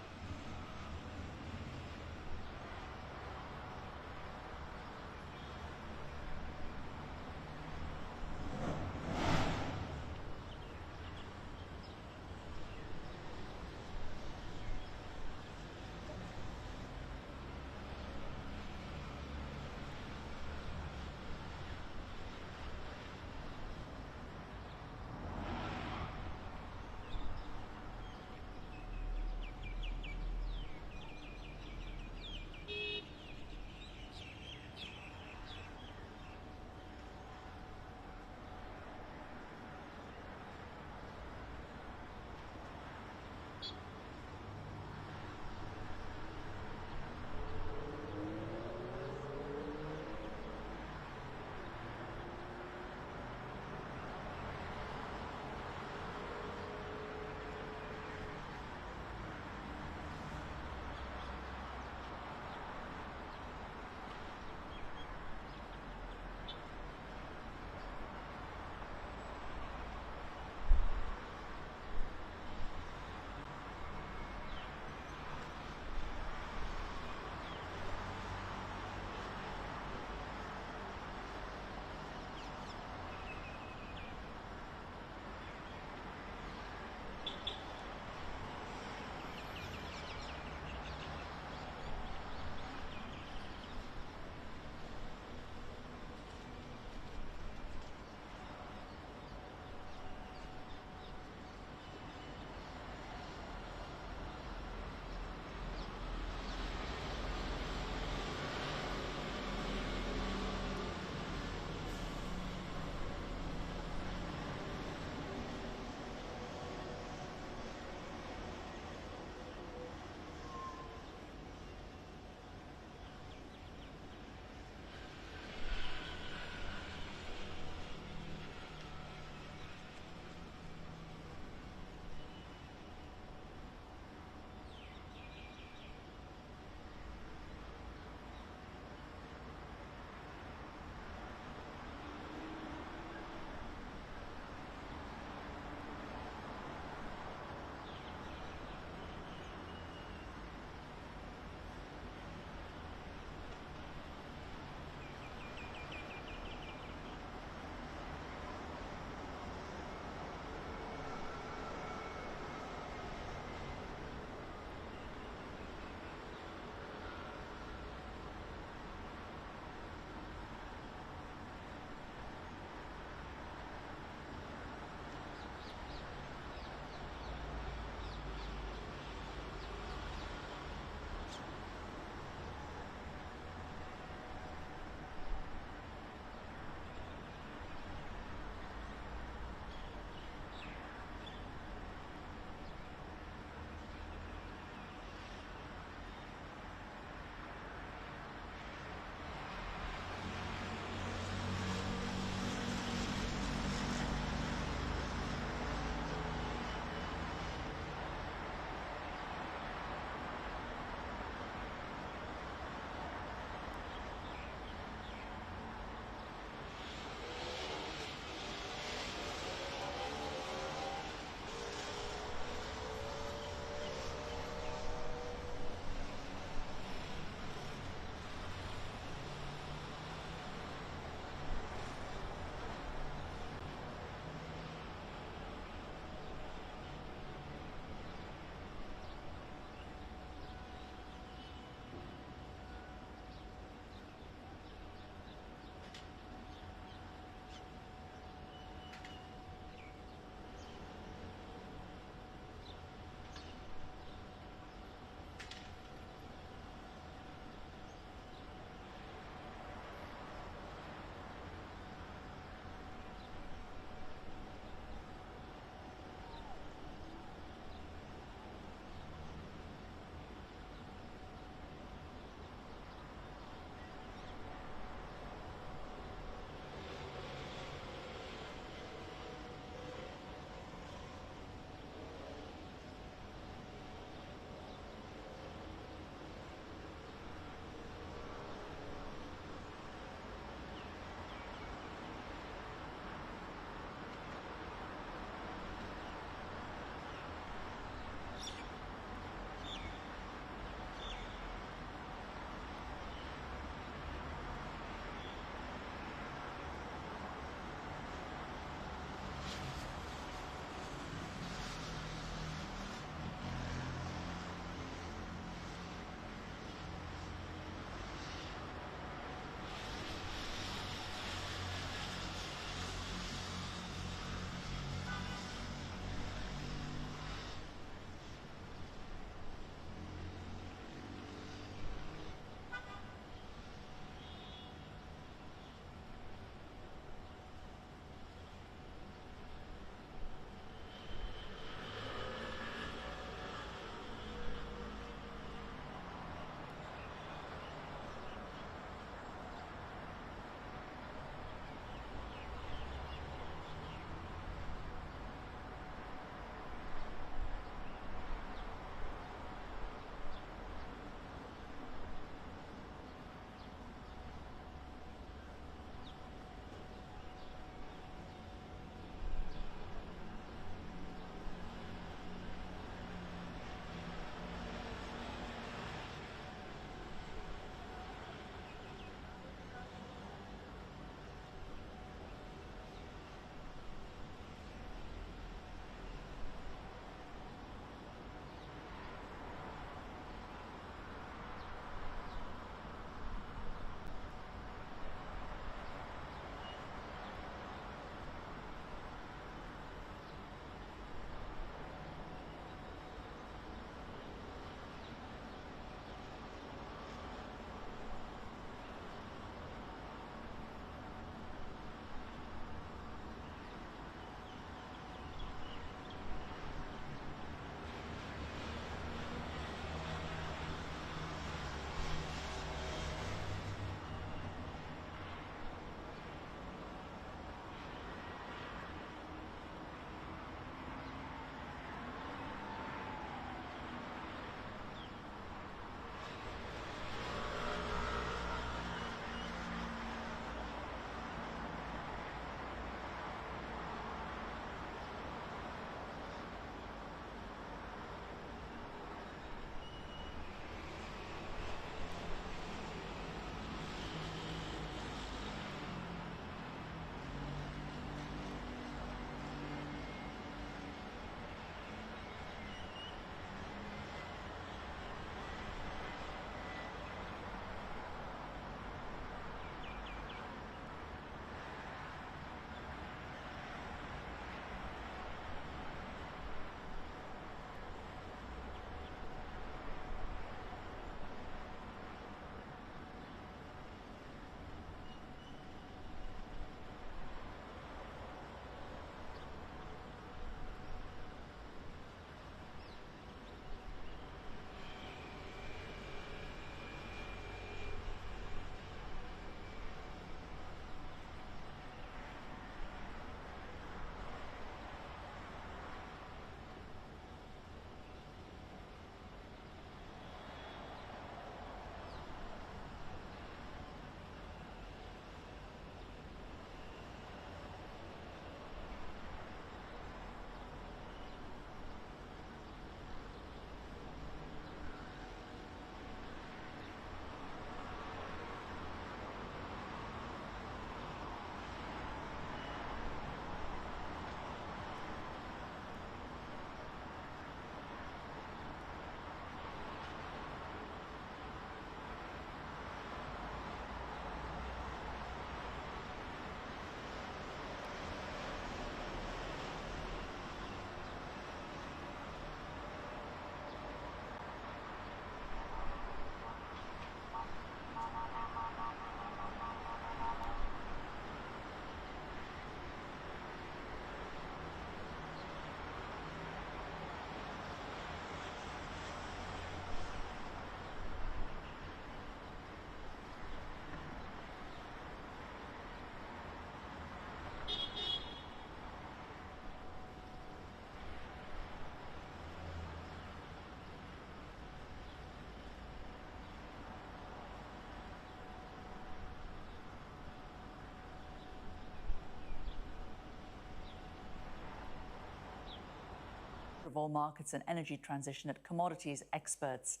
of Oil Markets and Energy Transition at Commodities Experts,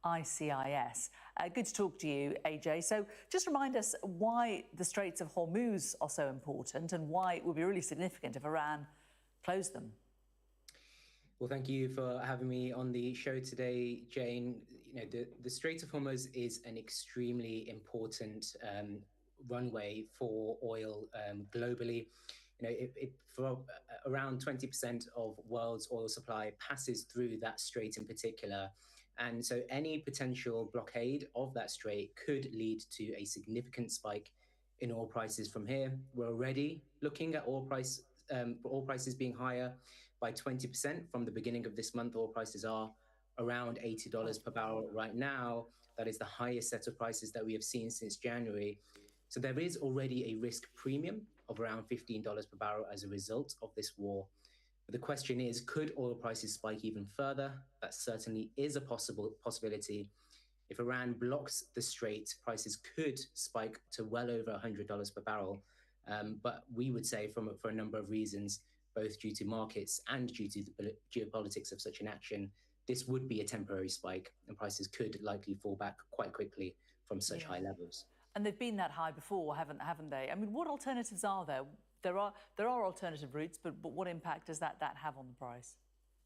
ICIS. Good to talk to you, AJ. So just remind us why the Straits of Hormuz are so important and why it would be really significant if Iran closed them. Well, thank you for having me on the show today, Jane. You know, the Strait of Hormuz is an extremely important runway for oil globally. You know, for around 20% of world's oil supply passes through that strait in particular. And so any potential blockade of that strait could lead to a significant spike in oil prices from here. We're already looking at oil prices being higher by 20% from the beginning of this month. Oil prices are around $80 per barrel right now. That is the highest set of prices that we have seen since January. So there is already a risk premium of around $15 per barrel as a result of this war. But the question is, could oil prices spike even further? That certainly is a possibility. If Iran blocks the strait, prices could spike to well over $100 per barrel. But we would say for a number of reasons, both due to markets and due to the geopolitics of such an action, this would be a temporary spike and prices could likely fall back quite quickly from such high levels. And they've been that high before, haven't they? I mean, what alternatives are there? There are alternative routes, but what impact does that have on the price?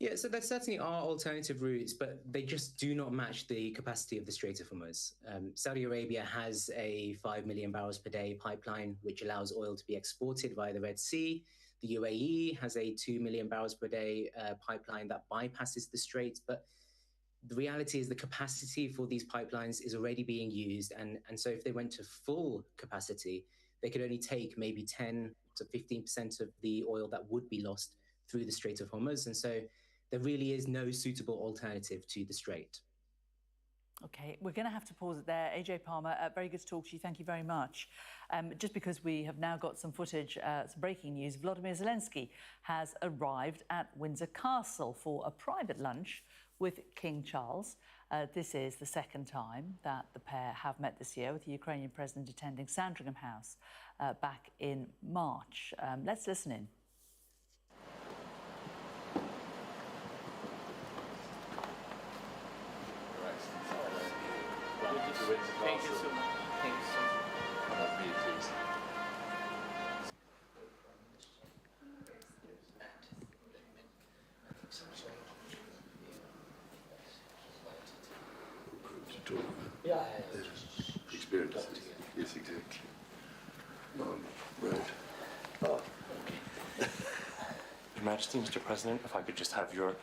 Yeah, so there certainly are alternative routes, but they just do not match the capacity of the Strait of Hormuz. Saudi Arabia has a 5 million barrels per day pipeline, which allows oil to be exported via the Red Sea. The UAE has a 2 million barrels per day pipeline that bypasses the strait. But the reality is the capacity for these pipelines is already being used. And so if they went to full capacity, they could only take maybe 10 to 15% of the oil that would be lost through the Strait of Hormuz. And so there really is no suitable alternative to the strait. OK, we're going to have to pause it there. AJ Palmer, very good to talk to you. Thank you very much. Just because we have now got some footage, some breaking news, Volodymyr Zelenskyy has arrived at Windsor Castle for a private lunch with King Charles. This is the second time that the pair have met this year, with the Ukrainian president attending Sandringham House back in March. Let's listen in. Thank you so much. Thank you so much. Love you, please. Yeah. Experience. Yes, exactly. Road. Oh, okay. Your Majesty, Mr. President, if I could just have your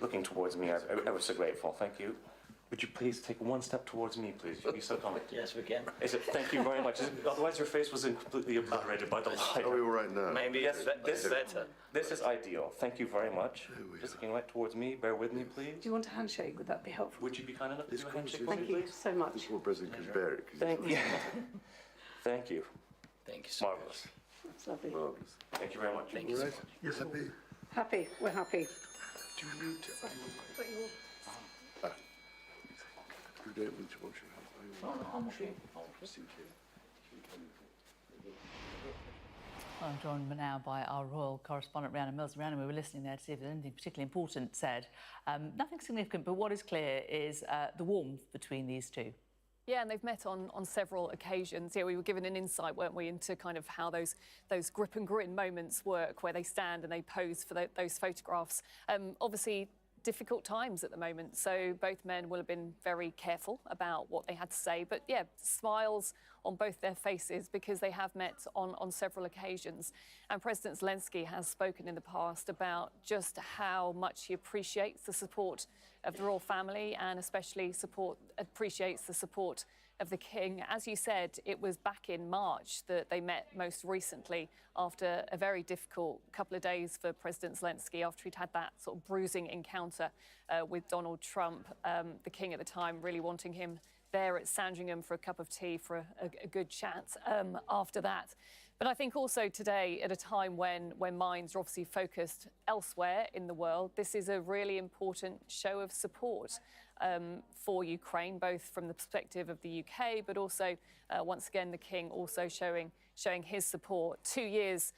looking towards me, I was so grateful. Thank you. Would you please take one step towards me, please? You'd be so kind. Yes, we can. Thank you very much. Otherwise, your face was completely obliterated by the light. Are we all right now? Maybe yes. This is ideal. Thank you very much. Just looking right towards me. Bear with me, please. Do you want a handshake? Would that be helpful? Would you be kind enough to do a handshake? Thank you so much. This is what President could bear it. Thank you. Thank you. Thank you so Marvelous. That's lovely. Marvelous. Thank you very much. Thank you so much. Yes, happy. Happy. We're happy. Do you need to? You don't need to wash your hands. I'm joined now by our royal correspondent, Rhiannon Mills. Rhiannon, we were listening there to see if there's anything particularly important said. Nothing significant, but what is clear is the warmth between these two. Yeah, and they've met on several occasions. Yeah, we were given an insight, weren't we, into kind of how those grip and grin moments work, where they stand and they pose for those photographs. Obviously, difficult times at the moment, so both men will have been very careful about what they had to say, but yeah, smiles on both their faces because they have met on several occasions. And President Zelenskyy has spoken in the past about just how much he appreciates the support of the royal family and especially appreciates the support of the king. As you said, it was back in March that they met most recently after a very difficult couple of days for President Zelenskyy, after he'd had that sort of bruising encounter with Donald Trump, the king at the time really wanting him there at Sandringham for a cup of tea for a good chat after that. But I think also today, at a time when minds are obviously focused elsewhere in the world, this is a really important show of support for Ukraine, both from the perspective of the UK, but also, once again, the King also showing his support. 2 years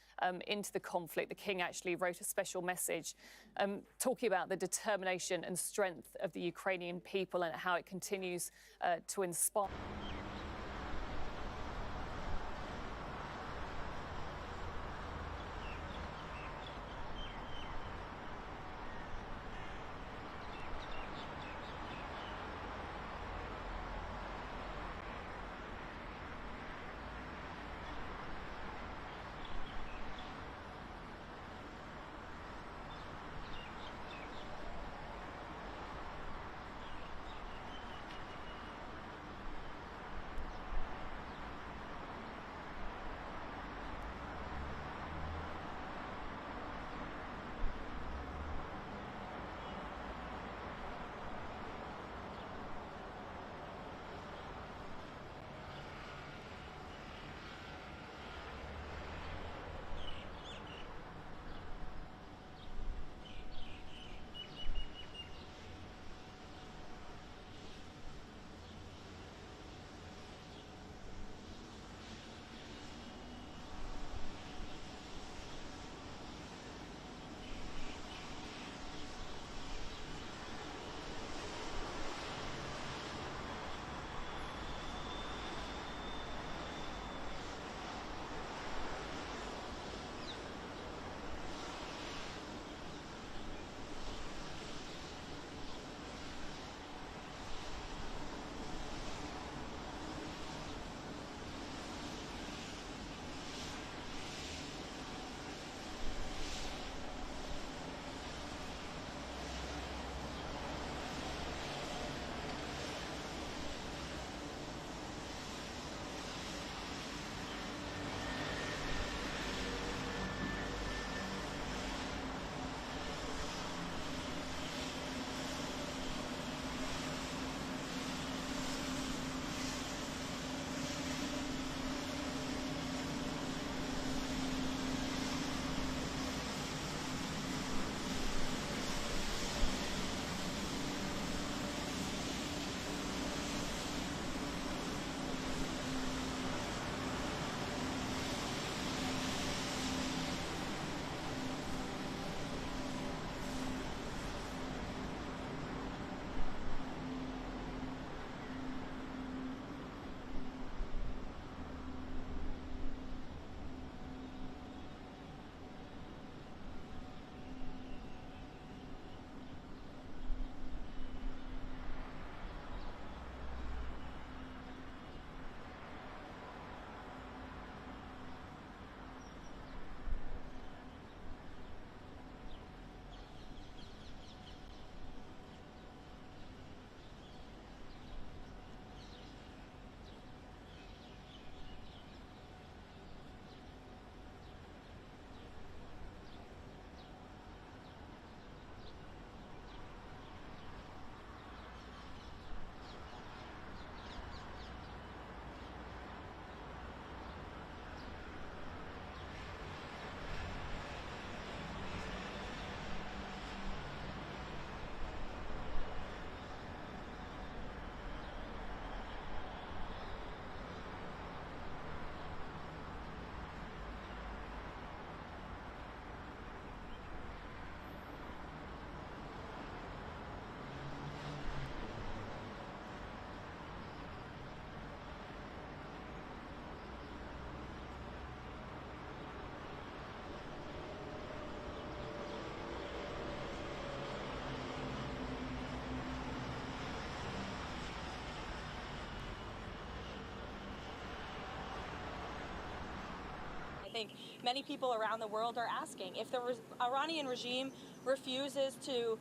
into the conflict, the King actually wrote a special message talking about the determination and strength of the Ukrainian people and how it continues to inspire. think many people around the world are asking. If the Iranian regime refuses to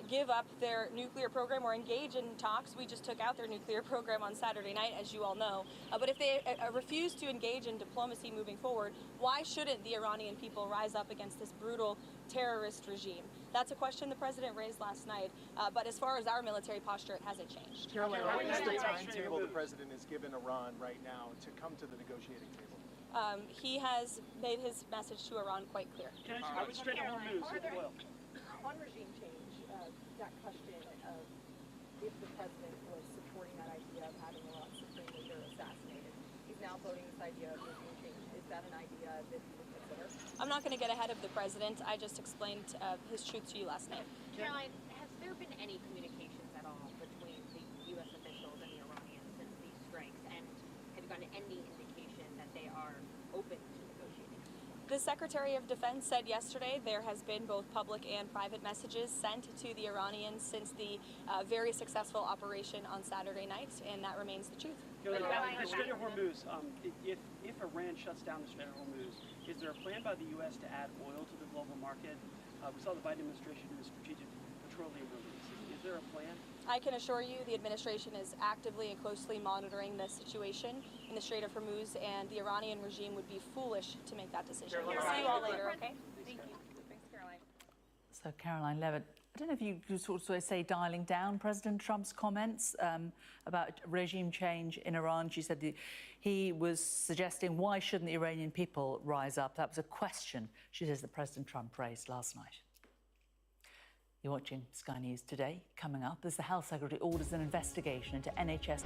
give up their nuclear program or engage in talks, we just took out their nuclear program on Saturday night, as you all know, but if they refuse to engage in diplomacy moving forward, why shouldn't the Iranian people rise up against this brutal terrorist regime? That's a question the president raised last night, but as far as our military posture, it hasn't changed. Caroline, what is the timetable the president has given Iran right now to come to the negotiating table? He has made his message to Iran quite clear. Can I Strait of Hormuz as well? On regime change, that question of if the president was supporting that idea of having Iran's supreme leader assassinated. He's now floating this idea of regime change. Is that an idea that you would consider? I'm not going to get ahead of the president. I just explained his truth to you last night. Caroline, has there been any communications at all between the U.S. officials and the Iranians since these strikes? And have you gotten any indication that they are open to negotiating? The Secretary of Defense said yesterday there has been both public and private messages sent to the Iranians since the very successful operation on Saturday night, and that remains the truth. The Strait of Hormuz, if Iran shuts down the Strait of Hormuz, is there a plan by the U.S. to add oil to the global market? We saw the Biden administration do the strategic petroleum release. Is there a plan? I can assure you the administration is actively and closely monitoring the situation in the Strait of Hormuz, and the Iranian regime would be foolish to make that decision. See you all later, okay? Thank you. Thanks, Caroline. So, Caroline Levitt, I don't know if you could sort of say dialing down President Trump's comments about regime change in Iran. She said he was suggesting, why shouldn't the Iranian people rise up? That was a question, she says, that President Trump raised last night. You're watching Sky News Today. Coming up, as the Health Secretary orders an investigation into NHS.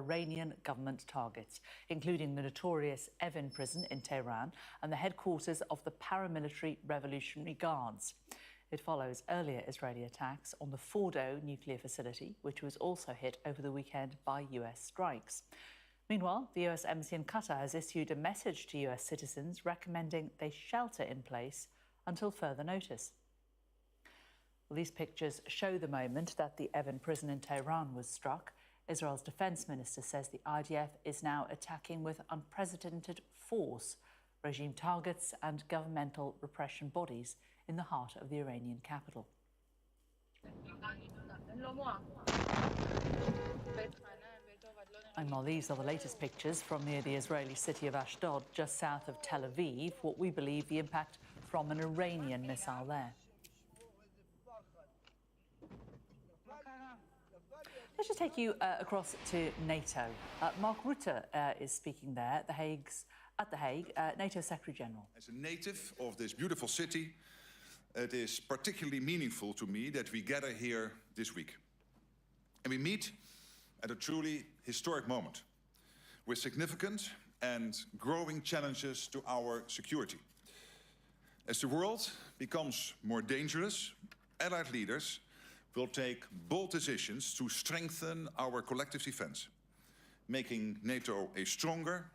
Iranian government targets, including the notorious Evin prison in Tehran and the headquarters of the paramilitary Revolutionary Guards. It follows earlier Israeli attacks on the Fordo nuclear facility, which was also hit over the weekend by US strikes. Meanwhile, the US Embassy in Qatar has issued a message to US citizens recommending they shelter in place until further notice. Well, these pictures show the moment that the Evin prison in Tehran was struck. Israel's defense minister says the IDF is now attacking with unprecedented force regime targets and governmental repression bodies in the heart of the Iranian capital. And while these are the latest pictures from near the Israeli city of Ashdod, just south of Tel Aviv, what we believe the impact from an Iranian missile there. Let's just take you across to NATO. Mark Rutte is speaking there at The Hague, NATO Secretary General. As a native of this beautiful city, it is particularly meaningful to me that we gather here this week. And we meet at a truly historic moment with significant and growing challenges to our security. As the world becomes more dangerous, allied leaders will take bold decisions to strengthen our collective defense, making NATO a stronger,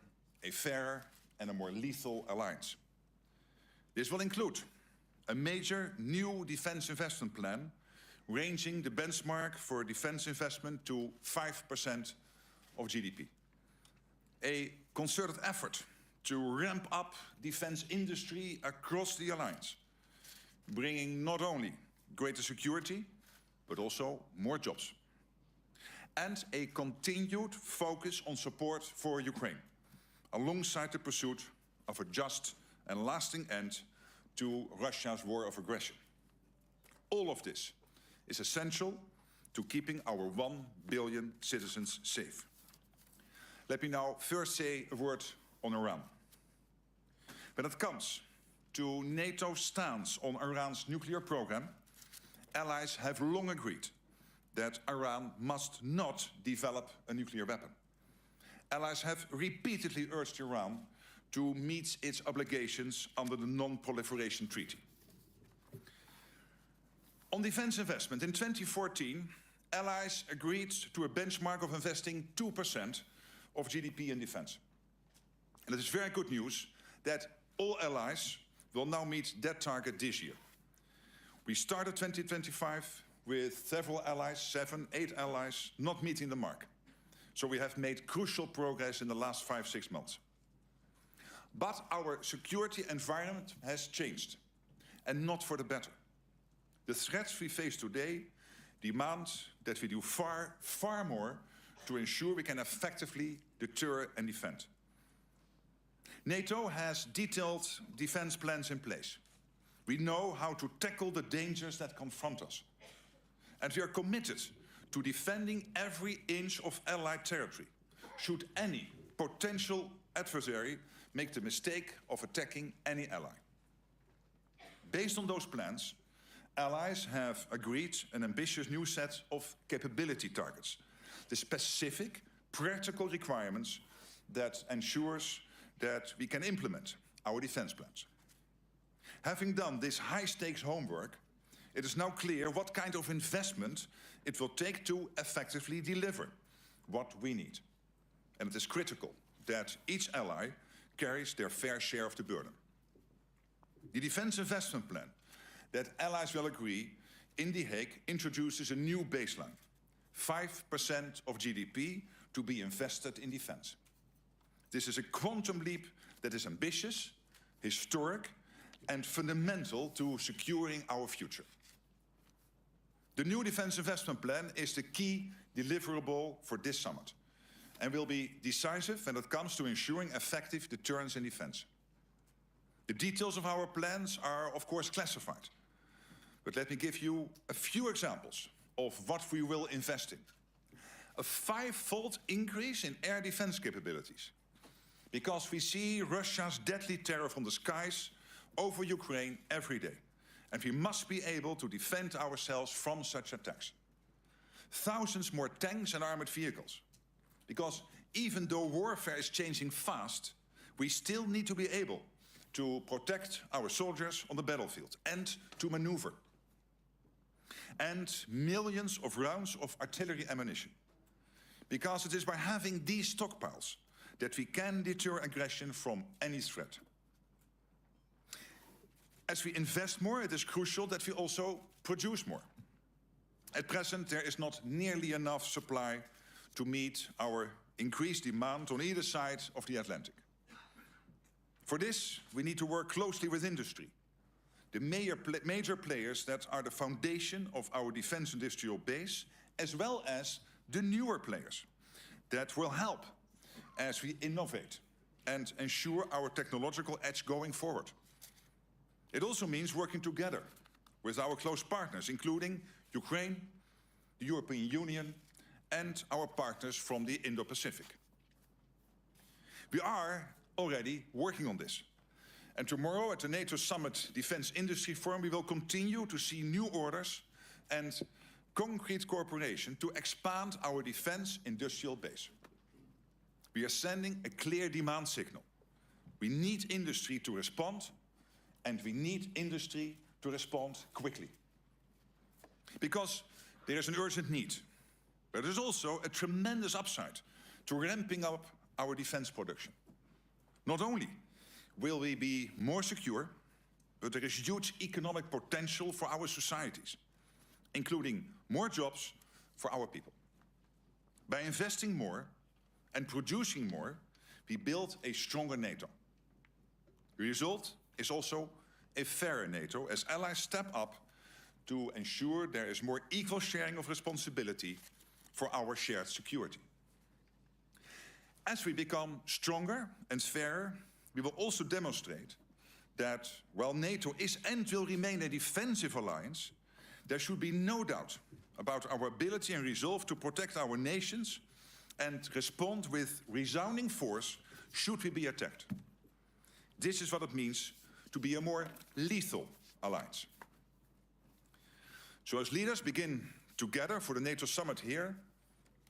a fairer, and a more lethal alliance. This will include a major new defense investment plan, ranging the benchmark for defense investment to 5% of GDP. A concerted effort to ramp up defense industry across the alliance, bringing not only greater security, but also more jobs. And a continued focus on support for Ukraine, alongside the pursuit of a just and lasting end to Russia's war of aggression. All of this is essential to keeping our 1 billion citizens safe. Let me now first say a word on Iran. When it comes to NATO's stance on Iran's nuclear program, allies have long agreed that Iran must not develop a nuclear weapon. Allies have repeatedly urged Iran to meet its obligations under the Non-Proliferation Treaty. On defense investment, in 2014, allies agreed to a benchmark of investing 2% of GDP in defense. And it is very good news that all allies will now meet that target this year. We started 2025 with several allies, 7, 8 allies, not meeting the mark. So we have made crucial progress in the last 5-6 months. But our security environment has changed, and not for the better. The threats we face today demand that we do far, far more to ensure we can effectively deter and defend. NATO has detailed defense plans in place. We know how to tackle the dangers that confront us. And we are committed to defending every inch of allied territory, should any potential adversary make the mistake of attacking any ally. Based on those plans, allies have agreed an ambitious new set of capability targets, the specific, practical requirements that ensures that we can implement our defense plans. Having done this high-stakes homework, it is now clear what kind of investment it will take to effectively deliver what we need. And it is critical that each ally carries their fair share of the burden. The defense investment plan that allies will agree in The Hague introduces a new baseline, 5% of GDP to be invested in defense. This is a quantum leap that is ambitious, historic, and fundamental to securing our future. The new defense investment plan is the key deliverable for this summit and will be decisive when it comes to ensuring effective deterrence and defense. The details of our plans are, of course, classified. But let me give you a few examples of what we will invest in. A 5-fold increase in air defense capabilities, because we see Russia's deadly terror from the skies over Ukraine every day. And we must be able to defend ourselves from such attacks. Thousands more tanks and armored vehicles. Because even though warfare is changing fast, we still need to be able to protect our soldiers on the battlefield and to maneuver. And millions of rounds of artillery ammunition. Because it is by having these stockpiles that we can deter aggression from any threat. As we invest more, it is crucial that we also produce more. At present, there is not nearly enough supply to meet our increased demand on either side of the Atlantic. For this, we need to work closely with industry, the major players that are the foundation of our defense industrial base, as well as the newer players that will help as we innovate and ensure our technological edge going forward. It also means working together with our close partners, including Ukraine, the European Union, and our partners from the Indo-Pacific. We are already working on this. And tomorrow at the NATO Summit Defense Industry Forum, we will continue to see new orders and concrete cooperation to expand our defense industrial base. We are sending a clear demand signal. We need industry to respond, and we need industry to respond quickly. Because there is an urgent need, but there is also a tremendous upside to ramping up our defense production. Not only will we be more secure, but there is huge economic potential for our societies, including more jobs for our people. By investing more and producing more, we build a stronger NATO. The result is also a fairer NATO, as allies step up to ensure there is more equal sharing of responsibility for our shared security. As we become stronger and fairer, we will also demonstrate that while NATO is and will remain a defensive alliance, there should be no doubt about our ability and resolve to protect our nations and respond with resounding force should we be attacked. This is what it means to be a more lethal alliance. So as leaders begin together for the NATO summit here,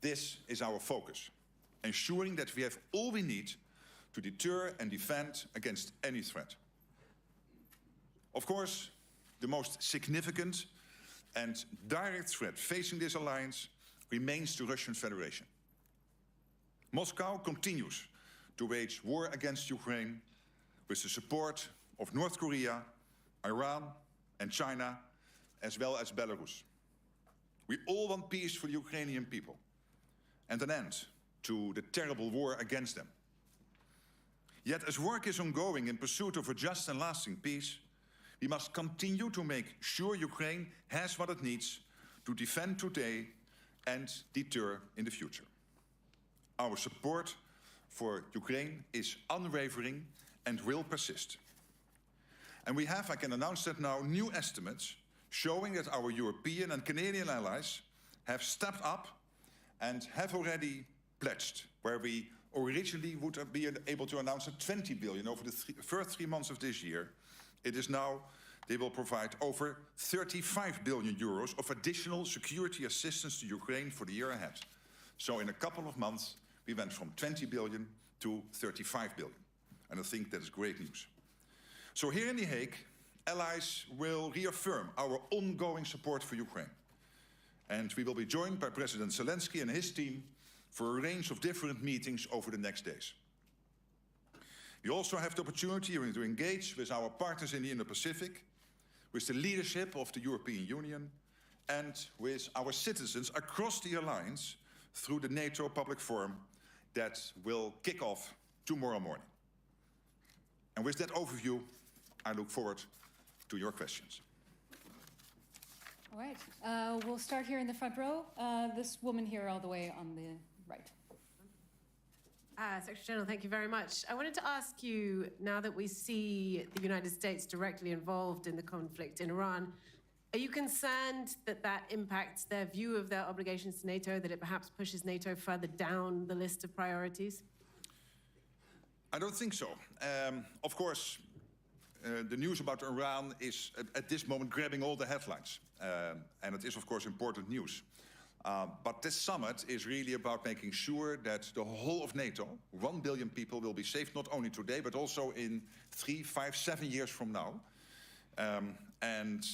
this is our focus, ensuring that we have all we need to deter and defend against any threat. Of course, the most significant and direct threat facing this alliance remains the Russian Federation. Moscow continues to wage war against Ukraine with the support of North Korea, Iran, and China, as well as Belarus. We all want peace for the Ukrainian people and an end to the terrible war against them. Yet as work is ongoing in pursuit of a just and lasting peace, we must continue to make sure Ukraine has what it needs to defend today and deter in the future. Our support for Ukraine is unwavering and will persist. And we have, I can announce that now, new estimates showing that our European and Canadian allies have stepped up and have already pledged, where we originally would have been able to announce 20 billion over the first 3 months of this year. It is now, they will provide over 35 billion euros of additional security assistance to Ukraine for the year ahead. So in a couple of months, we went from 20 billion to 35 billion. And I think that is great news. So here in The Hague, allies will reaffirm our ongoing support for Ukraine. And we will be joined by President Zelenskyy and his team for a range of different meetings over the next days. We also have the opportunity to engage with our partners in the Indo-Pacific, with the leadership of the European Union, and with our citizens across the alliance through the NATO Public Forum that will kick off tomorrow morning. And with that overview, I look forward to your questions. All right, we'll start here in the front row. This woman here all the way on the right. Secretary General, thank you very much. I wanted to ask you, now that we see the United States directly involved in the conflict in Iran, are you concerned that that impacts their view of their obligations to NATO, that it perhaps pushes NATO further down the list of priorities? I don't think so. Of course, the news about Iran is at this moment grabbing all the headlines. And it is, of course, important news. But this summit is really about making sure that the whole of NATO, 1 billion people, will be safe not only today, but also in 3, 5, 7 years from now. And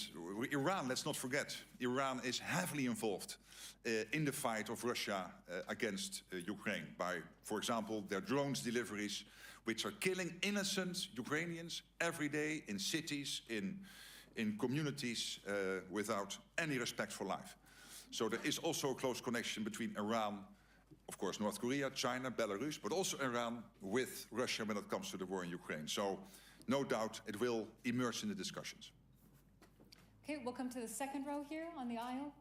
Iran, let's not forget, Iran is heavily involved in the fight of Russia against Ukraine by, for example, their drones deliveries, which are killing innocent Ukrainians every day in cities, in communities without any respect for life. So there is also a close connection between Iran, of course, North Korea, China, Belarus, but also Iran with Russia when it comes to the war in Ukraine. So no doubt it will emerge in the discussions. Okay, we'll come to the second row here on the aisle.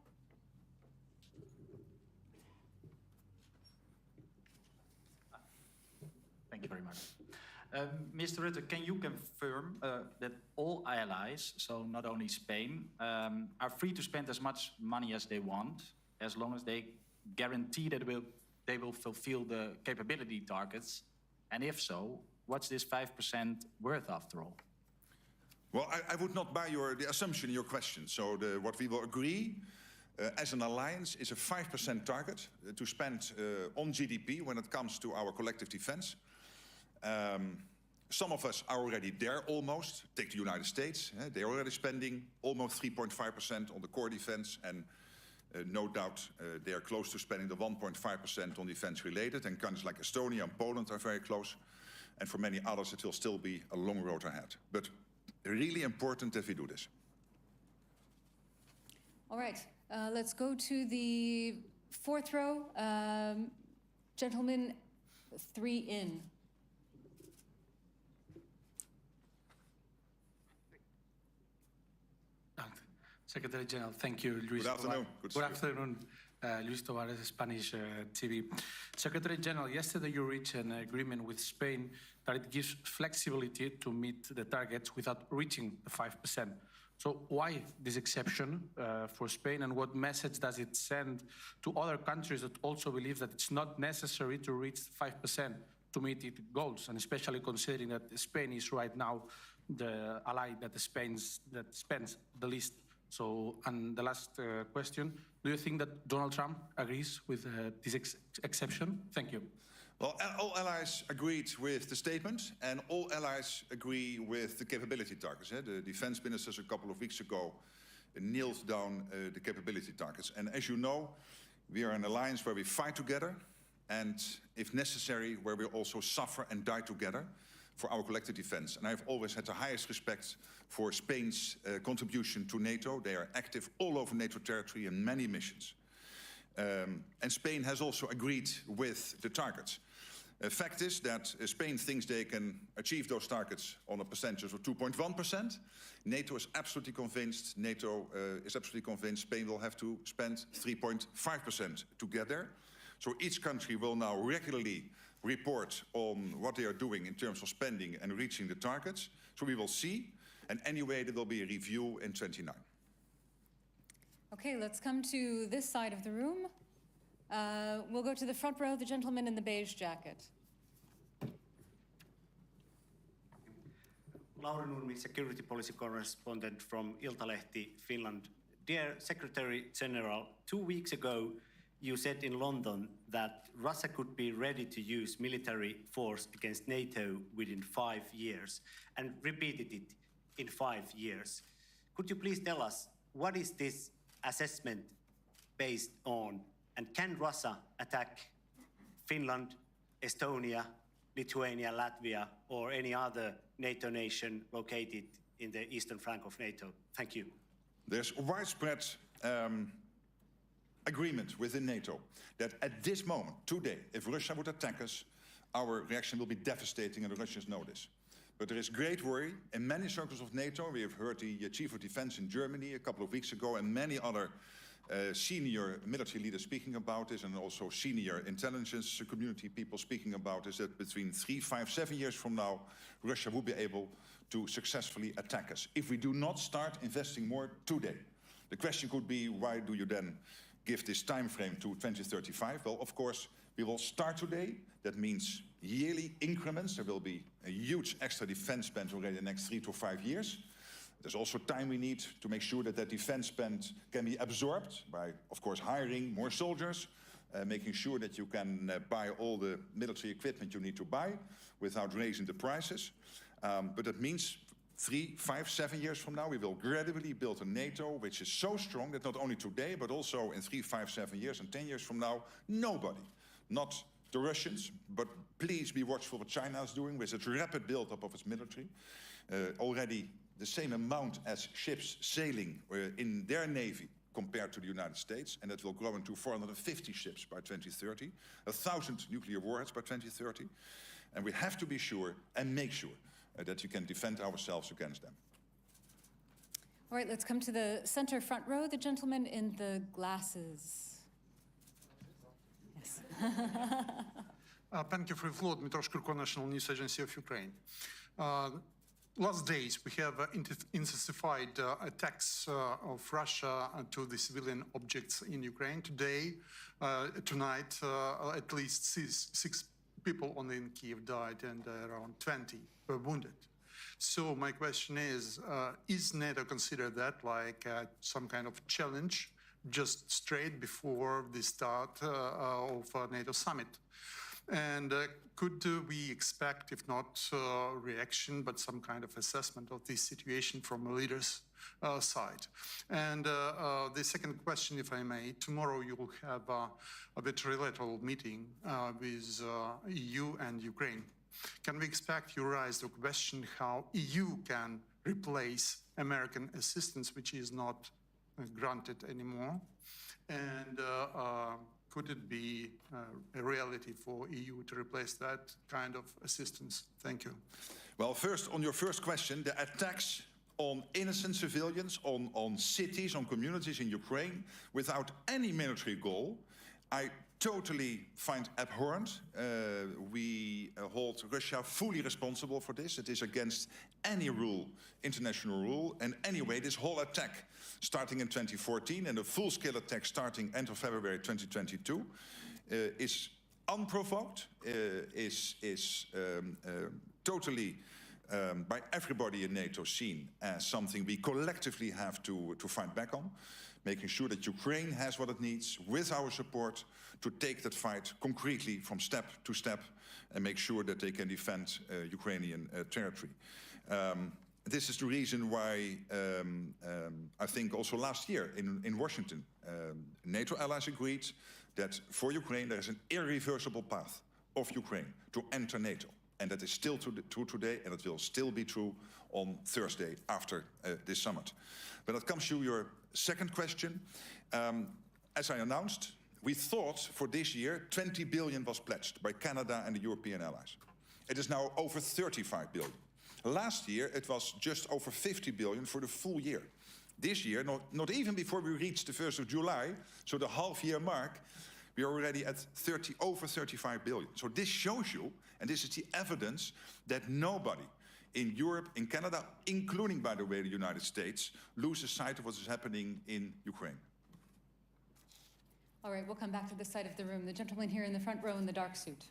Thank you very much. Mr. Rutte, can you confirm that all allies, so not only Spain, are free to spend as much money as they want, as long as they guarantee that they will fulfill the capability targets? And if so, what's this 5% worth after all? Well, I would not buy the assumption in your question. So what we will agree as an alliance is a 5% target to spend on GDP when it comes to our collective defense. Some of us are already there almost. Take the United States. They're already spending almost 3.5% on the core defense, and no doubt they are close to spending the 1.5% on defense related, and countries like Estonia and Poland are very close. And for many others, it will still be a long road ahead. But really important that we do this. All right, let's go to the fourth row. Gentlemen, 3 in. Secretary General, thank you, Luis. Good afternoon. Good afternoon, Luis Tovares, Spanish TV. Secretary General, yesterday you reached an agreement with Spain that it gives flexibility to meet the targets without reaching the 5%. So why this exception for Spain, and what message does it send to other countries that also believe that it's not necessary to reach 5% to meet its goals, and especially considering that Spain is right now the ally that spends the least? So, and the last question, do you think that Donald Trump agrees with this exception? Thank you. Well, all allies agreed with the statement, and all allies agree with the capability targets. The defense ministers a couple of weeks ago nailed down the capability targets. And as you know, we are an alliance where we fight together, and if necessary, where we also suffer and die together for our collective defense. And I've always had the highest respect for Spain's contribution to NATO. They are active all over NATO territory in many missions. And Spain has also agreed with the targets. Fact is that Spain thinks they can achieve those targets on a percentage of 2.1%. NATO is absolutely convinced, Spain will have to spend 3.5% together. So each country will now regularly report on what they are doing in terms of spending and reaching the targets. So we will see. And anyway, there will be a review in 2029. Okay, let's come to this side of the room. We'll go to the front row, the gentleman in the beige jacket. Lauri Nurmi, security policy correspondent from Iltalehti, Finland. Dear Secretary General, 2 weeks ago, you said in London that Russia could be ready to use military force against NATO within 5 years, and repeated it in 5 years. Could you please tell us, what is this assessment based on? And can Russia attack Finland, Estonia, Lithuania, Latvia, or any other NATO nation located in the eastern flank of NATO? Thank you. There's widespread agreement within NATO that at this moment, today, if Russia would attack us, our reaction will be devastating, and the Russians know this. But there is great worry in many circles of NATO. We have heard the Chief of Defense in Germany a couple of weeks ago, and many other senior military leaders speaking about this, and also senior intelligence community people speaking about this, that between 3, 5, 7 years from now, Russia will be able to successfully attack us if we do not start investing more today. The question could be, why do you then give this time frame to 2035? Well, of course, we will start today. That means yearly increments. There will be a huge extra defense spend already in the next 3 to 5 years. There's also time we need to make sure that that defense spend can be absorbed by, of course, hiring more soldiers, making sure that you can buy all the military equipment you need to buy without raising the prices. But that means 3, 5, 7 years from now, we will gradually build a NATO which is so strong that not only today, but also in 3, 5, 7 years and 10 years from now, nobody, not the Russians, but please be watchful what China is doing with its rapid build-up of its military. Already the same amount as ships sailing in their navy compared to the United States, and that will grow into 450 ships by 2030, 1,000 nuclear warheads by 2030. And we have to be sure and make sure that you can defend ourselves against them. All right, let's come to the center front row, the gentleman in the glasses. Yes. Thank you for the floor. Dmytro Shkurko, National News Agency of Ukraine. Last days, we have intensified attacks of Russia to the civilian objects in Ukraine. Today, tonight, at least six people only in Kiev died and around 20 were wounded. So my question is NATO considered that like some kind of challenge just straight before the start of NATO summit? And could we expect, if not reaction, but some kind of assessment of this situation from a leader's side? And the second question, if I may, tomorrow you will have a bilateral meeting with EU and Ukraine. Can we expect you raise the question how EU can replace American assistance, which is not granted anymore? And could it be a reality for EU to replace that kind of assistance? Thank you. Well, first, on your first question, the attacks on innocent civilians, on cities, on communities in Ukraine, without any military goal, I totally find abhorrent. We hold Russia fully responsible for this. It is against any rule, international rule. And anyway, this whole attack starting in 2014 and a full-scale attack starting end of February 2022 is unprovoked, is totally by everybody in NATO seen as something we collectively have to fight back on, making sure that Ukraine has what it needs with our support to take that fight concretely from step to step and make sure that they can defend Ukrainian territory. This is the reason why I think also last year in Washington, NATO allies agreed that for Ukraine there is an irreversible path of Ukraine to enter NATO. And that is still true today, and it will still be true on Thursday after this summit. When it comes to your second question, as I announced, we thought for this year 20 billion was pledged by Canada and the European allies. It is now over 35 billion. Last year, it was just over 50 billion for the full year. This year, not even before we reached the 1st of July, so the half-year mark, we are already at over 35 billion. So this shows you, and this is the evidence, that nobody in Europe, in Canada, including, by the way, the United States, loses sight of what is happening in Ukraine. All right, we'll come back to this side of the room. The gentleman here in the front row in the dark suit.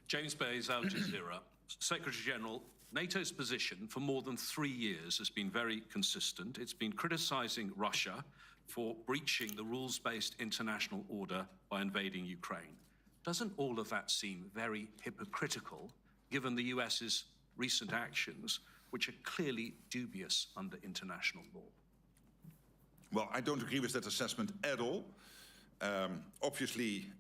James Bays, Al Jazeera. Secretary General, NATO's position for more than 3 years has been very consistent. It's been criticizing Russia for breaching the rules-based international order by invading Ukraine. Doesn't all of that seem very hypocritical, given the US's recent actions, which are clearly dubious under international law? Well, I don't agree with that assessment at all. Obviously,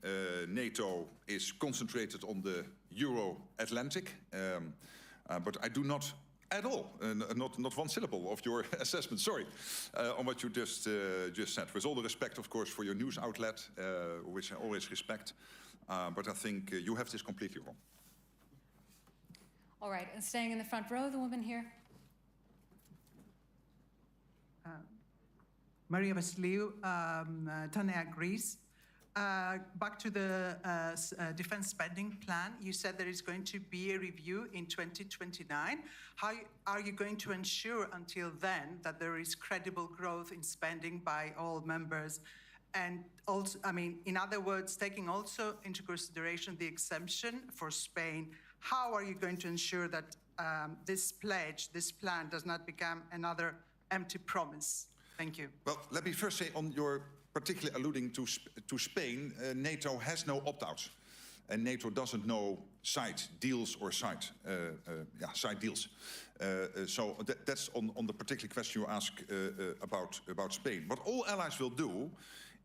NATO is concentrated on the Euro-Atlantic, but I do not at all, not one syllable of your assessment, sorry, on what you just said. With all the respect, of course, for your news outlet, which I always respect, but I think you have this completely wrong. All right, and staying in the front row, the woman here. Maria Vasiliou, Tanya, Greece. Back to the defense spending plan, you said there is going to be a review in 2029. How are you going to ensure until then that there is credible growth in spending by all members? And also, I mean, in other words, taking also into consideration the exemption for Spain, how are you going to ensure that this pledge, this plan, does not become another empty promise? Thank you. Well, let me first say on your particularly alluding to Spain, NATO has no opt-outs. And NATO doesn't know side deals or side deals. So that's on the particular question you ask about Spain. What all allies will do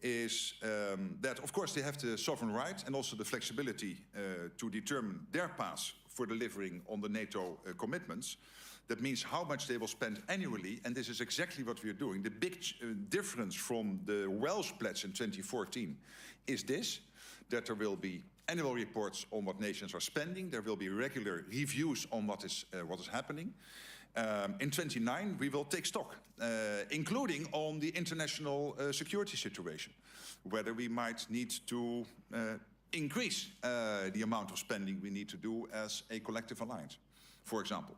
is that, of course, they have the sovereign right and also the flexibility to determine their path for delivering on the NATO commitments. That means how much they will spend annually, and this is exactly what we are doing. The big difference from the Welsh pledge in 2014 is this, that there will be annual reports on what nations are spending. There will be regular reviews on what is happening. In 2029, we will take stock, including on the international security situation, whether we might need to increase the amount of spending we need to do as a collective alliance, for example.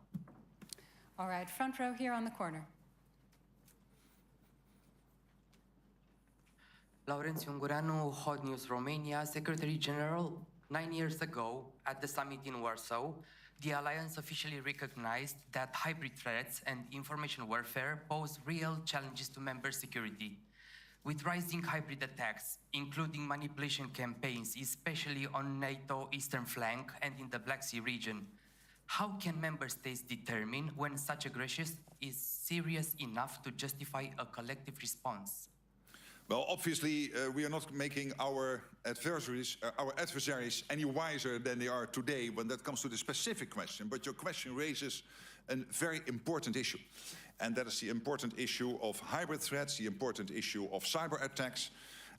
All right, front row here on the corner. Laurențiu Ungureanu, Hot News Romania, Secretary General. 9 years ago, at the summit in Warsaw, the alliance officially recognized that hybrid threats and information warfare pose real challenges to member security. With rising hybrid attacks, including manipulation campaigns, especially on NATO eastern flank and in the Black Sea region, how can member states determine when such aggression is serious enough to justify a collective response? Well, obviously, we are not making our adversaries any wiser than they are today when that comes to the specific question. But your question raises a very important issue. And that is the important issue of hybrid threats, the important issue of cyber attacks.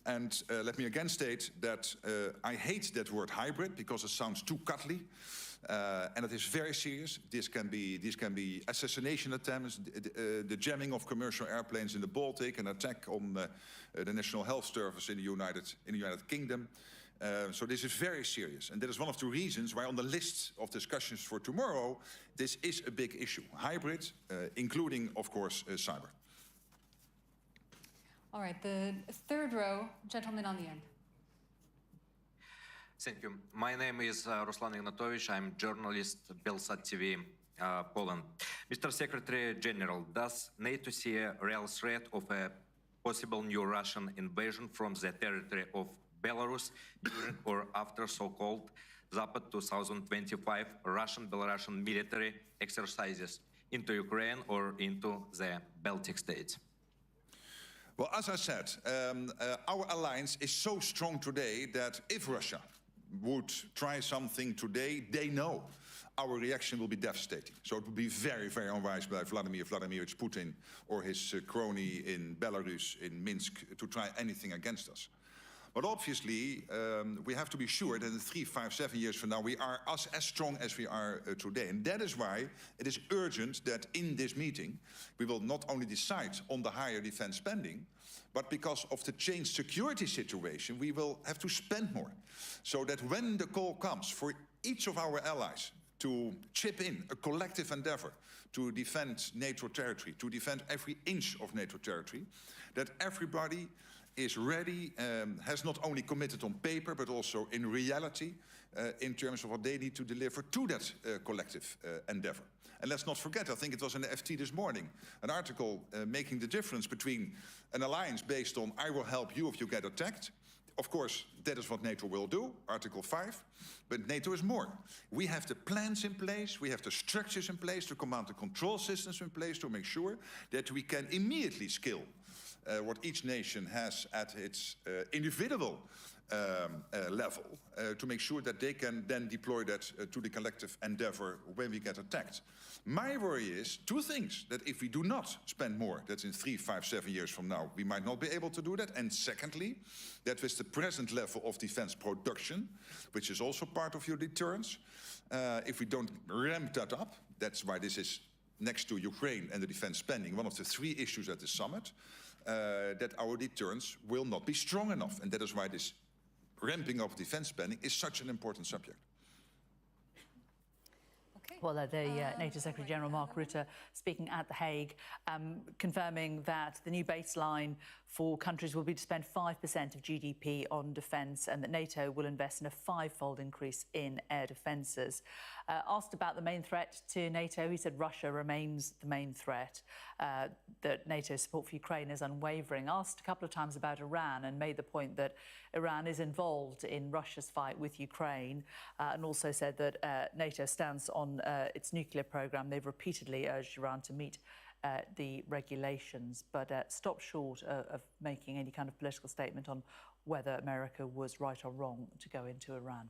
And let me again state that I hate that word hybrid because it sounds too cuddly. And it is very serious. These can be assassination attempts, the jamming of commercial airplanes in the Baltic, an attack on the National Health Service in the United Kingdom. So this is very serious. And that is one of the reasons why on the list of discussions for tomorrow, this is a big issue. Hybrid, including, of course, cyber. All right, the third row, gentleman on the end. Thank you. My name is Ruslan Ignatovich. I'm journalist, Belsat TV, Poland. Mr. Secretary General, does NATO see a real threat of a possible new Russian invasion from the territory of Belarus during or after so-called Zapad 2025 Russian-Belarusian military exercises into Ukraine or into the Baltic states? Well, as I said, our alliance is so strong today that if Russia would try something today, they know our reaction will be devastating. So it would be very, very unwise by Vladimir Putin or his crony in Belarus, in Minsk, to try anything against us. But obviously, we have to be sure that in 3, 5, 7 years from now, we are as strong as we are today. And that is why it is urgent that in this meeting, we will not only decide on the higher defense spending, but because of the changed security situation, we will have to spend more. So that when the call comes for each of our allies to chip in a collective endeavor to defend NATO territory, to defend every inch of NATO territory, that everybody is ready, has not only committed on paper, but also in reality, in terms of what they need to deliver to that collective endeavor. And let's not forget, I think it was in the FT this morning, an article making the difference between an alliance based on I will help you if you get attacked. Of course, that is what NATO will do, Article 5, but NATO is more. We have the plans in place, we have the structures in place, the command and control systems in place to make sure that we can immediately scale what each nation has at its individual level to make sure that they can then deploy that to the collective endeavor when we get attacked. My worry is two things: that if we do not spend more, that's in 3, 5, 7 years from now, we might not be able to do that. And secondly, that with the present level of defense production, which is also part of your deterrence, if we don't ramp that up, that's why this is next to Ukraine and the defense spending, one of the 3 issues at the summit, that our deterrence will not be strong enough. And that is why this ramping up defense spending is such an important subject. Well, the NATO Secretary-General Mark Rutte speaking at The Hague, confirming that the new baseline for countries will be to spend 5% of GDP on defence, and that NATO will invest in a 5-fold increase in air defences. Asked about the main threat to NATO, he said Russia remains the main threat, that NATO's support for Ukraine is unwavering. Asked a couple of times about Iran and made the point that Iran is involved in Russia's fight with Ukraine, and also said that NATO stands on its nuclear programme. They've repeatedly urged Iran to meet the regulations, but stopped short of making any kind of political statement on whether America was right or wrong to go into Iran.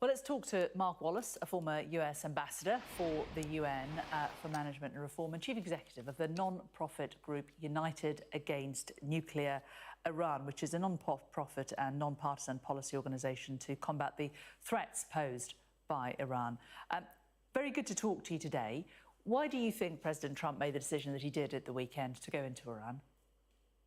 Well, let's talk to Mark Wallace, a former US ambassador for the UN for Management and Reform and chief executive of the non-profit group United Against Nuclear Iran, which is a non-profit and non-partisan policy organisation to combat the threats posed by Iran. Very good to talk to you today. Why do you think President Trump made the decision that he did at the weekend to go into Iran?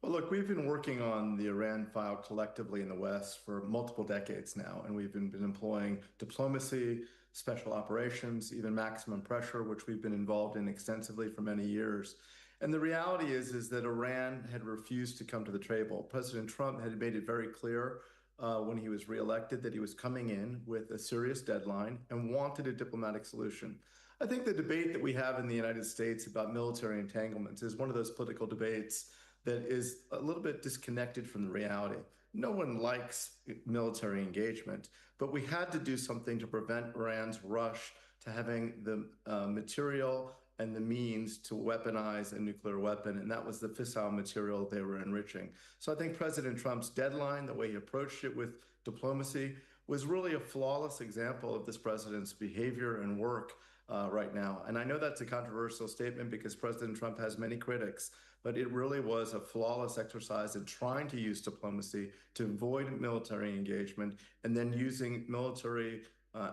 Well, look, we've been working on the Iran file collectively in the West for multiple decades now, and we've been employing diplomacy, special operations, even maximum pressure, which we've been involved in extensively for many years. And the reality is that Iran had refused to come to the table. President Trump had made it very clear when he was reelected that he was coming in with a serious deadline and wanted a diplomatic solution. I think the debate that we have in the United States about military entanglements is one of those political debates that is a little bit disconnected from the reality. No one likes military engagement, but we had to do something to prevent Iran's rush to having the material and the means to weaponize a nuclear weapon, and that was the fissile material they were enriching. So I think President Trump's deadline, the way he approached it with diplomacy, was really a flawless example of this president's behavior and work right now. And I know that's a controversial statement because President Trump has many critics, but it really was a flawless exercise in trying to use diplomacy to avoid military engagement and then using military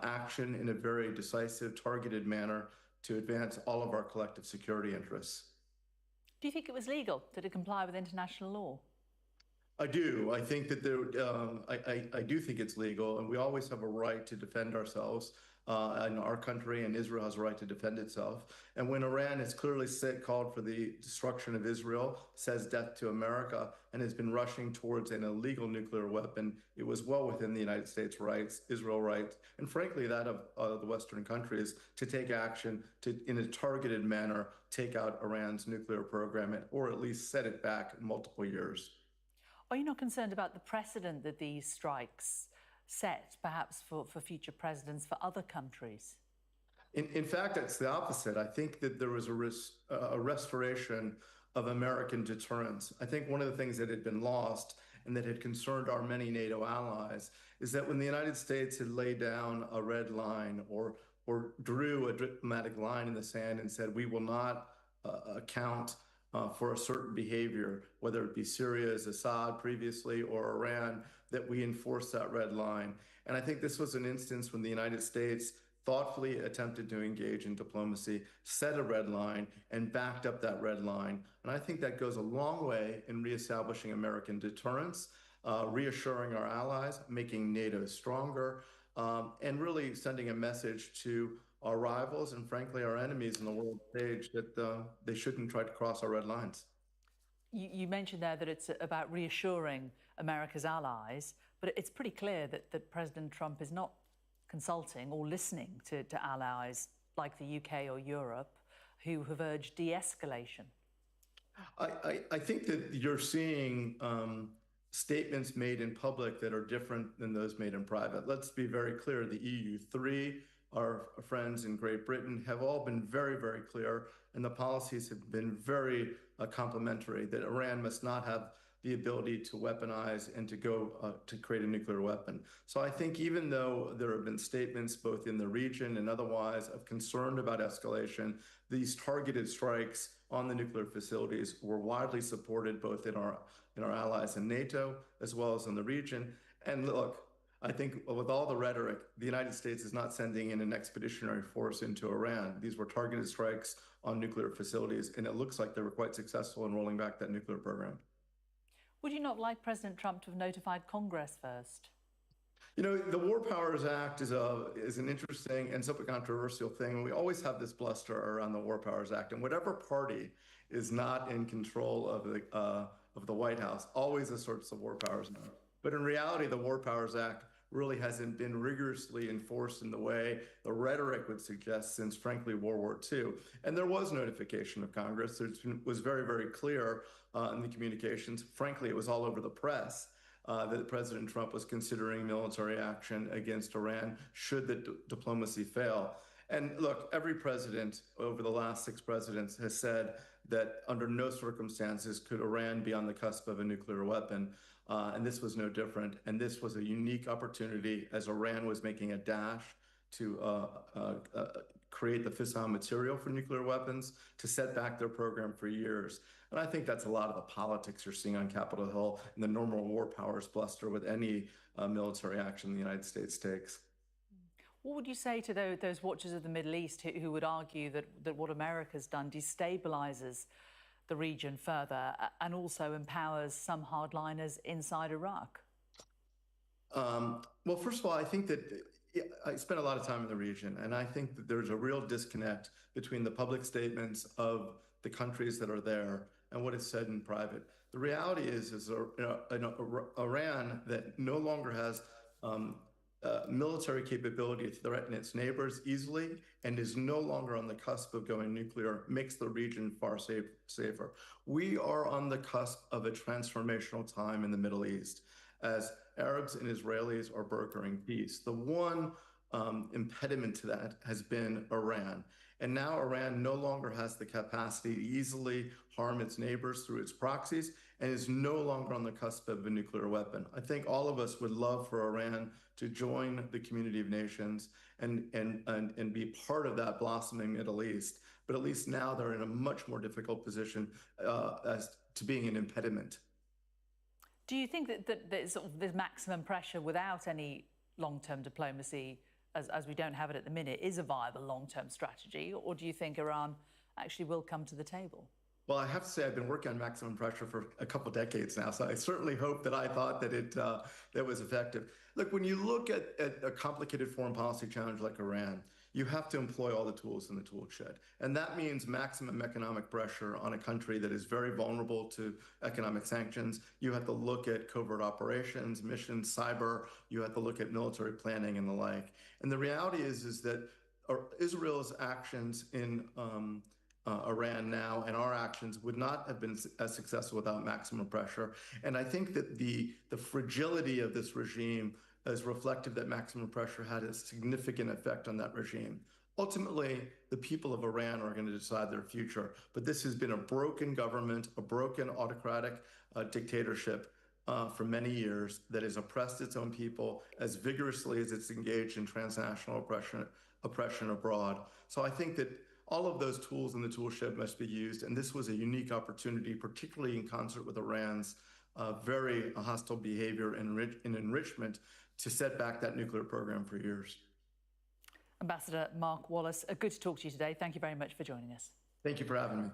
action in a very decisive, targeted manner to advance all of our collective security interests. Do you think it was legal? Did it comply with international law? I do. I think that I do think it's legal, and we always have a right to defend ourselves. And our country and Israel has a right to defend itself. And when Iran has clearly called for the destruction of Israel, says death to America, and has been rushing towards an illegal nuclear weapon, it was well within the United States' rights, Israel rights, and frankly that of the Western countries to take action to, in a targeted manner, take out Iran's nuclear program or at least set it back multiple years. Are you not concerned about the precedent that these strikes set, perhaps for future presidents for other countries? In fact, it's the opposite. I think that there was a restoration of American deterrence. I think one of the things that had been lost and that had concerned our many NATO allies is that when the United States had laid down a red line or drew a diplomatic line in the sand and said, we will not account for a certain behavior, whether it be Syria's Assad previously or Iran, that we enforce that red line. And I think this was an instance when the United States thoughtfully attempted to engage in diplomacy, set a red line, and backed up that red line. And I think that goes a long way in reestablishing American deterrence, reassuring our allies, making NATO stronger, and really sending a message to our rivals and frankly our enemies in the world stage that they shouldn't try to cross our red lines. You mentioned there that it's about reassuring America's allies, but it's pretty clear that President Trump is not consulting or listening to allies like the UK or Europe who have urged de-escalation. I think that you're seeing statements made in public that are different than those made in private. Let's be very clear, the EU3, our friends in Great Britain, have all been very, very clear, and the policies have been very complimentary, that Iran must not have the ability to weaponize and to go to create a nuclear weapon. So I think even though there have been statements both in the region and otherwise of concern about escalation, these targeted strikes on the nuclear facilities were widely supported both in our allies in NATO as well as in the region. And look, I think with all the rhetoric, the United States is not sending in an expeditionary force into Iran. These were targeted strikes on nuclear facilities, and it looks like they were quite successful in rolling back that nuclear program. Would you not like President Trump to have notified Congress first? You know, the War Powers Act is an interesting and somewhat controversial thing. We always have this bluster around the War Powers Act, and whatever party is not in control of of the White House, always asserts the War Powers Act. But in reality, the War Powers Act really hasn't been rigorously enforced in the way the rhetoric would suggest since, frankly, World War II. And there was notification of Congress. It was very, very clear in the communications. Frankly, it was all over the press that President Trump was considering military action against Iran should the diplomacy fail. And look, every president over the last 6 presidents has said that under no circumstances could Iran be on the cusp of a nuclear weapon. And this was no different. And this was a unique opportunity as Iran was making a dash to create the fissile material for nuclear weapons, to set back their program for years. And I think that's a lot of the politics you're seeing on Capitol Hill and the normal war powers bluster with any military action the United States takes. What would you say to those watchers of the Middle East who would argue that what America's done destabilizes the region further and also empowers some hardliners inside Iraq? Well, first of all, I think that I spent a lot of time in the region, and I think that there's a real disconnect between the public statements of the countries that are there and what is said in private. The reality is Iran that no longer has military capability to threaten its neighbors easily and is no longer on the cusp of going nuclear makes the region far safer. We are on the cusp of a transformational time in the Middle East as Arabs and Israelis are brokering peace. The one impediment to that has been Iran. And now Iran no longer has the capacity to easily harm its neighbors through its proxies and is no longer on the cusp of a nuclear weapon. I think all of us would love for Iran to join the community of nations and be part of that blossoming Middle East. But at least now they're in a much more difficult position as to being an impediment. Do you think that there's maximum pressure without any long-term diplomacy, as we don't have it at the minute, is a viable long-term strategy? Or do you think Iran actually will come to the table? Well, I have to say I've been working on maximum pressure for a couple decades now, so I certainly hope that I thought that that was effective. Look, when you look at a complicated foreign policy challenge like Iran, you have to employ all the tools in the tool shed. And that means maximum economic pressure on a country that is very vulnerable to economic sanctions. You have to look at covert operations, missions, cyber. You have to look at military planning and the like. And the reality is that Israel's actions in Iran now and our actions would not have been as successful without maximum pressure. And I think that the fragility of this regime is reflective that maximum pressure had a significant effect on that regime. Ultimately, the people of Iran are going to decide their future. But this has been a broken government, a broken autocratic dictatorship for many years that has oppressed its own people as vigorously as it's engaged in transnational oppression abroad. So I think that all of those tools in the tool shed must be used. And this was a unique opportunity, particularly in concert with Iran's very hostile behavior and enrichment to set back that nuclear program for years. Ambassador Mark Wallace, good to talk to you today. Thank you very much for joining us. Thank you for having me.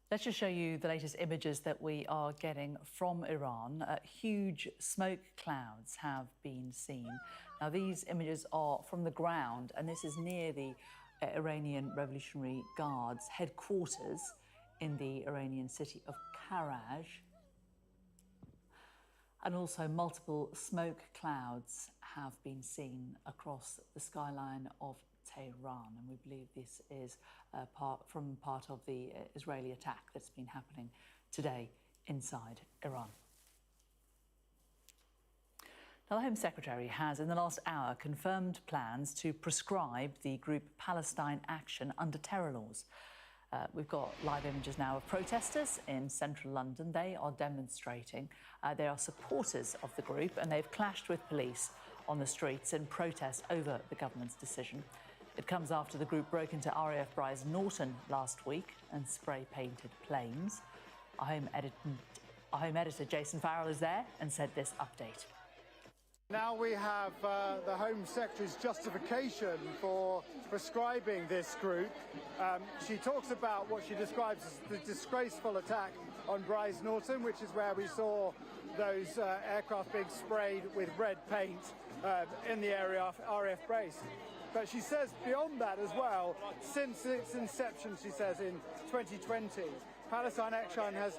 Let's just show you the latest images that we are getting from Iran. Huge smoke clouds have been seen. Now, these images are from the ground, and this is near the Iranian Revolutionary Guard's headquarters in the Iranian city of Karaj. And also multiple smoke clouds have been seen across the skyline of Tehran, and we believe this is part of the Israeli attack that's been happening today inside Iran. Now, the Home Secretary has, in the last hour, confirmed plans to prescribe the group Palestine Action under terror laws. We've got live images now of protesters in central London. They are demonstrating. They are supporters of the group, and they've clashed with police on the streets in protest over the government's decision. It comes after the group broke into RAF Bryce Norton last week and spray-painted planes. Our home editor, Jason Farrell, is there and said this update. Now we have the Home Secretary's justification for prescribing this group. She talks about what she describes as the disgraceful attack on Bryce Norton, which is where we saw those aircraft being sprayed with red paint in the area of RAF Bryce. But she says beyond that as well, since its inception, she says in 2020, Palestine Action has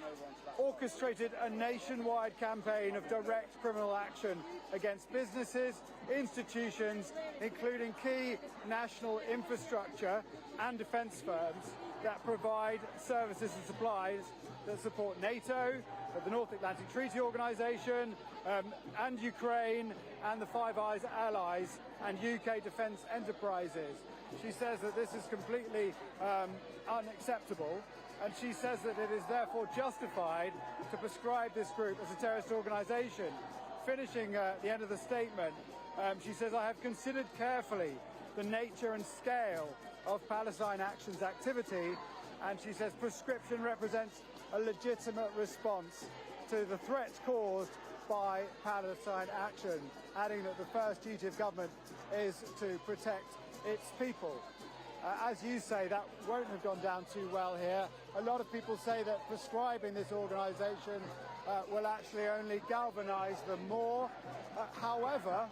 orchestrated a nationwide campaign of direct criminal action against businesses, institutions, including key national infrastructure and defence firms that provide services and supplies that support NATO, the North Atlantic Treaty Organisation, and Ukraine and the Five Eyes allies and UK defence enterprises. She says that this is completely unacceptable, and she says that it is therefore justified to prescribe this group as a terrorist organisation. Finishing at the end of the statement, she says, "I have considered carefully the nature and scale of Palestine Action's activity," and she says prescription represents a legitimate response to the threats caused by Palestine Action, adding that the first duty of government is to protect its people. As you say, that won't have gone down too well here. A lot of people say that prescribing this organisation will actually only galvanise them more. However,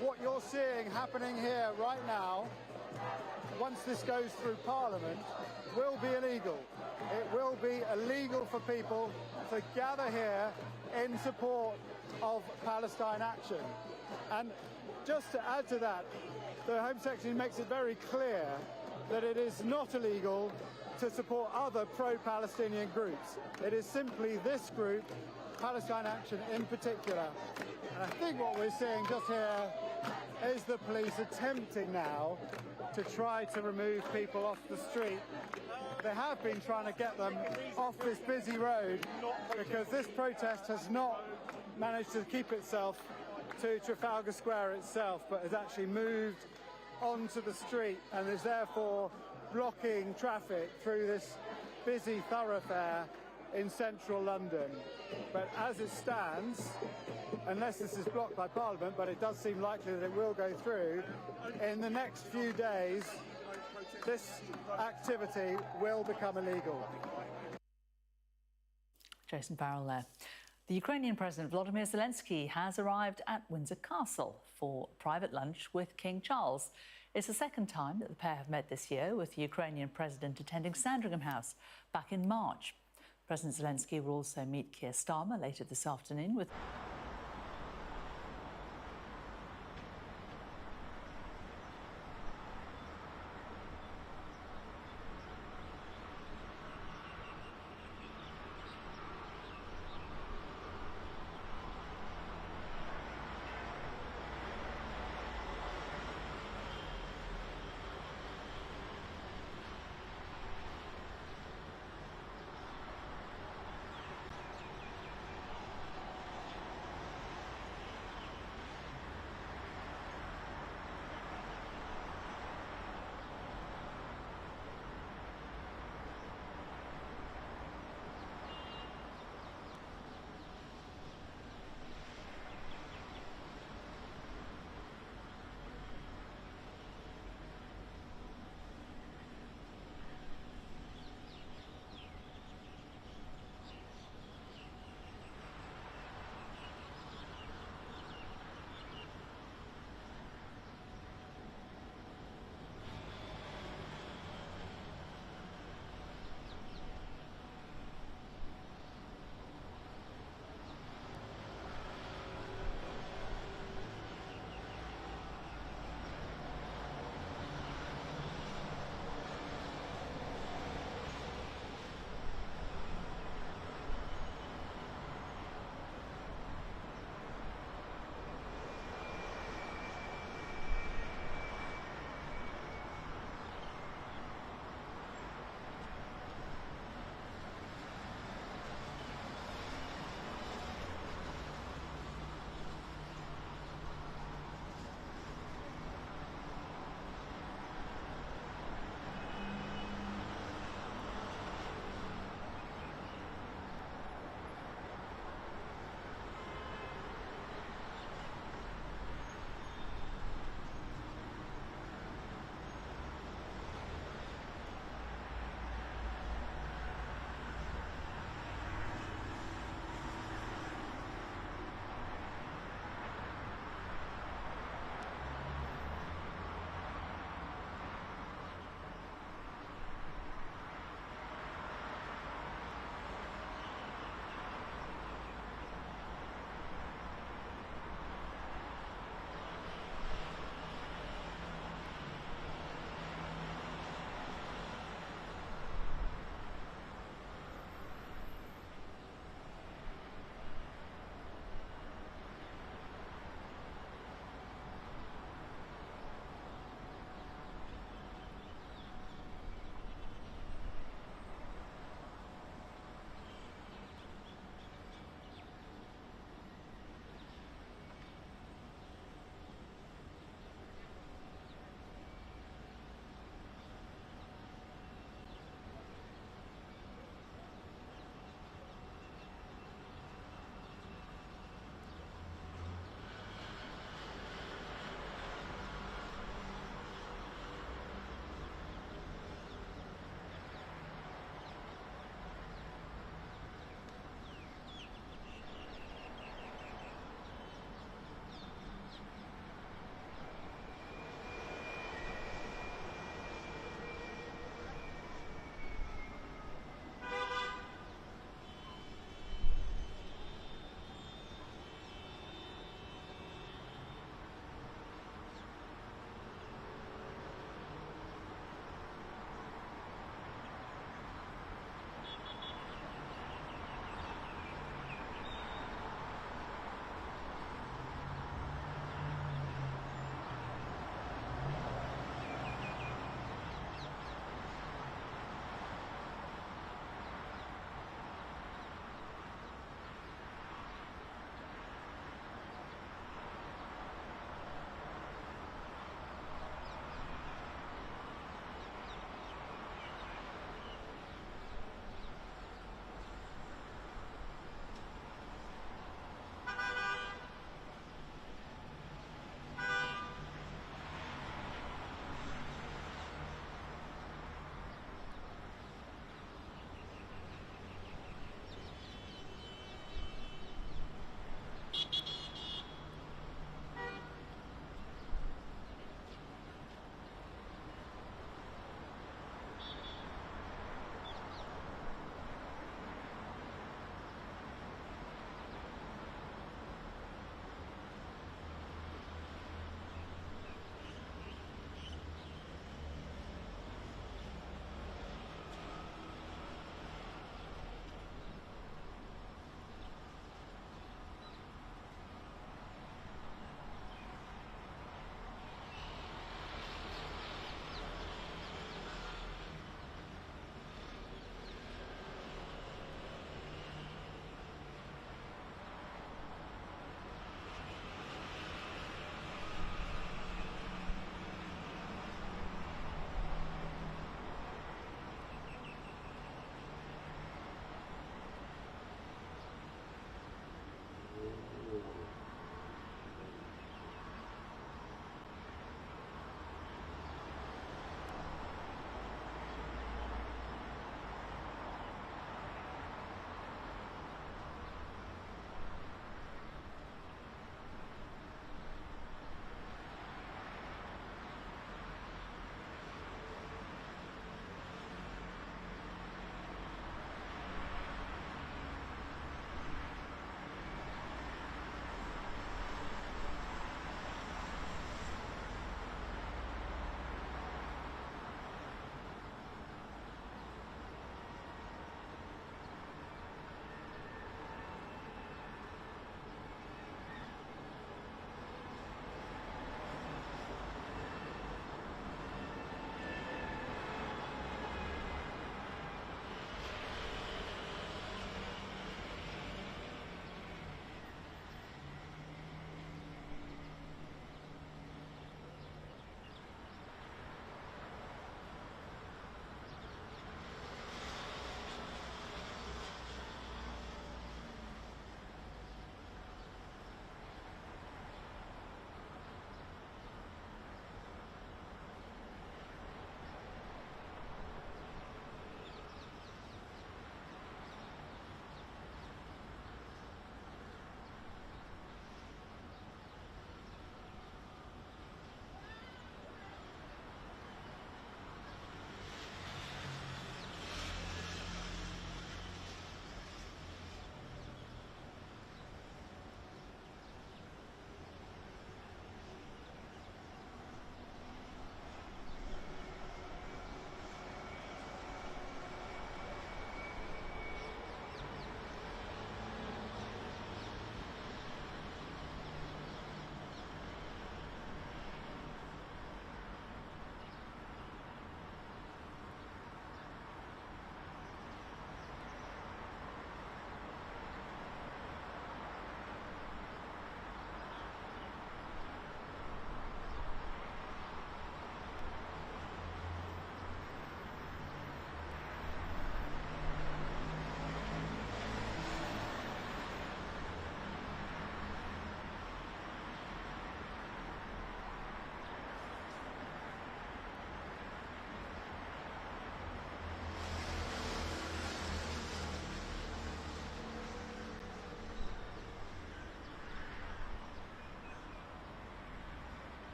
what you're seeing happening here right now, once this goes through Parliament, will be illegal. It will be illegal for people to gather here in support of Palestine Action. And just to add to that, the Home Secretary makes it very clear that it is not illegal to support other pro-Palestinian groups. It is simply this group, Palestine Action in particular. And I think what we're seeing just here is the police attempting now to try to remove people off the street. They have been trying to get them off this busy road because this protest has not managed to keep itself to Trafalgar Square itself, but has actually moved onto the street and is therefore blocking traffic through this busy thoroughfare in central London. But as it stands, unless this is blocked by Parliament, but it does seem likely that it will go through, in the next few days, this activity will become illegal. Jason Farrell there. The Ukrainian President Volodymyr Zelenskyy has arrived at Windsor Castle for private lunch with King Charles. It's the second time that the pair have met this year, with the Ukrainian president attending Sandringham House back in March. President Zelenskyy will also meet Keir Starmer later this afternoon with...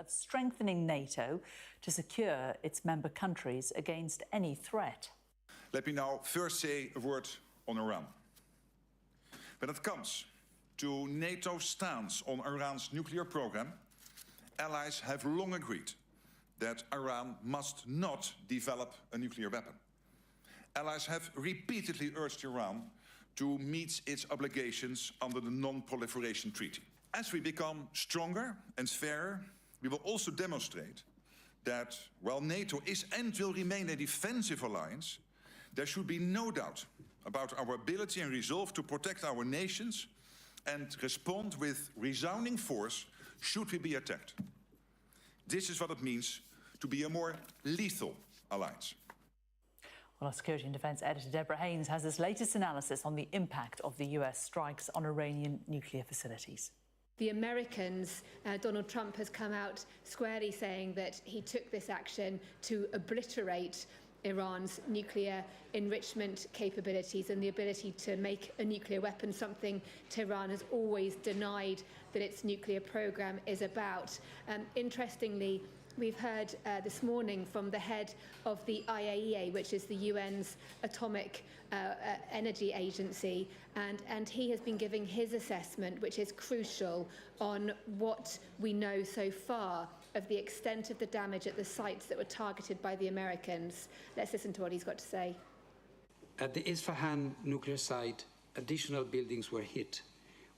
of strengthening NATO to secure its member countries against any threat. Let me now first say a word on Iran. When it comes to NATO's stance on Iran's nuclear program, allies have long agreed that Iran must not develop a nuclear weapon. Allies have repeatedly urged Iran to meet its obligations under the Non-Proliferation Treaty. As we become stronger and fairer, we will also demonstrate that while NATO is and will remain a defensive alliance, there should be no doubt about our ability and resolve to protect our nations and respond with resounding force should we be attacked. This is what it means to be a more lethal alliance. Well, our Security and Defence editor Deborah Haynes has this latest analysis on the impact of the US strikes on Iranian nuclear facilities. The Americans, Donald Trump has come out squarely saying that he took this action to obliterate Iran's nuclear enrichment capabilities and the ability to make a nuclear weapon, something Tehran has always denied that its nuclear program is about. Interestingly, we've heard this morning from the head of the IAEA, which is the UN's atomic energy agency, and he has been giving his assessment, which is crucial, on what we know so far of the extent of the damage at the sites that were targeted by the Americans. Let's listen to what he's got to say. At the Isfahan nuclear site, additional buildings were hit,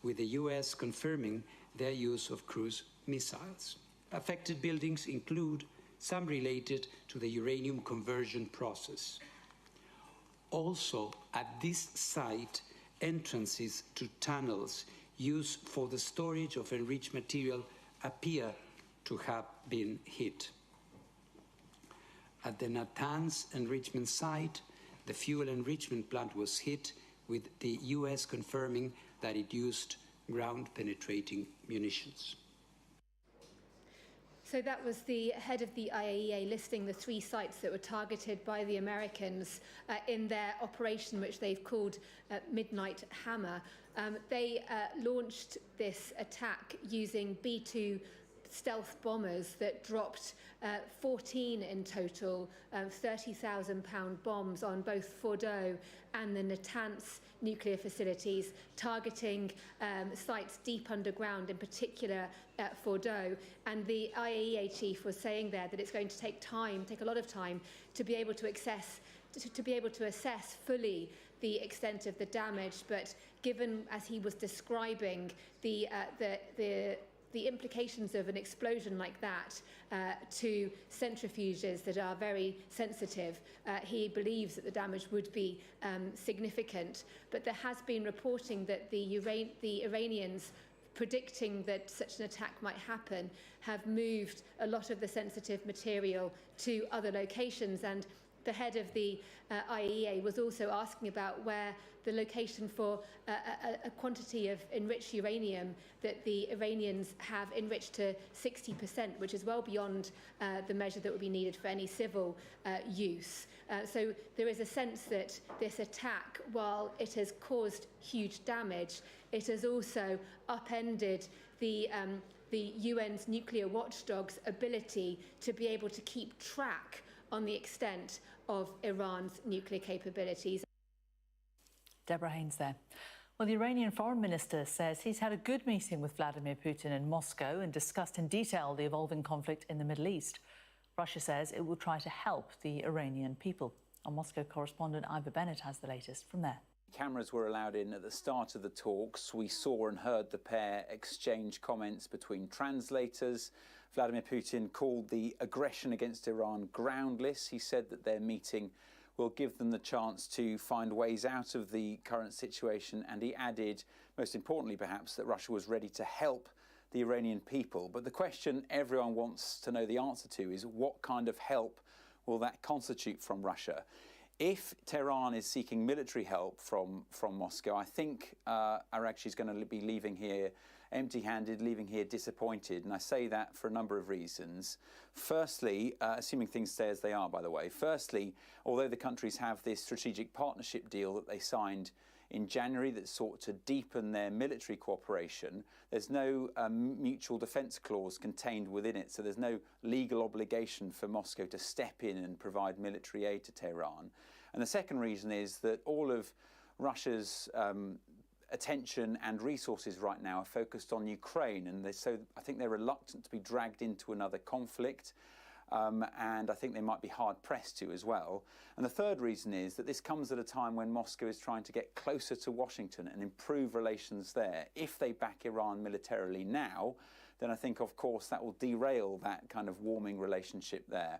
with the US confirming their use of cruise missiles. Affected buildings include some related to the uranium conversion process. Also, at this site, entrances to tunnels used for the storage of enriched material appear to have been hit. At the Natanz enrichment site, the fuel enrichment plant was hit, with the US confirming that it used ground-penetrating munitions. So that was the head of the IAEA listing the 3 sites that were targeted by the Americans in their operation, which they've called Midnight Hammer. They launched this attack using B-2 stealth bombers that dropped 14 in total, 30,000-pound bombs on both Fordo and the Natanz nuclear facilities, targeting sites deep underground, in particular at Fordo. And the IAEA chief was saying there that it's going to take a lot of time, to be able to assess fully the extent of the damage. But given, as he was describing, the implications of an explosion like that to centrifuges that are very sensitive, he believes that the damage would be significant. But there has been reporting that the Iranians, predicting that such an attack might happen, have moved a lot of the sensitive material to other locations. And the head of the IAEA was also asking about where the location for a quantity of enriched uranium that the Iranians have enriched to 60%, which is well beyond the measure that would be needed for any civil use. So there is a sense that this attack, while it has caused huge damage, it has also upended the UN's nuclear watchdog's ability to be able to keep track on the extent of Iran's nuclear capabilities. Deborah Haynes there. Well, the Iranian foreign minister says he's had a good meeting with Vladimir Putin in Moscow and discussed in detail the evolving conflict in the Middle East. Russia says it will try to help the Iranian people. Our Moscow correspondent Ivor Bennett has the latest from there. Cameras were allowed in at the start of the talks. We saw and heard the pair exchange comments between translators. Vladimir Putin called the aggression against Iran groundless. He said that their meeting will give them the chance to find ways out of the current situation, and he added, most importantly perhaps, that Russia was ready to help the Iranian people. But the question everyone wants to know the answer to is, what kind of help will that constitute from Russia? If Tehran is seeking military help from Moscow, I think Araghchi is going to be leaving here empty-handed, leaving here disappointed. And I say that for a number of reasons. Firstly, assuming things stay as they are, by the way. Firstly, although the countries have this strategic partnership deal that they signed in January that sought to deepen their military cooperation. There's no mutual defence clause contained within it, so there's no legal obligation for Moscow to step in and provide military aid to Tehran. And the second reason is that all of Russia's attention and resources right now are focused on Ukraine, and so I think they're reluctant to be dragged into another conflict. And I think they might be hard-pressed to as well. And the third reason is that this comes at a time when Moscow is trying to get closer to Washington and improve relations there. If they back Iran militarily now, then I think, of course, that will derail that kind of warming relationship there.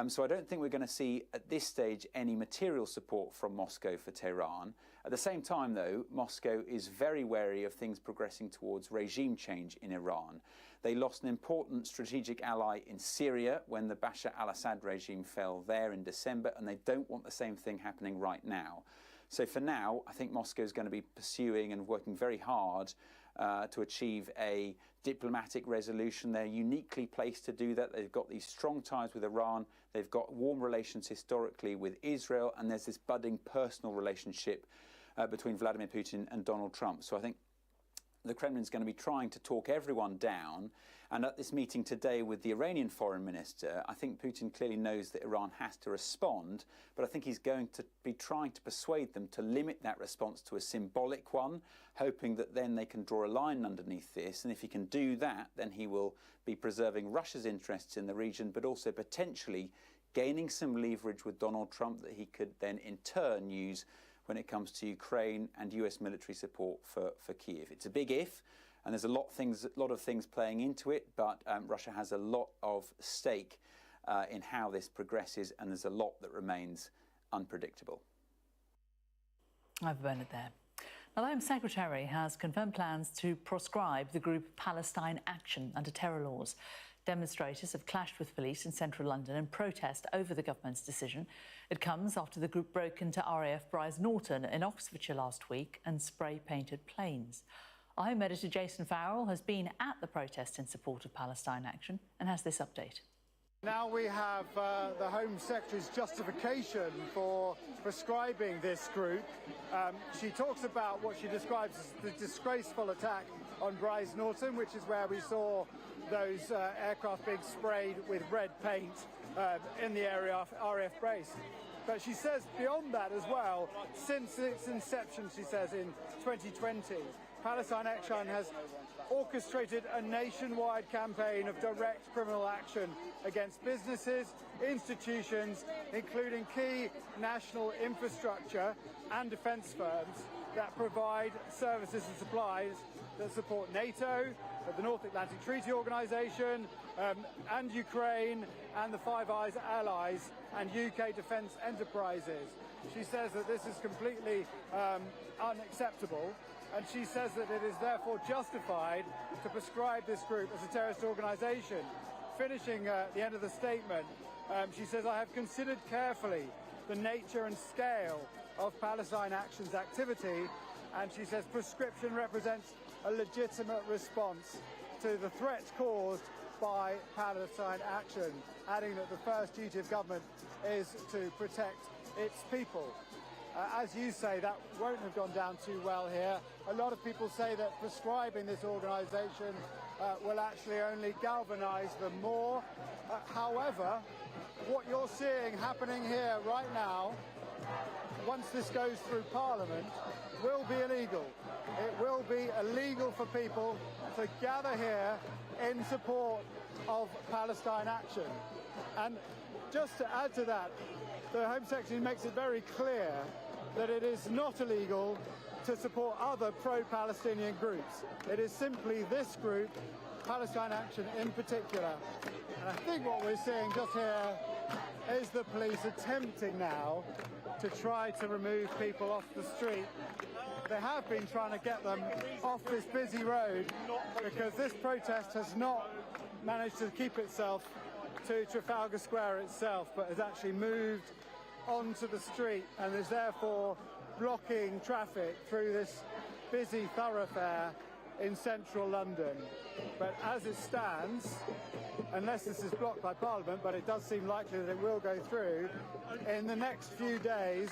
So I don't think we're going to see at this stage any material support from Moscow for Tehran. At the same time, though, Moscow is very wary of things progressing towards regime change in Iran. They lost an important strategic ally in Syria when the Bashar al-Assad regime fell there in December, and they don't want the same thing happening right now. So for now, I think Moscow is going to be pursuing and working very hard to achieve a diplomatic resolution. They're uniquely placed to do that. They've got these strong ties with Iran. They've got warm relations historically with Israel, and there's this budding personal relationship between Vladimir Putin and Donald Trump. So I think the Kremlin's going to be trying to talk everyone down. And at this meeting today with the Iranian foreign minister, I think Putin clearly knows that Iran has to respond, but I think he's going to be trying to persuade them to limit that response to a symbolic one, hoping that then they can draw a line underneath this. And if he can do that, then he will be preserving Russia's interests in the region, but also potentially gaining some leverage with Donald Trump that he could then in turn use when it comes to Ukraine and US military support for Kyiv. It's a big if, and there's a lot of things playing into it, but Russia has a lot of stake in how this progresses, and there's a lot that remains unpredictable. I've Bernard there. Now, the Home Secretary has confirmed plans to proscribe the group Palestine Action under terror laws. Demonstrators have clashed with police in central London in protest over the government's decision. It comes after the group broke into RAF Brize Norton in Oxfordshire last week and spray-painted planes. Our Home Editor Jason Farrell has been at the protest in support of Palestine Action and has this update. Now we have the Home Secretary's justification for prescribing this group. She talks about what she describes as the disgraceful attack on Brize Norton, which is where we saw those aircraft being sprayed with red paint in the area of RAF base. But she says beyond that as well, since its inception, she says in 2020, Palestine Action has orchestrated a nationwide campaign of direct criminal action against businesses, institutions, including key national infrastructure and defence firms that provide services and supplies that support NATO, the North Atlantic Treaty Organisation, and Ukraine, and the Five Eyes allies and UK defence enterprises. She says that this is completely unacceptable, and she says that it is therefore justified to prescribe this group as a terrorist organisation. Finishing at the end of the statement, she says, "I have considered carefully the nature and scale of Palestine Action's activity," and she says prescription represents a legitimate response to the threats caused by Palestine Action, adding that the first duty of government is to protect its people. As you say, that won't have gone down too well here. A lot of people say that prescribing this organisation will actually only galvanise them more. However, what you're seeing happening here right now, once this goes through Parliament, will be illegal. It will be illegal for people to gather here in support of Palestine Action. And just to add to that, the Home Secretary makes it very clear that it is not illegal to support other pro-Palestinian groups. It is simply this group, Palestine Action in particular. And I think what we're seeing just here is the police attempting now to try to remove people off the street. They have been trying to get them off this busy road because this protest has not managed to keep itself to Trafalgar Square itself, but has actually moved onto the street and is therefore blocking traffic through this busy thoroughfare in central London. But as it stands, unless this is blocked by Parliament, but it does seem likely that it will go through, in the next few days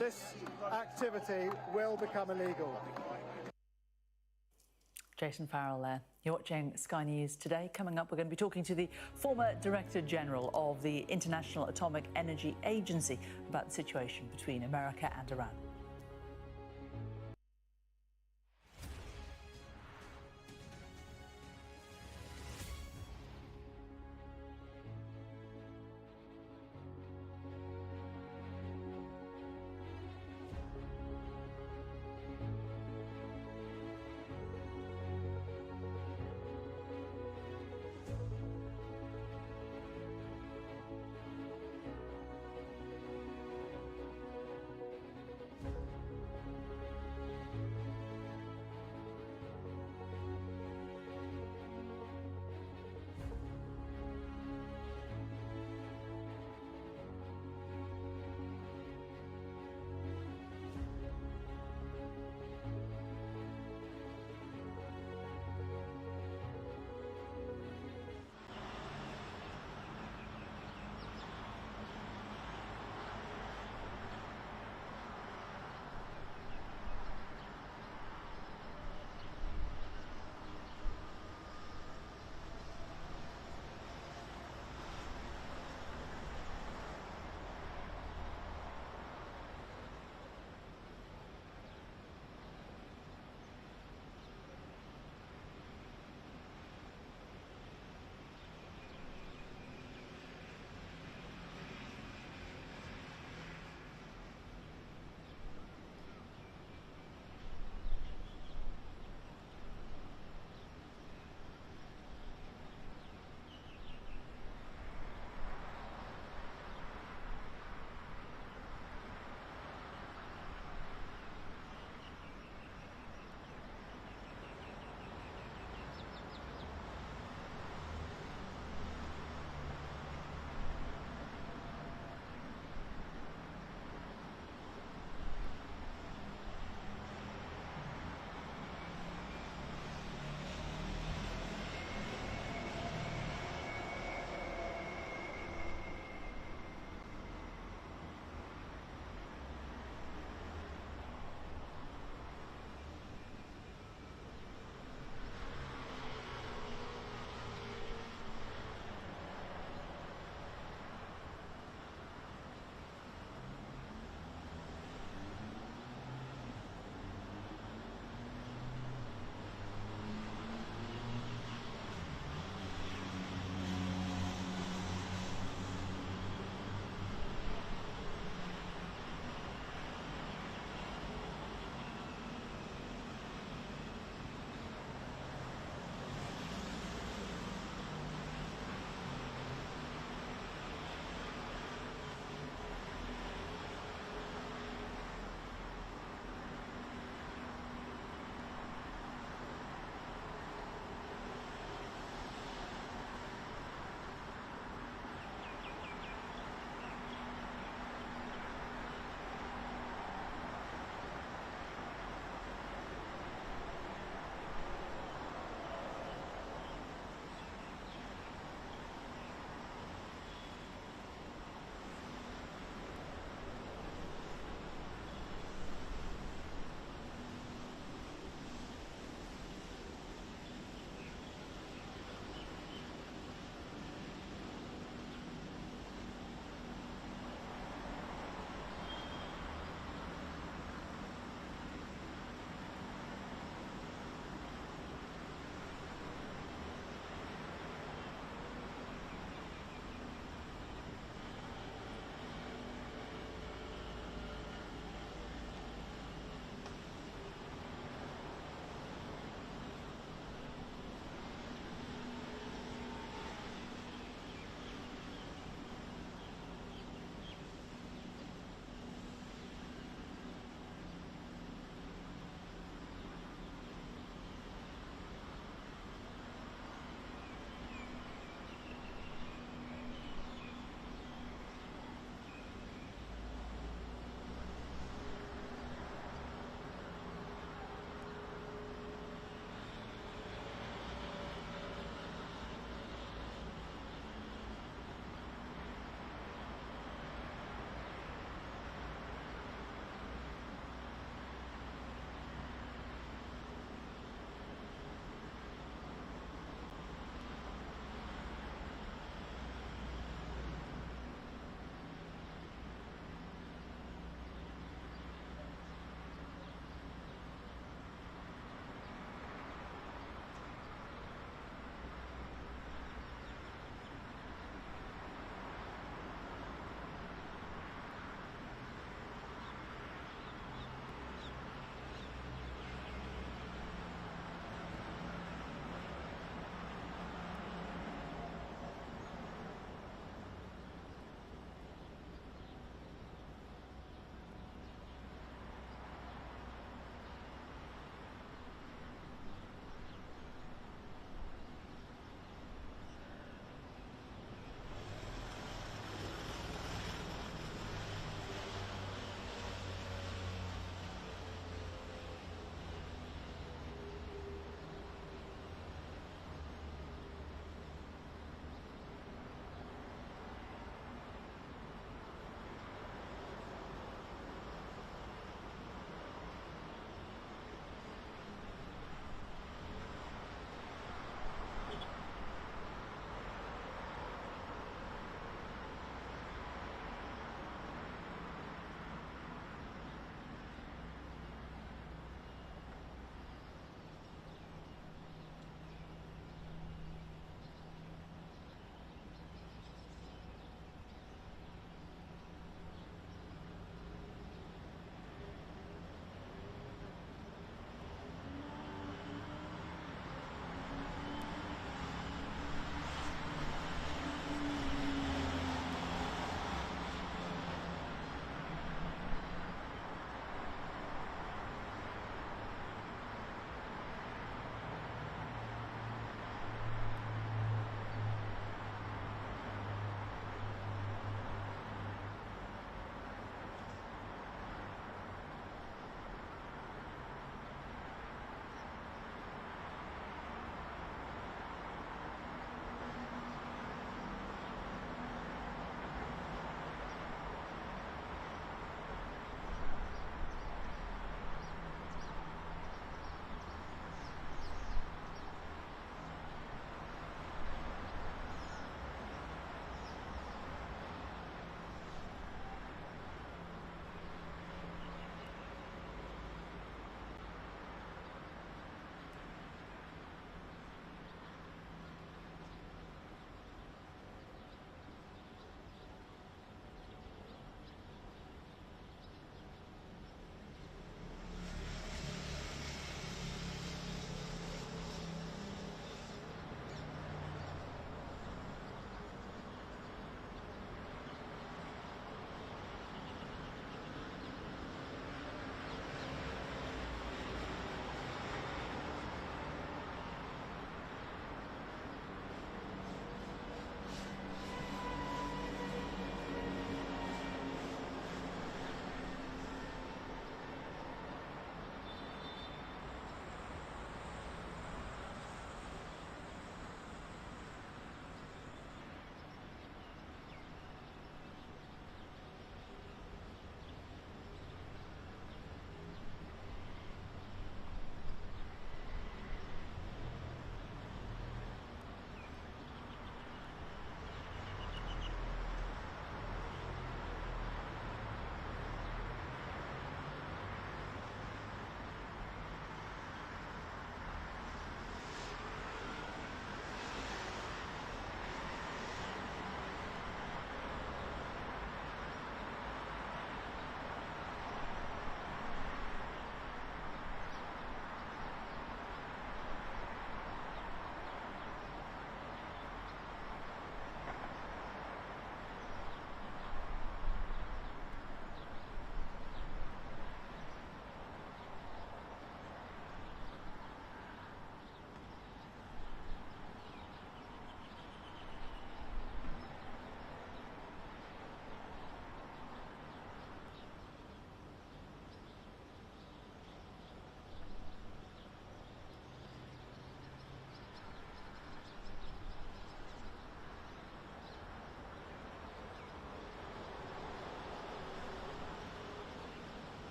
this activity will become illegal. Jason Farrell there. You're watching Sky News today. Coming up, we're going to be talking to the former Director General of the International Atomic Energy Agency about the situation between America and Iran.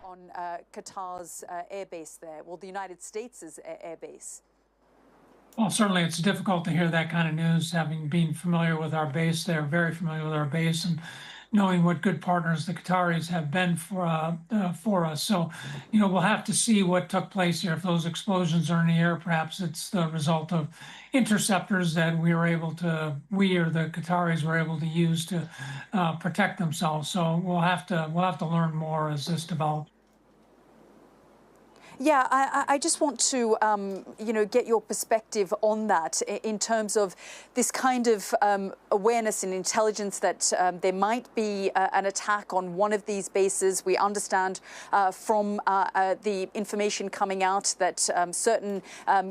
on Qatar's airbase there, well, the United States' airbase? Well, certainly it's difficult to hear that kind of news, having been familiar with our base there, very familiar with our base, and knowing what good partners the Qataris have been for us. So, you know, we'll have to see what took place here. If those explosions are in the air, perhaps it's the result of interceptors that we or the Qataris were able to use to protect themselves. So we'll have to learn more as this develops. Yeah, I just want to, you know, get your perspective on that in terms of this kind of awareness and intelligence that there might be an attack on one of these bases. We understand from the information coming out that certain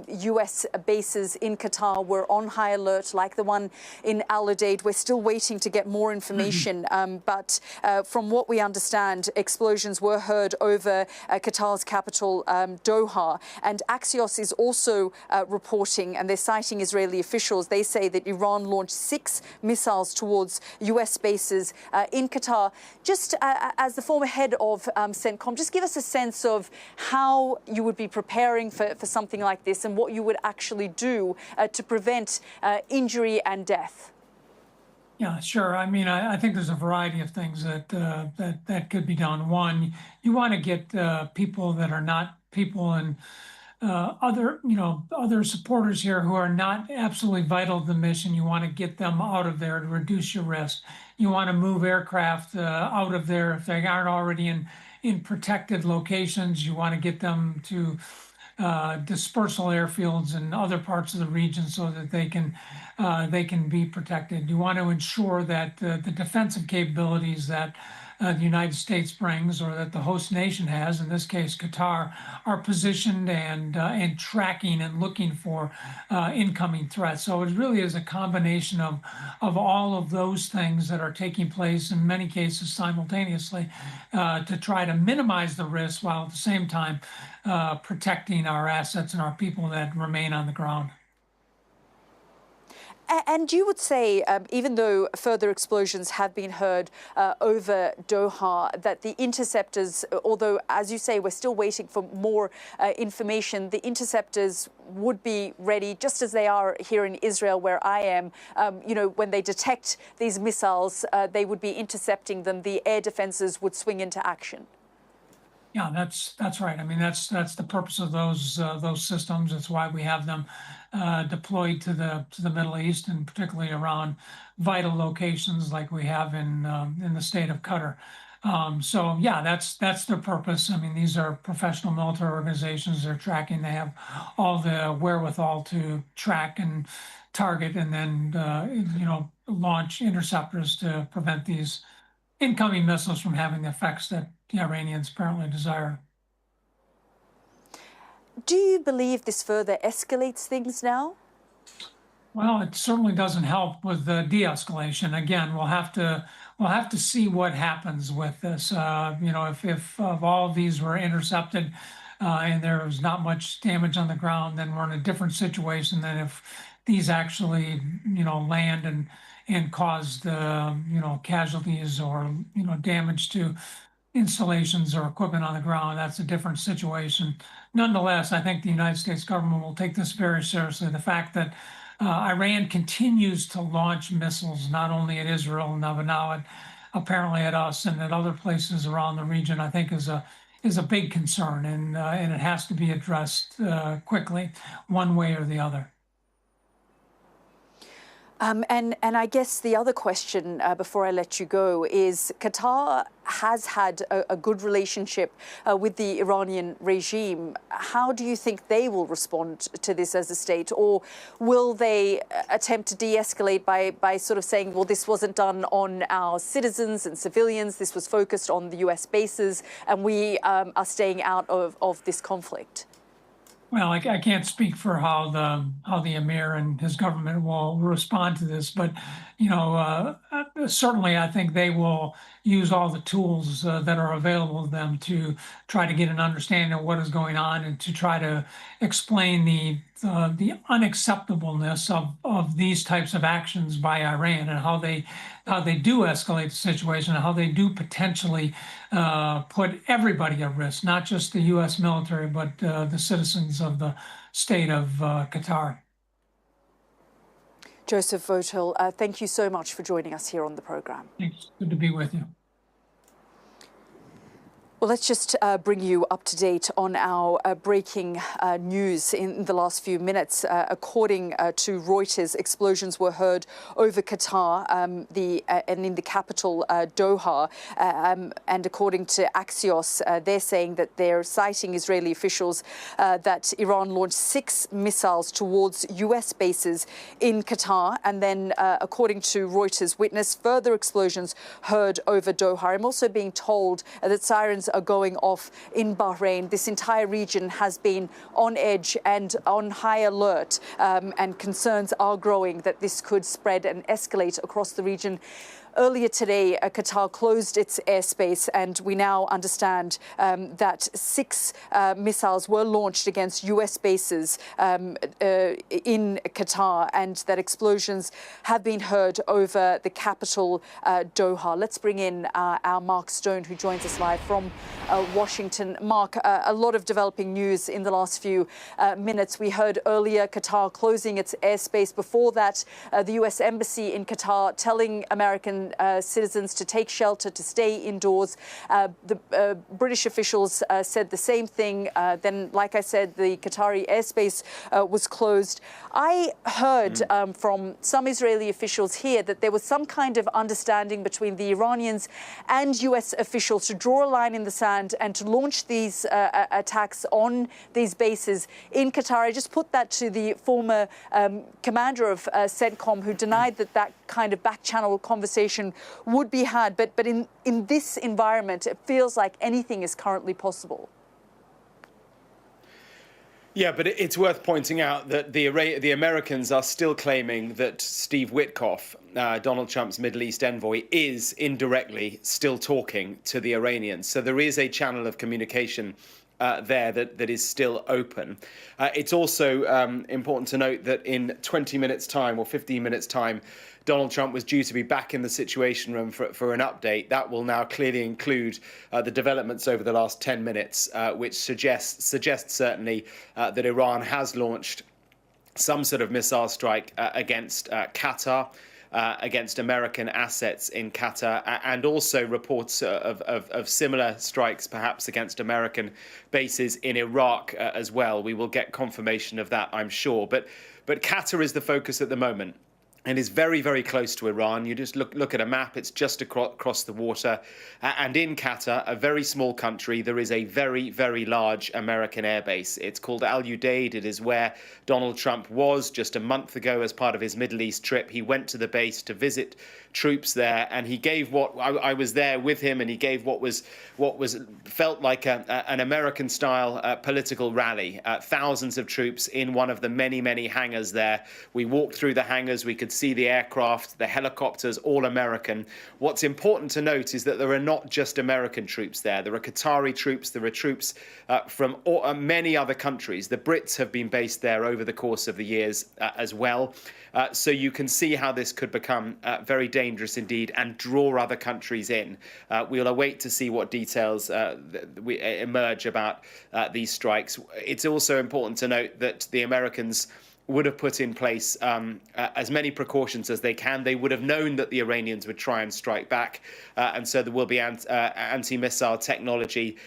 U.S. bases in Qatar were on high alert, like the one in Al Udeid. We're still waiting to get more information, but from what we understand, explosions were heard over Qatar's capital, Doha. And Axios is also reporting, and they're citing Israeli officials. They say that Iran launched 6 missiles towards U.S. bases in Qatar. Just as the former head of CENTCOM, just give us a sense of how you would be preparing for something like this and what you would actually do to prevent injury and death. Yeah, sure. I mean, I think there's a variety of things that could be done. One, you want to get people that are not people and other supporters here who are not absolutely vital to the mission. You want to get them out of there to reduce your risk. You want to move aircraft out of there if they aren't already in protected locations. You want to get them to dispersal airfields in other parts of the region so that they can be protected. You want to ensure that the defensive capabilities that the United States brings, or that the host nation has, in this case Qatar, are positioned and tracking and looking for incoming threats. So it really is a combination of all of those things that are taking place in many cases simultaneously to try to minimize the risk while at the same time protecting our assets and our people that remain on the ground. And you would say, even though further explosions have been heard over Doha, that the interceptors, although, as you say, we're still waiting for more information, the interceptors would be ready, just as they are here in Israel, where I am. You know, when they detect these missiles, they would be intercepting them. The air defenses would swing into action. Yeah, that's right. I mean, that's the purpose of those systems. That's why we have them deployed to the Middle East, and particularly around vital locations like we have in the state of Qatar. So yeah, that's their purpose. I mean, these are professional military organizations. They're tracking. They have all the wherewithal to track and target, and then launch interceptors to prevent these incoming missiles from having the effects that the Iranians apparently desire. Do you believe this further escalates things now? Well, it certainly doesn't help with the de-escalation. Again, we'll have to see what happens with this. If all of these were intercepted and there was not much damage on the ground, then we're in a different situation than if these actually, land and caused, casualties or, damage to installations or equipment on the ground. That's a different situation. Nonetheless, I think the United States government will take this very seriously. The fact that Iran continues to launch missiles, not only at Israel, but now apparently at us and at other places around the region, I think is a big concern, and it has to be addressed quickly, one way or the other. And I guess the other question before I let you go is, Qatar has had a good relationship with the Iranian regime. How do you think they will respond to this as a state? Or will they attempt to de-escalate by sort of saying, well, this wasn't done on our citizens and civilians, this was focused on the US bases, and we are staying out of this conflict? Well, I can't speak for how the Emir and his government will respond to this, but certainly I think they will use all the tools that are available to them to try to get an understanding of what is going on and to try to explain the unacceptableness of these types of actions by Iran and how they do escalate the situation and how they do potentially put everybody at risk, not just the U.S. military, but the citizens of the state of Qatar. Joseph Votel, thank you so much for joining us here on the programme. Thanks. Good to be with you. Well, let's just bring you up to date on our breaking news in the last few minutes. According to Reuters, explosions were heard over Qatar and in the capital, Doha. And according to Axios, they're saying that they're citing Israeli officials that Iran launched 6 missiles towards U.S. bases in Qatar. And then, according to Reuters, witnessed further explosions heard over Doha. I'm also being told that sirens are going off in Bahrain. This entire region has been on edge and on high alert, and concerns are growing that this could spread and escalate across the region. Earlier today, Qatar closed its airspace, and we now understand that 6 missiles were launched against U.S. bases in Qatar, and that explosions have been heard over the capital, Doha. Let's bring in our Mark Stone, who joins us live from Washington. Mark, a lot of developing news in the last few minutes. We heard earlier Qatar closing its airspace. Before that, the U.S. Embassy in Qatar telling American citizens to take shelter, to stay indoors. The British officials said the same thing. Then, like I said, the Qatari airspace was closed. I heard from some Israeli officials here that there was some kind of understanding between the Iranians and U.S. officials to draw a line in the sand and to launch these attacks on these bases in Qatar. I just put that to the former commander of CENTCOM, who denied that kind of back-channel conversation would be had. But in this environment, it feels like anything is currently possible. Yeah, but it's worth pointing out that the Americans are still claiming that Steve Witkoff, Donald Trump's Middle East envoy, is indirectly still talking to the Iranians. So there is a channel of communication there that is still open. It's also important to note that in 20 minutes' time or 15 minutes' time, Donald Trump was due to be back in the Situation Room for an update. That will now clearly include the developments over the last 10 minutes, which suggests certainly that Iran has launched some sort of missile strike against Qatar, against American assets in Qatar, and also reports of similar strikes perhaps against American bases in Iraq as well. We will get confirmation of that, I'm sure. But Qatar is the focus at the moment. And is very, very close to Iran. You just look at a map, it's just across the water. And in Qatar, a very small country, there is a very, very large American airbase. It's called Al Udeid. It is where Donald Trump was just a month ago as part of his Middle East trip. He went to the base to visit troops there, and he gave I was there with him, and he gave what felt like an American-style political rally. Thousands of troops in one of the many, many hangars there. We walked through the hangars. We could see the aircraft, the helicopters, all American. What's important to note is that there are not just American troops there. There are Qatari troops. There are troops from many other countries. The Brits have been based there over the course of the years as well. So you can see how this could become very dangerous indeed and draw other countries in. We'll await to see what details emerge about these strikes. It's also important to note that the Americans would have put in place as many precautions as they can. They would have known that the Iranians would try and strike back. And so there will be anti-missile technology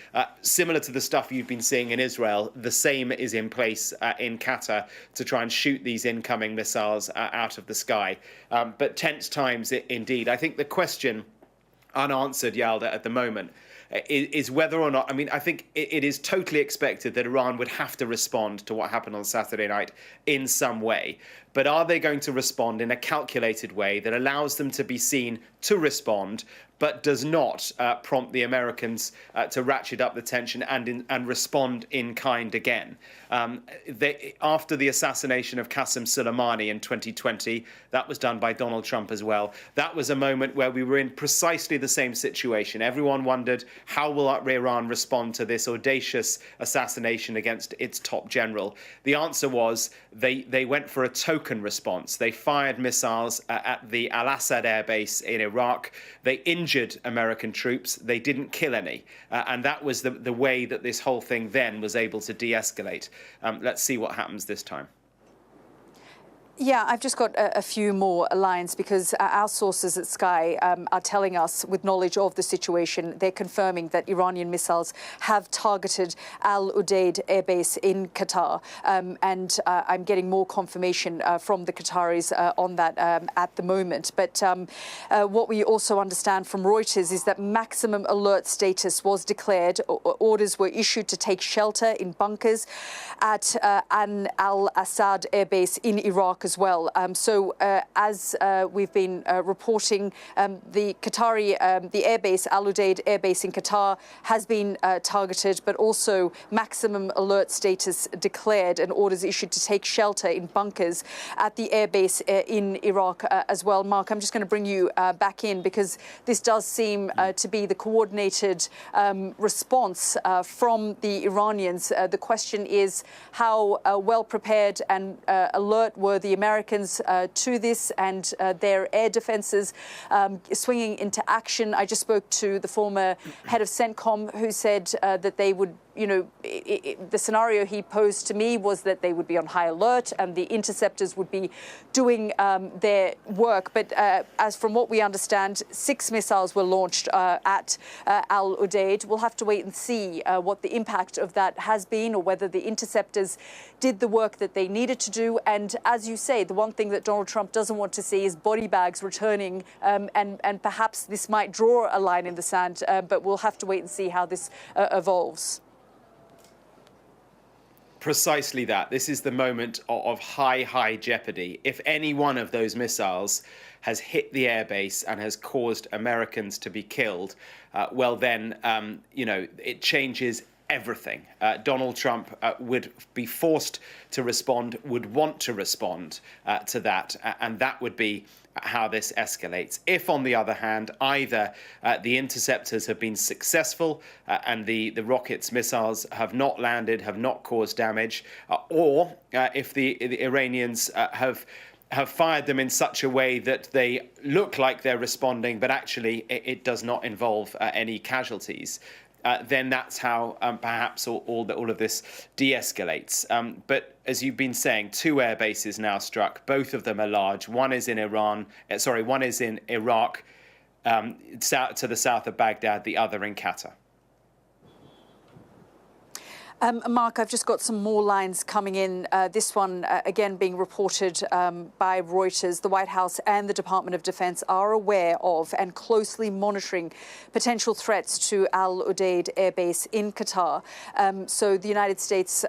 similar to the stuff you've been seeing in Israel. The same is in place in Qatar to try and shoot these incoming missiles out of the sky. But tense times indeed. I think the question unanswered, Yalda, at the moment is whether or not, I think it is totally expected that Iran would have to respond to what happened on Saturday night in some way. But are they going to respond in a calculated way that allows them to be seen to respond, but does not prompt the Americans to ratchet up the tension and respond in kind again. After the assassination of Qasem Soleimani in 2020, that was done by Donald Trump as well. That was a moment where we were in precisely the same situation. Everyone wondered, how will Iran respond to this audacious assassination against its top general? The answer was they went for a token response. They fired missiles at the Al-Assad air base in Iraq. They injured American troops. They didn't kill any. And that was the way that this whole thing then was able to de-escalate. Let's see what happens this time. Yeah, I've just got a few more lines because our sources at Sky are telling us, with knowledge of the situation, they're confirming that Iranian missiles have targeted Al Udeid airbase in Qatar. And I'm getting more confirmation from the Qataris on that at the moment. But what we also understand from Reuters is that maximum alert status was declared. Orders were issued to take shelter in bunkers at An al-Assad airbase in Iraq as well. As we've been reporting, the Qatari, the airbase, Al Udeid airbase in Qatar has been targeted, but also maximum alert status declared and orders issued to take shelter in bunkers at the airbase in Iraq as well. Mark, I'm just going to bring you back in because this does seem to be the coordinated response from the Iranians. The question is how well prepared and alert were the Americans to this and their air defenses swinging into action. I just spoke to the former head of CENTCOM who said that they would, the scenario he posed to me was that they would be on high alert and the interceptors would be doing their work. But as from what we understand, 6 missiles were launched at Al Udeid. We'll have to wait and see what the impact of that has been or whether the interceptors did the work that they needed to do. And as you say, the one thing that Donald Trump doesn't want to see is body bags returning. And perhaps this might draw a line in the sand, but we'll have to wait and see how this evolves. Precisely that. This is the moment of high jeopardy. If any one of those missiles has hit the airbase and has caused Americans to be killed, well then, it changes everything. Donald Trump would be forced to respond, would want to respond to that, and that would be how this escalates. If, on the other hand, either the interceptors have been successful and the rockets, missiles have not landed, have not caused damage, or if the Iranians have fired them in such a way that they look like they're responding, but actually it does not involve any casualties, then that's how perhaps all of this de-escalates. But as you've been saying, 2 air bases now struck. Both of them are large. One is in one is in Iraq, to the south of Baghdad. The other in Qatar. Mark, I've just got some more lines coming in. This one, again, being reported by Reuters. The White House and the Department of Defense are aware of and closely monitoring potential threats to Al Udeid Air Base in Qatar. So the United States,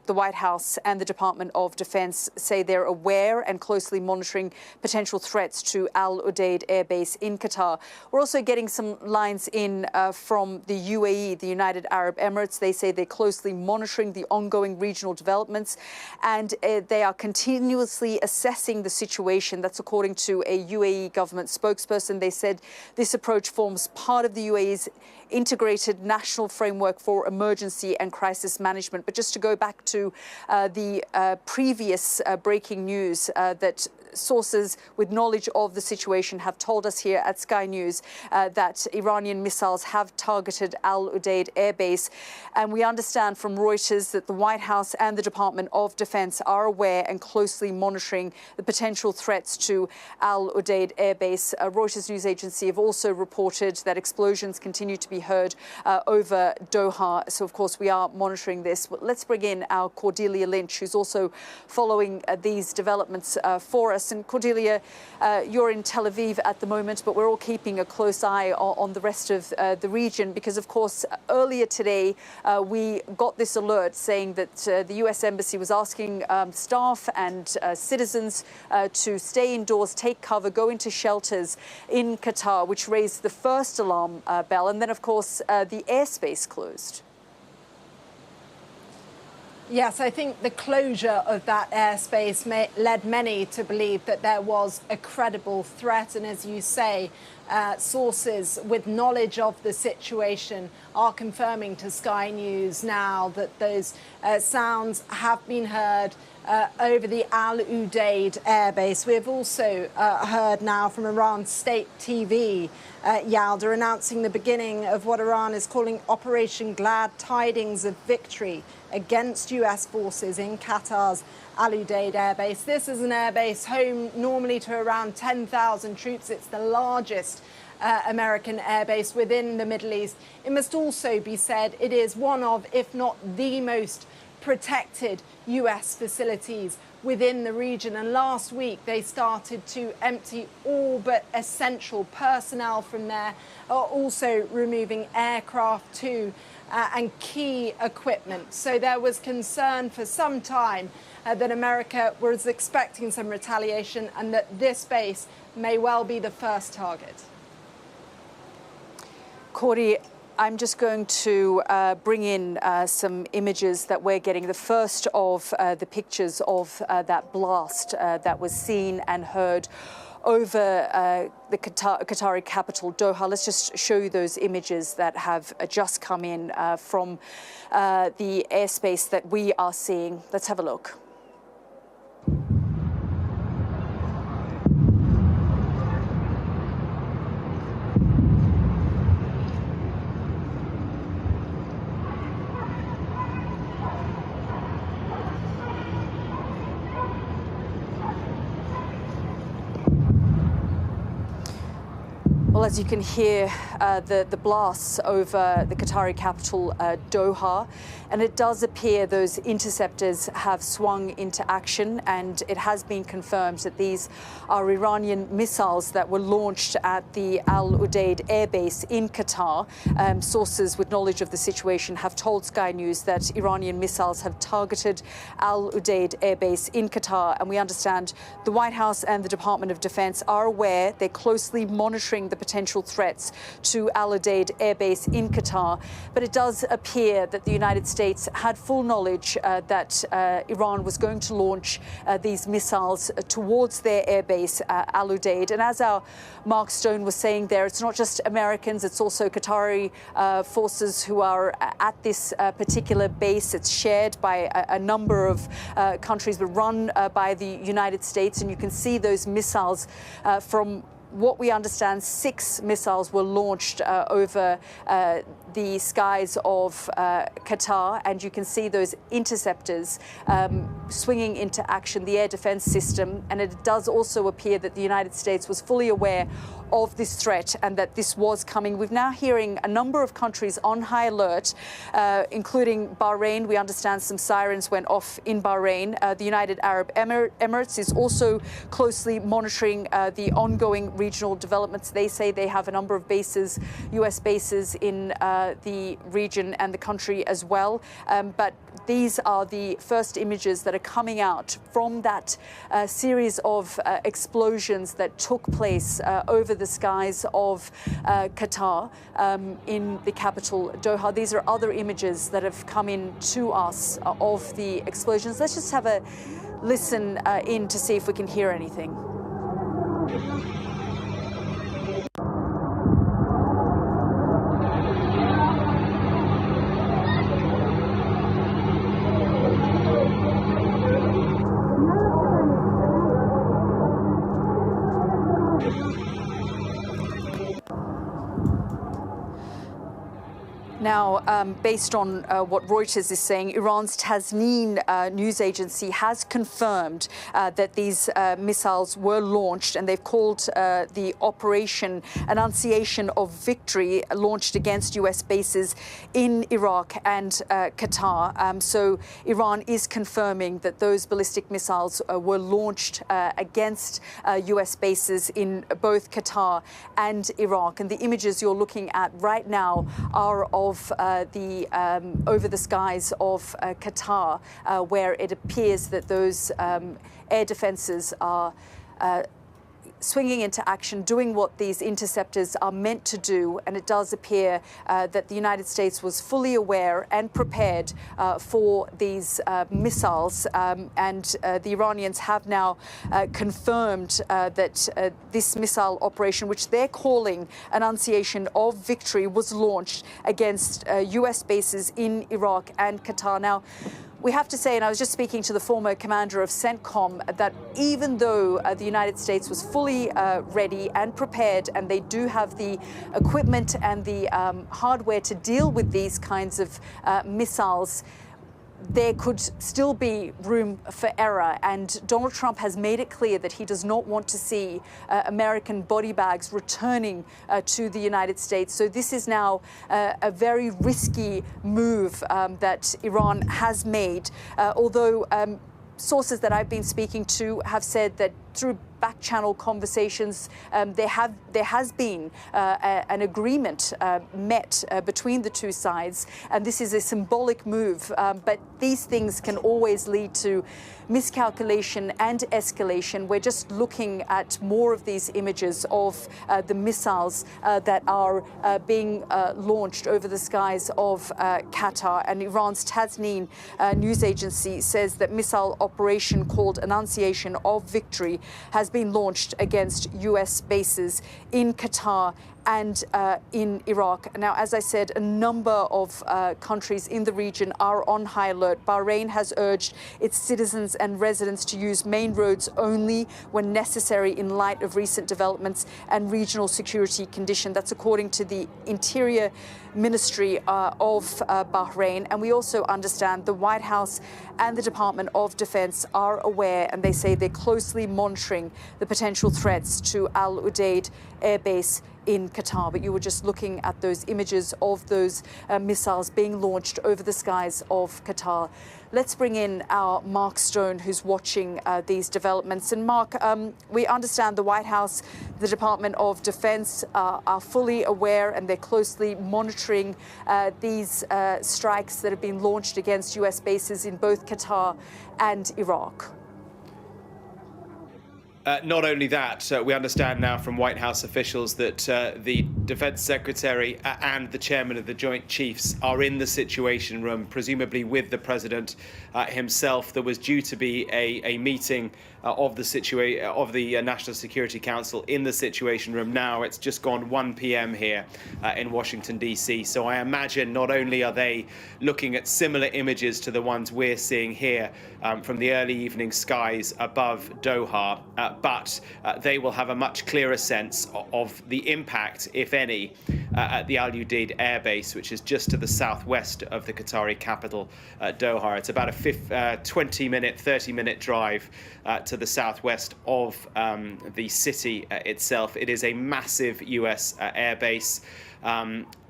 the White House and the Department of Defense say they're aware and closely monitoring potential threats to Al Udeid Air Base in Qatar. We're also getting some lines in from the UAE, the United Arab Emirates. They say they're closely monitoring the ongoing regional developments and they are continuously assessing the situation. That's according to a UAE government spokesperson. They said this approach forms part of the UAE's integrated national framework for emergency and crisis management. But just to go back to the previous breaking news that sources with knowledge of the situation have told us here at Sky News that Iranian missiles have targeted Al Udeid Air Base. And we understand from Reuters that the White House and the Department of Defense are aware and closely monitoring the potential threats to Al Udeid Air Base. Reuters news agency have also reported that explosions continue to be heard over Doha. So, of course, we are monitoring this. Let's bring in our now Cordelia Lynch, who's also following these developments for us. And Cordelia, you're in Tel Aviv at the moment, but we're all keeping a close eye on the rest of the region because, of course, earlier today we got this alert saying that the U.S. Embassy was asking staff and citizens to stay indoors, take cover, go into shelters in Qatar, which raised the first alarm bell. And then, of course, the airspace closed. Yes, I think the closure of that airspace led many to believe that there was a credible threat. And as you say, sources with knowledge of the situation are confirming to Sky News now that those sounds have been heard over the Al Udeid airbase. We have also heard now from Iran's state TV, Yalda, announcing the beginning of what Iran is calling Operation Glad Tidings of Victory against US forces in Qatar's Al Udeid airbase. This is an airbase home normally to around 10,000 troops. It's the largest American airbase within the Middle East. It must also be said it is one of, if not the most protected US facilities within the region. And last week they started to empty all but essential personnel from there, also removing aircraft too, and key equipment. So there was concern for some time that America was expecting some retaliation and that this base may well be the first target. Cordy, I'm just going to bring in some images that we're getting. The first of the pictures of that blast that was seen and heard over the Qatari capital, Doha. Let's just show you those images that have just come in from the airspace that we are seeing. Let's have a look. Well, as you can hear, the blasts over the Qatari capital, Doha, and it does appear those interceptors have swung into action, and it has been confirmed that these are Iranian missiles that were launched at the Al Udeid airbase in Qatar. Sources with knowledge of the situation have told Sky News that Iranian missiles have targeted Al Udeid airbase in Qatar, and we understand the White House and the Department of Defense are aware. They're closely monitoring the potential threats to Al Udeid airbase in Qatar. But it does appear that the United States had full knowledge that Iran was going to launch these missiles towards their airbase, Al Udeid. And as our Mark Stone was saying there, it's not just Americans, it's also Qatari forces who are at this particular base. It's shared by a number of countries, but run by the United States. And you can see those missiles from what we understand, 6 missiles were launched over the skies of Qatar, and you can see those interceptors swinging into action, the air defense system. And it does also appear that the United States was fully aware of this threat and that this was coming. We're now hearing a number of countries on high alert, including Bahrain. We understand some sirens went off in Bahrain. The United Arab Emirates is also closely monitoring the ongoing regional developments. They say they have a number of bases, US bases in the region and the country as well. But these are the first images that are coming out from that series of explosions that took place over the skies of Qatar in the capital, Doha. These are other images that have come in to us of the explosions. Let's just have a listen in to see if we can hear anything. Now, based on what Reuters is saying, Iran's Tasnim news agency has confirmed that these missiles were launched, and they've called the Operation Annunciation of Victory launched against U.S. bases in Iraq and Qatar. So Iran is confirming that those ballistic missiles were launched against U.S. bases in both Qatar and Iraq. And the images you're looking at right now are of the over the skies of Qatar, where it appears that those air defenses are swinging into action, doing what these interceptors are meant to do. And it does appear that the United States was fully aware and prepared for these missiles. And the Iranians have now confirmed that this missile operation, which they're calling Annunciation of Victory, was launched against U.S. bases in Iraq and Qatar. Now, we have to say, and I was just speaking to the former commander of CENTCOM, that even though the United States was fully ready and prepared, and they do have the equipment and the hardware to deal with these kinds of missiles, there could still be room for error. And Donald Trump has made it clear that he does not want to see American body bags returning to the United States. So this is now a very risky move that Iran has made, although sources that I've been speaking to have said that through back-channel conversations, there has been an agreement met between the two sides, and this is a symbolic move. But these things can always lead to miscalculation and escalation. We're just looking at more of these images of the missiles that are being launched over the skies of Qatar. And Iran's Tasnim news agency says that missile operation called Annunciation of Victory has been launched against U.S. bases in Qatar and in Iraq. Now, as I said, a number of countries in the region are on high alert. Bahrain has urged its citizens and residents to use main roads only when necessary in light of recent developments and regional security conditions. That's according to the Interior Ministry of Bahrain. And we also understand the White House and the Department of Defense are aware, and they say they're closely monitoring the potential threats to Al Udeid Air Base in Qatar. But you were just looking at those images of those missiles being launched over the skies of Qatar. Let's bring in our Mark Stone, who's watching these developments. And Mark, we understand the White House, the Department of Defense are fully aware, and they're closely monitoring these strikes that have been launched against U.S. bases in both Qatar and Iraq. Not only that, we understand now from White House officials that the Defense Secretary and the Chairman of the Joint Chiefs are in the Situation Room, presumably with the President himself. There was due to be a meeting of the National Security Council in the Situation Room. Now it's just gone 1 p.m. here in Washington, D.C. So I imagine not only are they looking at similar images to the ones we're seeing here from the early evening skies above Doha, but they will have a much clearer sense of the impact, if any, at the Al Udeid Air Base, which is just to the southwest of the Qatari capital, Doha. It's about a 20-minute, 30-minute drive to the southwest of the city itself. It is a massive US air base.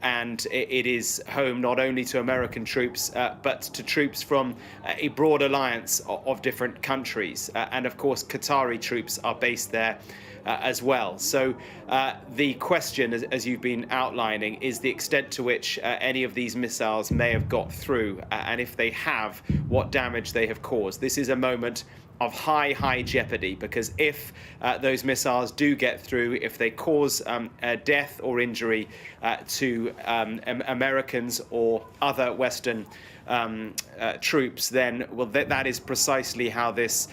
And it is home not only to American troops, but to troops from a broad alliance of different countries. And of course, Qatari troops are based there as well. So the question, as you've been outlining, is the extent to which any of these missiles may have got through, and if they have, what damage they have caused. This is a moment of high jeopardy, because if those missiles do get through, if they cause death or injury to Americans or other Western troops, then that is precisely how this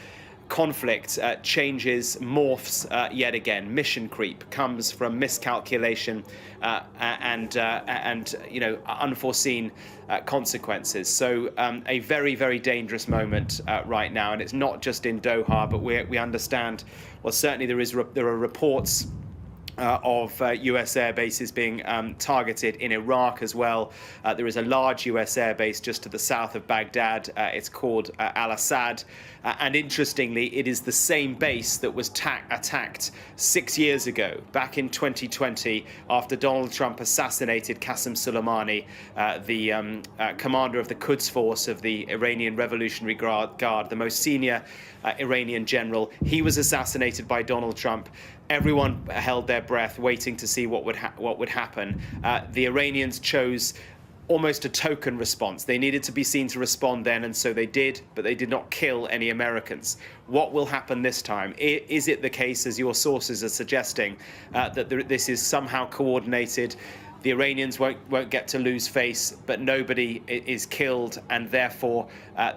conflict changes, morphs yet again. Mission creep comes from miscalculation and unforeseen consequences. So a very dangerous moment right now, and it's not just in Doha, but we understand. Well, certainly there are reports of US air bases being targeted in Iraq as well. There is a large US air base just to the south of Baghdad. It's called Al-Assad. And interestingly, it is the same base that was attacked 6 years ago, back in 2020, after Donald Trump assassinated Qasem Soleimani, the commander of the Quds Force of the Iranian Revolutionary Guard, the most senior Iranian general. He was assassinated by Donald Trump. Everyone held their breath, waiting to see what would happen. The Iranians chose almost a token response. They needed to be seen to respond then, and so they did, but they did not kill any Americans. What will happen this time? Is it the case, as your sources are suggesting, that this is somehow coordinated? The Iranians won't get to lose face, but nobody is killed, and therefore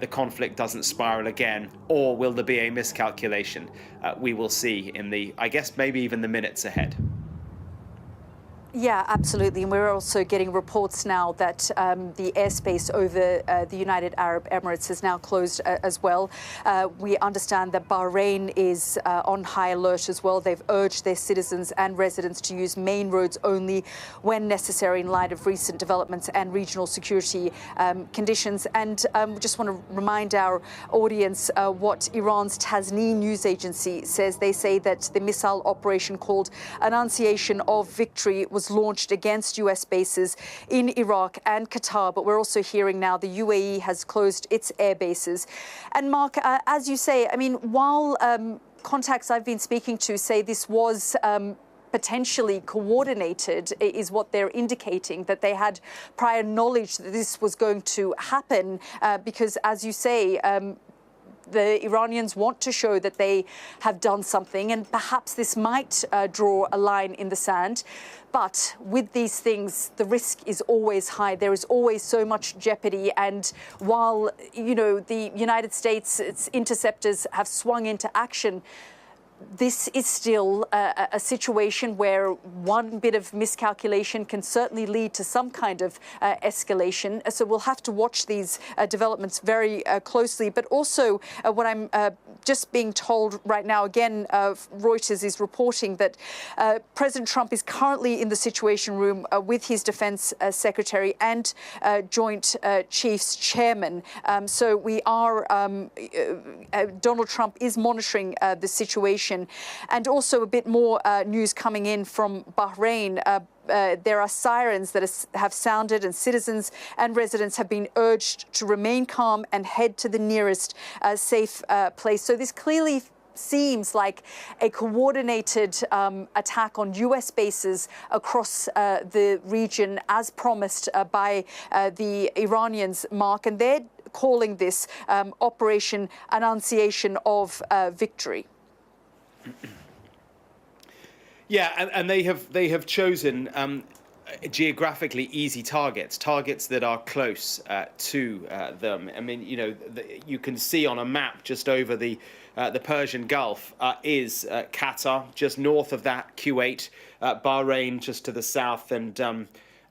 the conflict doesn't spiral again? Or will there be a miscalculation? We will see in the, I guess, maybe even the minutes ahead. Yeah, absolutely. And we're also getting reports now that the airspace over the United Arab Emirates is now closed as well. We understand that Bahrain is on high alert as well. They've urged their citizens and residents to use main roads only when necessary in light of recent developments and regional security conditions. And we just want to remind our audience what Iran's Tasnim news agency says. They say that the missile operation called Annunciation of Victory was launched against US bases in Iraq and Qatar, but we're also hearing now the UAE has closed its air bases. And Mark, as you say, I mean, while contacts I've been speaking to say this was potentially coordinated, is what they're indicating, that they had prior knowledge that this was going to happen, because, as you say, the Iranians want to show that they have done something, and perhaps this might draw a line in the sand. But with these things, the risk is always high. There is always so much jeopardy. And while, you know, the United States, its interceptors have swung into action, this is still a situation where one bit of miscalculation can certainly lead to some kind of escalation. So we'll have to watch these developments very closely. But also what I'm just being told right now, again, Reuters is reporting that President Trump is currently in the Situation Room with his defense secretary and Joint Chiefs chairman. So we are, Donald Trump is monitoring the situation. And also a bit more news coming in from Bahrain. There are sirens that have sounded, and citizens and residents have been urged to remain calm and head to the nearest safe place. So this clearly seems like a coordinated attack on US bases across the region, as promised by the Iranians, Mark. And they're calling this Operation Annunciation of Victory. Yeah, and they have chosen geographically easy targets that are close to them. I mean, you know, you can see on a map just over the Persian Gulf is Qatar, just north of that, Kuwait, Bahrain just to the south, and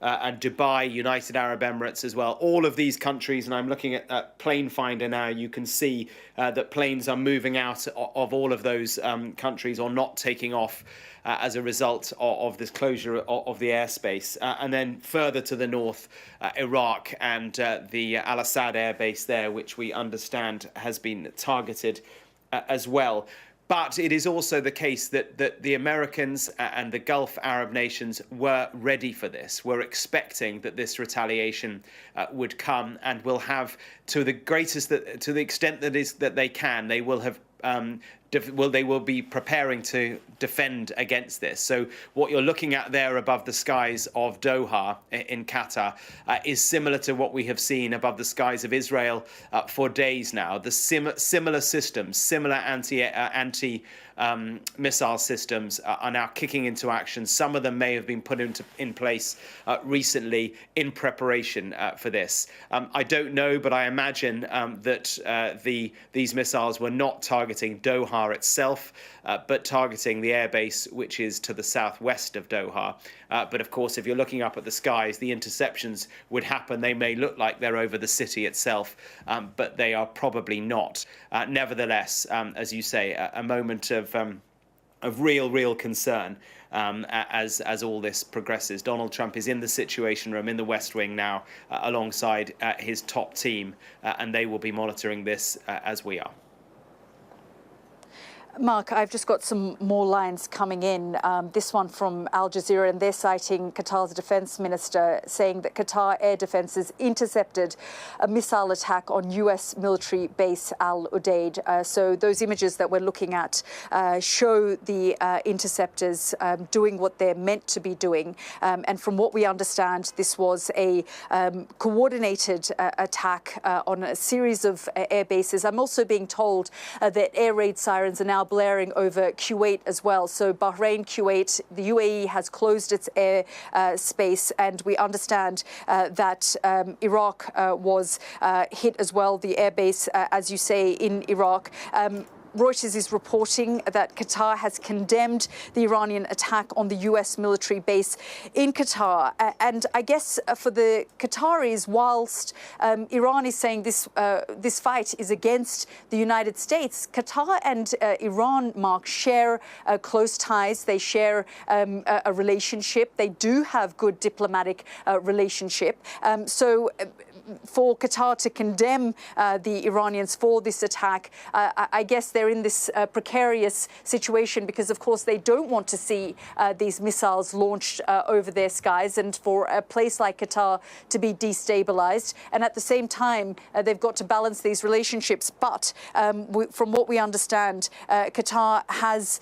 Dubai, United Arab Emirates as well. All of these countries, and I'm looking at Plane Finder now, you can see that planes are moving out of all of those countries or not taking off as a result of this closure of the airspace. And then further to the north, Iraq and the Al-Assad air base there, which we understand has been targeted as well. But it is also the case that the Americans and the Gulf Arab nations were ready for this, were expecting that this retaliation would come, and will have, to the extent that they can, they will have they will be preparing to defend against this. So what you're looking at there above the skies of Doha in Qatar is similar to what we have seen above the skies of Israel for days now. The similar systems, similar anti-missile systems are now kicking into action. Some of them may have been put in place recently in preparation for this. I don't know, but I imagine that these missiles were not targeting Doha itself, but targeting the airbase which is to the southwest of Doha. But of course, if you're looking up at the skies, the interceptions would happen. They may look like they're over the city itself, but they are probably not. Nevertheless, as you say, a moment of real concern as all this progresses. Donald Trump is in the Situation Room in the West Wing now, alongside his top team, and they will be monitoring this as we are. Mark, I've just got some more lines coming in. This one from Al Jazeera, and they're citing Qatar's defense minister saying that Qatar air defenses intercepted a missile attack on U.S. military base Al Udeid. So those images that we're looking at show the interceptors doing what they're meant to be doing. And from what we understand, this was a coordinated attack on a series of air bases. I'm also being told that air raid sirens are now blaring over Kuwait as well. So Bahrain, Kuwait, the UAE has closed its air space, and we understand that Iraq was hit as well, the air base, as you say, in Iraq. Reuters is reporting that Qatar has condemned the Iranian attack on the U.S. military base in Qatar. And I guess for the Qataris, whilst Iran is saying this fight is against the United States, Qatar and Iran, Mark, share close ties. They share a relationship. They do have good diplomatic relationship. So for Qatar to condemn the Iranians for this attack, I guess they're in this precarious situation because, of course, they don't want to see these missiles launched over their skies, and for a place like Qatar to be destabilized. And at the same time, they've got to balance these relationships. But from what we understand, Qatar has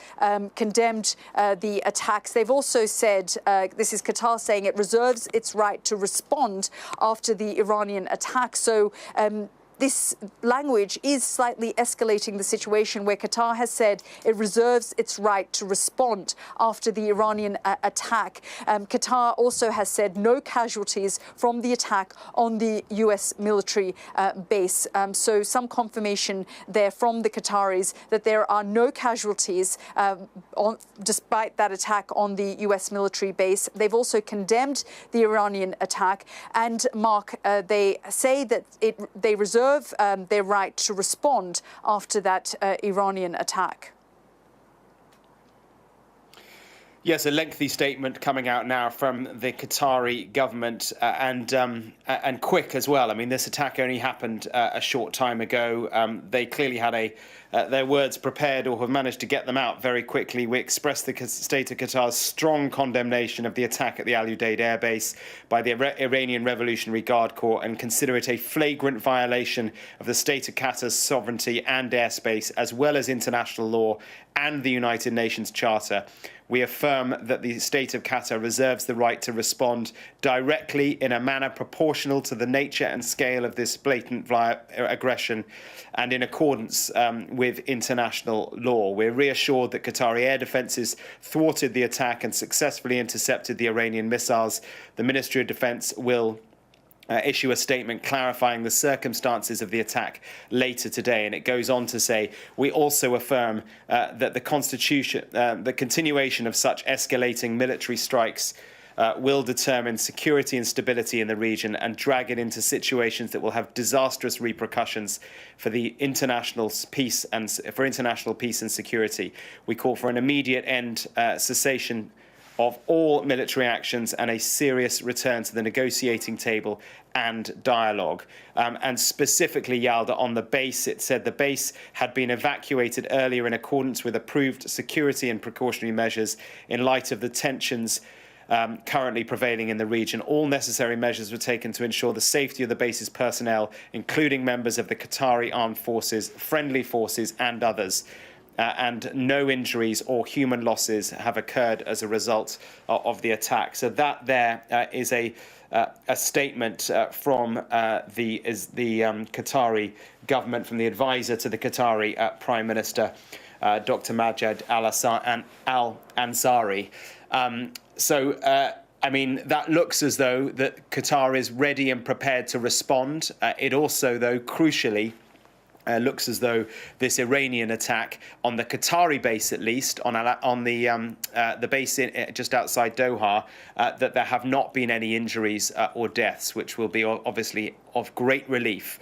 condemned the attacks. They've also said, this is Qatar saying, it reserves its right to respond after the Iranian attack. So this language is slightly escalating the situation where Qatar has said it reserves its right to respond after the Iranian attack. Qatar also has said no casualties from the attack on the U.S. military base. So some confirmation there from the Qataris that there are no casualties despite that attack on the U.S. military base. They've also condemned the Iranian attack. And, Mark, they say that they reserve their right to respond after that Iranian attack. Yes, a lengthy statement coming out now from the Qatari government, and quick as well. I mean, this attack only happened a short time ago. They clearly had their words prepared, or have managed to get them out very quickly. We express the state of Qatar's strong condemnation of the attack at the Al Udeid airbase by the Iranian Revolutionary Guard Corps, and consider it a flagrant violation of the state of Qatar's sovereignty and airspace, as well as international law and the United Nations Charter. We affirm that the state of Qatar reserves the right to respond directly in a manner proportional to the nature and scale of this blatant aggression and in accordance with international law. We're reassured that Qatari air defences thwarted the attack and successfully intercepted the Iranian missiles. The Ministry of Defence will issue a statement clarifying the circumstances of the attack later today. And it goes on to say, we also affirm that the continuation of such escalating military strikes will determine security and stability in the region and drag it into situations that will have disastrous repercussions for the international peace and security. We call for an immediate cessation of all military actions and a serious return to the negotiating table and dialogue. And specifically, Yalda, on the base, it said the base had been evacuated earlier in accordance with approved security and precautionary measures in light of the tensions currently prevailing in the region. All necessary measures were taken to ensure the safety of the base's personnel, including members of the Qatari armed forces, friendly forces and others. And no injuries or human losses have occurred as a result of the attack. So that there is a statement from the Qatari government, from the advisor to the Qatari Prime Minister, Dr. Majed al-Ansari. I mean, that looks as though that Qatar is ready and prepared to respond. It also, though, crucially, looks as though this Iranian attack on the Qatari base, at least, on the base just outside Doha, that there have not been any injuries or deaths, which will be obviously of great relief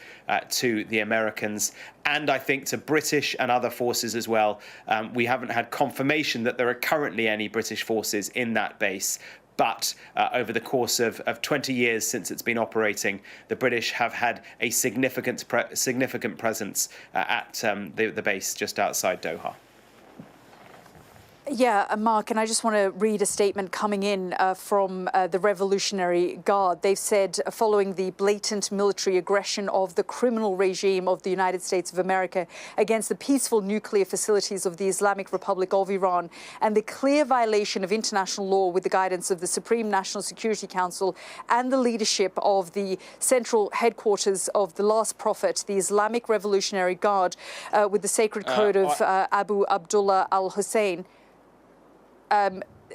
to the Americans and I think to British and other forces as well. We haven't had confirmation that there are currently any British forces in that base. But over the course of 20 years since it's been operating, the British have had a significant presence at the base just outside Doha. Yeah, Mark, and I just want to read a statement coming in from the Revolutionary Guard. They've said, following the blatant military aggression of the criminal regime of the United States of America against the peaceful nuclear facilities of the Islamic Republic of Iran and the clear violation of international law with the guidance of the Supreme National Security Council and the leadership of the central headquarters of the last prophet, the Islamic Revolutionary Guard, with the sacred code of Abu Abdullah al-Hussein,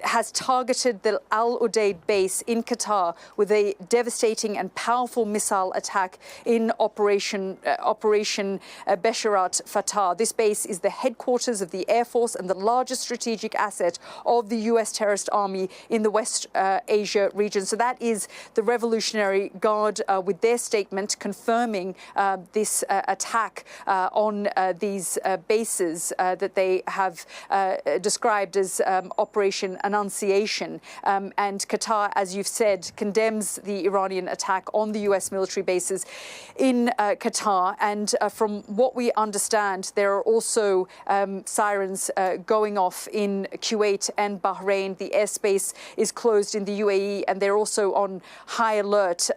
has targeted the Al Udeid base in Qatar with a devastating and powerful missile attack in Operation Besharat Fatah. This base is the headquarters of the Air Force and the largest strategic asset of the U.S. terrorist army in the West Asia region. So that is the Revolutionary Guard with their statement confirming this attack on these bases that they have described as Operation Annunciation. And Qatar, as you've said, condemns the Iranian attack on the U.S. military bases in Qatar. And from what we understand, there are also sirens going off in Kuwait and Bahrain. The airspace is closed in the UAE, and they're also on high alert.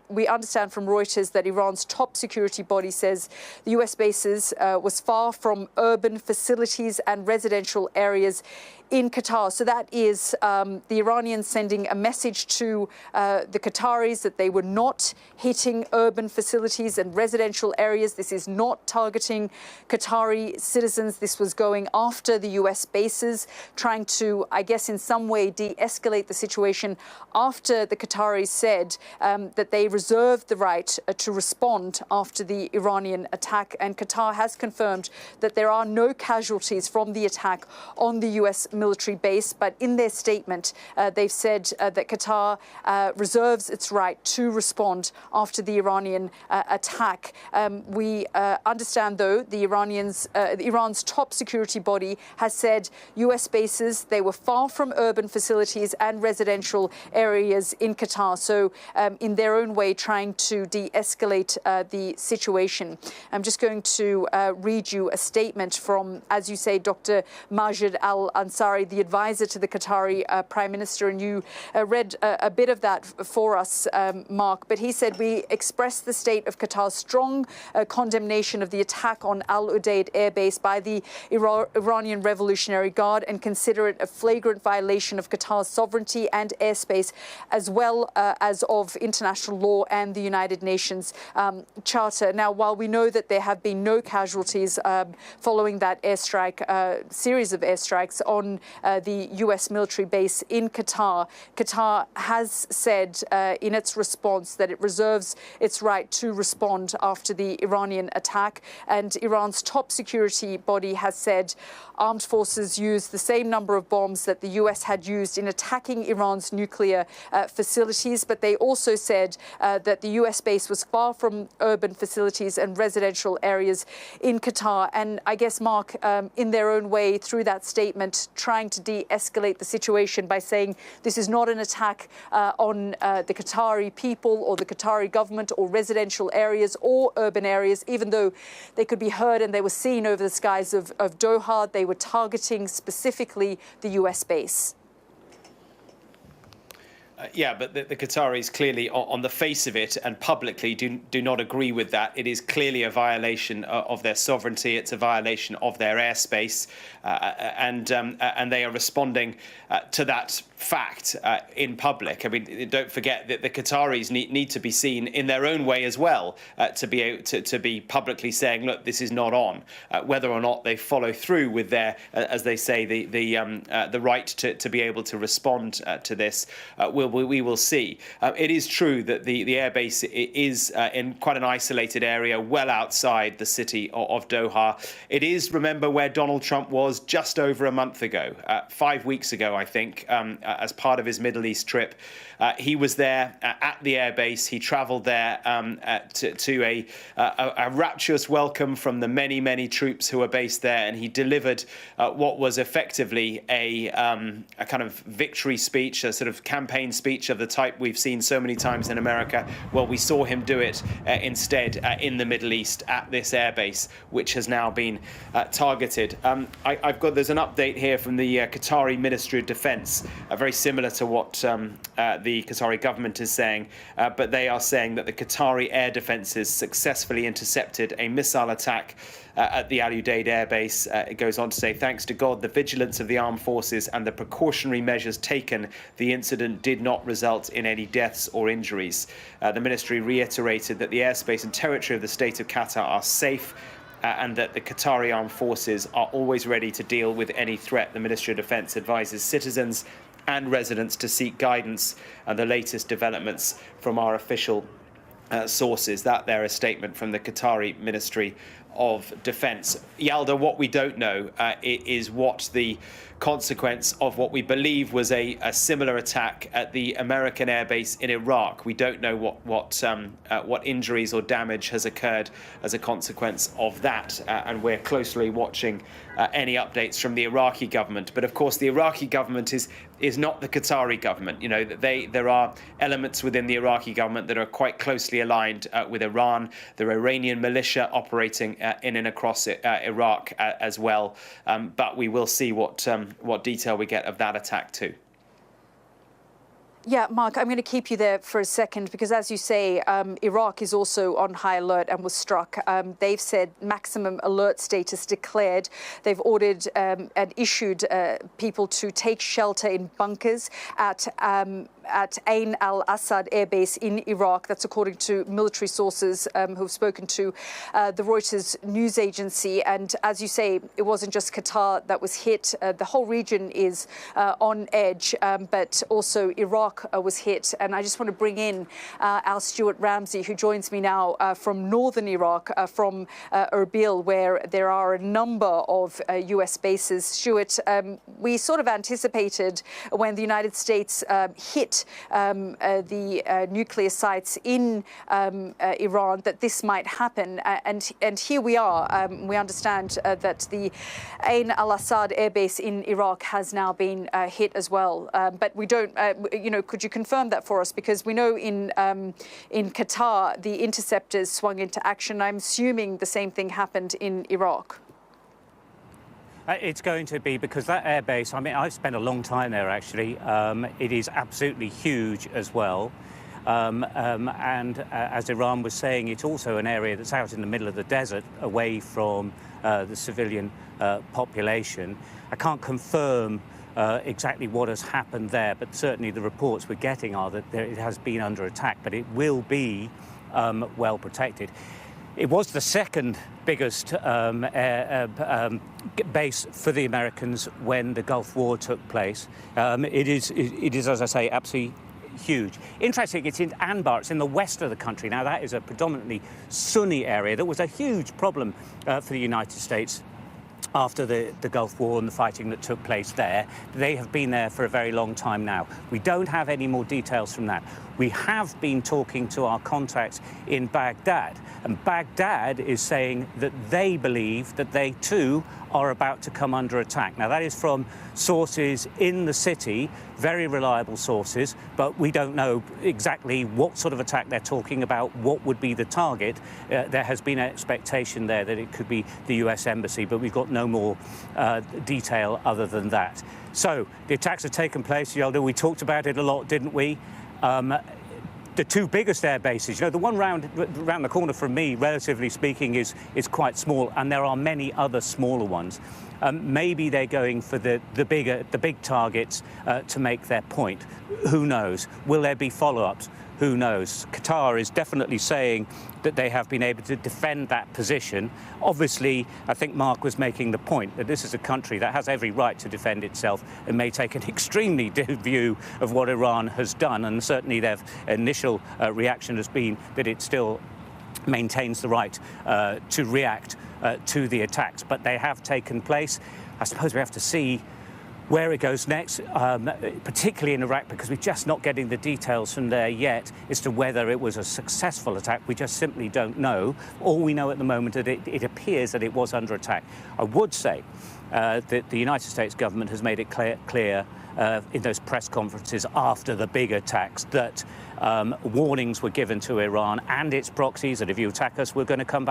We understand from Reuters that Iran's top security body says the U.S. bases was far from urban facilities and residential areas in Qatar. So that is the Iranians sending a message to the Qataris that they were not hitting urban facilities and residential areas. This is not targeting Qatari citizens. This was going after the US bases, trying to, I guess, in some way de-escalate the situation after the Qataris said that they reserved the right to respond after the Iranian attack. And Qatar has confirmed that there are no casualties from the attack on the US military base. But in their statement, they've said that Qatar reserves its right to respond after the Iranian attack. We understand, though, Iran's top security body has said US bases, they were far from urban facilities and residential areas in Qatar. So in their own way, trying to de-escalate the situation. I'm just going to read you a statement from, as you say, Dr. Majid Al-Ansari, the advisor to the Qatari Prime Minister, and you read a bit of that for us, Mark. But he said, we express the state of Qatar's strong condemnation of the attack on Al Udeid air base by the Iranian Revolutionary Guard and consider it a flagrant violation of Qatar's sovereignty and airspace, as well as of international law and the United Nations Charter. Now, while we know that there have been no casualties following that airstrike, series of airstrikes on the US military base in Qatar, Qatar has said in its response that it reserves its right to respond after the Iranian attack. And Iran's top security body has said armed forces used the same number of bombs that the US had used in attacking Iran's nuclear facilities. But they also said that the US base was far from urban facilities and residential areas in Qatar. And I guess, Mark, in their own way, through that statement, trying to de-escalate the situation by saying this is not an attack on the Qatari people or the Qatari government or residential areas or urban areas, even though they could be heard and they were seen over the skies of Doha. They were targeting specifically the US base. Yeah, but the Qataris clearly, on the face of it and publicly, do not agree with that. It is clearly a violation of their sovereignty. It's a violation of their airspace, and they are responding to that fact in public. I mean, don't forget that the Qataris need to be seen in their own way as well, to be able to be publicly saying, look, this is not on. Whether or not they follow through with their, as they say, the right to be able to respond to this, we will see. It is true that the airbase is in quite an isolated area, well outside the city of Doha. It is, remember, where Donald Trump was just over a month ago, 5 weeks ago, I think, as part of his Middle East trip. He was there at the airbase. He travelled there to a rapturous welcome from the many, many troops who are based there, and he delivered what was effectively a kind of victory speech, a sort of campaign speech of the type we've seen so many times in America. Well, we saw him do it instead in the Middle East at this airbase, which has now been targeted. There's an update here from the Qatari Ministry of Defence, very similar to what the Qatari government is saying, but they are saying that the Qatari air defences successfully intercepted a missile attack at the Al Udeid airbase. It goes on to say, thanks to God, the vigilance of the armed forces and the precautionary measures taken, the incident did not result in any deaths or injuries. The ministry reiterated that the airspace and territory of the state of Qatar are safe, and that the Qatari armed forces are always ready to deal with any threat. The Ministry of Defence advises citizens and residents to seek guidance and the latest developments from our official sources. That there, a statement from the Qatari Ministry of Defence. Yalda, what we don't know is what the consequence of what we believe was a similar attack at the American airbase in Iraq. We don't know what injuries or damage has occurred as a consequence of that, and we're closely watching any updates from the Iraqi government. But of course, the Iraqi government is not the Qatari government. You know, there are elements within the Iraqi government that are quite closely aligned with Iran. There are Iranian militia operating in and across Iraq as well. But we will see what detail we get of that attack too. Yeah, Mark, I'm going to keep you there for a second because, as you say, Iraq is also on high alert and was struck. They've said maximum alert status declared. They've ordered and issued people to take shelter in bunkers at Ain al-Assad airbase in Iraq. That's according to military sources who've spoken to the Reuters news agency. And as you say, it wasn't just Qatar that was hit. The whole region is on edge, but also Iraq was hit. And I just want to bring in our Stuart Ramsey, who joins me now from northern Iraq, from Erbil, where there are a number of US bases. Stuart, we sort of anticipated when the United States hit the nuclear sites in Iran that this might happen. And here we are. We understand that the Ain al-Assad airbase in Iraq has now been hit as well. But we don't, could you confirm that for us? Because we know in Qatar, the interceptors swung into action. I'm assuming the same thing happened in Iraq. It's going to be, because that airbase, I mean, I've spent a long time there, actually. It is absolutely huge as well. And as Iran was saying, it's also an area that's out in the middle of the desert, away from the civilian population. I can't confirm exactly what has happened there, but certainly the reports we're getting are that it has been under attack, but it will be well protected. It was the second biggest base for the Americans when the Gulf War took place. It is, as I say, absolutely huge. Interesting, it's in Anbar, it's in the west of the country. Now, that is a predominantly Sunni area. That was a huge problem for the United States after the Gulf War and the fighting that took place there. They have been there for a very long time now. We don't have any more details from that. We have been talking to our contacts in Baghdad, and Baghdad is saying that they believe that they too are about to come under attack. Now, that is from sources in the city, very reliable sources, but we don't know exactly what sort of attack they're talking about, what would be the target. There has been an expectation there that it could be the US Embassy, but we've got no more detail other than that. So the attacks have taken place, Yelda. We talked about it a lot, didn't we? the two biggest air bases. You know, the one round the corner from me, relatively speaking, is quite small, and there are many other smaller ones. Maybe they're going for the big targets to make their point. Who knows? Will there be follow-ups? Who knows? Qatar is definitely saying that they have been able to defend that position. Obviously, I think Mark was making the point that this is a country that has every right to defend itself and may take an extremely dim view of what Iran has done. And certainly their initial reaction has been that it still maintains the right to react to the attacks. But they have taken place. I suppose we have to see where it goes next, particularly in Iraq, because we're just not getting the details from there yet as to whether it was a successful attack. We just simply don't know. All we know at the moment is that it appears that it was under attack. I would say that the United States government has made it clear in those press conferences after the big attacks that warnings were given to Iran and its proxies that if you attack us, we're going to come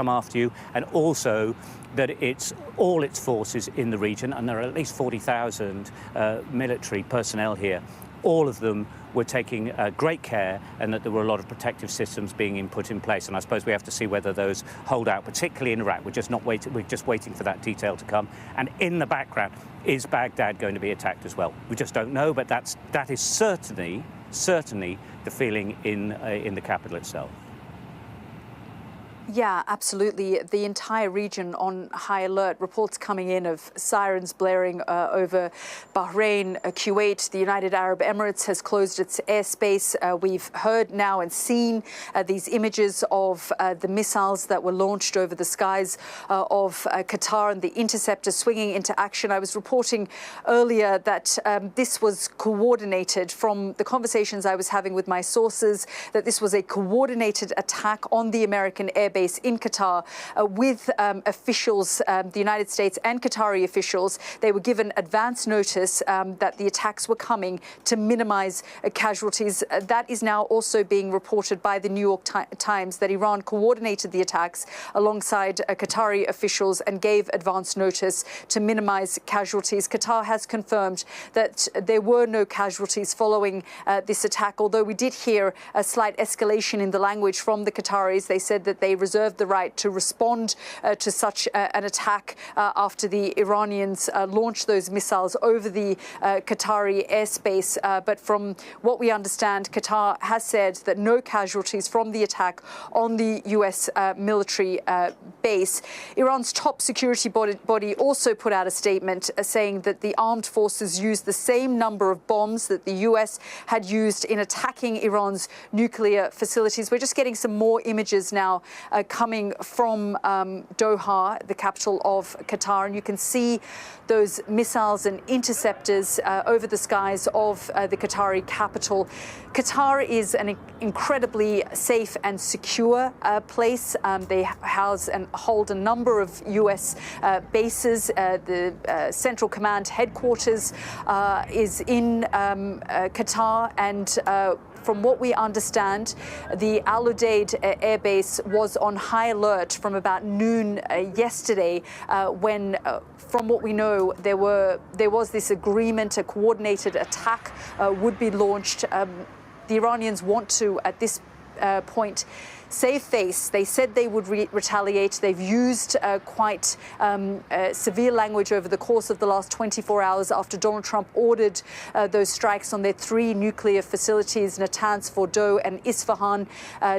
after you, and also that it's all its forces in the region, and there are at least 40,000 military personnel here. All of them were taking great care, and that there were a lot of protective systems being put in place. And I suppose we have to see whether those hold out, particularly in Iraq. We're just waiting for that detail to come. And in the background, is Baghdad going to be attacked as well? We just don't know, but that is certainly the feeling in the capital itself. Yeah, absolutely. The entire region on high alert. Reports coming in of sirens blaring over Bahrain, Kuwait. The United Arab Emirates has closed its airspace. We've heard now and seen these images of the missiles that were launched over the skies of Qatar and the interceptor swinging into action. I was reporting earlier that this was coordinated from the conversations I was having with my sources, that this was a coordinated attack on the American airbase in Qatar with officials, the United States and Qatari officials. They were given advance notice that the attacks were coming to minimize casualties. That is now also being reported by the New York Times, that Iran coordinated the attacks alongside Qatari officials and gave advance notice to minimize casualties. Qatar has confirmed that there were no casualties following this attack, although we did hear a slight escalation in the language from the Qataris. They said that they reserved the right to respond to such an attack after the Iranians launched those missiles over the Qatari airspace. But from what we understand, Qatar has said that no casualties from the attack on the US military base. Iran's top security body also put out a statement saying that the armed forces used the same number of bombs that the US had used in attacking Iran's nuclear facilities. We're just getting some more images now coming from Doha, the capital of Qatar, and you can see those missiles and interceptors over the skies of the Qatari capital. Qatar is an incredibly safe and secure place. They house and hold a number of US bases. The Central Command headquarters is in Qatar, and from what we understand, the Al Udeid Air Base was on high alert from about noon yesterday when, from what we know, there was this agreement, a coordinated attack would be launched. The Iranians want to, at this point, save face. They said they would retaliate. They've used quite severe language over the course of the last 24 hours after Donald Trump ordered those strikes on their 3 nuclear facilities, Natanz, Fordow and Isfahan.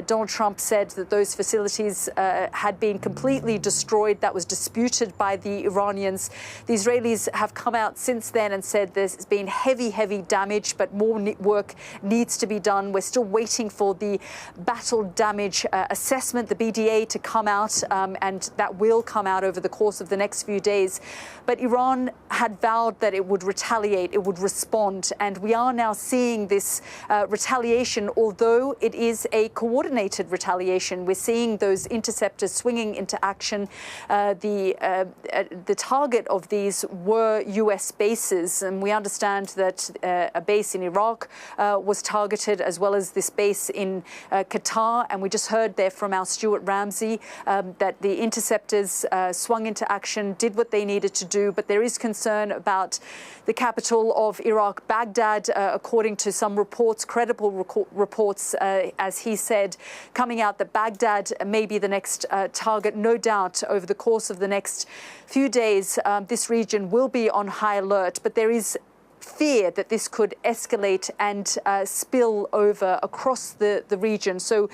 Donald Trump said that those facilities had been completely destroyed. That was disputed by the Iranians. The Israelis have come out since then and said there's been heavy damage, but more work needs to be done. We're still waiting for the battle damage assessment, the BDA, to come out, and that will come out over the course of the next few days. But Iran had vowed that it would retaliate, it would respond, and we are now seeing this retaliation, although it is a coordinated retaliation. We're seeing those interceptors swinging into action. The target of these were US bases, and we understand that a base in Iraq was targeted, as well as this base in Qatar, and we just just heard there from our Stuart Ramsey that the interceptors swung into action, did what they needed to do, but there is concern about the capital of Iraq, Baghdad, according to some reports, credible reports, as he said, coming out that Baghdad may be the next target. No doubt over the course of the next few days, this region will be on high alert, but there is fear that this could escalate and spill over across the region. So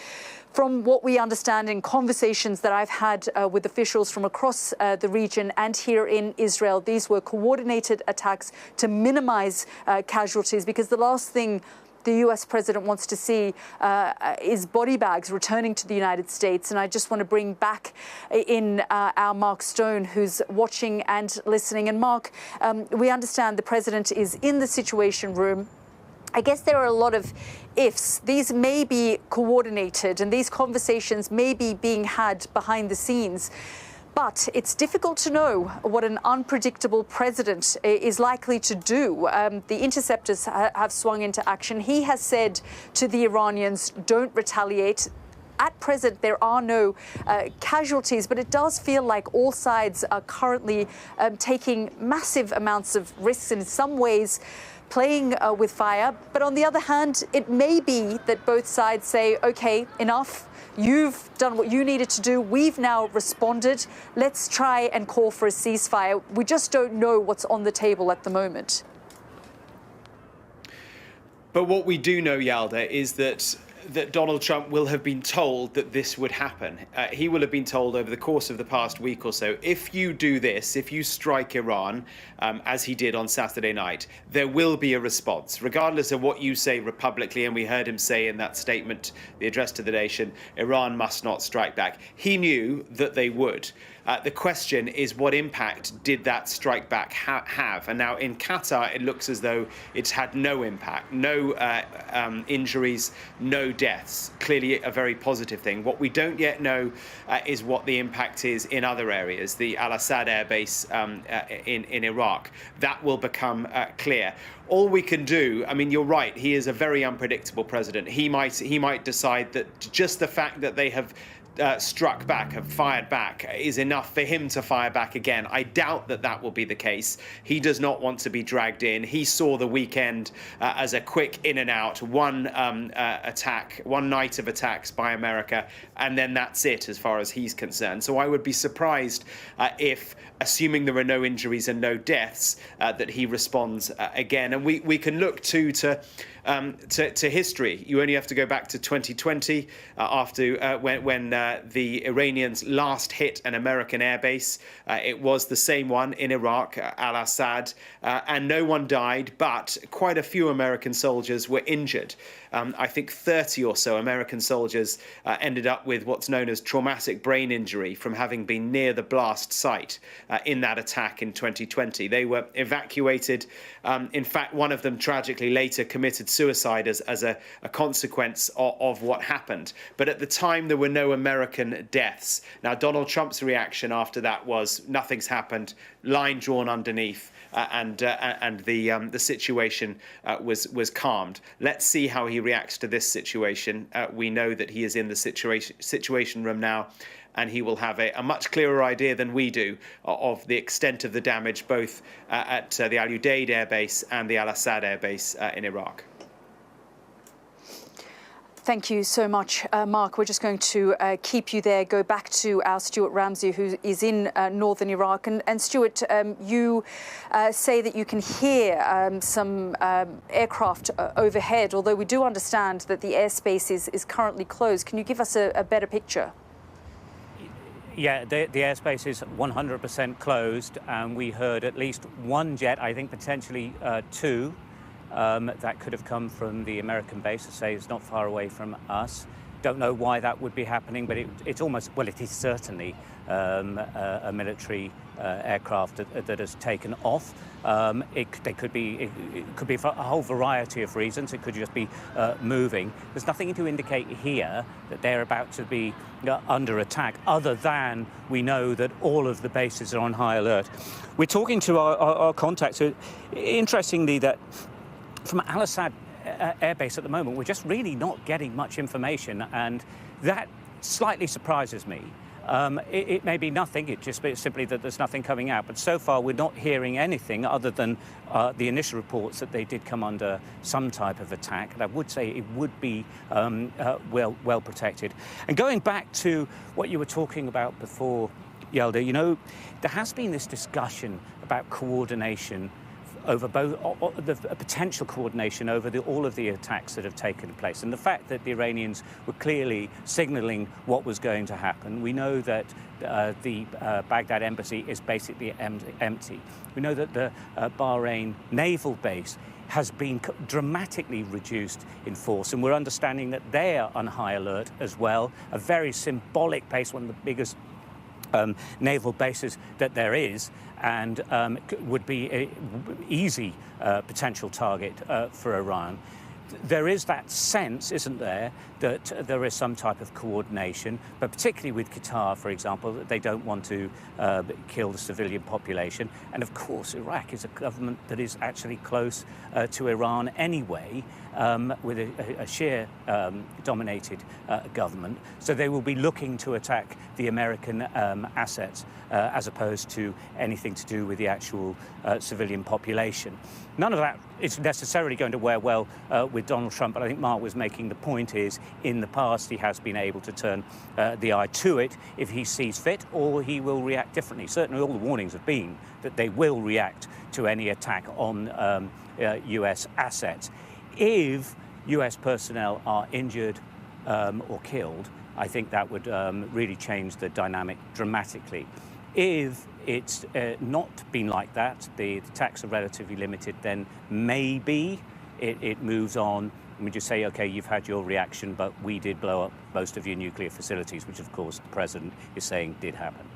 from what we understand in conversations that I've had with officials from across the region and here in Israel, these were coordinated attacks to minimize casualties, because the last thing the US president wants to see is body bags returning to the United States. And I just want to bring back in our Mark Stone, who's watching and listening. And Mark, we understand the president is in the Situation Room. I guess there are a lot of ifs. These may be coordinated and these conversations may be being had behind the scenes. But it's difficult to know what an unpredictable president is likely to do. The interceptors have swung into action. He has said to the Iranians, don't retaliate. At present, there are no casualties, but it does feel like all sides are currently taking massive amounts of risks and in some ways playing with fire. But on the other hand, it may be that both sides say, OK, enough. You've done what you needed to do. We've now responded. Let's try and call for a ceasefire. We just don't know what's on the table at the moment. But what we do know, Yalda, is that Donald Trump will have been told that this would happen. He will have been told over the course of the past week or so, if you do this, if you strike Iran, as he did on Saturday night, there will be a response, regardless of what you say publicly. And we heard him say in that statement, the address to the nation, Iran must not strike back. He knew that they would. The question is, what impact did that strike back have? And now in Qatar, it looks as though it's had no impact, no injuries, no deaths. Clearly a very positive thing. What we don't yet know is what the impact is in other areas, the Al-Assad air base in Iraq. That will become clear. All we can do, I mean, you're right, he is a very unpredictable president. He might decide that just the fact that they have struck back, have fired back, is enough for him to fire back again. I doubt that that will be the case. He does not want to be dragged in. He saw the weekend as a quick in and out, one attack, one night of attacks by America, and then that's it as far as he's concerned. So I would be surprised if, assuming there are no injuries and no deaths, that he responds again. And we can look too to history. You only have to go back to 2020 after when the Iranians last hit an American airbase. It was the same one in Iraq, Al-Assad, and no one died, but quite a few American soldiers were injured. I think 30 or so American soldiers ended up with what's known as traumatic brain injury from having been near the blast site in that attack in 2020. They were evacuated. In fact, one of them tragically later committed suicide as a consequence of what happened. But at the time, there were no American deaths. Now, Donald Trump's reaction after that was nothing's happened, line drawn underneath. And the situation was calmed. Let's see how he reacts to this situation. We know that he is in the situation room now, and he will have a much clearer idea than we do of the extent of the damage, both at the Al Udeid air base and the Al-Assad air base in Iraq. Thank you so much, Mark. We're just going to keep you there, go back to our Stuart Ramsey, who is in northern Iraq. And Stuart, you say that you can hear some aircraft overhead, although we do understand that the airspace is currently closed. Can you give us a better picture? Yeah, the airspace is 100% closed, and we heard at least one jet, I think potentially two, that could have come from the American base. I say it's not far away from us. Don't know why that would be happening, but it's almost, well, it is certainly a military aircraft that has taken off. It could be for a whole variety of reasons. It could just be moving. There's nothing to indicate here that they're about to be under attack, other than we know that all of the bases are on high alert. We're talking to our contacts. Interestingly, that from Al-Assad airbase at the moment, we're just really not getting much information, and that slightly surprises me. It may be nothing, it's simply that there's nothing coming out. But so far, we're not hearing anything other than the initial reports that they did come under some type of attack. And I would say it would be well protected. And going back to what you were talking about before, Yelda, you know, there has been this discussion about coordination over both the potential coordination over all of the attacks that have taken place, and the fact that the Iranians were clearly signalling what was going to happen. We know that the Baghdad embassy is basically empty. We know that the Bahrain naval base has been dramatically reduced in force, and we're understanding that they are on high alert as well. A very symbolic base, one of the biggest naval bases that there is, and would be an easy potential target for Iran. There is that sense, isn't there, that there is some type of coordination, but particularly with Qatar, for example, that they don't want to kill the civilian population. And of course, Iraq is a government that is actually close to Iran anyway, with a Shia-dominated government. So they will be looking to attack the American assets as opposed to anything to do with the actual civilian population. None of that is necessarily going to wear well with Donald Trump, but I think Mark was making the point is, in the past, he has been able to turn the eye to it if he sees fit, or he will react differently. Certainly all the warnings have been that they will react to any attack on US assets. If US personnel are injured or killed, I think that would really change the dynamic dramatically. If it's not been like that, the attacks are relatively limited, then maybe it moves on. And we just say, OK, you've had your reaction, but we did blow up most of your nuclear facilities, which, of course, the president is saying did happen.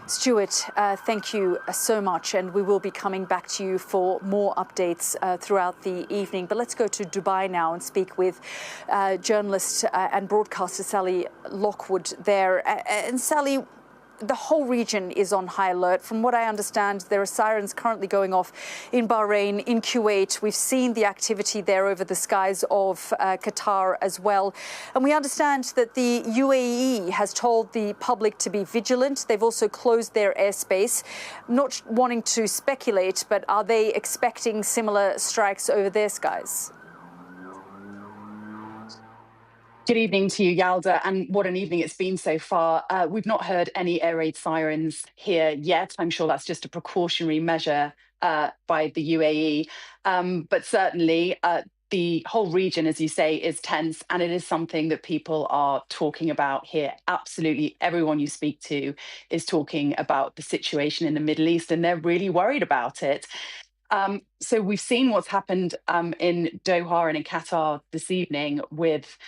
Stuart, thank you so much, and we will be coming back to you for more updates throughout the evening. But let's go to Dubai now and speak with journalist and broadcaster Sally Lockwood there. And Sally, the whole region is on high alert. From what I understand, there are sirens currently going off in Bahrain, in Kuwait. We've seen the activity there over the skies of Qatar as well. And we understand that the UAE has told the public to be vigilant. They've also closed their airspace. Not wanting to speculate, but are they expecting similar strikes over their skies? Good evening to you, Yalda, and what an evening it's been so far. We've not heard any air raid sirens here yet. I'm sure that's just a precautionary measure by the UAE. But certainly the whole region, as you say, is tense, and it is something that people are talking about here. Absolutely everyone you speak to is talking about the situation in the Middle East, and they're really worried about it. So we've seen what's happened in Doha and in Qatar this evening with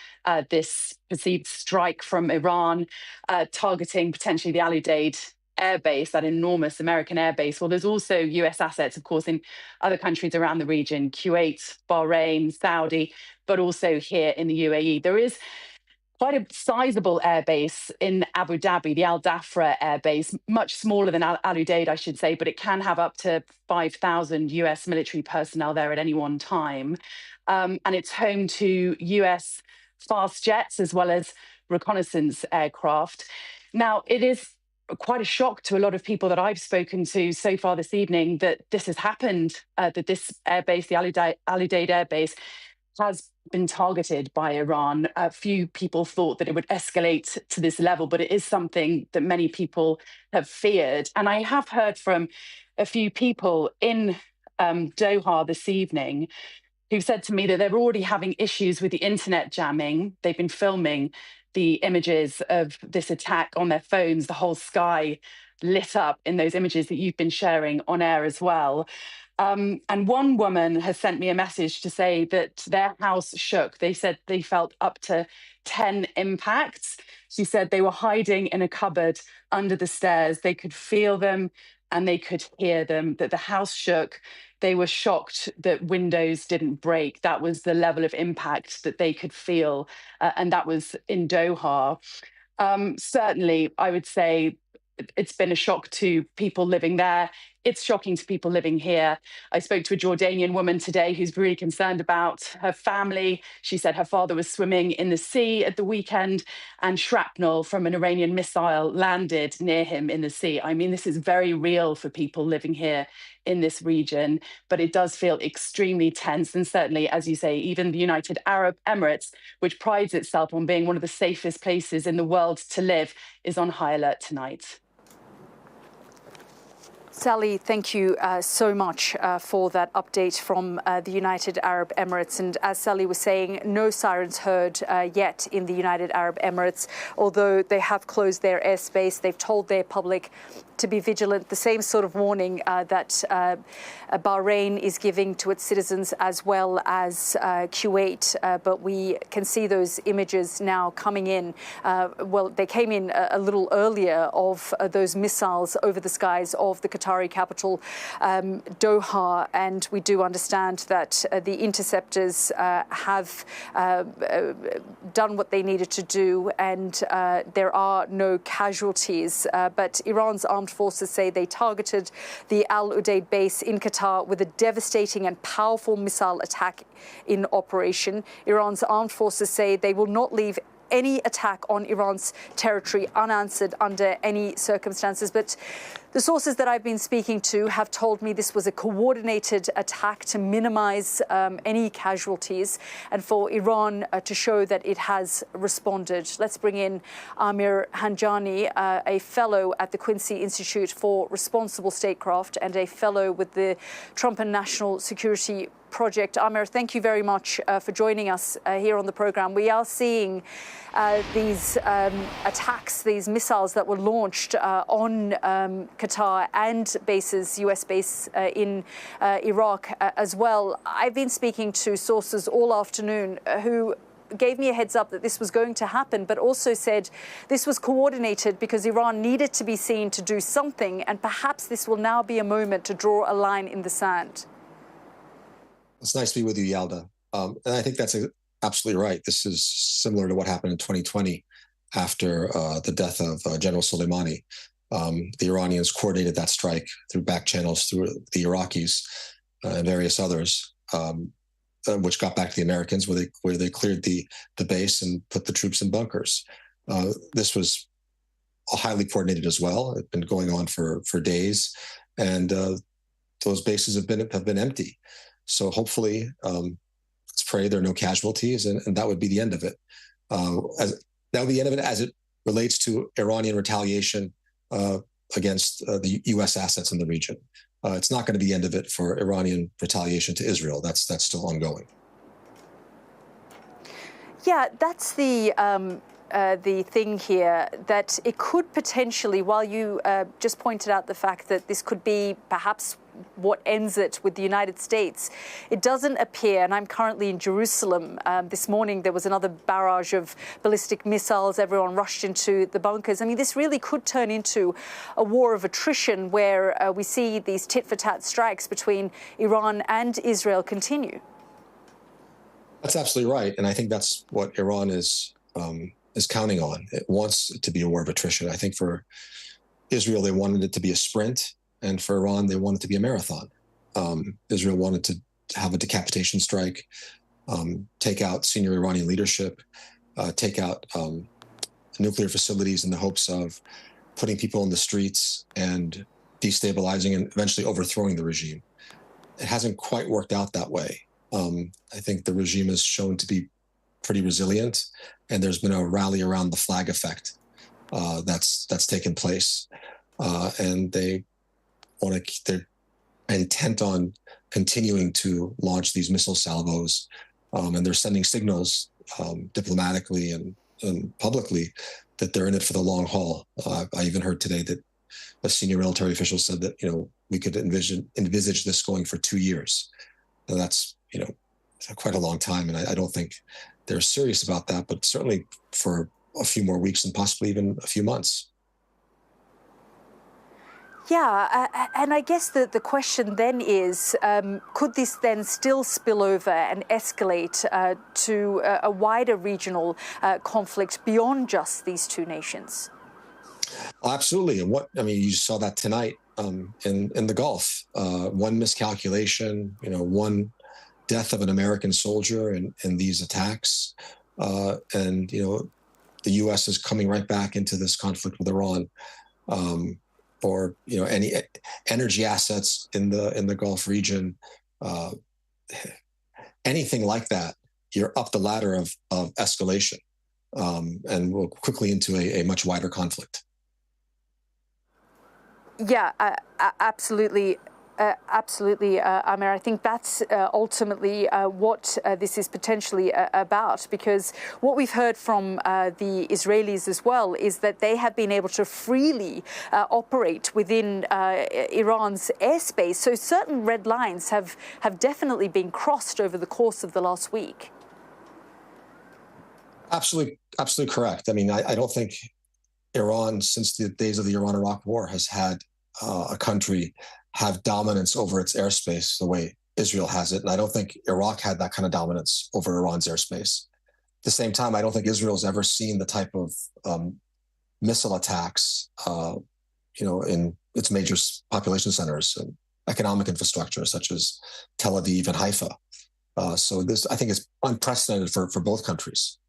this perceived strike from Iran targeting potentially the Al Udeid airbase, that enormous American airbase. Well, there's also US assets, of course, in other countries around the region, Kuwait, Bahrain, Saudi, but also here in the UAE. There is quite a sizable airbase in Abu Dhabi, the Al Dhafra airbase, much smaller than Al Udeid, I should say, but it can have up to 5,000 US military personnel there at any one time. And it's home to US fast jets as well as reconnaissance aircraft. Now, it is quite a shock to a lot of people that I've spoken to so far this evening that this has happened, that this airbase, the Al Udeid airbase, has been targeted by Iran. A few people thought that it would escalate to this level, but it is something that many people have feared. And I have heard from a few people in Doha this evening who said to me that they're already having issues with the internet jamming. They've been filming the images of this attack on their phones, the whole sky lit up in those images that you've been sharing on air as well. And one woman has sent me a message to say that their house shook. They said they felt up to 10 impacts. She said they were hiding in a cupboard under the stairs. They could feel them and they could hear them, that the house shook. They were shocked that windows didn't break. That was the level of impact that they could feel. And that was in Doha. Certainly, I would say it's been a shock to people living there It's shocking to people living here. I spoke to a Jordanian woman today who's really concerned about her family. She said her father was swimming in the sea at the weekend and shrapnel from an Iranian missile landed near him in the sea. I mean, this is very real for people living here in this region, but it does feel extremely tense. And certainly, as you say, even the United Arab Emirates, which prides itself on being one of the safest places in the world to live, is on high alert tonight. Sally, thank you so much for that update from the United Arab Emirates. And as Sally was saying, no sirens heard yet in the United Arab Emirates, although they have closed their airspace. They've told their public to be vigilant, the same sort of warning that Bahrain is giving to its citizens, as well as Kuwait. But we can see those images now coming in. Well, they came in a little earlier of those missiles over the skies of the Qatari capital, Doha. And we do understand that the interceptors have done what they needed to do, and there are no casualties. But Iran's armed forces say they targeted the Al Udeid base in Qatar with a devastating and powerful missile attack in operation. Iran's armed forces say they will not leave any attack on Iran's territory unanswered under any circumstances. But the sources that I've been speaking to have told me this was a coordinated attack to minimize any casualties and for Iran to show that it has responded. Let's bring in Amir Hanjani, a fellow at the Quincy Institute for Responsible Statecraft and a fellow with the Trump and National Security Project. Amir, thank you very much for joining us here on the program. We are seeing these attacks, these missiles that were launched on Qatar and bases, US base in Iraq as well. I've been speaking to sources all afternoon who gave me a heads up that this was going to happen, but also said this was coordinated because Iran needed to be seen to do something, and perhaps this will now be a moment to draw a line in the sand. It's nice to be with you, Yalda. And I think that's absolutely right. This is similar to what happened in 2020 after the death of General Soleimani. The Iranians coordinated that strike through back channels through the Iraqis and various others, which got back to the Americans, where they cleared the base and put the troops in bunkers. This was highly coordinated as well. It's been going on for days, and those bases have been empty. So hopefully, let's pray there are no casualties, and that would be the end of it. That would be the end of it as it relates to Iranian retaliation against the U.S. assets in the region. It's not going to be the end of it for Iranian retaliation to Israel. That's still ongoing. Yeah, that's the thing here, that it could potentially, while you just pointed out the fact that this could be perhaps what ends it with the United States, it doesn't appear, and I'm currently in Jerusalem. This morning there was another barrage of ballistic missiles. Everyone rushed into the bunkers. I mean, this really could turn into a war of attrition where we see these tit-for-tat strikes between Iran and Israel continue. That's absolutely right, and I think that's what Iran is counting on. It wants it to be a war of attrition. I think for Israel, they wanted it to be a sprint, and for Iran, they wanted it to be a marathon. Israel wanted to have a decapitation strike, take out senior Iranian leadership, take out nuclear facilities in the hopes of putting people in the streets and destabilizing and eventually overthrowing the regime. It hasn't quite worked out that way. I think the regime has shown to be pretty resilient, and there's been a rally around the flag effect that's taken place, and they're intent on continuing to launch these missile salvos, and they're sending signals diplomatically and publicly that they're in it for the long haul. I even heard today that a senior military official said that we could envisage this going for 2 years. And that's quite a long time, and I don't think they're serious about that, but certainly for a few more weeks and possibly even a few months. Yeah, and I guess the question then is, could this then still spill over and escalate to a wider regional conflict beyond just these two nations? Oh, absolutely. And you saw that tonight in the Gulf. One miscalculation, one death of an American soldier in these attacks, and the U.S. is coming right back into this conflict with Iran, or any energy assets in the Gulf region, anything like that, you're up the ladder of escalation, and we're quickly into a much wider conflict. Yeah, absolutely. Absolutely, Amir. I think that's ultimately what this is potentially about, because what we've heard from the Israelis as well is that they have been able to freely operate within Iran's airspace. So certain red lines have definitely been crossed over the course of the last week. Absolutely correct. I mean, I don't think Iran, since the days of the Iran-Iraq War, has had a country have dominance over its airspace the way Israel has it. And I don't think Iraq had that kind of dominance over Iran's airspace. At the same time, I don't think Israel's ever seen the type of missile attacks, in its major population centers and economic infrastructure, such as Tel Aviv and Haifa. So this, I think, is unprecedented for both countries.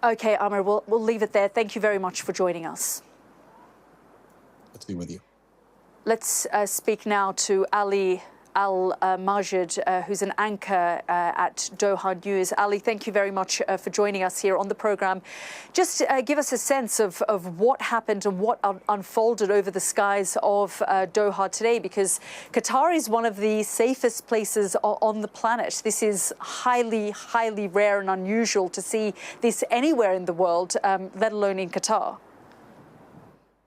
Okay, Amir, we'll leave it there. Thank you very much for joining us. Good to be with you. Let's speak now to Ali Al-Majid, who's an anchor at Doha News. Ali, thank you very much for joining us here on the programme. Just give us a sense of what happened and what unfolded over the skies of Doha today, because Qatar is one of the safest places on the planet. This is highly, highly rare and unusual to see this anywhere in the world, let alone in Qatar.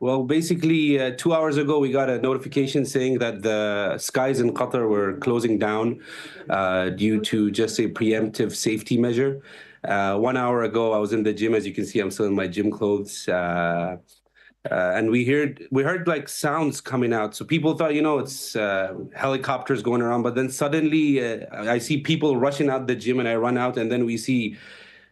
Well, basically, 2 hours ago, we got a notification saying that the skies in Qatar were closing down due to just a preemptive safety measure. 1 hour ago, I was in the gym. As you can see, I'm still in my gym clothes. And we heard like sounds coming out. So people thought, it's helicopters going around. But then suddenly I see people rushing out the gym, and I run out, and then we see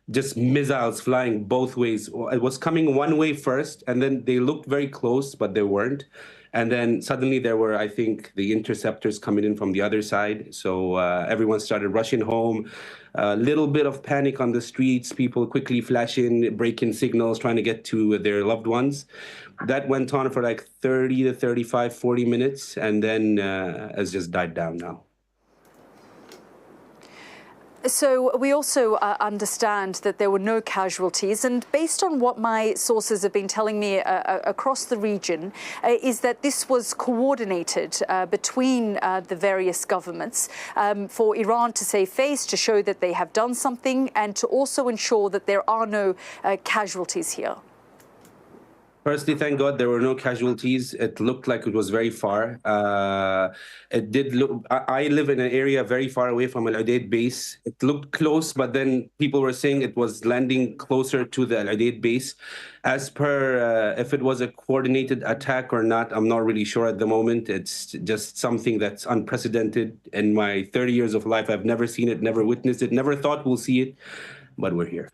just missiles flying both ways. It was coming one way first, and then they looked very close, but they weren't. And then suddenly there were, I think, the interceptors coming in from the other side. So everyone started rushing home. A little bit of panic on the streets, people quickly flashing, breaking signals, trying to get to their loved ones. That went on for like 30 to 35, 40 minutes, and then has just died down now. So we also understand that there were no casualties, and based on what my sources have been telling me across the region, is that this was coordinated between the various governments for Iran to save face, to show that they have done something, and to also ensure that there are no casualties here. Firstly, thank God there were no casualties. It looked like it was very far. It did look. I live in an area very far away from Al Udeid base. It looked close, but then people were saying it was landing closer to the Al Udeid base. As per if it was a coordinated attack or not, I'm not really sure at the moment. It's just something that's unprecedented. In my 30 years of life, I've never seen it, never witnessed it, never thought we'll see it, but we're here.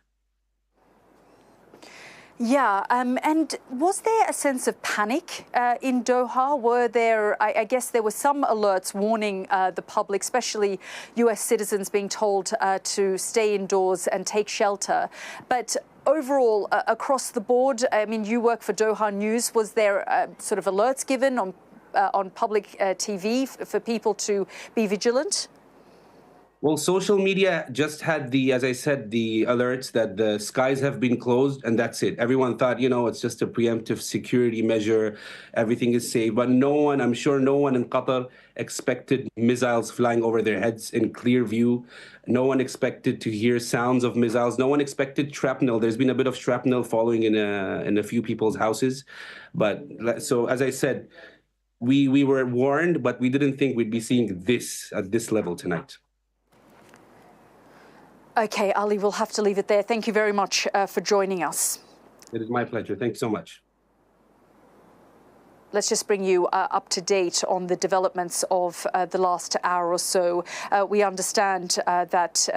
Yeah, and was there a sense of panic in Doha? Were there, I guess there were some alerts warning the public, especially US citizens, being told to stay indoors and take shelter. But overall, across the board, I mean, you work for Doha News. Was there sort of alerts given on public TV for people to be vigilant? Well, social media just had as I said, the alerts that the skies have been closed, and that's it. Everyone thought, it's just a preemptive security measure. Everything is safe. But I'm sure no one in Qatar expected missiles flying over their heads in clear view. No one expected to hear sounds of missiles. No one expected shrapnel. There's been a bit of shrapnel falling in a few people's houses. But so, as I said, we were warned, but we didn't think we'd be seeing this at this level tonight. Okay, Ali, we'll have to leave it there. Thank you very much for joining us. It is my pleasure. Thank you so much. Let's just bring you up to date on the developments of the last hour or so. We understand that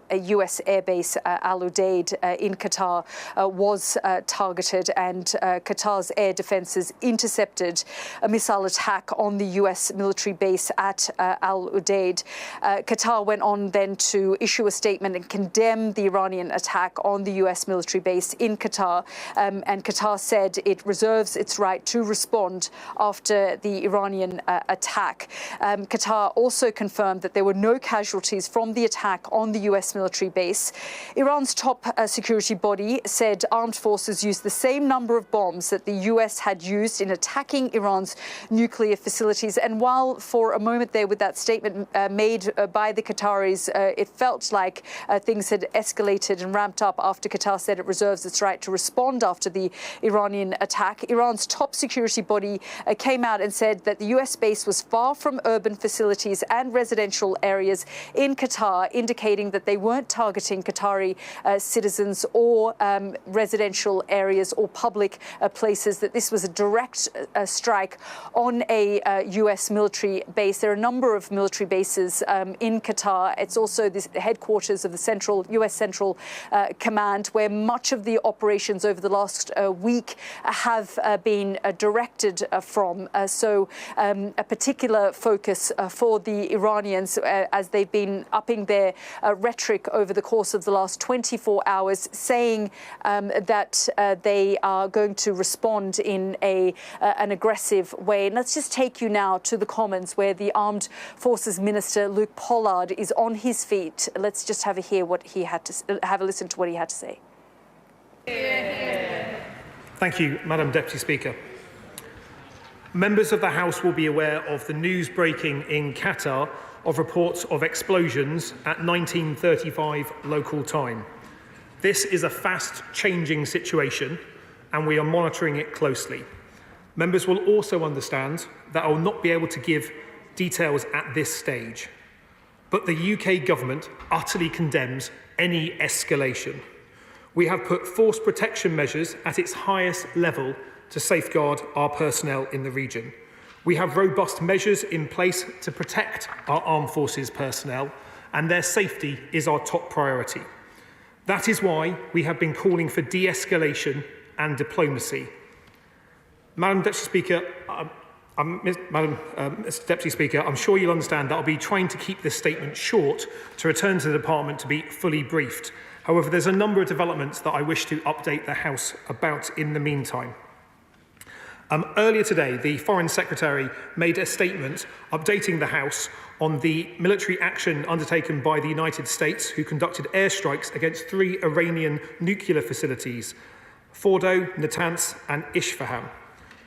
a US airbase, Al Udeid, in Qatar, was targeted, and Qatar's air defences intercepted a missile attack on the US military base at Al Udeid. Qatar went on then to issue a statement and condemn the Iranian attack on the US military base in Qatar. And Qatar said it reserves its right to respond after the Iranian attack. Qatar also confirmed that there were no casualties from the attack on the US military base. Iran's top security body said armed forces used the same number of bombs that the US had used in attacking Iran's nuclear facilities. And while for a moment there with that statement made by the Qataris, it felt like things had escalated and ramped up after Qatar said it reserves its right to respond after the Iranian attack, Iran's top security body came out and said that the US base was far from urban facilities and residential areas in Qatar, indicating that they weren't targeting Qatari citizens or residential areas or public places, that this was a direct strike on a US military base. There are a number of military bases in Qatar. It's also the headquarters of the US Central Command, where much of the operations over the last week have been directed from. So a particular focus for the Iranians as they've been upping their rhetoric over the course of the last 24 hours, saying that they are going to respond in an aggressive way. And let's just take you now to the Commons, where the Armed Forces Minister Luke Pollard is on his feet. Let's just have a listen to what he had to say. Thank you, Madam Deputy Speaker. Members of the House will be aware of the news breaking in Qatar of reports of explosions at 19:35 local time. This is a fast-changing situation, and we are monitoring it closely. Members will also understand that I will not be able to give details at this stage, but the UK government utterly condemns any escalation. We have put force protection measures at its highest level to safeguard our personnel in the region. We have robust measures in place to protect our armed forces personnel, and their safety is our top priority. That is why we have been calling for de-escalation and diplomacy. Madam Deputy Speaker, Mr. Deputy Speaker, I'm sure you'll understand that I'll be trying to keep this statement short to return to the Department to be fully briefed. However, there's a number of developments that I wish to update the House about in the meantime. Earlier today, the Foreign Secretary made a statement updating the House on the military action undertaken by the United States, who conducted airstrikes against 3 Iranian nuclear facilities, Fordo, Natanz and Isfahan.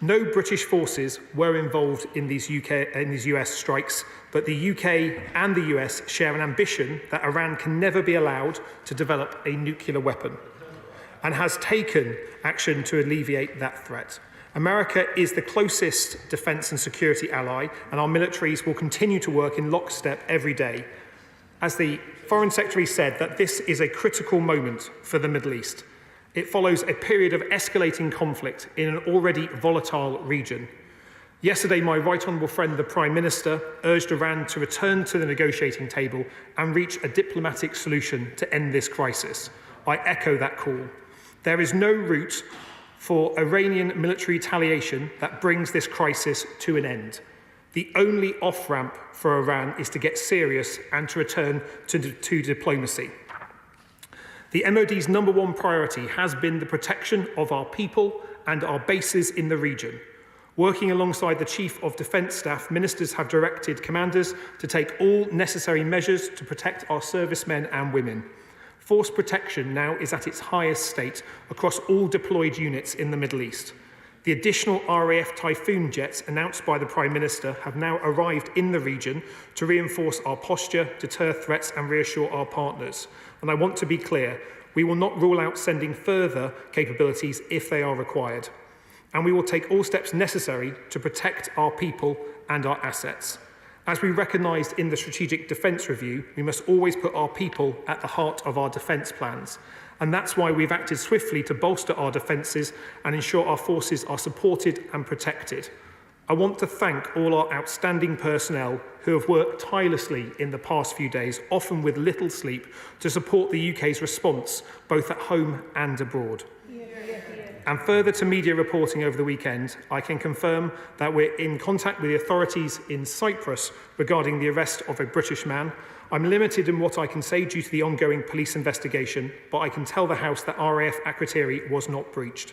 No British forces were involved in these US strikes, but the UK and the US share an ambition that Iran can never be allowed to develop a nuclear weapon, and has taken action to alleviate that threat. America is the closest defence and security ally, and our militaries will continue to work in lockstep every day. As the Foreign Secretary said, that this is a critical moment for the Middle East. It follows a period of escalating conflict in an already volatile region. Yesterday, my right honourable friend, the Prime Minister, urged Iran to return to the negotiating table and reach a diplomatic solution to end this crisis. I echo that call. There is no route for Iranian military retaliation that brings this crisis to an end. The only off-ramp for Iran is to get serious and to return to diplomacy. The MOD's #1 priority has been the protection of our people and our bases in the region. Working alongside the Chief of Defence Staff, ministers have directed commanders to take all necessary measures to protect our servicemen and women. Force protection now is at its highest state across all deployed units in the Middle East. The additional RAF Typhoon jets announced by the Prime Minister have now arrived in the region to reinforce our posture, deter threats and reassure our partners. And I want to be clear, we will not rule out sending further capabilities if they are required. And we will take all steps necessary to protect our people and our assets. As we recognised in the Strategic Defence Review, we must always put our people at the heart of our defence plans. And that's why we've acted swiftly to bolster our defences and ensure our forces are supported and protected. I want to thank all our outstanding personnel who have worked tirelessly in the past few days, often with little sleep, to support the UK's response, both at home and abroad. And further to media reporting over the weekend, I can confirm that we're in contact with the authorities in Cyprus regarding the arrest of a British man. I'm limited in what I can say due to the ongoing police investigation, but I can tell the House that RAF Akrotiri was not breached.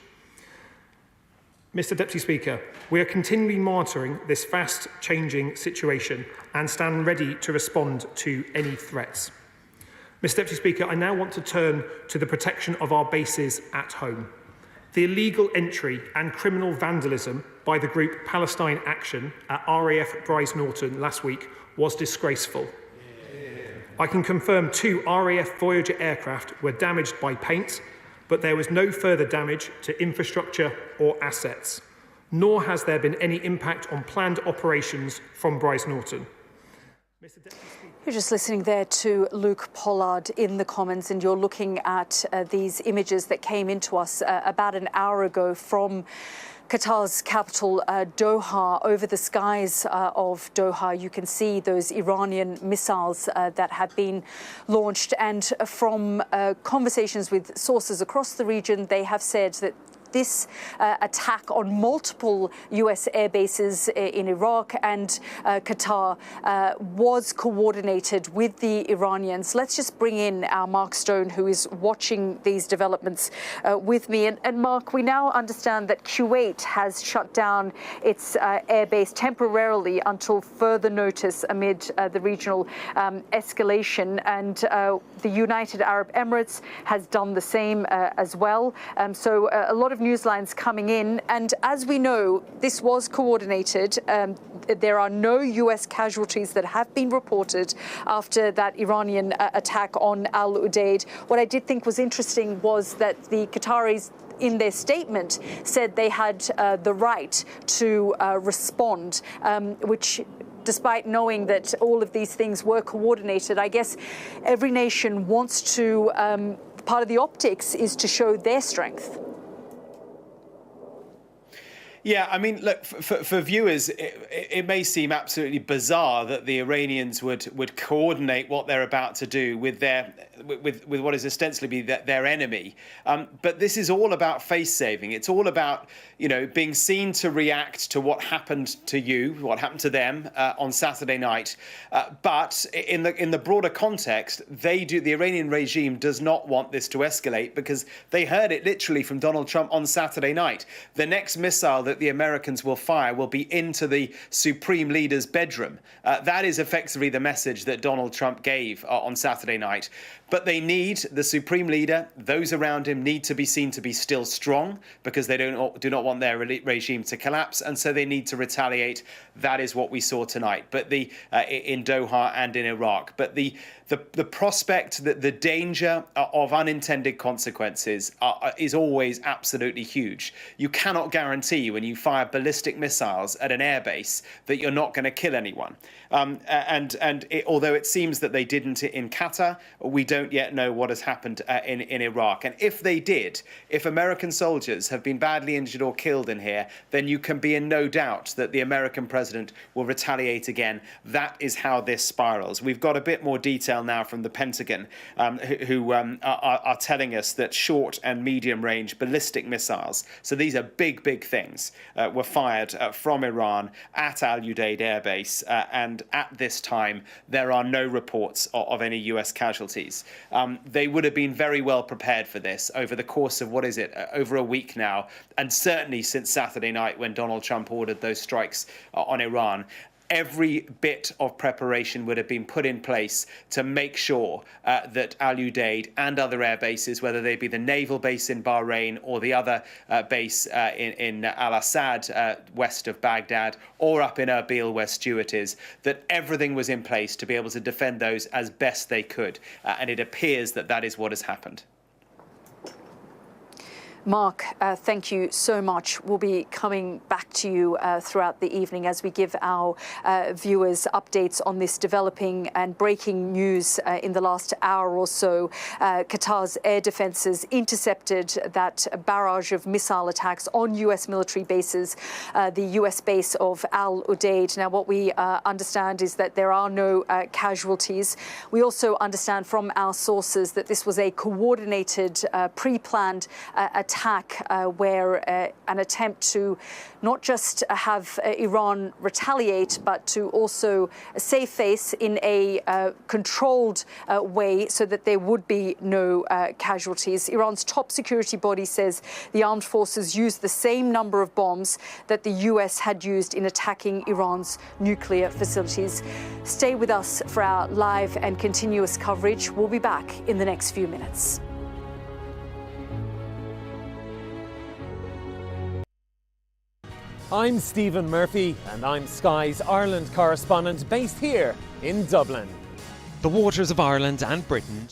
Mr. Deputy Speaker, we are continually monitoring this fast-changing situation and stand ready to respond to any threats. Mr. Deputy Speaker, I now want to turn to the protection of our bases at home. The illegal entry and criminal vandalism by the group Palestine Action at RAF Bryce Norton last week was disgraceful. I can confirm 2 RAF Voyager aircraft were damaged by paint, but there was no further damage to infrastructure or assets, nor has there been any impact on planned operations from Bryce Norton. You're just listening there to Luke Pollard in the Commons, and you're looking at these images that came into us about an hour ago from Qatar's capital, Doha. Over the skies of Doha, you can see those Iranian missiles that have been launched. And from conversations with sources across the region, they have said that this attack on multiple US air bases in Iraq and Qatar was coordinated with the Iranians. Let's just bring in our Mark Stone, who is watching these developments with me. And Mark, we now understand that Kuwait has shut down its air base temporarily until further notice amid the regional escalation. And the United Arab Emirates has done the same as well. So a lot of news lines coming in, and as we know, this was coordinated. There are no US casualties that have been reported after that Iranian attack on Al Udeid. What I did think was interesting was that the Qataris, in their statement, said they had the right to respond, which, despite knowing that all of these things were coordinated, I guess every nation wants to, part of the optics is to show their strength. Yeah, I mean, look, for viewers, it may seem absolutely bizarre that the Iranians would coordinate what they're about to do with with what is ostensibly their enemy. But this is all about face saving. It's all about, you know, being seen to react to what happened to you, what happened to them on Saturday night. But in the broader context, the Iranian regime does not want this to escalate, because they heard it literally from Donald Trump on Saturday night. The next missile that the Americans will fire will be into the Supreme Leader's bedroom. That is effectively the message that Donald Trump gave on Saturday night. But they need the Supreme Leader, those around him need to be seen to be still strong, because they do not want their regime to collapse, and so they need to retaliate. That is what we saw tonight, but in Doha and in Iraq. But the prospect, that the danger of unintended consequences is always absolutely huge. You cannot guarantee when you fire ballistic missiles at an airbase that you're not going to kill anyone. Although it seems that they didn't in Qatar, we don't yet know what has happened in Iraq. And if they did, if American soldiers have been badly injured or killed in here, then you can be in no doubt that the American president will retaliate again. That is how this spirals. We've got a bit more detail now from the Pentagon, who are telling us that short and medium range ballistic missiles, so these are big things, were fired from Iran at Al Udeid Air Base, and at this time there are no reports of any US casualties. They would have been very well prepared for this over the course of, over a week now, and certainly since Saturday night when Donald Trump ordered those strikes on Iran. Every bit of preparation would have been put in place to make sure that Al Udeid and other air bases, whether they be the naval base in Bahrain or the other base in Al Assad, west of Baghdad, or up in Erbil, where Stuart is, that everything was in place to be able to defend those as best they could. And it appears that that is what has happened. Mark, thank you so much. We'll be coming back to you throughout the evening as we give our viewers updates on this developing and breaking news in the last hour or so. Qatar's air defences intercepted that barrage of missile attacks on US military bases, the US base of Al Udeid. Now, what we understand is that there are no casualties. We also understand from our sources that this was a coordinated, pre-planned attack where an attempt to not just have Iran retaliate, but to also save face in a controlled way so that there would be no casualties. Iran's top security body says the armed forces used the same number of bombs that the US had used in attacking Iran's nuclear facilities. Stay with us for our live and continuous coverage. We'll be back in the next few minutes. I'm Stephen Murphy, and I'm Sky's Ireland correspondent based here in Dublin. The waters of Ireland and Britain.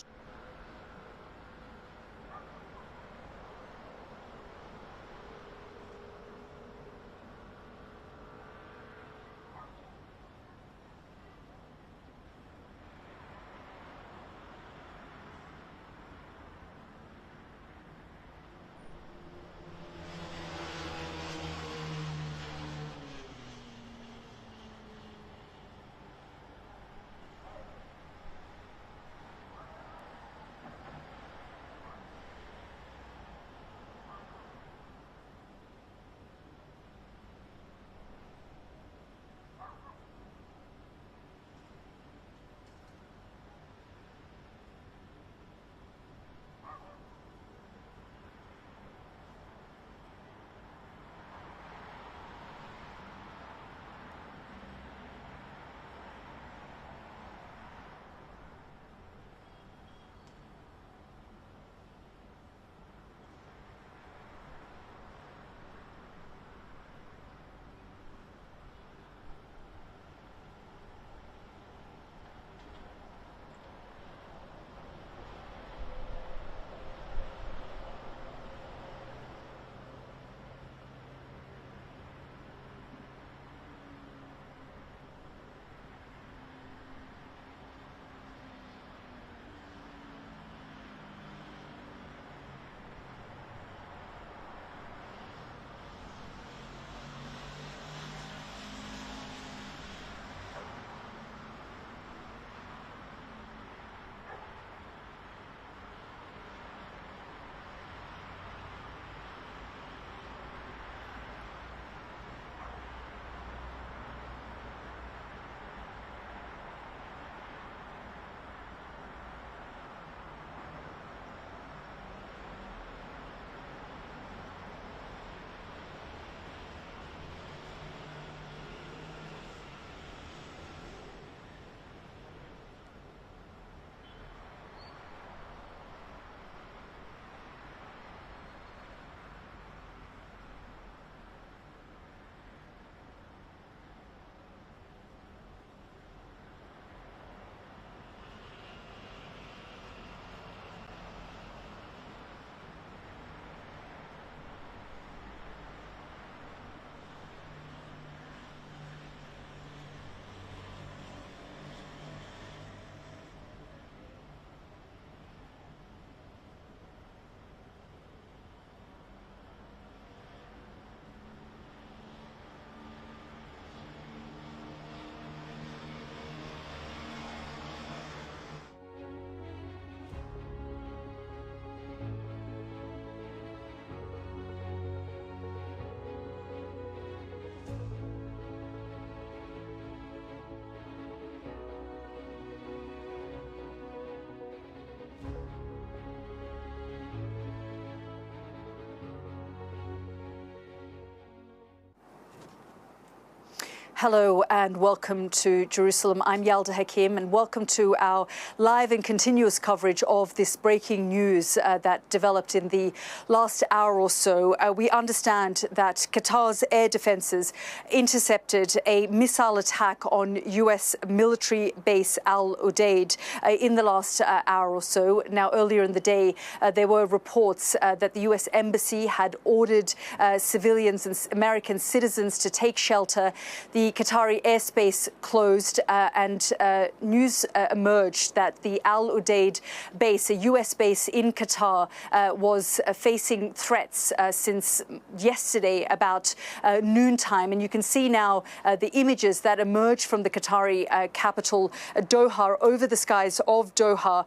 Hello and welcome to Jerusalem. I'm Yalda Hakim and welcome to our live and continuous coverage of this breaking news that developed in the last hour or so. We understand that Qatar's air defences intercepted a missile attack on US military base Al Udeid in the last hour or so. Now, earlier in the day, there were reports that the US embassy had ordered civilians and American citizens to take shelter. The Qatari airspace closed and news emerged that the Al Udeid base, a US base in Qatar, was facing threats since yesterday about noontime. And you can see now the images that emerged from the Qatari capital, Doha, over the skies of Doha,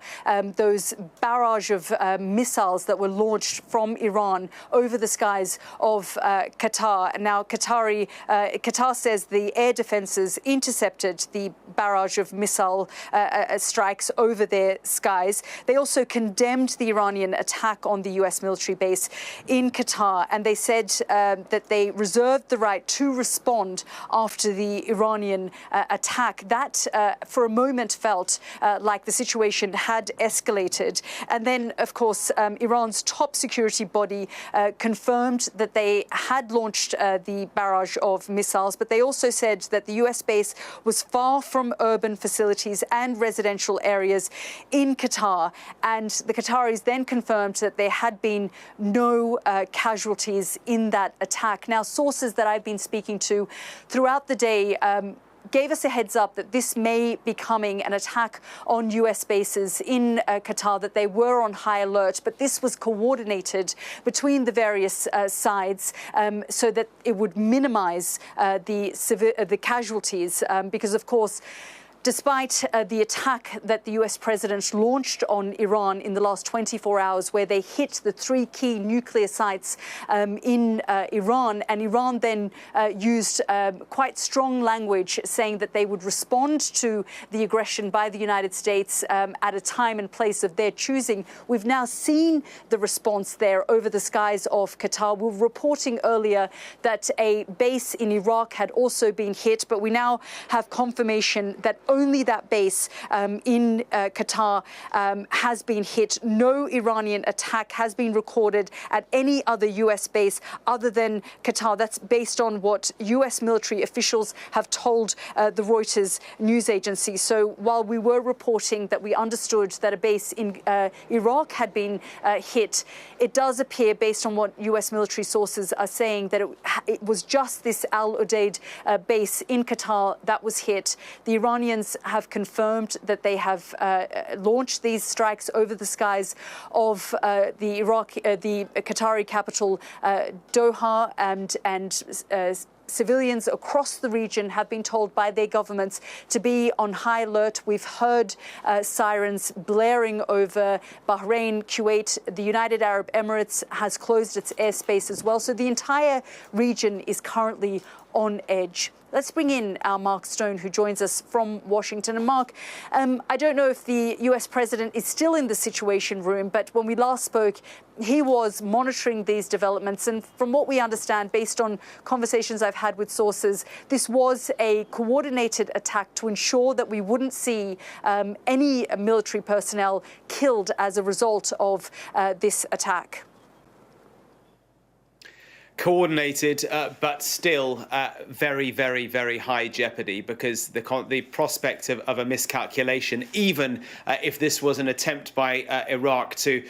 those barrage of missiles that were launched from Iran over the skies of Qatar. Now, Qatar says the air defences intercepted the barrage of missile strikes over their skies. They also condemned the Iranian attack on the US military base in Qatar, and they said that they reserved the right to respond after the Iranian attack. That, for a moment, felt like the situation had escalated. And then, of course, Iran's top security body confirmed that they had launched the barrage of missiles, but they also said that the US base was far from urban facilities and residential areas in Qatar. And the Qataris then confirmed that there had been no casualties in that attack. Now, sources that I've been speaking to throughout the day gave us a heads up that this may be coming an attack on US bases in Qatar, that they were on high alert, but this was coordinated between the various sides so that it would minimize the casualties because, of course, despite the attack that the US president launched on Iran in the last 24 hours, where they hit the 3 key nuclear sites in Iran, and Iran then used quite strong language saying that they would respond to the aggression by the United States at a time and place of their choosing. We've now seen the response there over the skies of Qatar. We were reporting earlier that a base in Iraq had also been hit, but we now have confirmation that only that base in Qatar has been hit. No Iranian attack has been recorded at any other US base other than Qatar. That's based on what US military officials have told the Reuters news agency. So while we were reporting that we understood that a base in Iraq had been hit, it does appear, based on what US military sources are saying, that it was just this Al Udeid base in Qatar that was hit. The Iranians have confirmed that they have launched these strikes over the skies of the Qatari capital, Doha, and civilians across the region have been told by their governments to be on high alert. We've heard sirens blaring over Bahrain, Kuwait. The United Arab Emirates has closed its airspace as well. So the entire region is currently on edge. Let's bring in our Mark Stone, who joins us from Washington. And Mark, I don't know if the US president is still in the Situation Room, but when we last spoke, he was monitoring these developments. And from what we understand, based on conversations I've had with sources, this was a coordinated attack to ensure that we wouldn't see any military personnel killed as a result of this attack. Coordinated, but still very, very, very high jeopardy, because the prospect of a miscalculation, even if this was an attempt by Iraq to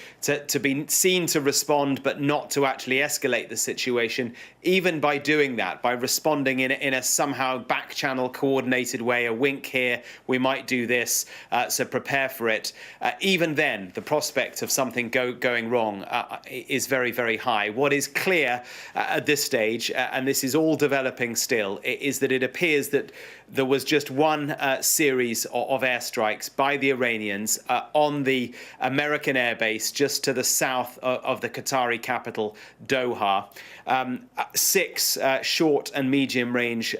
be seen to respond but not to actually escalate the situation, even by doing that, by responding in a somehow back-channel coordinated way, a wink here, we might do this, so prepare for it. Even then, the prospect of something going wrong is very, very high. What is clear at this stage, and this is all developing still, is that it appears that there was just one series of airstrikes by the Iranians on the American airbase just to the south of the Qatari capital, Doha. 6 short and medium range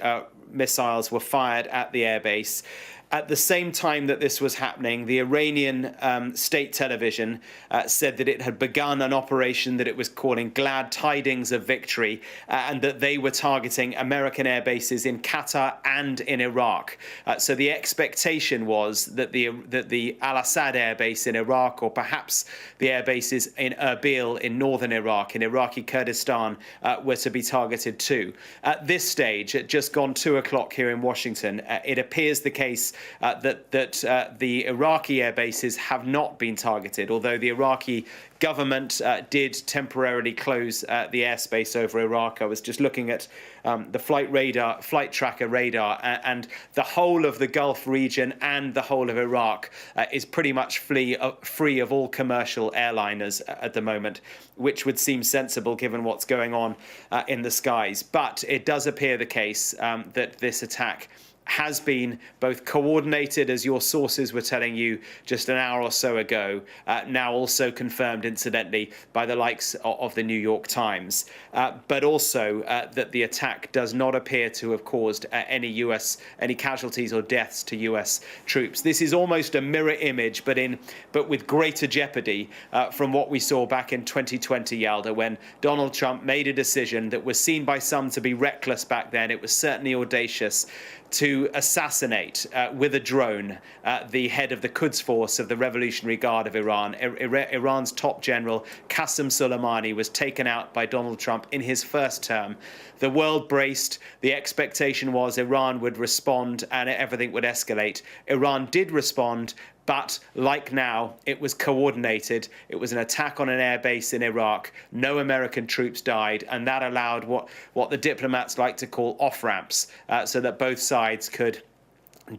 missiles were fired at the airbase. At the same time that this was happening, the Iranian state television said that it had begun an operation that it was calling Glad Tidings of Victory, and that they were targeting American air bases in Qatar and in Iraq. So the expectation was that the Al-Assad air base in Iraq, or perhaps the air bases in Erbil in northern Iraq, in Iraqi Kurdistan, were to be targeted too. At this stage, at just gone 2 o'clock here in Washington, it appears the case that the Iraqi air bases have not been targeted, although the Iraqi government did temporarily close the airspace over Iraq. I was just looking at the flight tracker radar, and the whole of the Gulf region and the whole of Iraq is pretty much free of all commercial airliners at the moment, which would seem sensible given what's going on in the skies. But it does appear the case that this attack has been both coordinated, as your sources were telling you just an hour or so ago, now also confirmed, incidentally, by the likes of the New York Times, but also that the attack does not appear to have caused any casualties or deaths to US troops. This is almost a mirror image, but with greater jeopardy from what we saw back in 2020, Yalda, when Donald Trump made a decision that was seen by some to be reckless back then. It was certainly audacious, to assassinate with a drone the head of the Quds Force of the Revolutionary Guard of Iran. Iran's top general, Qasem Soleimani, was taken out by Donald Trump in his first term. The world braced. The expectation was Iran would respond and everything would escalate. Iran did respond, but like now, it was coordinated. It was an attack on an airbase in Iraq. No American troops died, and that allowed what the diplomats like to call off-ramps, so that both sides could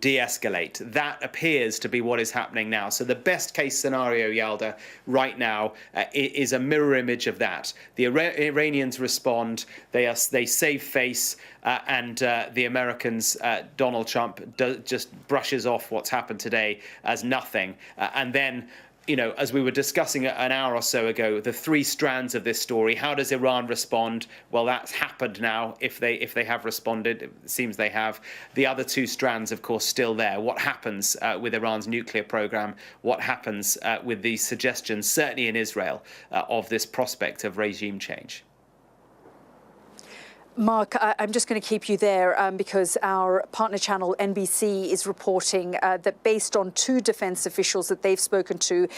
de-escalate. That appears to be what is happening now. So the best case scenario, Yalda, right now is a mirror image of that. The Iranians respond, they save face, and the Americans, Donald Trump, just brushes off what's happened today as nothing. And then, you know, as we were discussing an hour or so ago, the three strands of this story. How does Iran respond? Well, that's happened now. If they have responded, it seems they have. The other two strands, of course, still there. What happens with Iran's nuclear program? What happens with the suggestions, certainly in Israel, of this prospect of regime change? Mark, I'm just going to keep you there because our partner channel, NBC, is reporting that based on two defense officials that they've spoken to,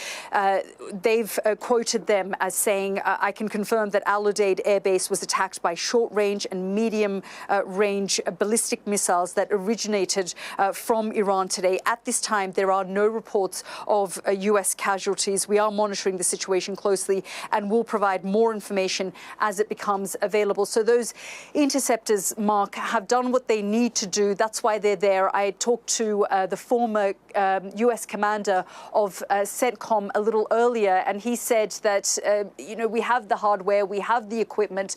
they've quoted them as saying, I can confirm that Al Udeid Air Base was attacked by short-range and medium-range ballistic missiles that originated from Iran today. At this time, there are no reports of U.S. casualties. We are monitoring the situation closely and will provide more information as it becomes available. So those interceptors, Mark, have done what they need to do. That's why they're there. I talked to the former U.S. commander of CENTCOM a little earlier, and he said that, you know, we have the hardware, we have the equipment,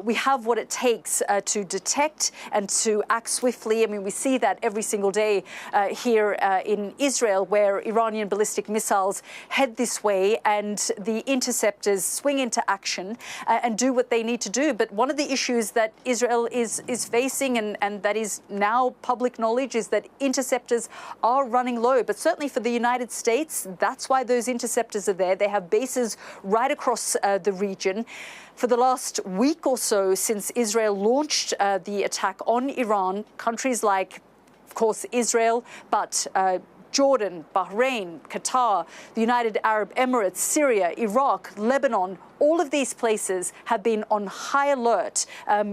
we have what it takes to detect and to act swiftly. I mean, we see that every single day here in Israel, where Iranian ballistic missiles head this way and the interceptors swing into action and do what they need to do. But one of the issues that Israel is facing, and that is now public knowledge, is that interceptors are running low. But certainly for the United States, that's why those interceptors are there. They have bases right across the region. For the last week or so, since Israel launched the attack on Iran, countries like, of course, Israel, but Jordan, Bahrain, Qatar, the United Arab Emirates, Syria, Iraq, Lebanon, all of these places have been on high alert,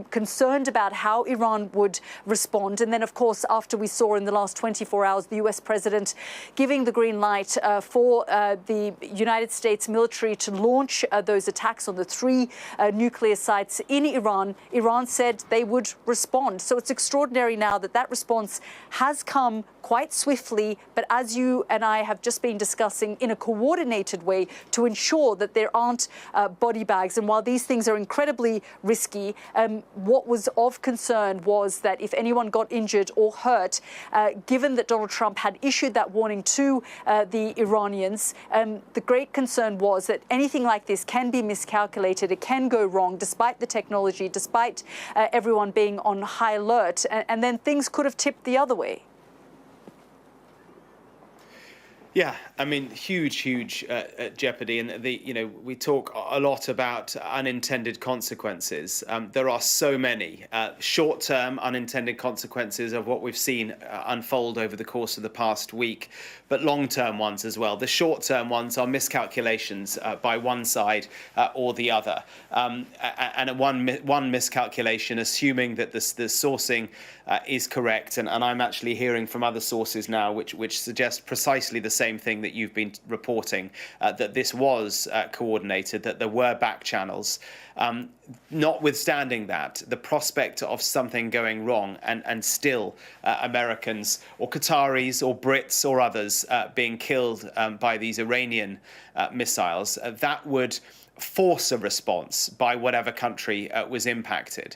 concerned about how Iran would respond. And then, of course, after we saw in the last 24 hours the US president giving the green light for the United States military to launch those attacks on the three nuclear sites in Iran, Iran said they would respond. So it's extraordinary now that that response has come quite swiftly, but as you and I have just been discussing, in a coordinated way to ensure that there aren't body bags. And while these things are incredibly risky, what was of concern was that if anyone got injured or hurt, given that Donald Trump had issued that warning to the Iranians, the great concern was that anything like this can be miscalculated. It can go wrong, despite the technology, despite everyone being on high alert, and then things could have tipped the other way. Yeah, I mean, huge jeopardy, and we talk a lot about unintended consequences. There are so many short-term unintended consequences of what we've seen unfold over the course of the past week, but long-term ones as well. The short-term ones are miscalculations by one side or the other, and one miscalculation, assuming that the sourcing is correct, and I'm actually hearing from other sources now which suggest precisely the same thing that you've been reporting, that this was coordinated, that there were back channels. Notwithstanding that, the prospect of something going wrong and still Americans or Qataris or Brits or others being killed by these Iranian missiles, that would force a response by whatever country was impacted.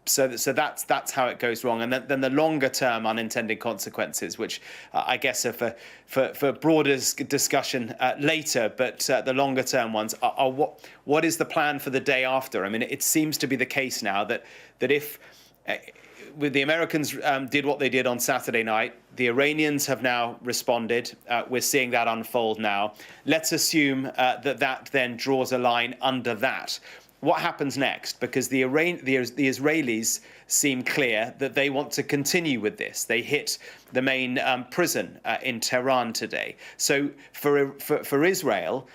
So that's how it goes wrong, and then the longer term unintended consequences, which I guess are for broader discussion later, but the longer term ones are what is the plan for the day after? I mean, it seems to be the case now that if with the Americans did what they did on Saturday night, the Iranians have now responded. We're seeing that unfold now. Let's assume that then draws a line under that. What happens next? Because the Israelis seem clear that they want to continue with this. They hit the main prison in Tehran today. So for Israel,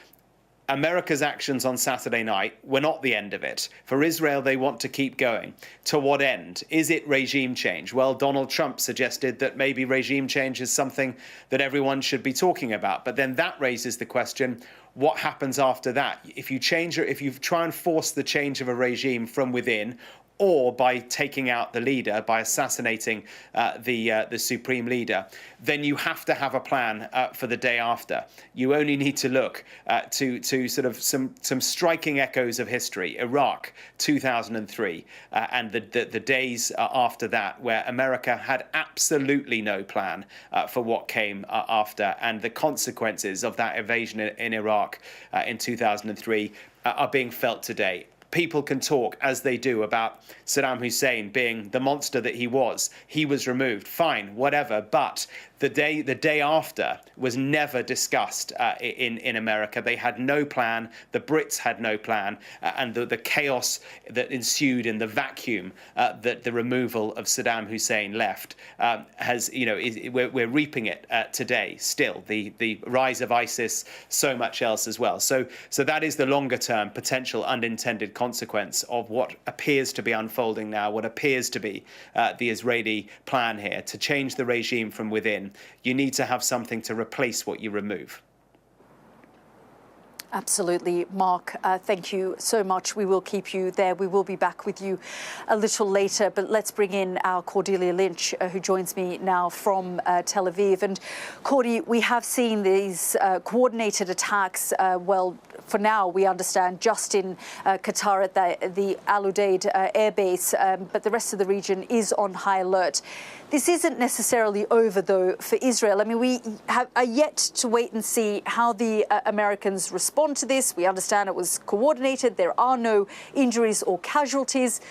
America's actions on Saturday night were not the end of it. For Israel, they want to keep going. To what end? Is it regime change? Well, Donald Trump suggested that maybe regime change is something that everyone should be talking about. But then that raises the question, what happens after that? If you try and force the change of a regime from within, or by taking out the leader, by assassinating the supreme leader, then you have to have a plan for the day after. You only need to look to sort of some striking echoes of history. Iraq, 2003, and the days after that, where America had absolutely no plan for what came after, and the consequences of that invasion in Iraq in 2003 are being felt today. People can talk, as they do, about Saddam Hussein being the monster that he was. He was removed, fine, whatever. But the day after was never discussed in America. They had no plan. The Brits had no plan, and the chaos that ensued in the vacuum that the removal of Saddam Hussein left we're reaping it today. Still, the rise of ISIS, so much else as well. So that is the longer term potential unintended consequence of what appears to be unfolding now, what appears to be the Israeli plan here to change the regime from within. You need to have something to replace what you remove. Absolutely, Mark. Thank you so much. We will keep you there. We will be back with you a little later, but let's bring in our Cordelia Lynch, who joins me now from Tel Aviv. And Cordy, we have seen these coordinated attacks, for now, we understand, just in Qatar at the Al Udeid air base, but the rest of the region is on high alert. This isn't necessarily over, though, for Israel. I mean, we are yet to wait and see how the Americans respond to this. We understand it was coordinated. There are no injuries or casualties.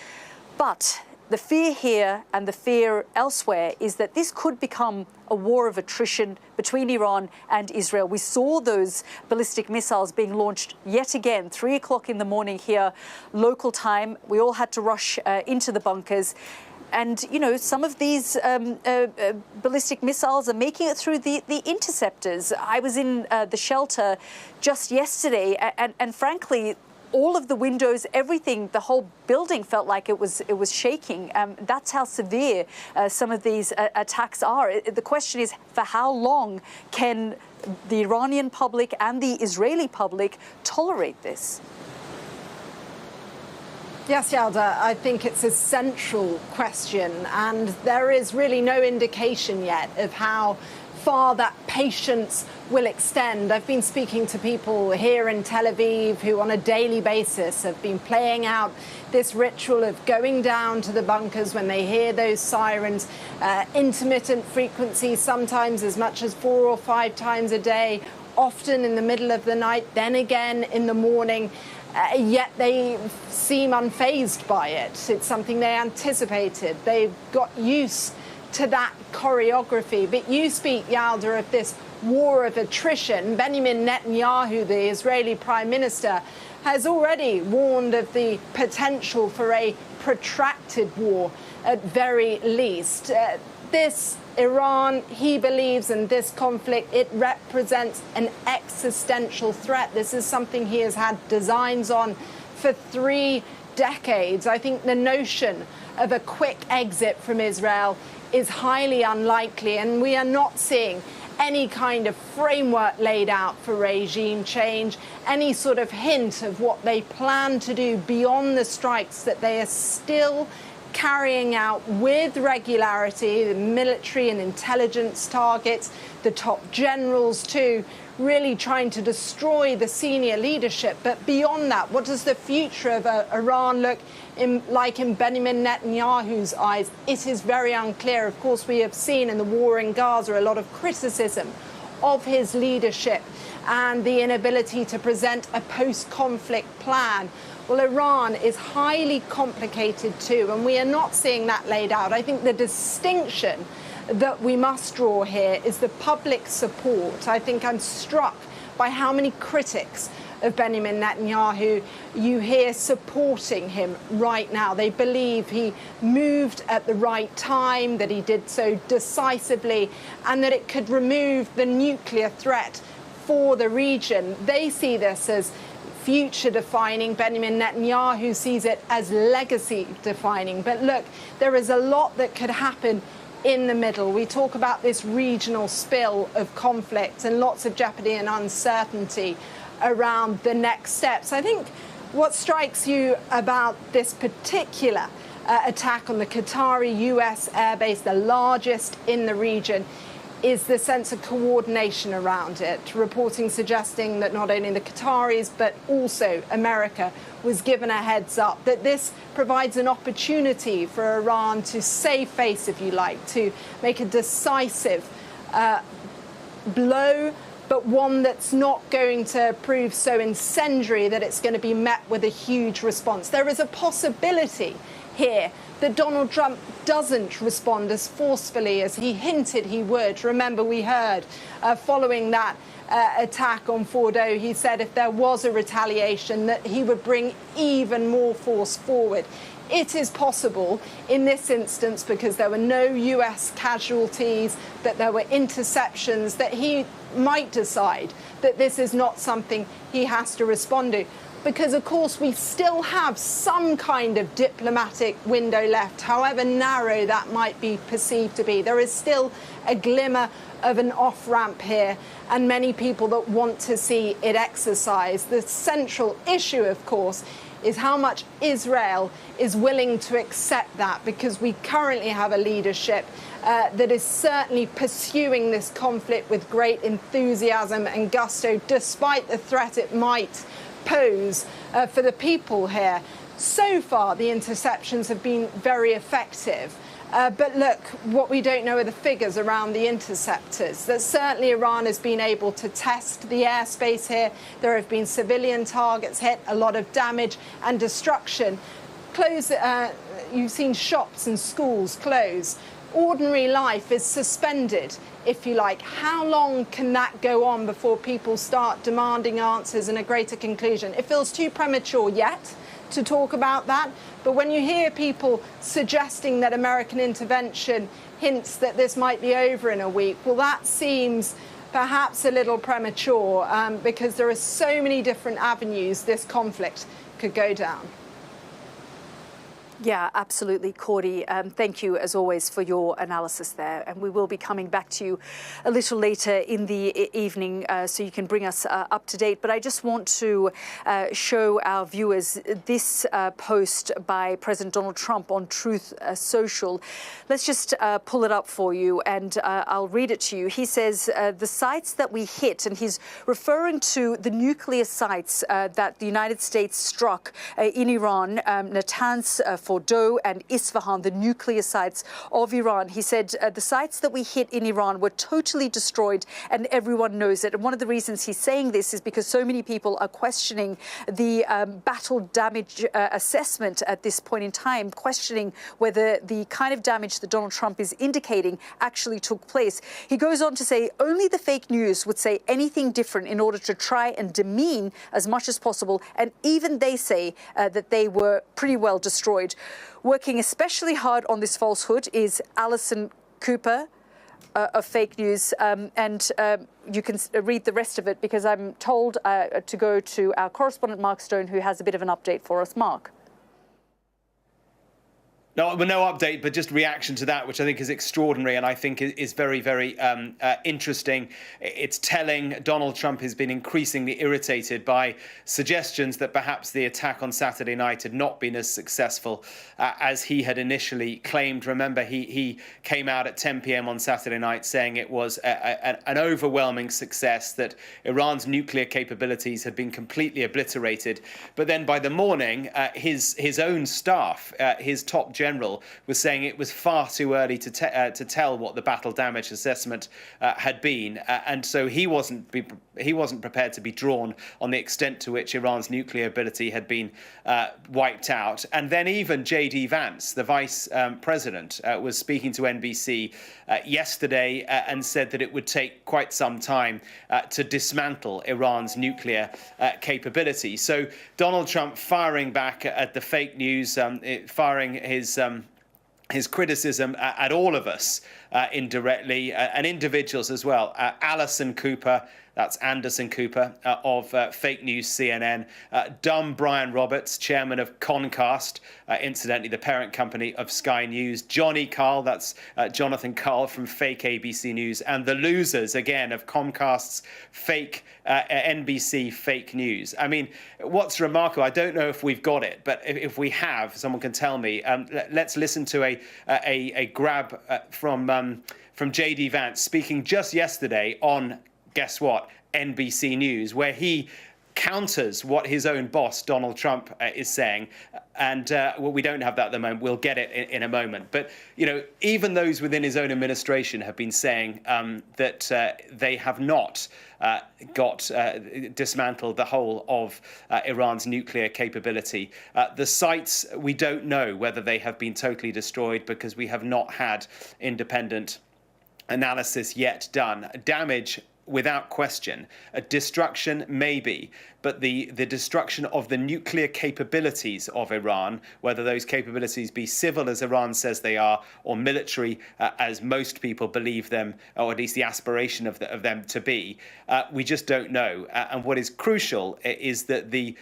But the fear here and the fear elsewhere is that this could become a war of attrition between Iran and Israel. We saw those ballistic missiles being launched yet again, 3 o'clock in the morning here, local time. We all had to rush into the bunkers. And, you know, some of these ballistic missiles are making it through the interceptors. I was in the shelter just yesterday, and frankly, all of the windows, everything, the whole building felt like it was shaking. That's how severe some of these attacks are. The question is, for how long can the Iranian public and the Israeli public tolerate this? Yes, Yalda, I think it's a central question, and there is really no indication yet of how far that patience will extend. I've been speaking to people here in Tel Aviv who on a daily basis have been playing out this ritual of going down to the bunkers when they hear those sirens, intermittent frequency, sometimes as much as 4 or 5 times a day, often in the middle of the night, then again in the morning. Yet they seem unfazed by it. It's something they anticipated. They've got used to that choreography. But you speak, Yalda, of this war of attrition. Benjamin Netanyahu, the Israeli Prime Minister, has already warned of the potential for a protracted war at very least. This Iran, he believes, in this conflict, it represents an existential threat. This is something he has had designs on for 3 decades. I think the notion of a quick exit from Israel is highly unlikely, and we are not seeing any kind of framework laid out for regime change, any sort of hint of what they plan to do beyond the strikes that they are still carrying out with regularity, the military and intelligence targets, the top generals too, really trying to destroy the senior leadership. But beyond that, what does the future of Iran look like in Benjamin Netanyahu's eyes? It is very unclear. Of course, we have seen in the war in Gaza a lot of criticism of his leadership and the inability to present a post-conflict plan. Well, Iran is highly complicated too, and we are not seeing that laid out. I think the distinction that we must draw here is the public support. I think I'm struck by how many critics of Benjamin Netanyahu you hear supporting him right now. They believe he moved at the right time, that he did so decisively, and that it could remove the nuclear threat for the region. They see this as future defining. Benjamin Netanyahu sees it as legacy defining. But look, there is a lot that could happen in the middle. We talk about this regional spill of conflict and lots of jeopardy and uncertainty around the next steps. I think what strikes you about this particular attack on the Qatari US airbase, the largest in the region, is the sense of coordination around it. Reporting suggesting that not only the Qataris, but also America was given a heads up, that this provides an opportunity for Iran to save face, if you like, to make a decisive blow, but one that's not going to prove so incendiary that it's going to be met with a huge response. There is a possibility here that Donald Trump doesn't respond as forcefully as he hinted he would. Remember, we heard following that attack on Fordo, he said if there was a retaliation that he would bring even more force forward. It is possible in this instance, because there were no US casualties, that there were interceptions, that he might decide that this is not something he has to respond to. Because, of course, we still have some kind of diplomatic window left, however narrow that might be perceived to be. There is still a glimmer of an off-ramp here, and many people that want to see it exercised. The central issue, of course, is how much Israel is willing to accept that, because we currently have a leadership that is certainly pursuing this conflict with great enthusiasm and gusto, despite the threat it might pose for the people here. So far, the interceptions have been very effective. But look, what we don't know are the figures around the interceptors. That certainly Iran has been able to test the airspace here. There have been civilian targets hit, a lot of damage and destruction. You've seen shops and schools close. Ordinary life is suspended, if you like. How long can that go on before people start demanding answers and a greater conclusion? It feels too premature yet to talk about that. But when you hear people suggesting that American intervention hints that this might be over in a week, well, that seems perhaps a little premature, because there are so many different avenues this conflict could go down. Yeah, absolutely, Cordy. Thank you, as always, for your analysis there. And we will be coming back to you a little later in the evening so you can bring us up to date. But I just want to show our viewers this post by President Donald Trump on Truth Social. Let's just pull it up for you, and I'll read it to you. He says, the sites that we hit, and he's referring to the nuclear sites that the United States struck in Iran, Natanz, for Fordow and Isfahan, the nuclear sites of Iran. He said the sites that we hit in Iran were totally destroyed and everyone knows it. And one of the reasons he's saying this is because so many people are questioning the battle damage assessment at this point in time, questioning whether the kind of damage that Donald Trump is indicating actually took place. He goes on to say only the fake news would say anything different in order to try and demean as much as possible. And even they say that they were pretty well destroyed. Working especially hard on this falsehood is Alison Cooper of fake news. You can read the rest of it because I'm told to go to our correspondent, Mark Stone, who has a bit of an update for us. Mark. No update, but just reaction to that, which I think is extraordinary and I think is very, very interesting. It's telling. Donald Trump has been increasingly irritated by suggestions that perhaps the attack on Saturday night had not been as successful as he had initially claimed. Remember, he came out at 10 p.m. on Saturday night saying it was an overwhelming success, that Iran's nuclear capabilities had been completely obliterated. But then by the morning, his own staff, his top general, was saying it was far too early to tell what the battle damage assessment had been, and so he wasn't prepared to be drawn on the extent to which Iran's nuclear ability had been wiped out. And then even J.D. Vance, the vice president, was speaking to NBC yesterday and said that it would take quite some time to dismantle Iran's nuclear capability. So Donald Trump firing back at the fake news, firing his criticism at all of us indirectly, and individuals as well. Alison Cooper, that's Anderson Cooper of Fake News CNN. Dumb Brian Roberts, chairman of Comcast, incidentally the parent company of Sky News. Johnny Carl, that's Jonathan Carl from Fake ABC News. And the losers, again, of Comcast's fake NBC Fake News. I mean, what's remarkable, I don't know if we've got it, but if we have, someone can tell me. Let's listen to a grab from J.D. Vance speaking just yesterday on, guess what, NBC News, where he counters what his own boss, Donald Trump, is saying. And we don't have that at the moment. We'll get it in a moment. But, you know, even those within his own administration have been saying that they have not dismantled the whole of Iran's nuclear capability. The sites, we don't know whether they have been totally destroyed because we have not had independent analysis yet done. Damage, without question. A destruction, maybe, but the destruction of the nuclear capabilities of Iran, whether those capabilities be civil, as Iran says they are, or military, as most people believe them, or at least the aspiration of them to be, we just don't know. And what is crucial is that the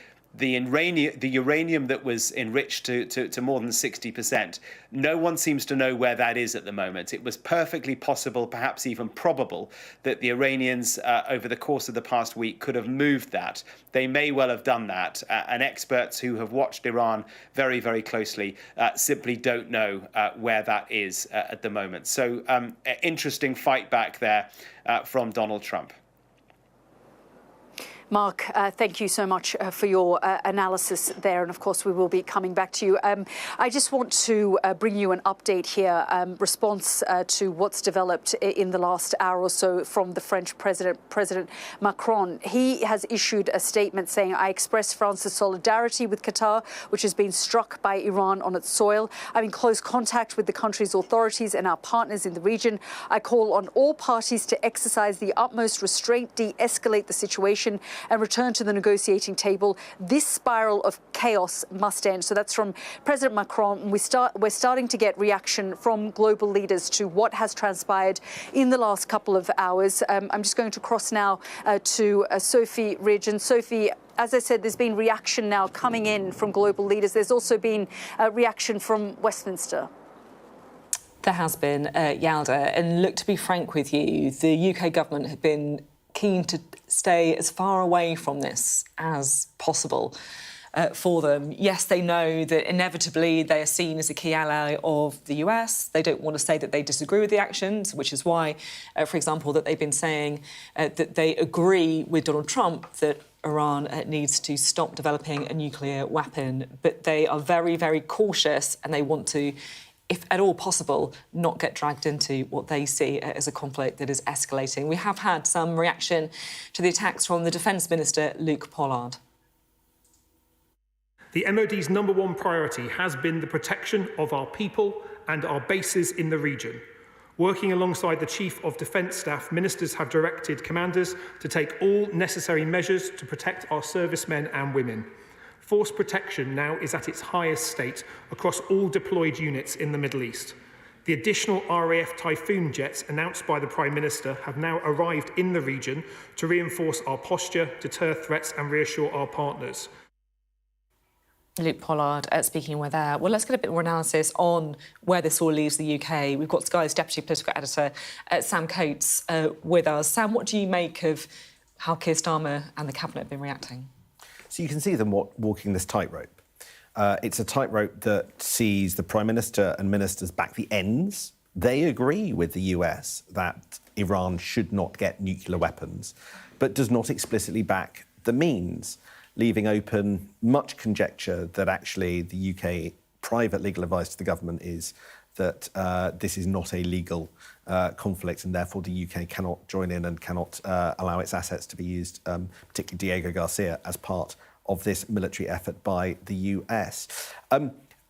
uranium that was enriched to more than 60%, no one seems to know where that is at the moment. It was perfectly possible, perhaps even probable, that the Iranians over the course of the past week could have moved that. They may well have done that, and experts who have watched Iran very, very closely simply don't know where that is at the moment. So interesting fight back there from Donald Trump. Mark, thank you so much for your analysis there. And of course, we will be coming back to you. I just want to bring you an update here, response to what's developed in the last hour or so from the French President Macron. He has issued a statement saying, I express France's solidarity with Qatar, which has been struck by Iran on its soil. I'm in close contact with the country's authorities and our partners in the region. I call on all parties to exercise the utmost restraint, de-escalate the situation, and return to the negotiating table. This spiral of chaos must end. So that's from President Macron. We're starting to get reaction from global leaders to what has transpired in the last couple of hours. I'm just going to cross now to Sophie Ridge. And Sophie, as I said, there's been reaction now coming in from global leaders. There's also been reaction from Westminster. There has been, Yalda. And look, to be frank with you, the UK government have been keen to stay as far away from this as possible. for them. Yes, they know that inevitably they are seen as a key ally of the US. They don't want to say that they disagree with the actions, which is why, for example, that they've been saying that they agree with Donald Trump that Iran needs to stop developing a nuclear weapon. But they are very, very cautious, and they want to, if at all possible, not get dragged into what they see as a conflict that is escalating. We have had some reaction to the attacks from the Defence Minister, Luke Pollard. The MOD's #1 priority has been the protection of our people and our bases in the region. Working alongside the Chief of Defence Staff, ministers have directed commanders to take all necessary measures to protect our servicemen and women. Force protection now is at its highest state across all deployed units in the Middle East. The additional RAF Typhoon jets announced by the Prime Minister have now arrived in the region to reinforce our posture, deter threats and reassure our partners. Luke Pollard speaking with there. Well, let's get a bit more analysis on where this all leaves the UK. We've got Sky's Deputy Political Editor, Sam Coates, with us. Sam, what do you make of how Keir Starmer and the Cabinet have been reacting? So you can see them walking this tightrope. It's a tightrope that sees the Prime Minister and ministers back the ends. They agree with the US that Iran should not get nuclear weapons, but does not explicitly back the means, leaving open much conjecture that actually the UK private legal advice to the government is that this is not a legal conflict, and therefore the UK cannot join in and cannot allow its assets to be used, particularly Diego Garcia, as part of this military effort by the US.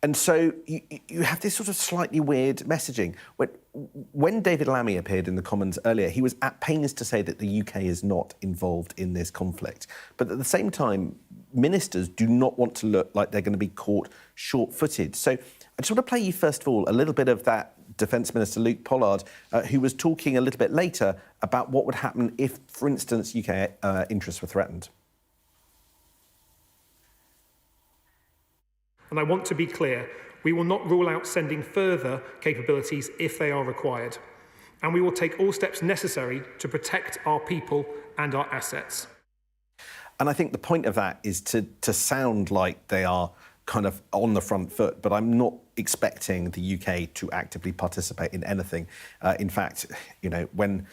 And so you have this sort of slightly weird messaging. When David Lammy appeared in the Commons earlier, he was at pains to say that the UK is not involved in this conflict. But at the same time, ministers do not want to look like they're going to be caught short-footed. So I just want to play you, first of all, a little bit of that Defence Minister Luke Pollard, who was talking a little bit later about what would happen if, for instance, UK interests were threatened. And I want to be clear, we will not rule out sending further capabilities if they are required. And we will take all steps necessary to protect our people and our assets. And I think the point of that is to sound like they are kind of on the front foot, but I'm not expecting the UK to actively participate in anything. In fact, you know, when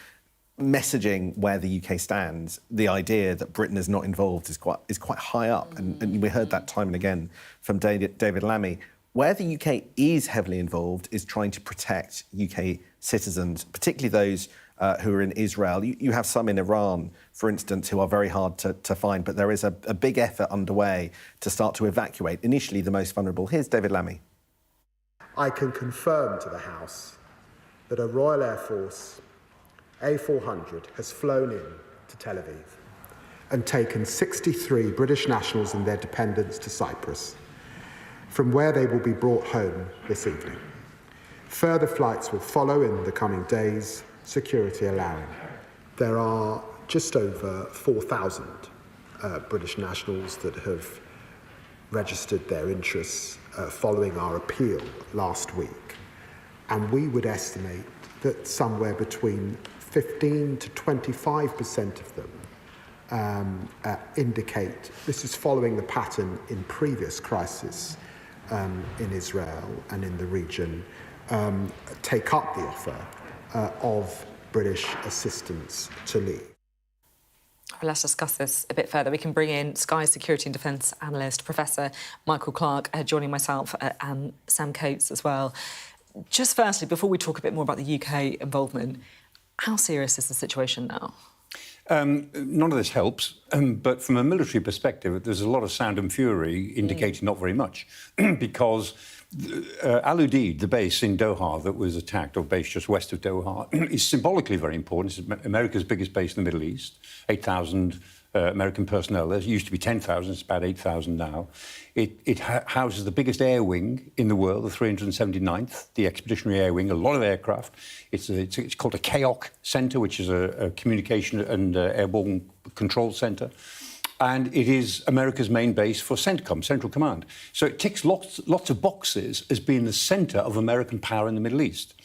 messaging where the UK stands, the idea that Britain is not involved is quite high up, and we heard that time and again from David Lammy. Where the UK is heavily involved is trying to protect UK citizens, particularly those who are in Israel. You have some in Iran, for instance, who are very hard to find, but there is a big effort underway to start to evacuate, initially the most vulnerable. Here's David Lammy. I can confirm to the House that a Royal Air Force A400 has flown in to Tel Aviv and taken 63 British nationals and their dependents to Cyprus, from where they will be brought home this evening. Further flights will follow in the coming days, security allowing. There are just over 4,000 British nationals that have registered their interests following our appeal last week, and we would estimate that somewhere between 15 to 25% of them indicate, this is following the pattern in previous crises in Israel and in the region, take up the offer of British assistance to leave. Let's discuss this a bit further. We can bring in Sky security and defence analyst, Professor Michael Clark, joining myself and Sam Coates as well. Just firstly, before we talk a bit more about the UK involvement, how serious is the situation now? None of this helps, but from a military perspective, there's a lot of sound and fury indicating not very much, because Al Udeid, the base in Doha that was attacked, or base just west of Doha, is symbolically very important. It's America's biggest base in the Middle East, 8,000 American personnel. There used to be 10,000, it's about 8,000 now. It houses the biggest air wing in the world, the 379th, the Expeditionary Air Wing, a lot of aircraft. It's called a CAOC centre, which is a communication and airborne control centre. And it is America's main base for CENTCOM, Central Command. So it ticks lots of boxes as being the centre of American power in the Middle East.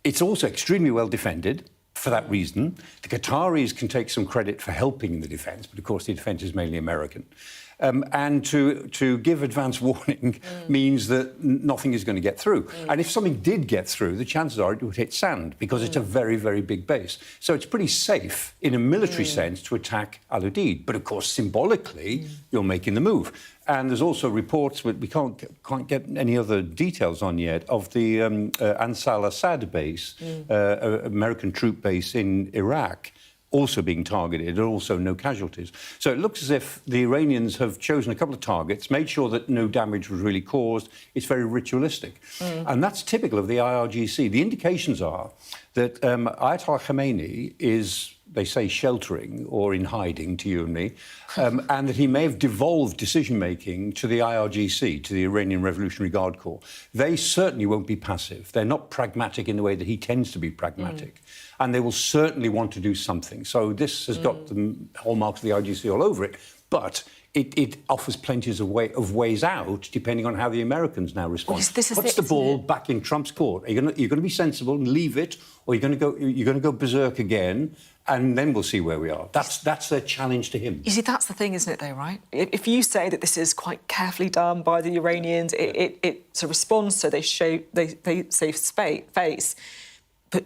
It's also extremely well defended. For that reason, the Qataris can take some credit for helping in the defence, but of course the defence is mainly American. And to give advance warning means that nothing is going to get through. And if something did get through, the chances are it would hit sand because it's a very, very big base. So it's pretty safe in a military sense to attack Al Udeid. But of course, symbolically, you're making the move. And there's also reports, but we can't get any other details on yet, of the Ansar al-Assad base, American troop base in Iraq, also being targeted, and also no casualties. So it looks as if the Iranians have chosen a couple of targets, made sure that no damage was really caused. It's very ritualistic. And that's typical of the IRGC. The indications are that Ayatollah Khamenei is, they say, sheltering or in hiding, to you and me, and that he may have devolved decision-making to the IRGC, to the Iranian Revolutionary Guard Corps. They certainly won't be passive. They're not pragmatic in the way that he tends to be pragmatic. And they will certainly want to do something. So this has got the hallmarks of the IRGC all over it, but it offers plenty of ways out, depending on how the Americans now respond. Puts the ball back in Trump's court. You're going to be sensible and leave it, or you're going to go berserk again, and then we'll see where we are. That's their challenge to him. You see, that's the thing, isn't it, though, right? If you say that this is quite carefully done by the Iranians, it's a response, so they save face. But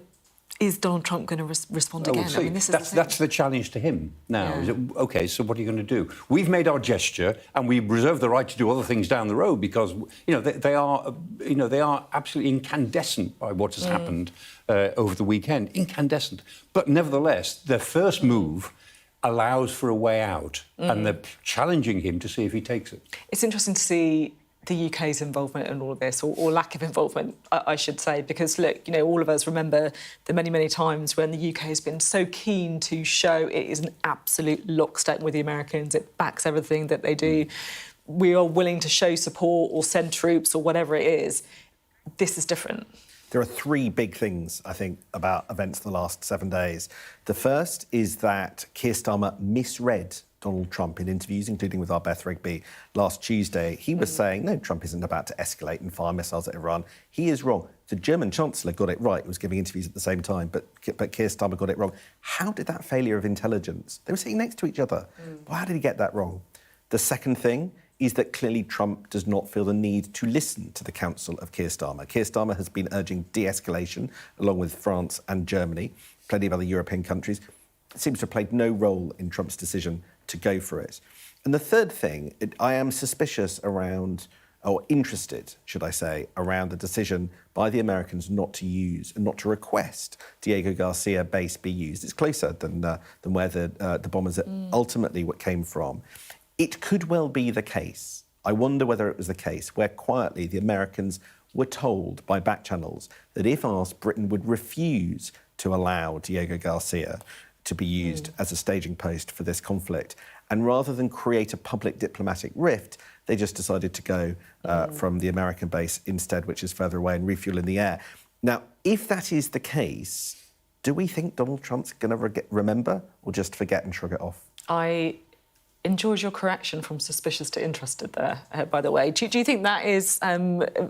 is Donald Trump going to respond again? We'll see. That's the challenge to him now. Yeah. Is it, OK, so what are you going to do? We've made our gesture, and we reserve the right to do other things down the road because they are absolutely incandescent by what has happened over the weekend. Incandescent, but nevertheless, their first move allows for a way out, and they're challenging him to see if he takes it. It's interesting to see the UK's involvement in all of this, or lack of involvement, I should say, because, look, all of us remember the many, many times when the UK has been so keen to show it is an absolute lockstep with the Americans, it backs everything that they do. We are willing to show support or send troops or whatever it is. This is different. There are three big things, I think, about events the last 7 days. The first is that Keir Starmer misread Donald Trump in interviews, including with our Beth Rigby last Tuesday. He was saying, no, Trump isn't about to escalate and fire missiles at Iran. He is wrong. The German Chancellor got it right. He was giving interviews at the same time, but Keir Starmer got it wrong. How did that failure of intelligence? They were sitting next to each other. Well, how did he get that wrong? The second thing is that clearly Trump does not feel the need to listen to the counsel of Keir Starmer. Keir Starmer has been urging de-escalation, along with France and Germany, plenty of other European countries. It seems to have played no role in Trump's decision to go for it. And the third thing, I am suspicious around, or interested, should I say, around the decision by the Americans not to use and not to request Diego Garcia base be used. It's closer than where the bombers ultimately came from. It could well be the case, I wonder whether it was the case, where quietly the Americans were told by back channels that if asked, Britain would refuse to allow Diego Garcia to be used as a staging post for this conflict. And rather than create a public diplomatic rift, they just decided to go from the American base instead, which is further away, and refuel in the air. Now, if that is the case, do we think Donald Trump's going to remember or just forget and shrug it off? I enjoyed your correction from suspicious to interested there, by the way. Do you think that is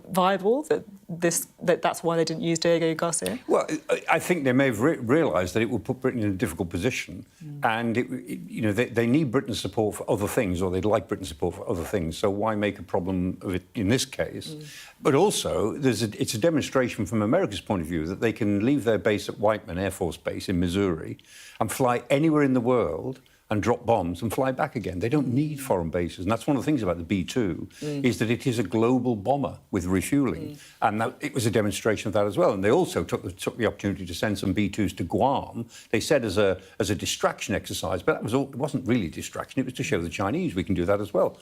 viable, that's why they didn't use Diego Garcia? Well, I think they may have realised that it would put Britain in a difficult position, and they need Britain's support for other things, or they'd like Britain's support for other things. So why make a problem of it in this case? But also, it's a demonstration from America's point of view that they can leave their base at Whiteman Air Force Base in Missouri and fly anywhere in the world and drop bombs and fly back again. They don't need foreign bases. And that's one of the things about the B-2, is that it is a global bomber with refuelling. And it was a demonstration of that as well. And they also took the opportunity to send some B-2s to Guam. They said as a distraction exercise, but it wasn't really distraction. It was to show the Chinese we can do that as well.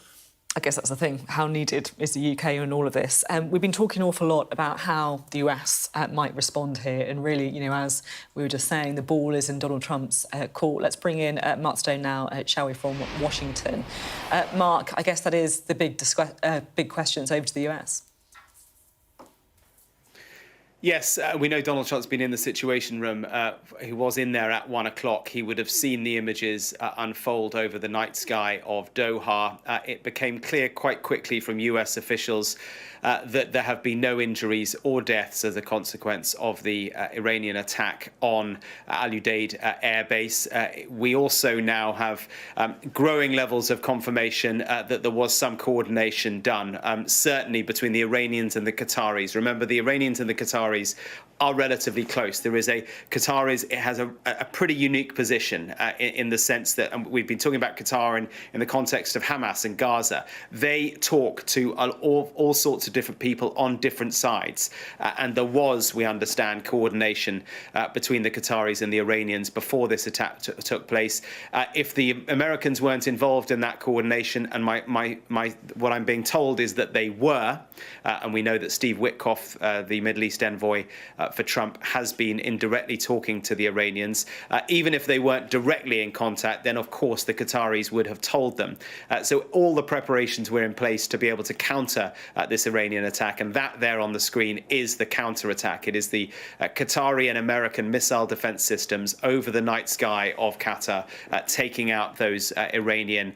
I guess that's the thing. How needed is the UK in all of this? We've been talking an awful lot about how the US might respond here. And really, as we were just saying, the ball is in Donald Trump's court. Let's bring in Mark Stone now, shall we, from Washington. Mark, I guess that is the big questions over to the US. Yes, we know Donald Trump's been in the Situation Room. He was in there at 1 o'clock. He would have seen the images unfold over the night sky of Doha. It became clear quite quickly from US officials that there have been no injuries or deaths as a consequence of the Iranian attack on Al Udeid air base. We also now have growing levels of confirmation that there was some coordination done, certainly between the Iranians and the Qataris. Remember, the Iranians and the Qataris are relatively close. There is Qataris, it has a pretty unique position in the sense that, and we've been talking about Qatar in the context of Hamas and Gaza. They talk to all sorts of different people on different sides. And there was, we understand, coordination between the Qataris and the Iranians before this attack took place. If the Americans weren't involved in that coordination, and what I'm being told is that they were, and we know that Steve Witkoff, the Middle East envoy for Trump, has been indirectly talking to the Iranians. Even if they weren't directly in contact, then of course the Qataris would have told them. So all the preparations were in place to be able to counter this Iranian attack, and that there on the screen is the counter-attack. It is the Qatari and American missile defense systems over the night sky of Qatar, taking out those Iranian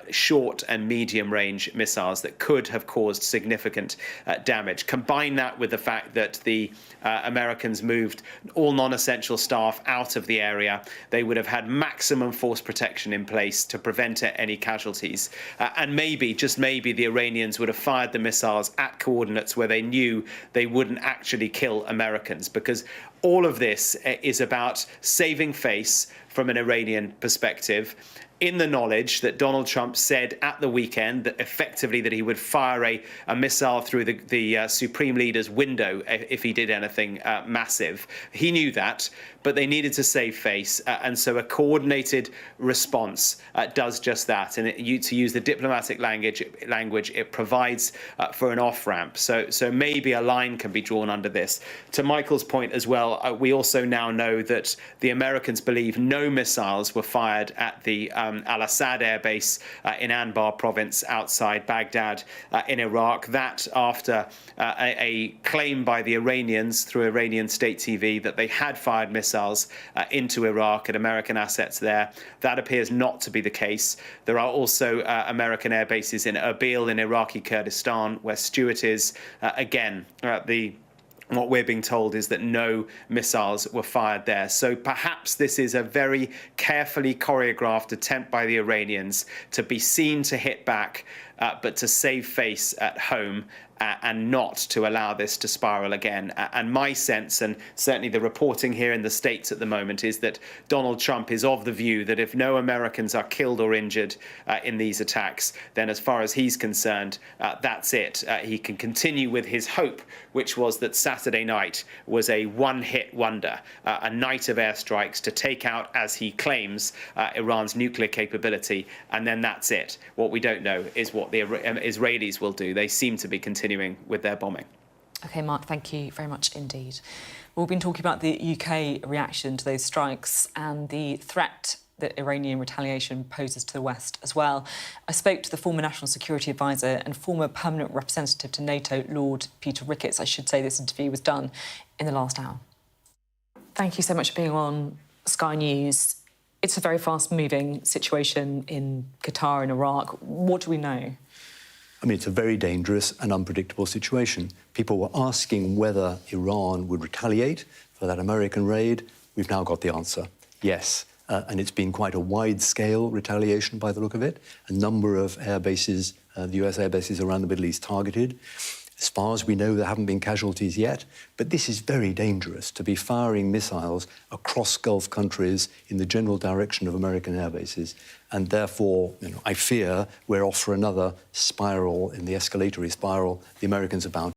short and medium-range missiles that could have caused significant damage. Combine that with the fact that the Americans moved all non-essential staff out of the area. They would have had maximum force protection in place to prevent any casualties. And maybe, just maybe, the Iranians would have fired the missiles at coordinates where they knew they wouldn't actually kill Americans, because all of this is about saving face from an Iranian perspective, in the knowledge that Donald Trump said at the weekend that effectively that he would fire a missile through the Supreme Leader's window if he did anything massive. He knew that, but they needed to save face, and so a coordinated response does just that. And to use the diplomatic language, it provides for an off-ramp. So maybe a line can be drawn under this. To Michael's point as well, we also now know that the Americans believe no missiles were fired at the Al-Assad air base in Anbar province outside Baghdad in Iraq. That after a claim by the Iranians through Iranian state TV that they had fired missiles into Iraq and American assets there. That appears not to be the case. There are also American air bases in Erbil in Iraqi Kurdistan, where Stewart is. Again, what we're being told is that no missiles were fired there. So perhaps this is a very carefully choreographed attempt by the Iranians to be seen to hit back, but to save face at home and not to allow this to spiral again. And my sense, and certainly the reporting here in the States at the moment, is that Donald Trump is of the view that if no Americans are killed or injured in these attacks, then as far as he's concerned, that's it. He can continue with his hope, which was that Saturday night was a one-hit wonder, a night of airstrikes to take out, as he claims, Iran's nuclear capability, and then that's it. What we don't know is what the Israelis will do. They seem to be continuing with their bombing. OK, Mark, thank you very much indeed. We've been talking about the UK reaction to those strikes and the threat that Iranian retaliation poses to the West as well. I spoke to the former National Security Advisor and former permanent representative to NATO, Lord Peter Ricketts. I should say this interview was done in the last hour. Thank you so much for being on Sky News. It's a very fast-moving situation in Qatar and Iraq. What do we know? I mean, it's a very dangerous and unpredictable situation. People were asking whether Iran would retaliate for that American raid. We've now got the answer. Yes. And it's been quite a wide-scale retaliation by the look of it. A number of air bases, the US air bases around the Middle East targeted. As far as we know, there haven't been casualties yet. But this is very dangerous, to be firing missiles across Gulf countries in the general direction of American air bases. And therefore, I fear we're off for another spiral in the escalatory spiral the Americans are bound